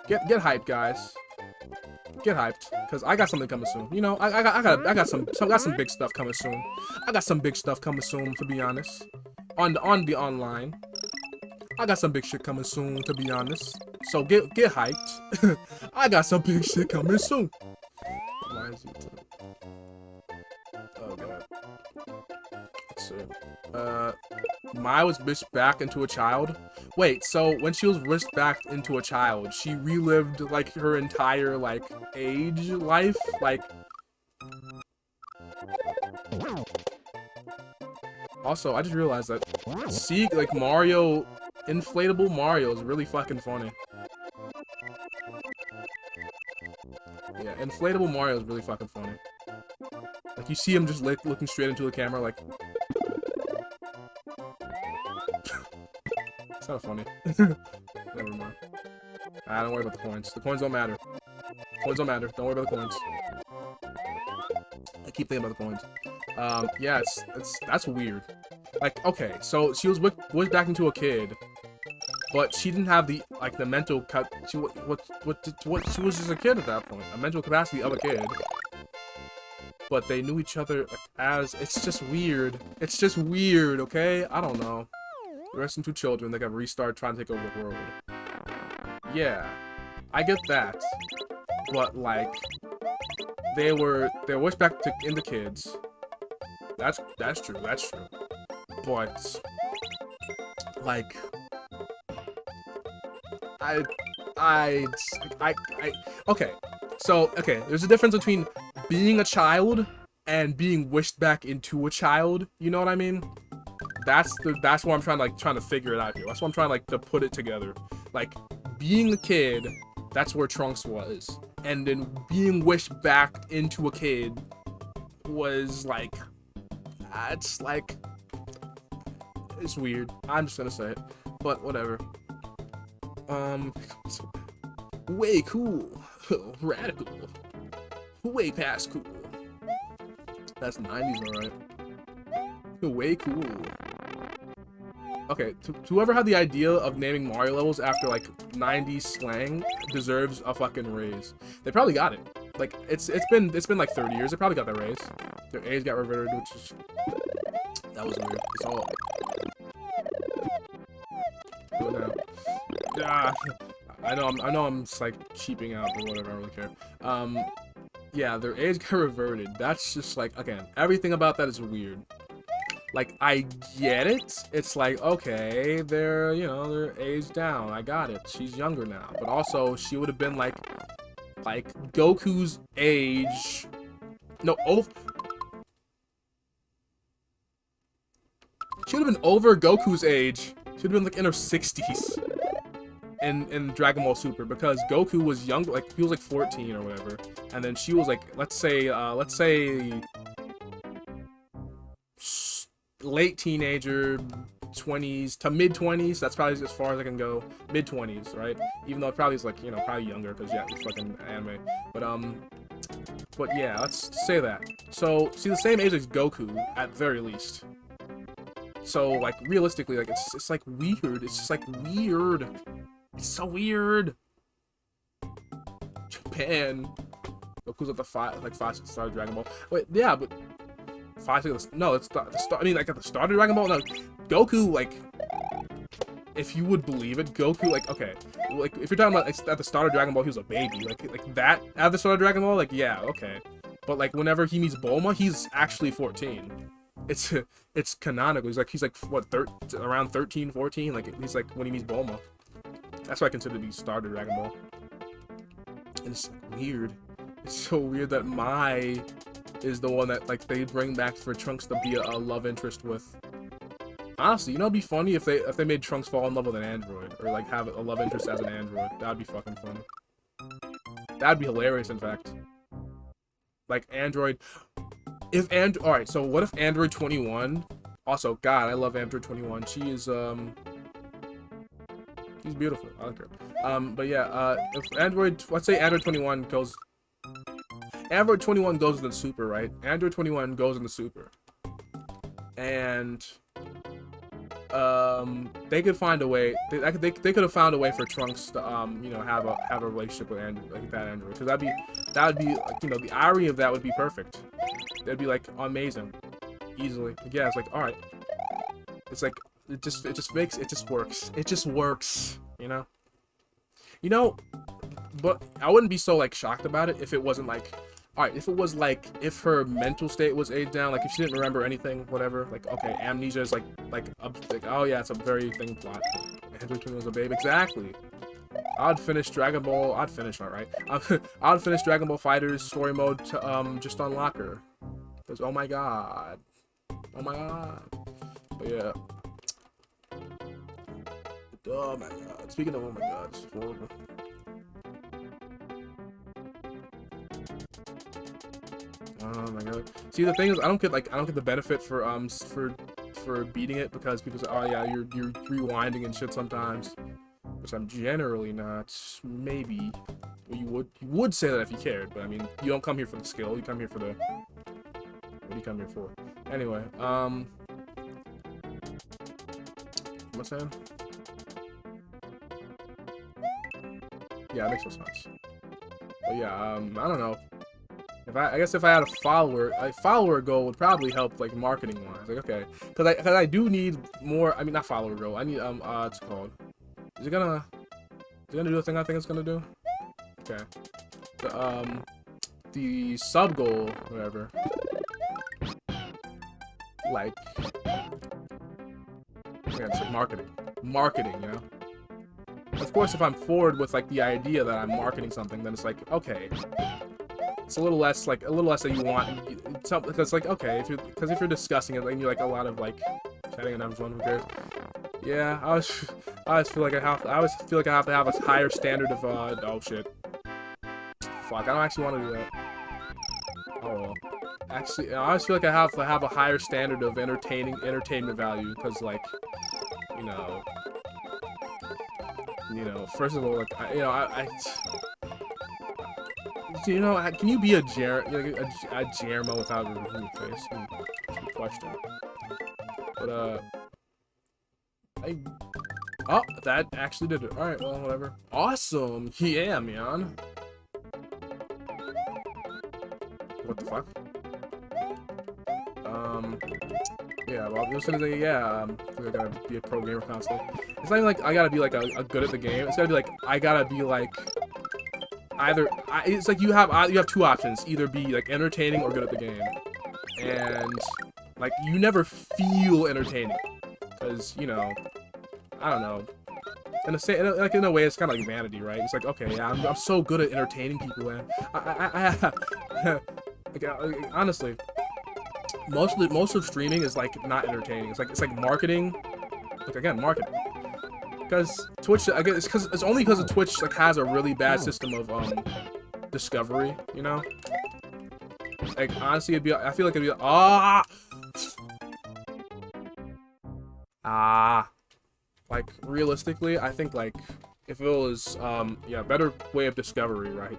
Get hyped, guys. Get hyped, cause I got something coming soon. You know, I got some big stuff coming soon. I got some big stuff coming soon, to be honest. On the online. I got some big shit coming soon, to be honest. So get hyped. I got some big shit coming soon. Why is it? Oh god. Let's see. Mai was wished back into a child. Wait, so when she was wished back into a child, she relived like her entire like life, like. Also, I just realized that like Mario, inflatable Mario is really fucking funny. Yeah, inflatable Mario is really fucking funny. Like you see him just like looking straight into the camera, like. It's not funny. Never mind. Don't worry about the coins. The coins don't matter. Coins don't matter. Don't worry about the coins. I keep thinking about the coins. Yeah, that's weird. Like, okay, so she was back into a kid, but she didn't have the mental cut. She she was just a kid at that point, a mental capacity of a kid. But they knew each other as. It's just weird. It's just weird. Okay, I don't know. Resting two children, they got restart trying to take over the world. Yeah, I get that, but like they were wished back into kids. That's true. That's true. But like okay. So okay, there's a difference between being a child and being wished back into a child. You know what I mean? That's what I'm trying to figure it out here. That's what I'm trying to put it together. Like being a kid, that's where Trunks was, and then being wished back into a kid, was like, it's like, it's weird. I'm just gonna say it, but whatever. Way cool, radical, way past cool. That's 90s, alright. Way cool. Okay, whoever had the idea of naming Mario levels after like 90s slang deserves a fucking raise. They probably got it. Like it's been like 30 years. They probably got that raise. Their A's got reverted, which is that was weird. It's all do it now. Yeah, I know I'm just like cheaping out, but whatever. I don't really care. Yeah, their A's got reverted. That's just like, again, everything about that is weird. Like, I get it. It's like, okay, they're, you know, they're aged down. I got it. She's younger now. But also, she would have been like Goku's age. No, she would have been over Goku's age. She would have been like in her 60s in Dragon Ball Super, because Goku was younger, like he was like 14 or whatever, and then she was like, let's say late teenager, 20s to mid 20s. That's probably as far as I can go. Mid 20s, right? Even though it probably is like, you know, probably younger because yeah, it's fucking anime. But yeah, let's say that. So see, the same age as Goku at very least. So like realistically, like it's like weird. It's just like weird. It's so weird. Japan. Goku's at the five-star Dragon Ball. Wait, yeah, but no, it's the start. I mean, like at the start of Dragon Ball. No, Goku, like, if you would believe it, Goku, like, okay, like if you're talking about like, at the start of Dragon Ball, he was a baby, like that at the start of Dragon Ball, like yeah, okay, but like whenever he meets Bulma, he's actually 14. It's canonical. He's like what, around 13, 14. Like he's like when he meets Bulma. That's what I consider to be start of Dragon Ball. And it's like, weird. It's so weird that Mai is the one that like they bring back for Trunks to be a love interest with. Honestly, you know, it'd be funny if they made Trunks fall in love with an android, or like have a love interest as an android. That'd be fucking funny. That'd be hilarious, in fact. Like android. Alright, so what if Android 21? Also, God, I love Android 21. She is she's beautiful. I like her. But yeah, if let's say Android 21 goes. Android 21 goes in the Super, right? Android 21 goes in the Super. And they could find a way. They could have found a way for Trunks to you know, have a relationship with Android, like that Android, because that would be like, you know, the irony of that would be perfect. That'd be like amazing, easily. Like, yeah, it's like, all right. It's like it just works. It just works, you know. You know, but I wouldn't be so like shocked about it if it wasn't like, all right, if it was like, if her mental state was aged down, like if she didn't remember anything, whatever, like, okay, amnesia is like oh yeah, it's a very thing plot. Android 21 was a babe, exactly. I'd finish Dragon Ball. I'd finish, alright. I'd finish Dragon Ball FighterZ story mode to just unlock her. Cause oh my god, But yeah. Oh my god. Speaking of oh my god, it's horrible. Oh my god. See, the thing is, I don't get the benefit for beating it, because people say, oh yeah, you're rewinding and shit sometimes, which I'm generally not. Maybe you would say that if you cared, but I mean, you don't come here for the skill. You come here for the. What do you come here for? Anyway, what's that? Yeah, it makes no sense. But yeah, I don't know. I guess if I had a follower goal would probably help, like, marketing wise. Like, okay, because I do need more. I mean, not follower goal. I need it's called. Is it gonna do the thing I think it's gonna do? Okay. The sub goal, whatever. Like, yeah, it's like marketing, you know. Of course, if I'm forward with like the idea that I'm marketing something, then it's like, okay. It's a little less that you want, because like, okay, if you're discussing it, like, you're like a lot of like chatting and everyone, who cares? Yeah, I always feel like I have to have a higher standard of oh shit, fuck, I don't actually want to do that. Oh well, Actually, I always feel like I have to have a higher standard of entertainment value because, like, you know, first of all, like, can you be a Jermo without removing your face? That's a good question. But oh, that actually did it. All right, well, whatever. Awesome, yeah, man. What the fuck? Yeah, well, I was gonna say, yeah, I gotta be a pro gamer constantly. It's not even like I gotta be like a good at the game. It's gotta be like I gotta be like it's like you have two options: either be like entertaining or good at the game. And like you never feel entertaining because I don't know. In a way, it's kind of like vanity, right? It's like, okay, yeah, I'm so good at entertaining people, man. Honestly. Most of streaming is like not entertaining. It's like marketing. Like again, marketing. Because Twitch, I guess it's only because of Twitch like has a really bad system of discovery. You know. Like honestly, I feel like it'd be like realistically, I think like if it was yeah, better way of discovery, right?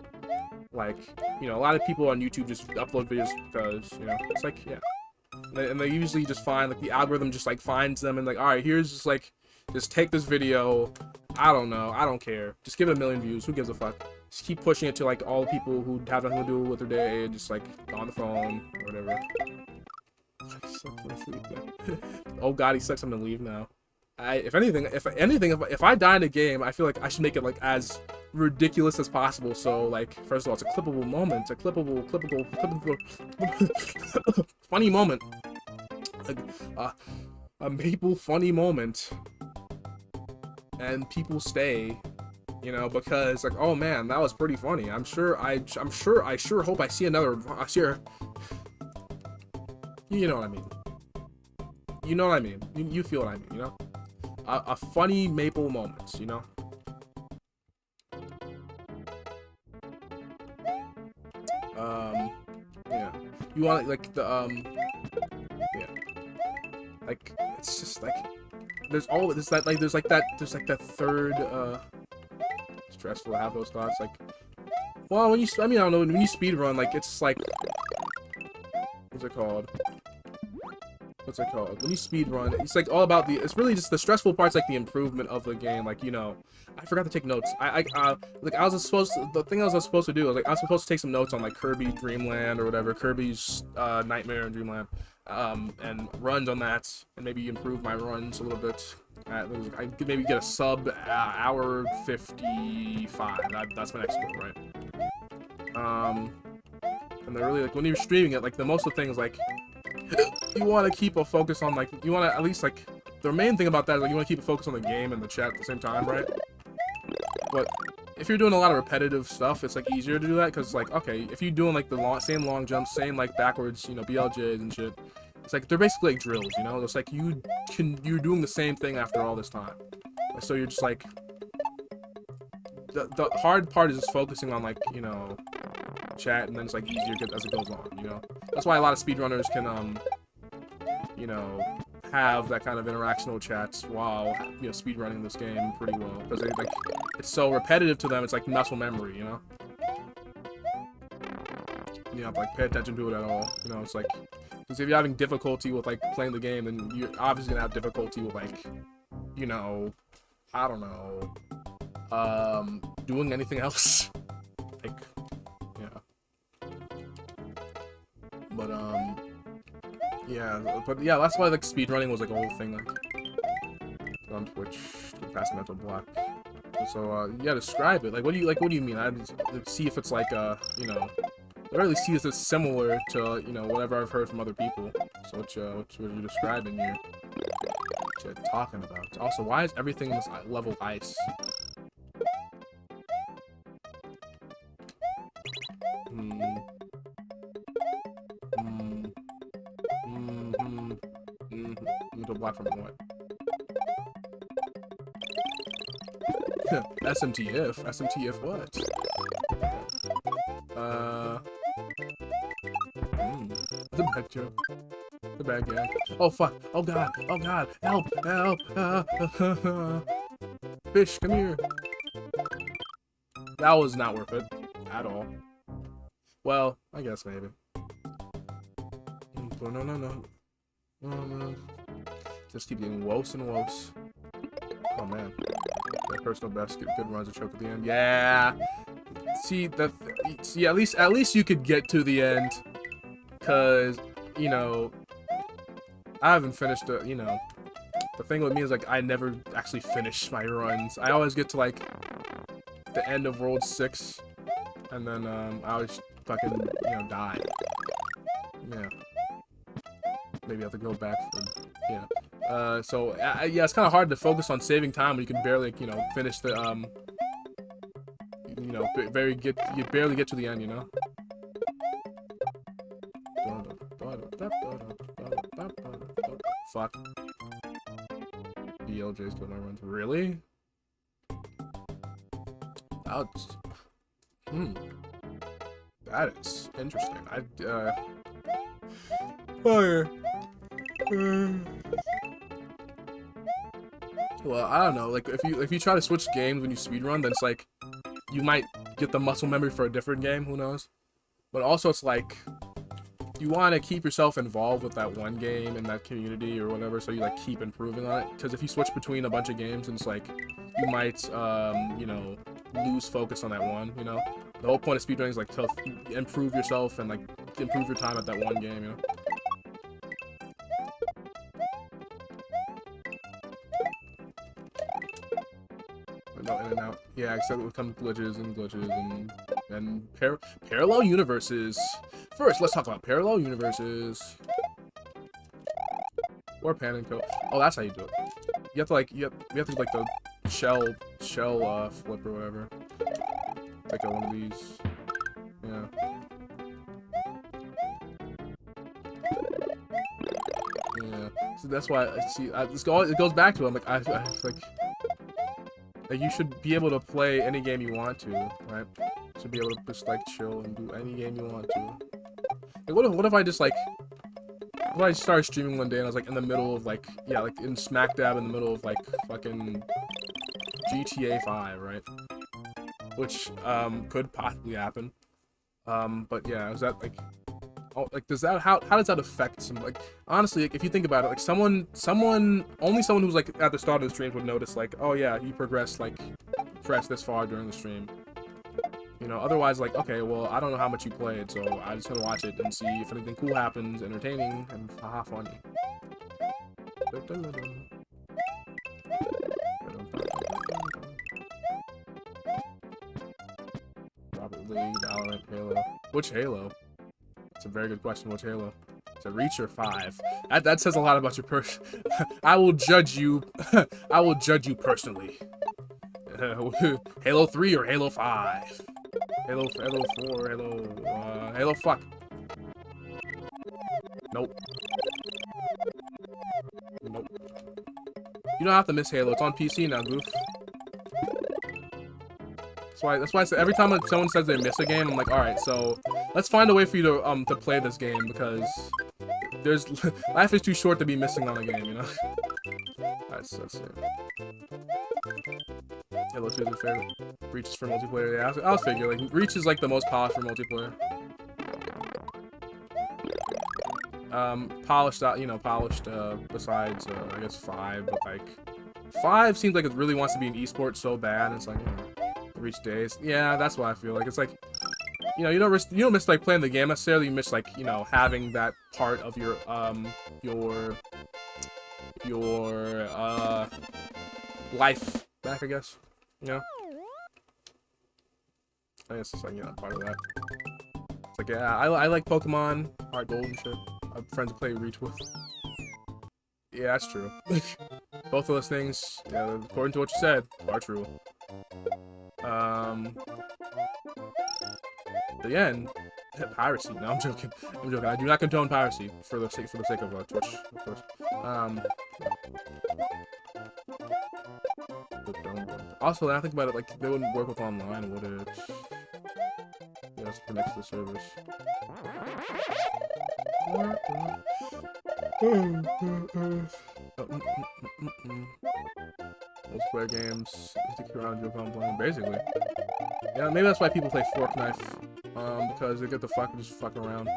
Like a lot of people on YouTube just upload videos because it's like yeah. And they usually just find, like, the algorithm just, like, finds them and, like, alright, here's just, like, just take this video, I don't know, I don't care, just give it 1 million views, who gives a fuck, just keep pushing it to, like, all the people who have nothing to do with their day, and just, like, on the phone, or whatever. Oh god, he sucks, I'm gonna leave now. If I die in a game, I feel like I should make it, like, as ridiculous as possible, so, like, first of all, it's a clippable moment, funny moment, like, a Maple funny moment, and people stay, because, like, oh man, that was pretty funny, I sure hope I see another, you know what I mean, you feel what I mean, a funny Maple moment, yeah, you want like the yeah, like it's just like there's that third stressful to have those thoughts, like, well, when you I don't know, when you speed run, like it's like what's it called when you speed run, it's like all about it's really just the stressful part's like the improvement of the game, like I forgot to take notes. The thing I was supposed to do was like I was supposed to take some notes on like Kirby's Dream Land or whatever, Kirby's Nightmare in Dreamland, and runs on that, and maybe improve my runs a little bit. I could maybe get a sub hour 55. That's my next goal, right? And they're really like when you're streaming it, like the most of the things like you want to keep a focus on like you want to at least like the main thing about that is like you want to keep a focus on the game and the chat at the same time, right? But if you're doing a lot of repetitive stuff, it's like easier to do that because like okay, if you're doing like the same long jumps, same like backwards, BLJs and shit, it's like they're basically like drills, It's like you're doing the same thing after all this time, so you're just like the hard part is just focusing on like chat, and then it's like easier as it goes on, That's why a lot of speedrunners can have that kind of interactional chats while speedrunning this game pretty well, because they like it's so repetitive to them, it's like muscle memory, You have to like pay attention to it at all, It's like because if you're having difficulty with like playing the game, then you're obviously gonna have difficulty with like I don't know, doing anything else. Like, yeah. But, yeah, that's why, like, speedrunning was, like, a whole thing, like, on Twitch, to pass mental block. So, yeah, describe it. Like, what do you mean? I'd see if it's, like, I really see if it's similar to, whatever I've heard from other people. So, what you're describing here. What you're talking about. Also, why is everything in this level ice? Mental block from what? SMTF? SMTF what? bad joke. The bad gag. Oh fuck. Oh god. Oh god. Help. Help. Fish, come here. That was not worth it at all. Well, I guess maybe. No. Just keep getting worse and worse. Oh man. My personal best. Good runs a choke at the end. Yeah. See at least you could get to the end. Cause, you know, I haven't finished the, you know, the thing with me is like I never actually finish my runs. I always get to like the end of World 6 and then I always fucking, you know, die. Yeah. Maybe I have to go back for, yeah. So yeah, it's kind of hard to focus on saving time when you can barely, you know, finish the you know, you barely get to the end, you know. Fuck. BLJ's doing my runs. Really? That's that is interesting. Fire. Well, I don't know. Like if you try to switch games when you speedrun, then it's like you might get the muscle memory for a different game. Who knows? But also, it's like you want to keep yourself involved with that one game and that community or whatever, so you like keep improving on it. Because if you switch between a bunch of games, and it's like you might you know, lose focus on that one. You know, the whole point of speedrunning is like to improve yourself and like improve your time at that one game. You know. No, in and out. Yeah, except it would come glitches and parallel universes. First, let's talk about parallel universes. Or pan and kill. Oh, that's how you do it. You have to like you have to do like the shell flip or whatever. Take out one of these. Yeah. Yeah. So that's why I see. It goes back to it. I'm like I like you should be able to play any game you want to, right? You should be able to just like chill and do any game you want to. Like what if I just like, what if I started streaming one day and I was like in the middle of like, yeah, like in smack dab in the middle of like fucking GTA 5, right? Which could possibly happen. But yeah, is that like, oh, like does that how does that affect some, like honestly, like, if you think about it, like only someone who's like at the start of the stream would notice like, oh yeah, you progressed like this far during the stream. You know, otherwise like, okay, well I don't know how much you played, so I just gonna watch it and see if anything cool happens, entertaining and haha funny. Rocket League, Valorant, Halo. Which Halo? It's a very good question. Which Halo? It's a Reach or 5. That says a lot about your person. I will judge you. I will judge you personally. Halo 3 or Halo 5? Halo 4, Halo fuck. Nope. Nope. You don't have to miss Halo. It's on PC now, goof. That's why I say every time that someone says they miss a game, I'm like, all right, so let's find a way for you to play this game, because life is too short to be missing on a game, you know. That's it. Halo 2 is your favorite. Reach is for multiplayer. Yeah, I was figure like Reach is like the most polished for multiplayer. Polished out, you know, besides I guess 5, but like 5 seems like it really wants to be an esport so bad. And it's like, you know, Reach days. Yeah, that's what I feel like. It's like, you know, you don't miss like playing the game necessarily. You miss like, you know, having that part of your life back, I guess. You know? I guess it's like, you know, part of that. It's like, yeah, I like Pokemon, Heart Gold and shit. I have friends to play Reach with. Yeah, that's true. Both of those things, yeah, according to what you said, are true. But yeah, and piracy. No, I'm joking. I'm joking. I do not condone piracy for the sake of Twitch, of course. Also, when I think about it, like they wouldn't work with online, would it? Yeah, it's connected to the servers. Multiplayer games, stick around your playing, basically. Yeah, maybe that's why people play Fork Knife, because they get the just fuck around.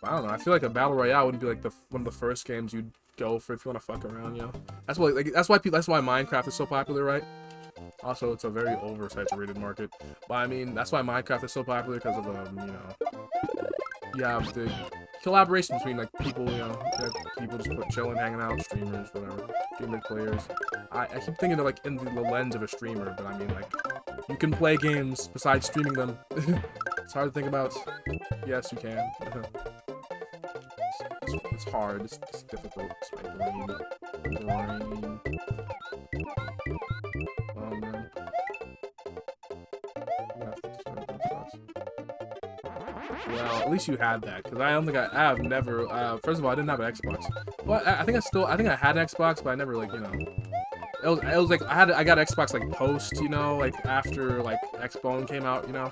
I don't know. I feel like a battle royale wouldn't be like one of the first games you'd go for if you want to fuck around, you know. That's why that's why Minecraft is so popular, right? Also, it's a very oversaturated market. But I mean, that's why Minecraft is so popular because of you know, you have the collaboration between like people, you know, people just chilling, hanging out, streamers, whatever, streamer players. I keep thinking of like in the lens of a streamer, but I mean like you can play games besides streaming them. It's hard to think about. Yes, you can. It's hard. It's difficult. It's my brain. Oh man. Well, at least you had that, because I don't think I have never. First of all, I didn't have an Xbox. Well, I think I had an Xbox, but I never like, you know. It was like I got Xbox like post, you know, like after like Xbone came out, you know.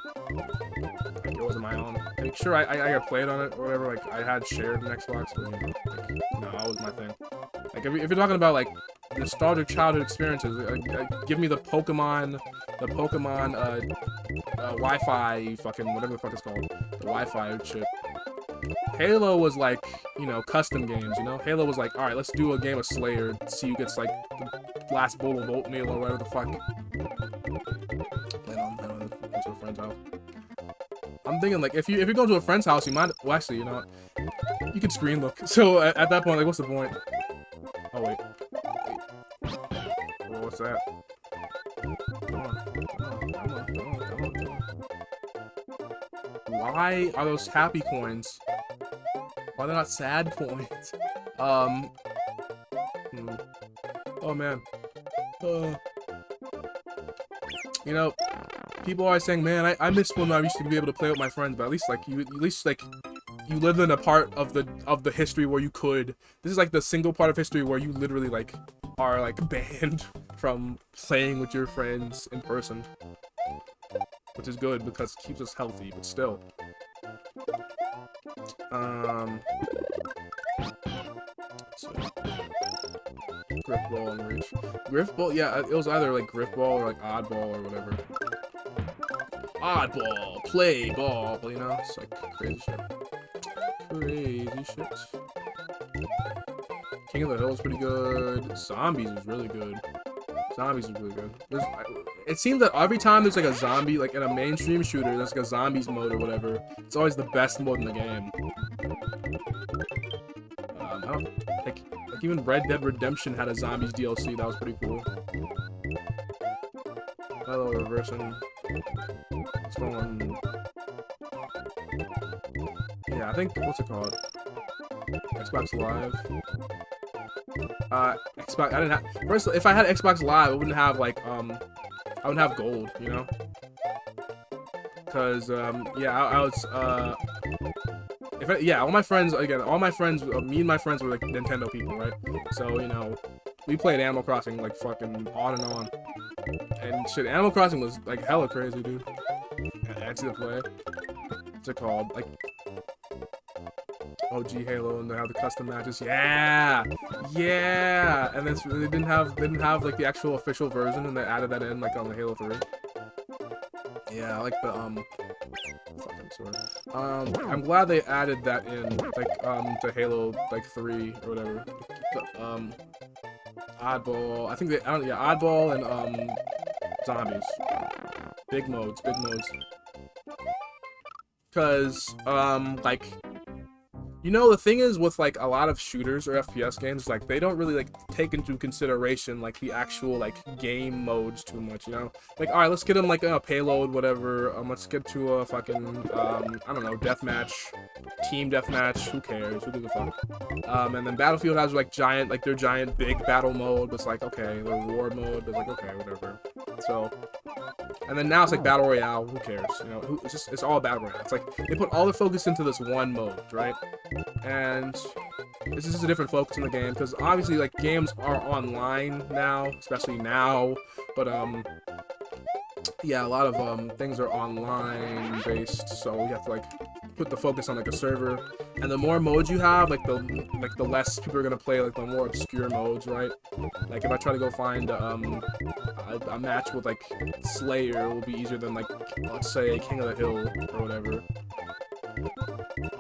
Like it wasn't my own. I mean, sure, I got played on it or whatever. Like I had shared an Xbox, but you know, like, no, that was my thing. Like if you're talking about like nostalgic childhood experiences, give me the Pokemon Wi-Fi fucking whatever the fuck it's called, the Wi-Fi shit. Halo was like, you know, custom games, you know. Halo was like, all right, let's do a game of Slayer, see who gets like the last bowl of oatmeal or whatever the fuck. Playing on to a friend's house. I'm thinking like if you're going to a friend's house, you might, well actually, you know, you could screen look. So at that point, like, what's the point? Oh wait. Well, what's that? Come on. Why are those happy coins? Why are they not sad coins? Oh man. You know, people are always saying, man, I miss when I used to be able to play with my friends, but at least you lived in a part of the history where you could. This is like the single part of history where you literally like are like banned from playing with your friends in person, which is good because it keeps us healthy, but still. So, Griffball and Reach. Griffball, yeah, it was either like Griffball or like Oddball or whatever. Oddball, play ball, you know? It's like crazy shit. Crazy shit. King of the Hill is pretty good. Zombies is really good. Zombies is really good. It seems that every time there's like a zombie, like in a mainstream shooter, there's like a zombies mode or whatever. It's always the best mode in the game. I don't like even Red Dead Redemption had a zombies DLC. That was pretty cool. Hello, reversing. What's going on? Yeah, I think what's it called? Xbox Live. Xbox. I didn't have. First, if I had Xbox Live, I wouldn't have like I wouldn't have gold, you know. Cause yeah, I was all my friends me and my friends were like Nintendo people, right? So you know, we played Animal Crossing like fucking on and on, and shit. Animal Crossing was like hella crazy, dude. Easy to play. What's it called? Like OG Halo, and they have the custom matches. Yeah, yeah. And then they didn't have like the actual official version, and they added that in like on the Halo 3. Yeah, I like the fucking sword. I'm glad they added that in like to Halo like 3 or whatever. Oddball. I think Oddball and zombies. Big modes. Cause like, you know, the thing is with like a lot of shooters or FPS games, like they don't really like take into consideration like the actual like game modes too much, you know? Like, all right, let's get them like a payload, whatever. Let's get to a fucking I don't know, deathmatch, team deathmatch. Who cares? Who gives a fuck? And then Battlefield has like their giant big battle mode. But it's like, okay, their war mode. It's like, okay, whatever. So. And then now it's like Battle Royale, who cares, you know, it's all Battle Royale. It's like, they put all the focus into this one mode, right? And this is a different focus in the game, because obviously, like, games are online now, especially now, but, yeah, a lot of, things are online based, so you have to, like, put the focus on like a server, and the more modes you have, like the less people are gonna play like the more obscure modes, right? Like if I try to go find a match with like Slayer, it will be easier than like let's say King of the Hill or whatever.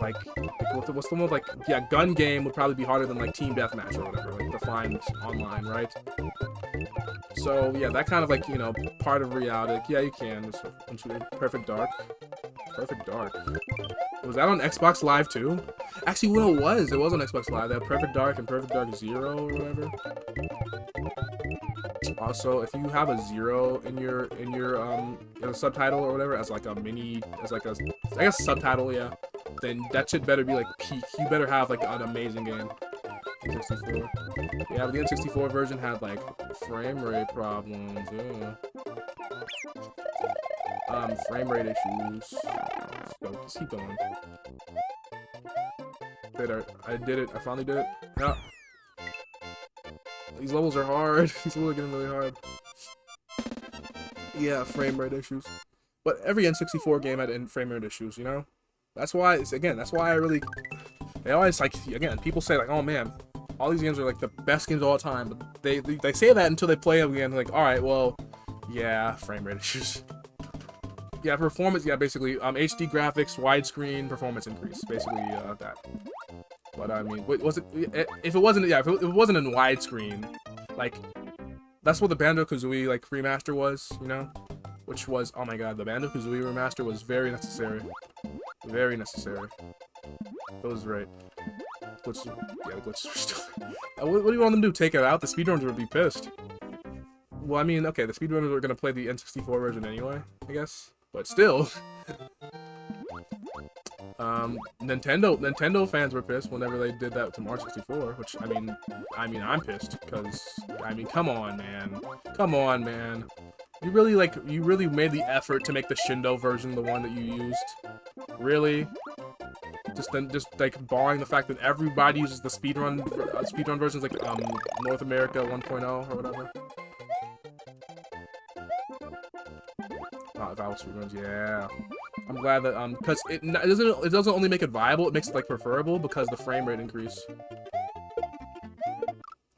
Like what's the mode like? Yeah, gun game would probably be harder than like team deathmatch or whatever, like to find online, right? So yeah, that kind of like, you know, part of reality. Like, yeah, you can. Perfect Dark. Perfect Dark. Was that on Xbox Live too? Actually, well, it was on Xbox Live. They had Perfect Dark and Perfect Dark Zero or whatever. Also, if you have a 0 in your subtitle or whatever as like a mini, as like a, I guess subtitle, yeah, then that shit better be like peak. You better have like an amazing game. N64. Yeah, but the N64 version had like frame rate problems. Yeah. Frame rate issues. Let's keep going. I did it. I finally did it. Yeah. These levels are hard. These levels are getting really hard. Yeah, frame rate issues. But every N64 game had frame rate issues, you know? That's why, that's why I really... They always, like, again, people say, like, oh, man, all these games are, like, the best games of all time. But they say that until they play them again. Like, alright, well, yeah, frame rate issues. Yeah, performance, yeah, basically, HD graphics, widescreen, performance increase. Basically, that. But, I mean, wait, was it... If it wasn't, yeah, if it wasn't in widescreen, like, that's what the Banjo-Kazooie, like, remaster was, you know? Which was, oh my god, the Banjo-Kazooie remaster was very necessary. Very necessary. It was right. Glitch, yeah, the glitches were still... what do you want them to do? Take it out? The speedrunners would be pissed. Well, I mean, okay, the speedrunners are gonna play the N64 version anyway, I guess. But still... Nintendo fans were pissed whenever they did that to Mario 64, which, I mean, I'm pissed, because, I mean, come on, man. Come on, man. You really made the effort to make the Shindo version the one that you used? Really? Just like, barring the fact that everybody uses the speedrun versions, like, North America 1.0 or whatever? Valve speedruns, yeah. I'm glad that, because it doesn't only make it viable, it makes it, like, preferable because the frame rate increase.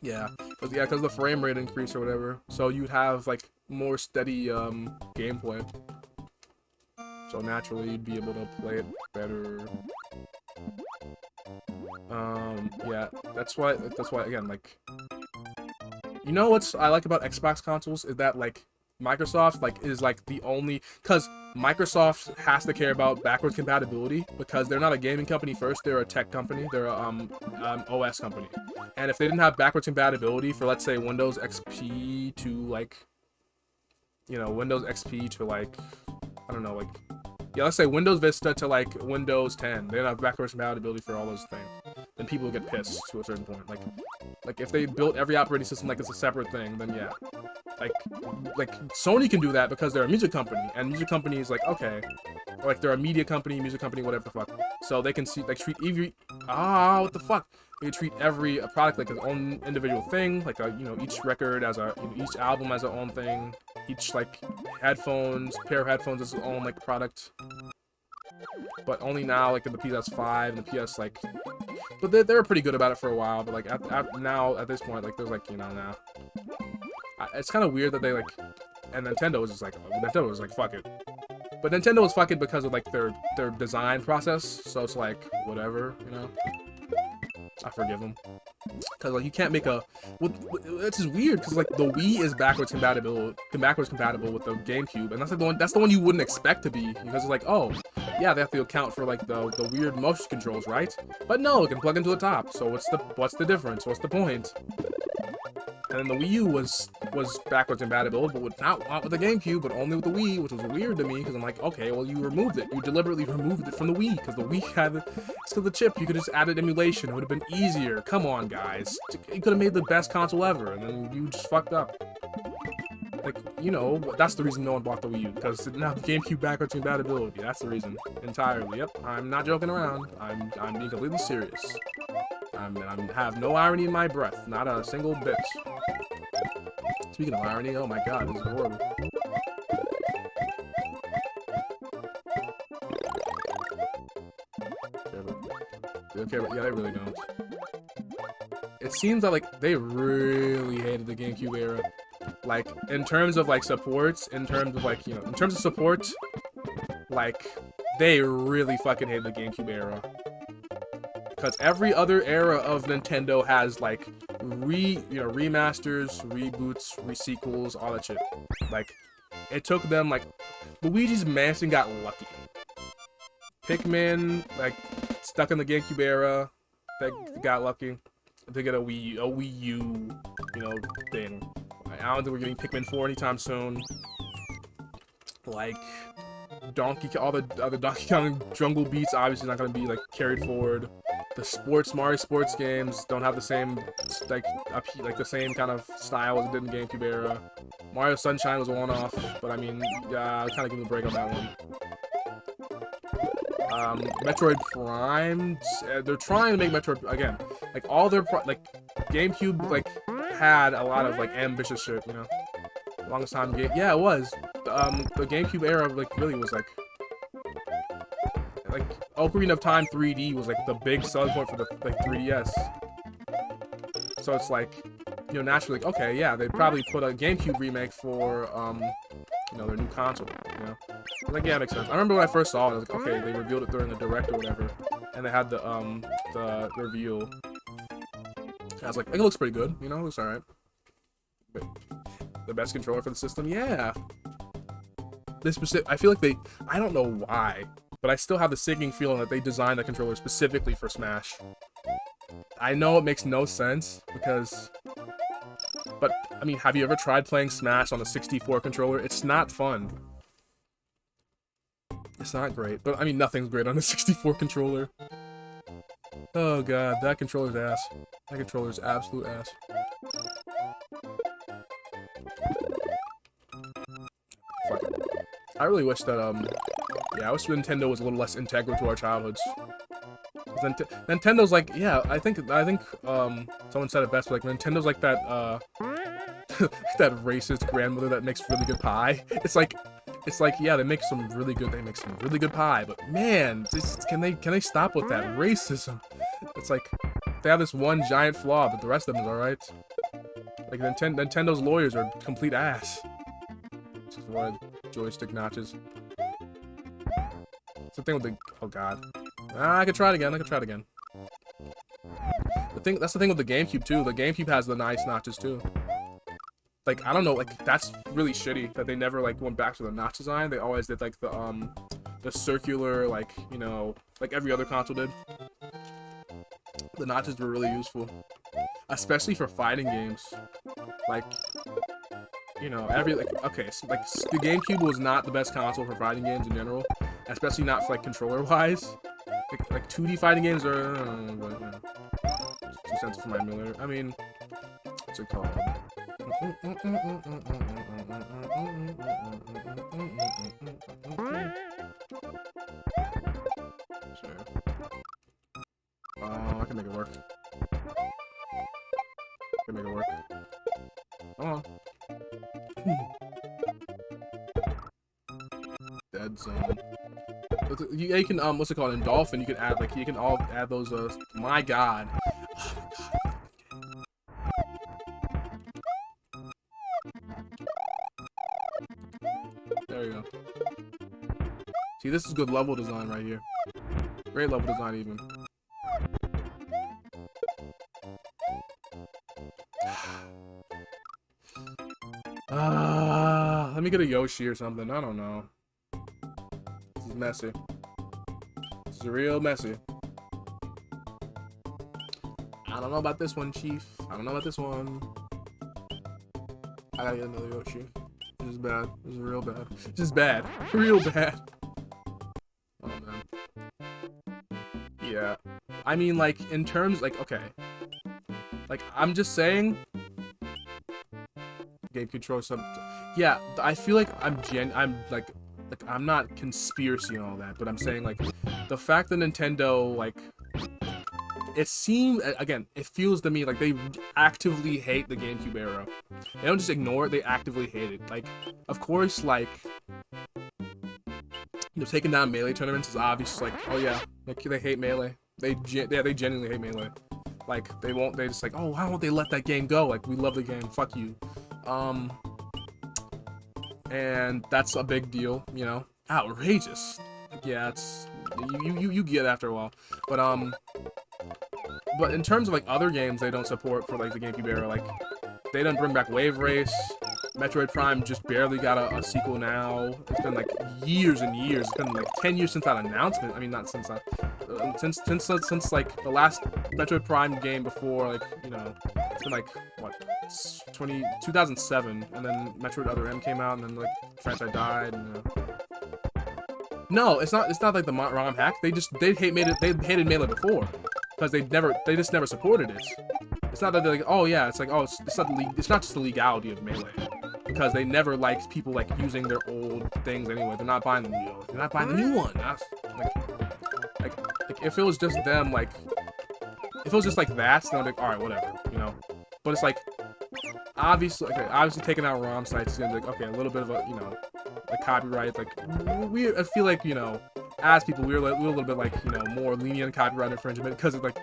Yeah, because the frame rate increase or whatever. So you'd have, like, more steady, gameplay. So naturally, you'd be able to play it better. Yeah, that's why, again, like... You know what's I like about Xbox consoles is that, like, Microsoft, like, is, like, the only... Because Microsoft has to care about backwards compatibility, because they're not a gaming company first, they're a tech company, they're a, OS company. And if they didn't have backwards compatibility for, let's say, Windows XP to, like... You know, Windows XP to, like... I don't know, like... Yeah, let's say Windows Vista to, like, Windows 10. They don't have backwards compatibility for all those things. Then people would get pissed to a certain point. Like if they built every operating system like it's a separate thing, then yeah. Like Sony can do that because they're a music company, and music company is like, okay. Or like they're a media company, music company, whatever the fuck. So they can see, like, treat every... what the fuck? They treat every product like its own individual thing, like, you know, each record as a... You know, each album as its own thing. Each, like, pair of headphones is its own, like, product. But only now, like, in the PS5 and the PS, like... But they were pretty good about it for a while, but, like, now, at this point, like, there's, like, you know, now... It's kind of weird that they, like... And Nintendo was just like... Nintendo was like, fuck it. But Nintendo was fucking because of, like, their design process, so it's like, whatever, you know? I forgive them. Because, like, you can't make a... It's just weird, because, like, the Wii is backwards compatible with the GameCube, and that's the one you wouldn't expect to be, because it's like, oh, yeah, they have to account for, like, the weird motion controls, right? But no, it can plug into the top, so what's the difference? What's the point? And then the Wii U was backwards compatible, but not with the GameCube, but only with the Wii, which was weird to me, because I'm like, okay, well, you removed it. You deliberately removed it from the Wii, because the Wii had it's because the chip. You could just added emulation. It would have been easier. Come on, guys. You could have made the best console ever, and then you just fucked up. Like, you know, that's the reason no one bought the Wii U, because it didn't have GameCube backwards compatibility. That's the reason. Entirely. Yep, I'm not joking around. I'm being completely serious. I have no irony in my breath. Not a single bit. Speaking of irony, oh my god, this is horrible. Okay, but yeah, they really don't. It seems that like they really hated the GameCube era. Like in terms of like supports, in terms of like, you know, in terms of support, like they really fucking hated the GameCube era. Because every other era of Nintendo has like remasters, reboots, resequels, all that shit. Like it took them like Luigi's Mansion got lucky. Pikmin like stuck in the GameCube era, they got lucky. They get a Wii U, you know, thing. I don't think we're getting Pikmin 4 anytime soon. Like all the other Donkey Kong Jungle Beats obviously not gonna be like carried forward. The Mario sports games don't have the same like the same kind of style as it did in the GameCube era. Mario Sunshine was a one-off, but I mean, yeah, I kind of give them a break on that one. Metroid Prime, they're trying to make Metroid again. Like all their GameCube like had a lot of like ambitious shit, you know. Longest time yeah, it was. The GameCube era like really was like Ocarina of Time 3D was like the big selling point for the like 3DS. So it's like, you know, naturally like, okay, yeah, they probably put a GameCube remake for you know, their new console, you know. Like yeah, it makes sense. I remember when I first saw it, I was like, okay, they revealed it during the direct or whatever, and they had the reveal. I was like, it looks pretty good, you know, it looks alright. The best controller for the system, yeah. I feel like I don't know why, but I still have the sinking feeling that they designed the controller specifically for Smash. I know it makes no sense, but, I mean, have you ever tried playing Smash on a 64 controller? It's not fun. It's not great, but, I mean, nothing's great on a 64 controller. Oh god, that controller's ass. That controller's absolute ass. Fuck it. I really wish that, yeah, I wish Nintendo was a little less integral to our childhoods. Nintendo's like, yeah, I think, someone said it best, but like, Nintendo's like that, that racist grandmother that makes really good pie. It's like, yeah, they make some really good pie, but man, can they stop with that racism? It's like, they have this one giant flaw, but the rest of them is alright. Like, Nintendo's lawyers are complete ass. This is why joystick notches. It's the thing with the, oh god. I could try it again, That's the thing with the GameCube too. The GameCube has the nice notches too. Like, I don't know, like, that's really shitty that they never, like, went back to the notch design. They always did, like, the circular, like, you know, like every other console did. The notches were really useful. Especially for fighting games. Like, you know, okay, so, like, the GameCube was not the best console for fighting games in general. Especially not for, like, controller-wise. Like 2D fighting games are, but, you know, 2 cents for my emulator. I mean, what's it called? Sure. I can make it work. Come on. Dead zone. You can what's it called? In Dolphin, you can add add those. My God. There you go. See, this is good level design right here. Great level design, even. Let me get a Yoshi or something. I don't know. This is messy. This is real messy. I don't know about this one, Chief. I don't know about this one. I gotta get another Yoshi. This is bad. This is real bad. This is bad. Real bad. Oh, man. Yeah. I mean, like, in terms, like, okay. Like, I'm just saying... Game control something. Yeah, I feel like I'm not conspiracy and all that, but I'm saying, like, the fact that Nintendo, like... It seems, again, it feels to me like they actively hate the GameCube era. They don't just ignore it, they actively hate it. Like, of course, like, you know, taking down Melee tournaments is obvious, like, oh yeah, like, they hate Melee. they genuinely hate Melee. Like, they just like, oh, why won't they let that game go? Like, we love the game, fuck you. And that's a big deal, you know? Outrageous. Yeah, it's, you get it after a while. But in terms of, like, other games they don't support for, like, the GameCube era, like, they didn't bring back Wave Race. Metroid Prime just barely got a sequel now. It's been, like, years and years. It's been, like, 10 years since that announcement. I mean, not since that. Since like, the last Metroid Prime game before, like, you know, it's been, like, what, 2007, and then Metroid Other M came out, and then, like, the franchise died, and, you know. No, it's not like the ROM hack. They hated Melee before. Because they just never supported it. It's not that they're like, oh yeah, it's like, oh, it's not just the legality of Melee. Because they never liked people, like, using their old things anyway. They're not buying the new one. That's, like, if it was just them, like, if it was just like that, then I'd be like, alright, whatever, you know? But it's like, obviously taking out ROM sites is gonna be like, okay, a little bit of a, you know, like, copyright, like, I feel like, you know, as people, we're a little bit, like, you know, more lenient copyright infringement, because it's like,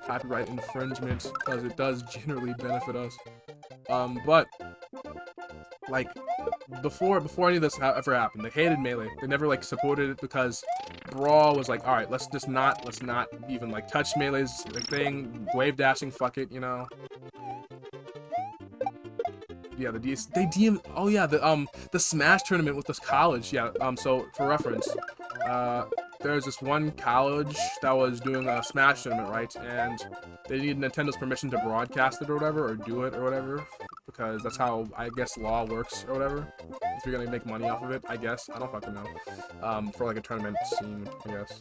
copyright infringement, because it does generally benefit us. But, like, before any of this ever happened, they hated Melee. They never, like, supported it because Brawl was like, alright, let's not even, like, touch Melee's thing, wave dashing, fuck it, you know? Yeah, oh yeah, the Smash tournament with this college, yeah, so, for reference, there's this one college that was doing a Smash tournament, right, and they needed Nintendo's permission to broadcast it or whatever, or do it or whatever, because that's how, I guess, law works or whatever, if you're gonna make money off of it, I guess, I don't fucking know, for, like, a tournament scene, I guess,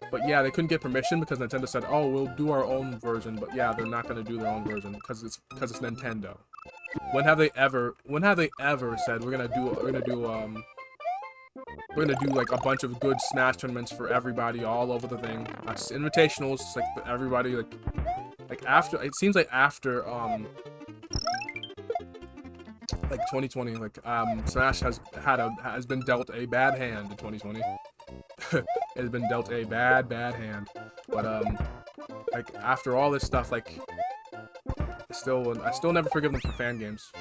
but yeah, they couldn't get permission because Nintendo said, "Oh, we'll do our own version." But yeah, they're not gonna do their own version because it's Nintendo. When have they ever said we're gonna do like a bunch of good Smash tournaments for everybody all over the thing? That's invitationals, like everybody like after it seems like after like 2020, like Smash has been dealt a bad hand in 2020. It has been dealt a bad hand, but like after all this stuff, like I still never forgive them for fan games.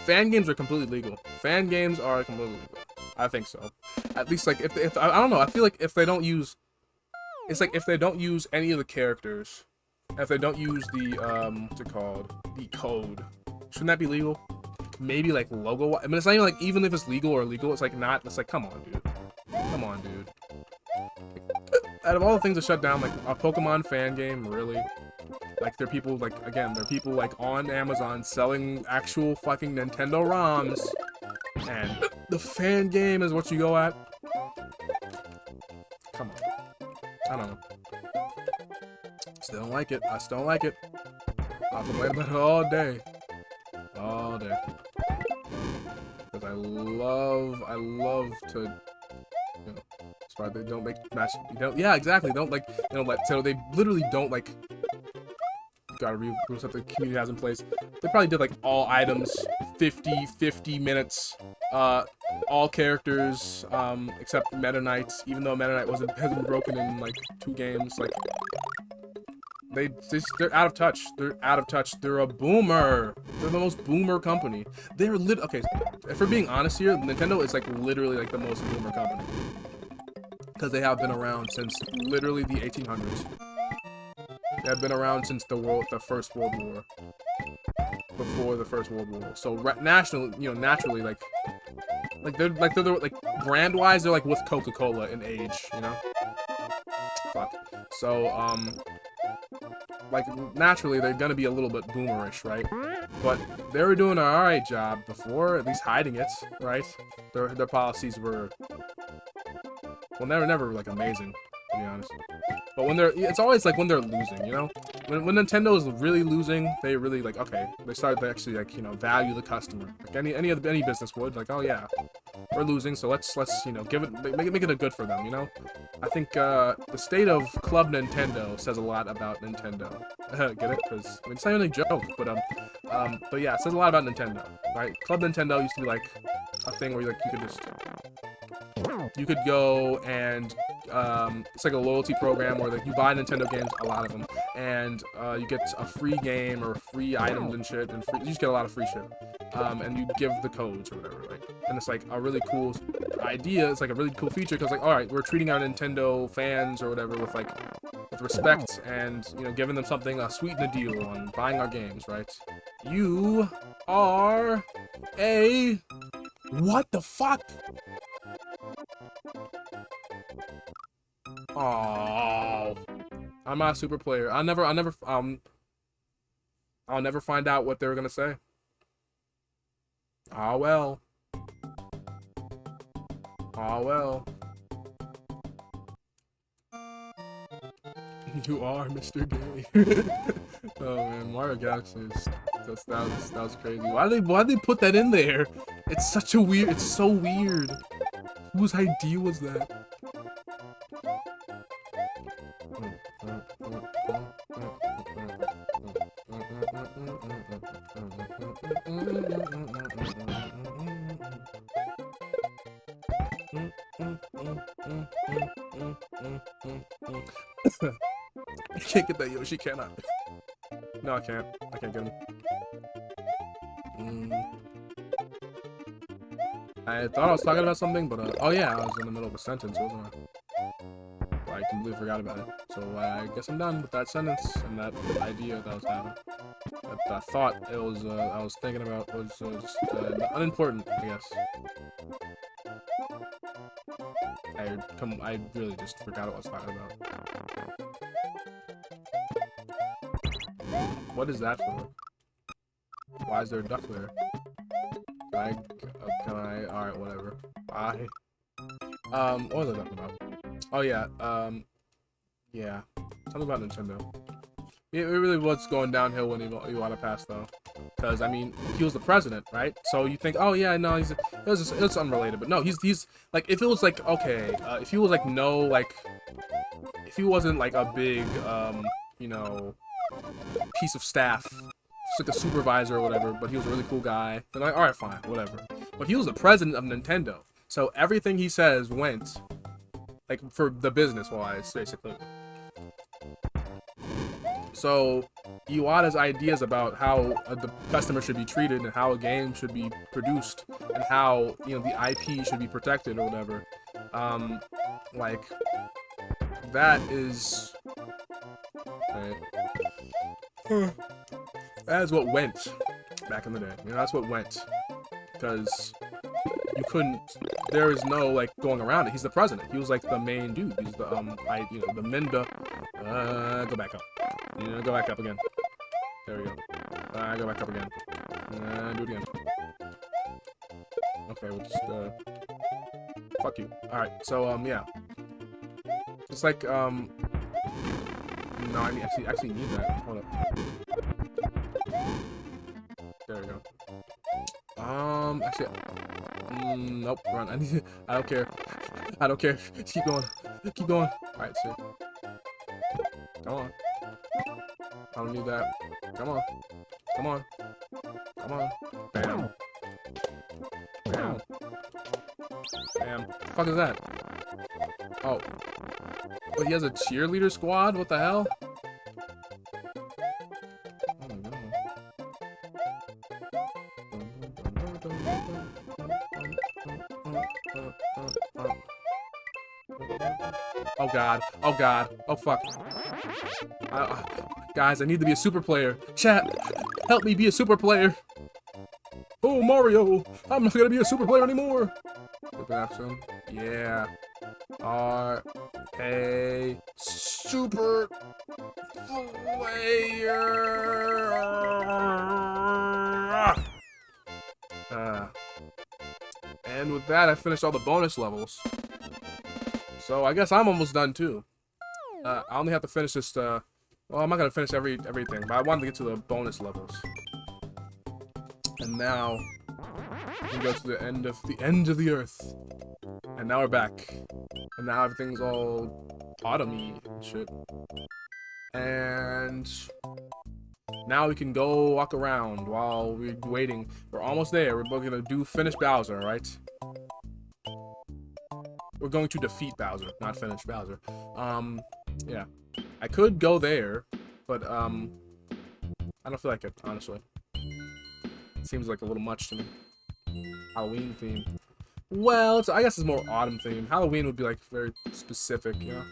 Fan games are completely legal. Fan games are completely legal. I think so. At least, like, if I don't know, I feel like if they don't use, it's like if they don't use any of the characters, if they don't use the what's it called, the code, shouldn't that be legal? Maybe like logo. I mean, it's not even like, even if it's legal or illegal, it's like not. It's like, come on, dude. Come on, dude. Out of all the things to shut down, like a Pokemon fan game, really? Like, there are people, like, again, there are people, like, on Amazon selling actual fucking Nintendo ROMs, and the fan game is what you go at? Come on. I don't know. Still don't like it. I still don't like it. I'll complain about it all day. All day. Because I love to, you know, that's why they don't make Smash, you know, yeah, exactly, so they literally don't, like, gotta reset the community has in place. They probably did, like, all items, 50 minutes, all characters, except Meta Knight, even though Meta Knight hasn't been broken in, like, 2 games, like, they're out of touch. They're out of touch. They're a boomer. They're the most boomer company. They're okay, if we're being honest here, Nintendo is, like, literally, like, the most boomer company. Because they have been around since literally the 1800s. They have been around since the First World War. Before the First World War. So naturally, like they're brand-wise, they're like with Coca-Cola in age, you know? Fuck. So, like, naturally, they're gonna be a little bit boomerish, right? But they were doing an alright job before, at least hiding it, right? Their policies were, well, they were never, like, amazing, to be honest. But when it's always like when they're losing, you know? When Nintendo is really losing, they really, like, okay, they started to actually, like, you know, value the customer. Like any business would, like, oh yeah, we're losing, so let's you know, make it a good for them, you know? I think the state of Club Nintendo says a lot about Nintendo. Get it? Because I mean, it's not even a joke, but yeah, it says a lot about Nintendo, right? Club Nintendo used to be like a thing where, like, you could just you could go and it's like a loyalty program where like you buy Nintendo games, a lot of them, and you get a free game or free items and shit, and you just get a lot of free shit. And you give the codes or whatever, right? And it's like a really cool idea. It's like a really cool feature because like, all right, we're treating our Nintendo fans or whatever with like with respect and giving them something, sweeten the deal on buying our games, right? You are a what the fuck? Oh, I'm not a super player. I'll never find out what they were gonna say. Ah well. Ah well. You are Mr. Gay. Oh man, Mario Galaxy is that was crazy. Why did they put that in there? It's so weird. Whose idea was that? I can't get that Yoshi, can I? No, I can't. I can't get him. I thought I was talking about something, but oh yeah, I was in the middle of a sentence, wasn't I? I completely forgot about it. So I guess I'm done with that sentence and that idea that I was having. That thought I was thinking about was just unimportant, I guess. I really just forgot what I was talking about. What is that for? Why is there a duck there? Can I? Alright, whatever. Bye. What was I talking about? Oh yeah, yeah. Something about Nintendo. It really was going downhill when Iwata passed, though. Because, I mean, he was the president, right? So you think, oh yeah, no, it's unrelated. But no, he's like, if it was like, okay, if he was like, no, like, if he wasn't like a big, piece of staff, just like a supervisor or whatever, but he was a really cool guy, then like, alright, fine, whatever. But he was the president of Nintendo. So everything he says went, like, for the business-wise, basically. So, Iwata's ideas about how the customer should be treated and how a game should be produced and how, the IP should be protected or whatever, like, that is... that is what went back in the day. That's what went. Because you couldn't... There is no, like, going around it. He's the president. He was, like, the main dude. He's the, the Minda... go back up. Go back up again. There we go. Go back up again. Do it again. Okay, we'll just, fuck you. Alright, so, yeah. It's like, no, I actually need that. Hold up. There we go. Actually, nope, run. I don't care. I don't care. Just keep going. Keep going. Alright, see. Come on. I don't need that. Come on. Come on. Come on. Bam. Bam. Bam. What the fuck is that? Oh. But he has a cheerleader squad? What the hell? Oh my god. Oh god. Oh god. Oh fuck. Guys, I need to be a super player. Chat, help me be a super player. Oh, Mario, I'm not gonna be a super player anymore. Yeah. Are a super player. And with that, I finished all the bonus levels. So I guess I'm almost done too. I only have to finish this. Well, I'm not gonna finish everything, but I wanted to get to the bonus levels. And now we can go to the end of the earth. And now we're back. And now everything's all autumny and shit. And now we can go walk around while we're waiting. We're almost there. We're both gonna finish Bowser, right? We're going to defeat Bowser, not finish Bowser. Yeah. I could go there, but, I don't feel like it, honestly. It seems like a little much to me. Halloween theme. Well, I guess it's more autumn theme. Halloween would be, like, very specific, you know?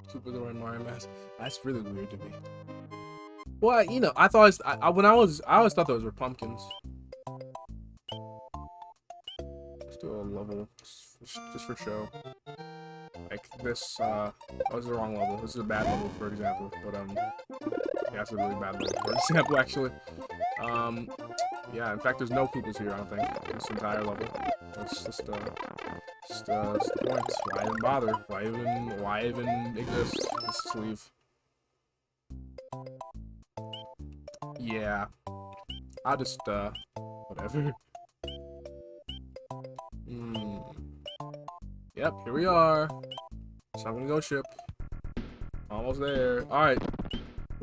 Super the Mario Mask. That's really weird to me. Well, you know, I thought I always thought those were pumpkins. Let's do a level just for show. Like this. Oh, this is the wrong level. This is a bad level, for example. But yeah, it's a really bad level, for example, actually. Yeah. In fact, there's no Koopas here. I don't think this entire level. It's just the point. Why even bother? Why even exist? Let's just leave. Yeah. I'll just, whatever. Yep, here we are. So I'm gonna go ship. Almost there. Alright.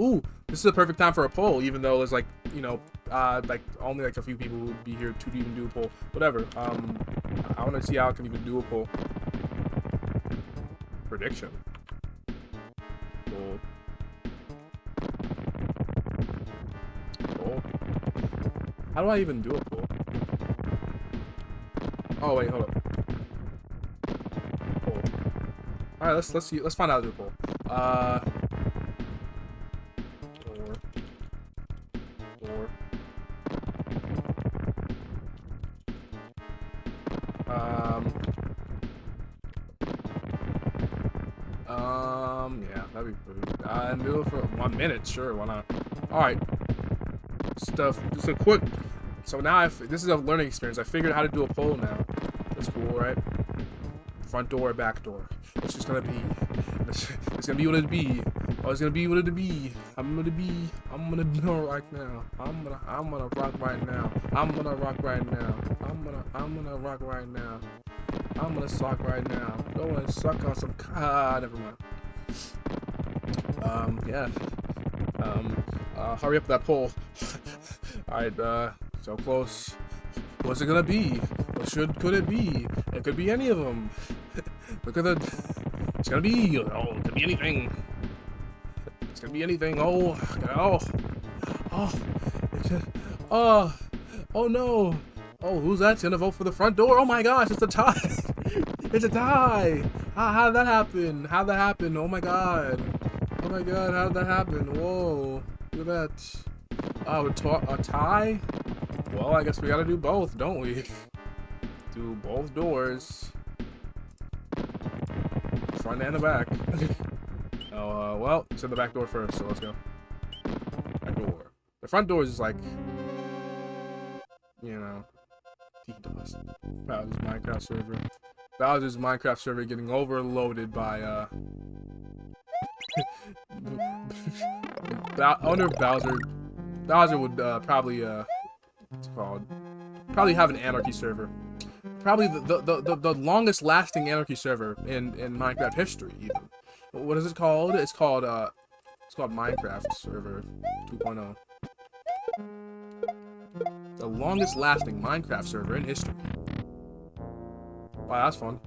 Ooh, this is a perfect time for a poll, even though there's like, you know, like only like a few people who would be here to even do a poll. Whatever. I wanna see how I can even do a poll. Prediction. Poll. Poll. How do I even do a poll? Oh wait, hold up. Poll. All right, let's see. Let's find out how to do a poll. Yeah, that'd be good. And do it for 1 minute, sure, why not? All right. Just a quick. So now this is a learning experience. I figured out how to do a poll now. That's cool, right? Front door or back door? It's just gonna be. It's gonna be what it be. Oh, it's gonna be what it be. I'm gonna know right now. I'm gonna rock right now. I'm gonna rock right now. I'm gonna rock right now. I'm gonna suck right now. Go and suck on some. Never mind. Yeah. Hurry up with that poll. Alright, so close. What's it gonna be? Could it be? It could be any of them. Look at it's gonna be, it could be anything. It's gonna be anything. Oh no. Oh, who's that's gonna vote for the front door? Oh my gosh, it's a tie. It's a tie. How did that happen? How'd that happen? Oh my god. Oh my god, how did that happen? Whoa. Look at that. Oh, a tie? Well, I guess we gotta do both, don't we? Do both doors. Front and the back. Oh, well, you said the back door first, so let's go. Back door. The front door is like, you know, DDoS. Bowser's Minecraft server. Bowser's Minecraft server getting overloaded by, I wonder if Bowser would, probably, what's it called? Probably have an anarchy server. Probably the longest lasting anarchy server in Minecraft history, even. What is it called? It's called Minecraft server 2.0. The longest lasting Minecraft server in history. Wow, that's fun.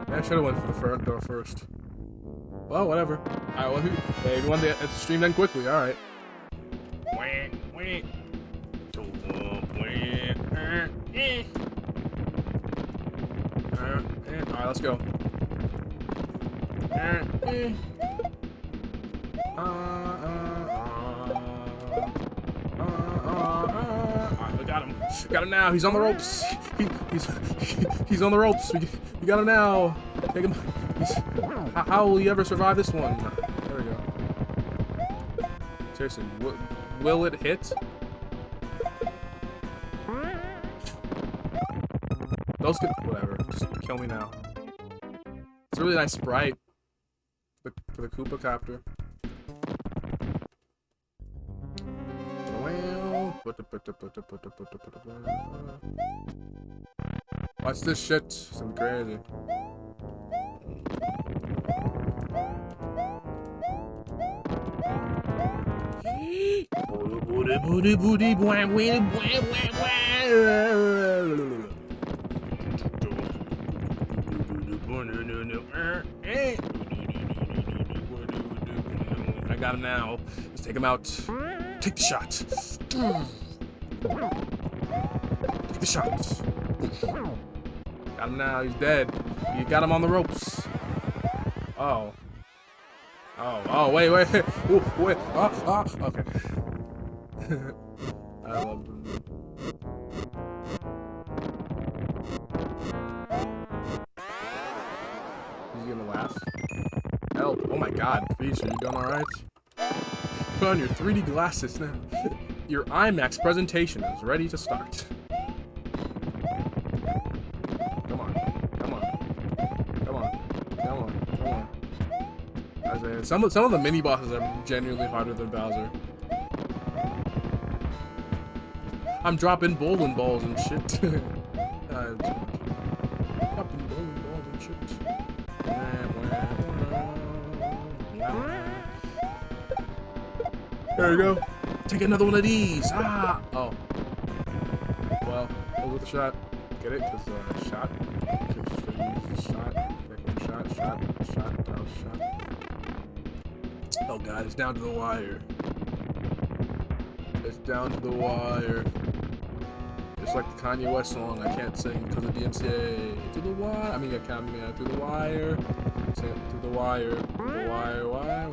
Yeah, I should have went for the front door first. Well, whatever. Alright, well, hey, we wanted to stream then quickly, alright. Alright, let's go. Alright, we got him. Got him now. He's on the ropes. He's on the ropes. We got him now. Take him. How will he ever survive this one? There we go. Seriously, will it hit? Those could, whatever. Just kill me now. It's a really nice sprite for the Koopa Copter. Well, Watch this shit. Some crazy. I got him now. Let's take him out. Take the shot. Take the shot. Got him now. He's dead. You got him on the ropes. Oh. Oh, wait. Ooh, wait. Okay. I love him. He's gonna laugh. Help. Oh my god, please, are you doing alright? Put on your 3D glasses now. Your IMAX presentation is ready to start. Come on. Some of the mini bosses are genuinely harder than Bowser. I'm dropping bowling balls and shit. Dropping bowling balls and shit. There you go. Take another one of these. Ah. Oh. Well, over the shot. Get it? Cause shot. Shot. Shot. Oh god, it's down to the wire. It's down to the wire. Just like the Kanye West song, I can't sing because of DMCA. To the wire. I mean, through the wire. Through the wire. Through the wire. Wire.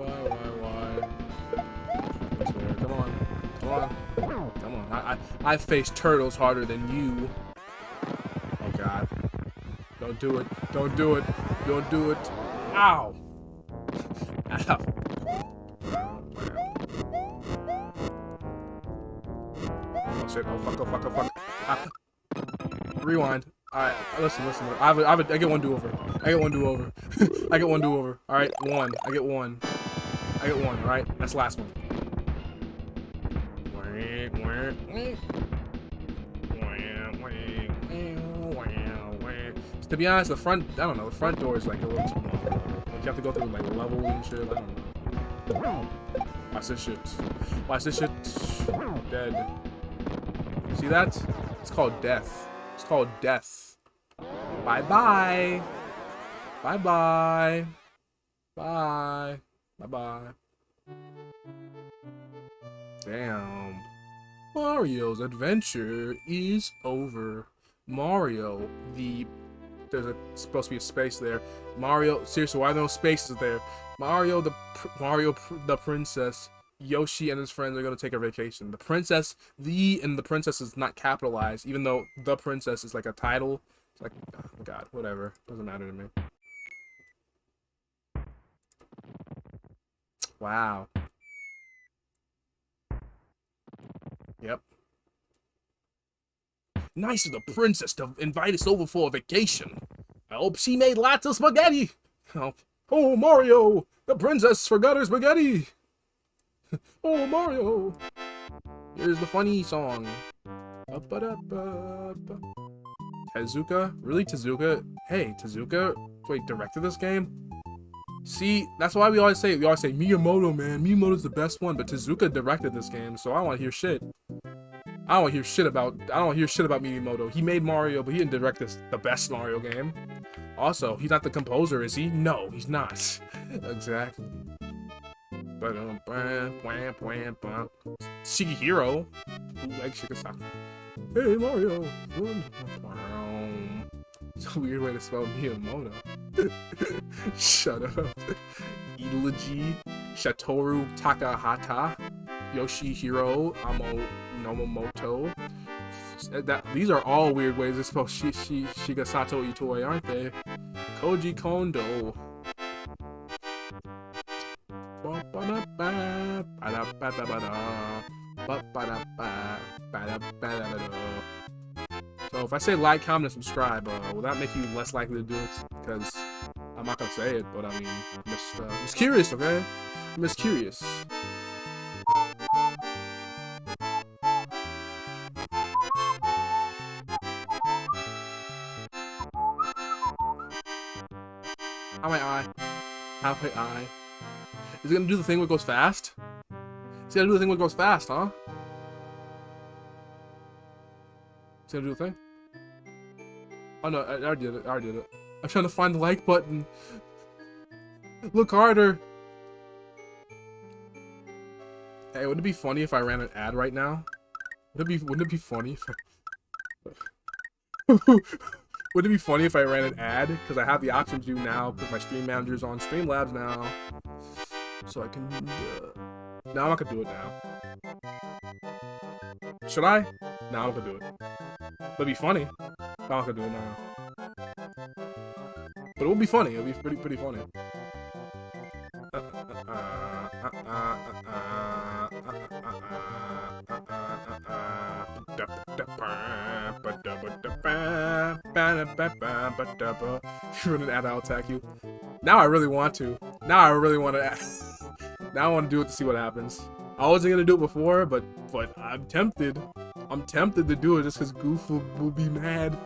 Come on. I've faced turtles harder than you. Oh god. Don't do it. Ow. Ow. Oh shit. Oh fuck. Rewind. Alright, listen. I get one do-over. I get one do-over. Alright, one. I get one. Alright? That's the last one. To be honest, the front door is like a little too long. Like you have to go through like levels and shit. I don't know. Watch this shit. Dead. See that? It's called death. Bye. Damn. Mario's adventure is over. Mario, there's supposed to be a space there. Mario, seriously, why are there no spaces there? Mario, the princess, Yoshi and his friends are gonna take a vacation. The princess is not capitalized, even though the princess is like a title. It's like, oh god, whatever. Doesn't matter to me. Wow. Yep. Nice of the princess to invite us over for a vacation. I hope she made lots of spaghetti. Oh, Mario, the princess forgot her spaghetti. Oh, Mario. Here's the funny song. Tezuka? Really, Tezuka? Hey, Tezuka? Wait, directed this game? See, that's why we always say Miyamoto, man. Miyamoto's the best one, but Tezuka directed this game, so I don't want to hear shit. I don't want to hear shit about Miyamoto. He made Mario, but he didn't direct the best Mario game. Also, he's not the composer, is he? No, he's not. Exactly. Shigehiro. Who likes Shigasaki? Hey, Mario. It's a weird way to spell Miyamoto. Shut up. Iluji, Satoru Takahata, Yoshihiro Nomomoto. These are all weird ways to spell Shigesato Itoi, aren't they? Koji Kondo. So if I say like, comment, and subscribe, will that make you less likely to do it? Because I'm not gonna say it, but I mean, I'm just curious, okay? I'm just curious. How my eye? How my eye? Is it gonna do the thing where it goes fast? It's gonna do the thing where it goes fast, huh? It's gonna do the thing? Oh no, I already did it. I already did it. I'm trying to find the like button. Look harder. Hey, wouldn't it be funny if I ran an ad right now? Wouldn't it be funny if I... Wouldn't it be funny if I ran an ad? Because I have the option to do now, because my stream manager's on Streamlabs now. So I can... No, I'm not gonna do it now. Should I? No, I'm not gonna do it. It'd be funny. I'm not gonna do it now. But it would be funny. It would be pretty funny. Run an ad, I'll attack you. Now I really want to. Now I really want to. Now I want to do it to see what happens. I wasn't gonna do it before, but I'm tempted. I'm tempted to do it just because Goof will be mad.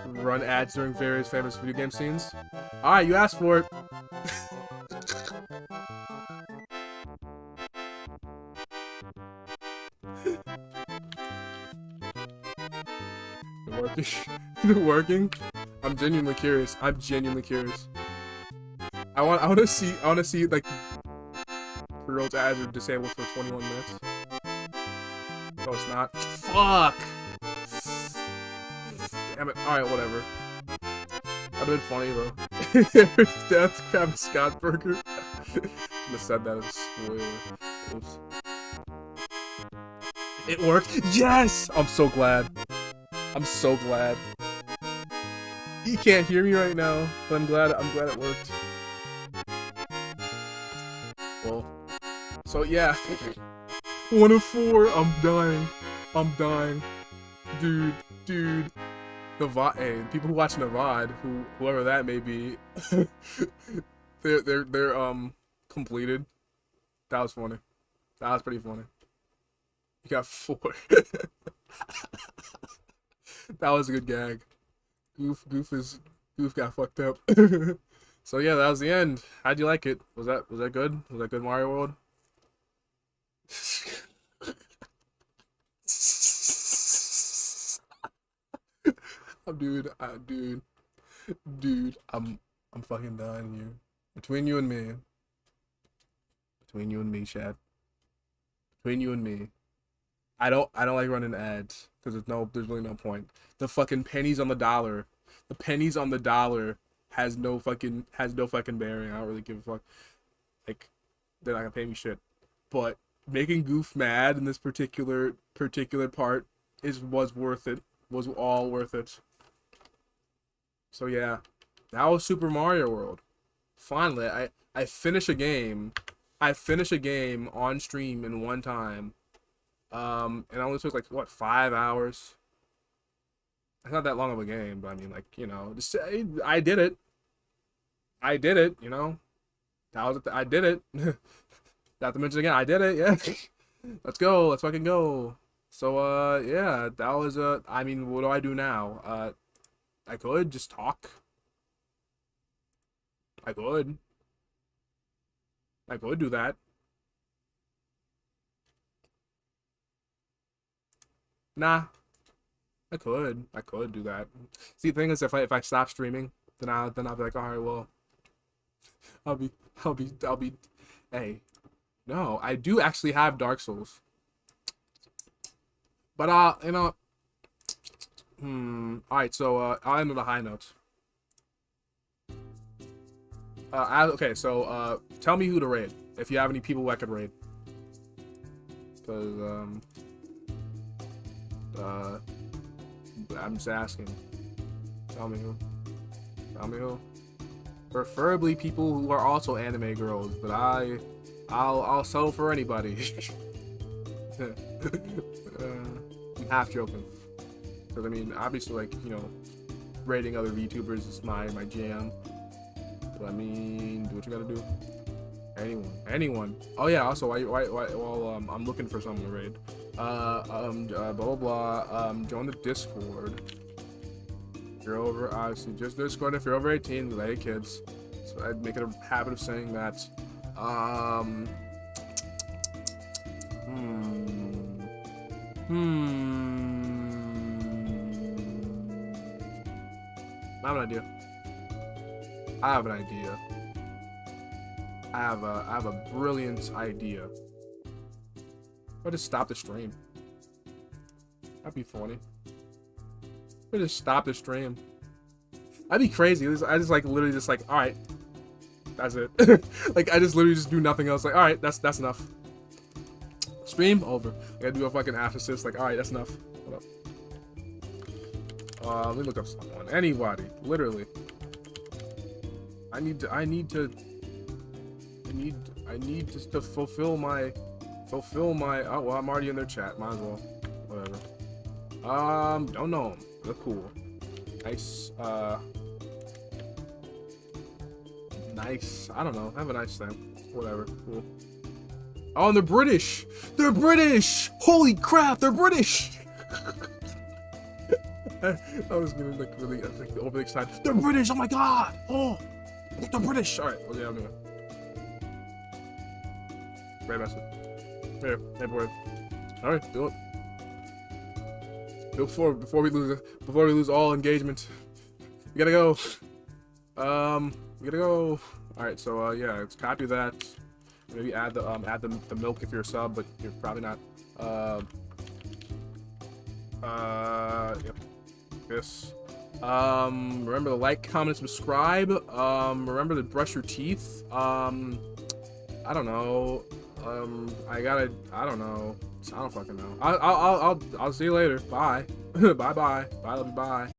Run ads during various famous video game scenes. Alright, you asked for it. Is it working? I'm genuinely curious. I'm genuinely curious. I want to see like pre-rolled ads are disabled for 21 minutes. No, it's not. Fuck! Damn it. Alright, whatever. That'd been funny though. Death Crab Scott Burger. Should have said that as a spoiler. Oops. It worked! Yes! I'm so glad. I'm so glad. You can't hear me right now, but I'm glad it worked. Well, so yeah. 1 of 4, I'm dying. I'm dying. Dude. The VOD, hey, people who watch the VOD, whoever that may be, they're completed. That was funny. That was pretty funny. You got 4. That was a good gag. Goof got fucked up. So yeah, that was the end. How'd you like it? Was that good? Was that good, Mario World? Dude, I'm fucking dying here. Between you and me. Between you and me, Chad. Between you and me. I don't like running ads because there's really no point. The fucking pennies on the dollar. The pennies on the dollar has no fucking bearing. I don't really give a fuck. Like, they're not gonna pay me shit. But making Goof mad in this particular part was worth it. Was all worth it. So yeah, that was Super Mario World. Finally, I finish a game. I finish a game on stream in one time. It only took like what, 5 hours. It's not that long of a game, but I mean, like, you know, just I did it. I did it. You know, that was I did it. Not to mention again, I did it. Yeah, let's go. Let's fucking go. So yeah, that was I mean, what do I do now? I could just talk. I could do that. Nah, I could do that. See, the thing is, if I stop streaming, then I'll be like, all right, well, I'll be. Hey, no, I do actually have Dark Souls, but you know, all right, so I'll end with a high note. Okay, so tell me who to raid if you have any people who I could raid, because I'm just asking. Tell me who. Tell me who. Preferably people who are also anime girls, but I'll settle for anybody. I'm half joking. Because I mean, obviously, like, you know, rating other VTubers is my jam. But I mean, do what you gotta do. Anyone. Oh yeah. Also, while I'm looking for someone to raid. Blah blah blah. Join the Discord. If you're over, obviously, just Discord if you're over 18. Hey kids. So I'd make it a habit of saying that. I have an idea. I have a brilliant idea. I'll just stop the stream. That'd be funny. I'll just stop the stream. That'd be crazy. I just like literally just like, all right, that's it. Like I just literally just do nothing else. Like, all right, that's enough. Stream over. I gotta do a fucking after assist. Like, all right, that's enough. Hold up. Let me look up someone. Anybody, literally. I need just to fulfill my. Oh well, I'm already in their chat. Might as well. Whatever. Don't know them. They're cool. Nice. Nice. I don't know. Have a nice time. Whatever. Cool. Oh, and they're British. They're British. Holy crap, they're British. I was getting like really like, overly excited. They're British. Oh my god. Oh, they're British. All right. Well, yeah, I'm doing it. Great message. Here, hey boy. All right, do it. Do it before we lose all engagement. We gotta go. We gotta go. All right. So yeah, let's copy that. Maybe add the milk if you're a sub, but you're probably not. Yep. This. Remember to like, comment, subscribe. Remember to brush your teeth. I don't know. I don't know. I don't fucking know. I'll see you later. Bye. Bye. Bye. Love you. Bye.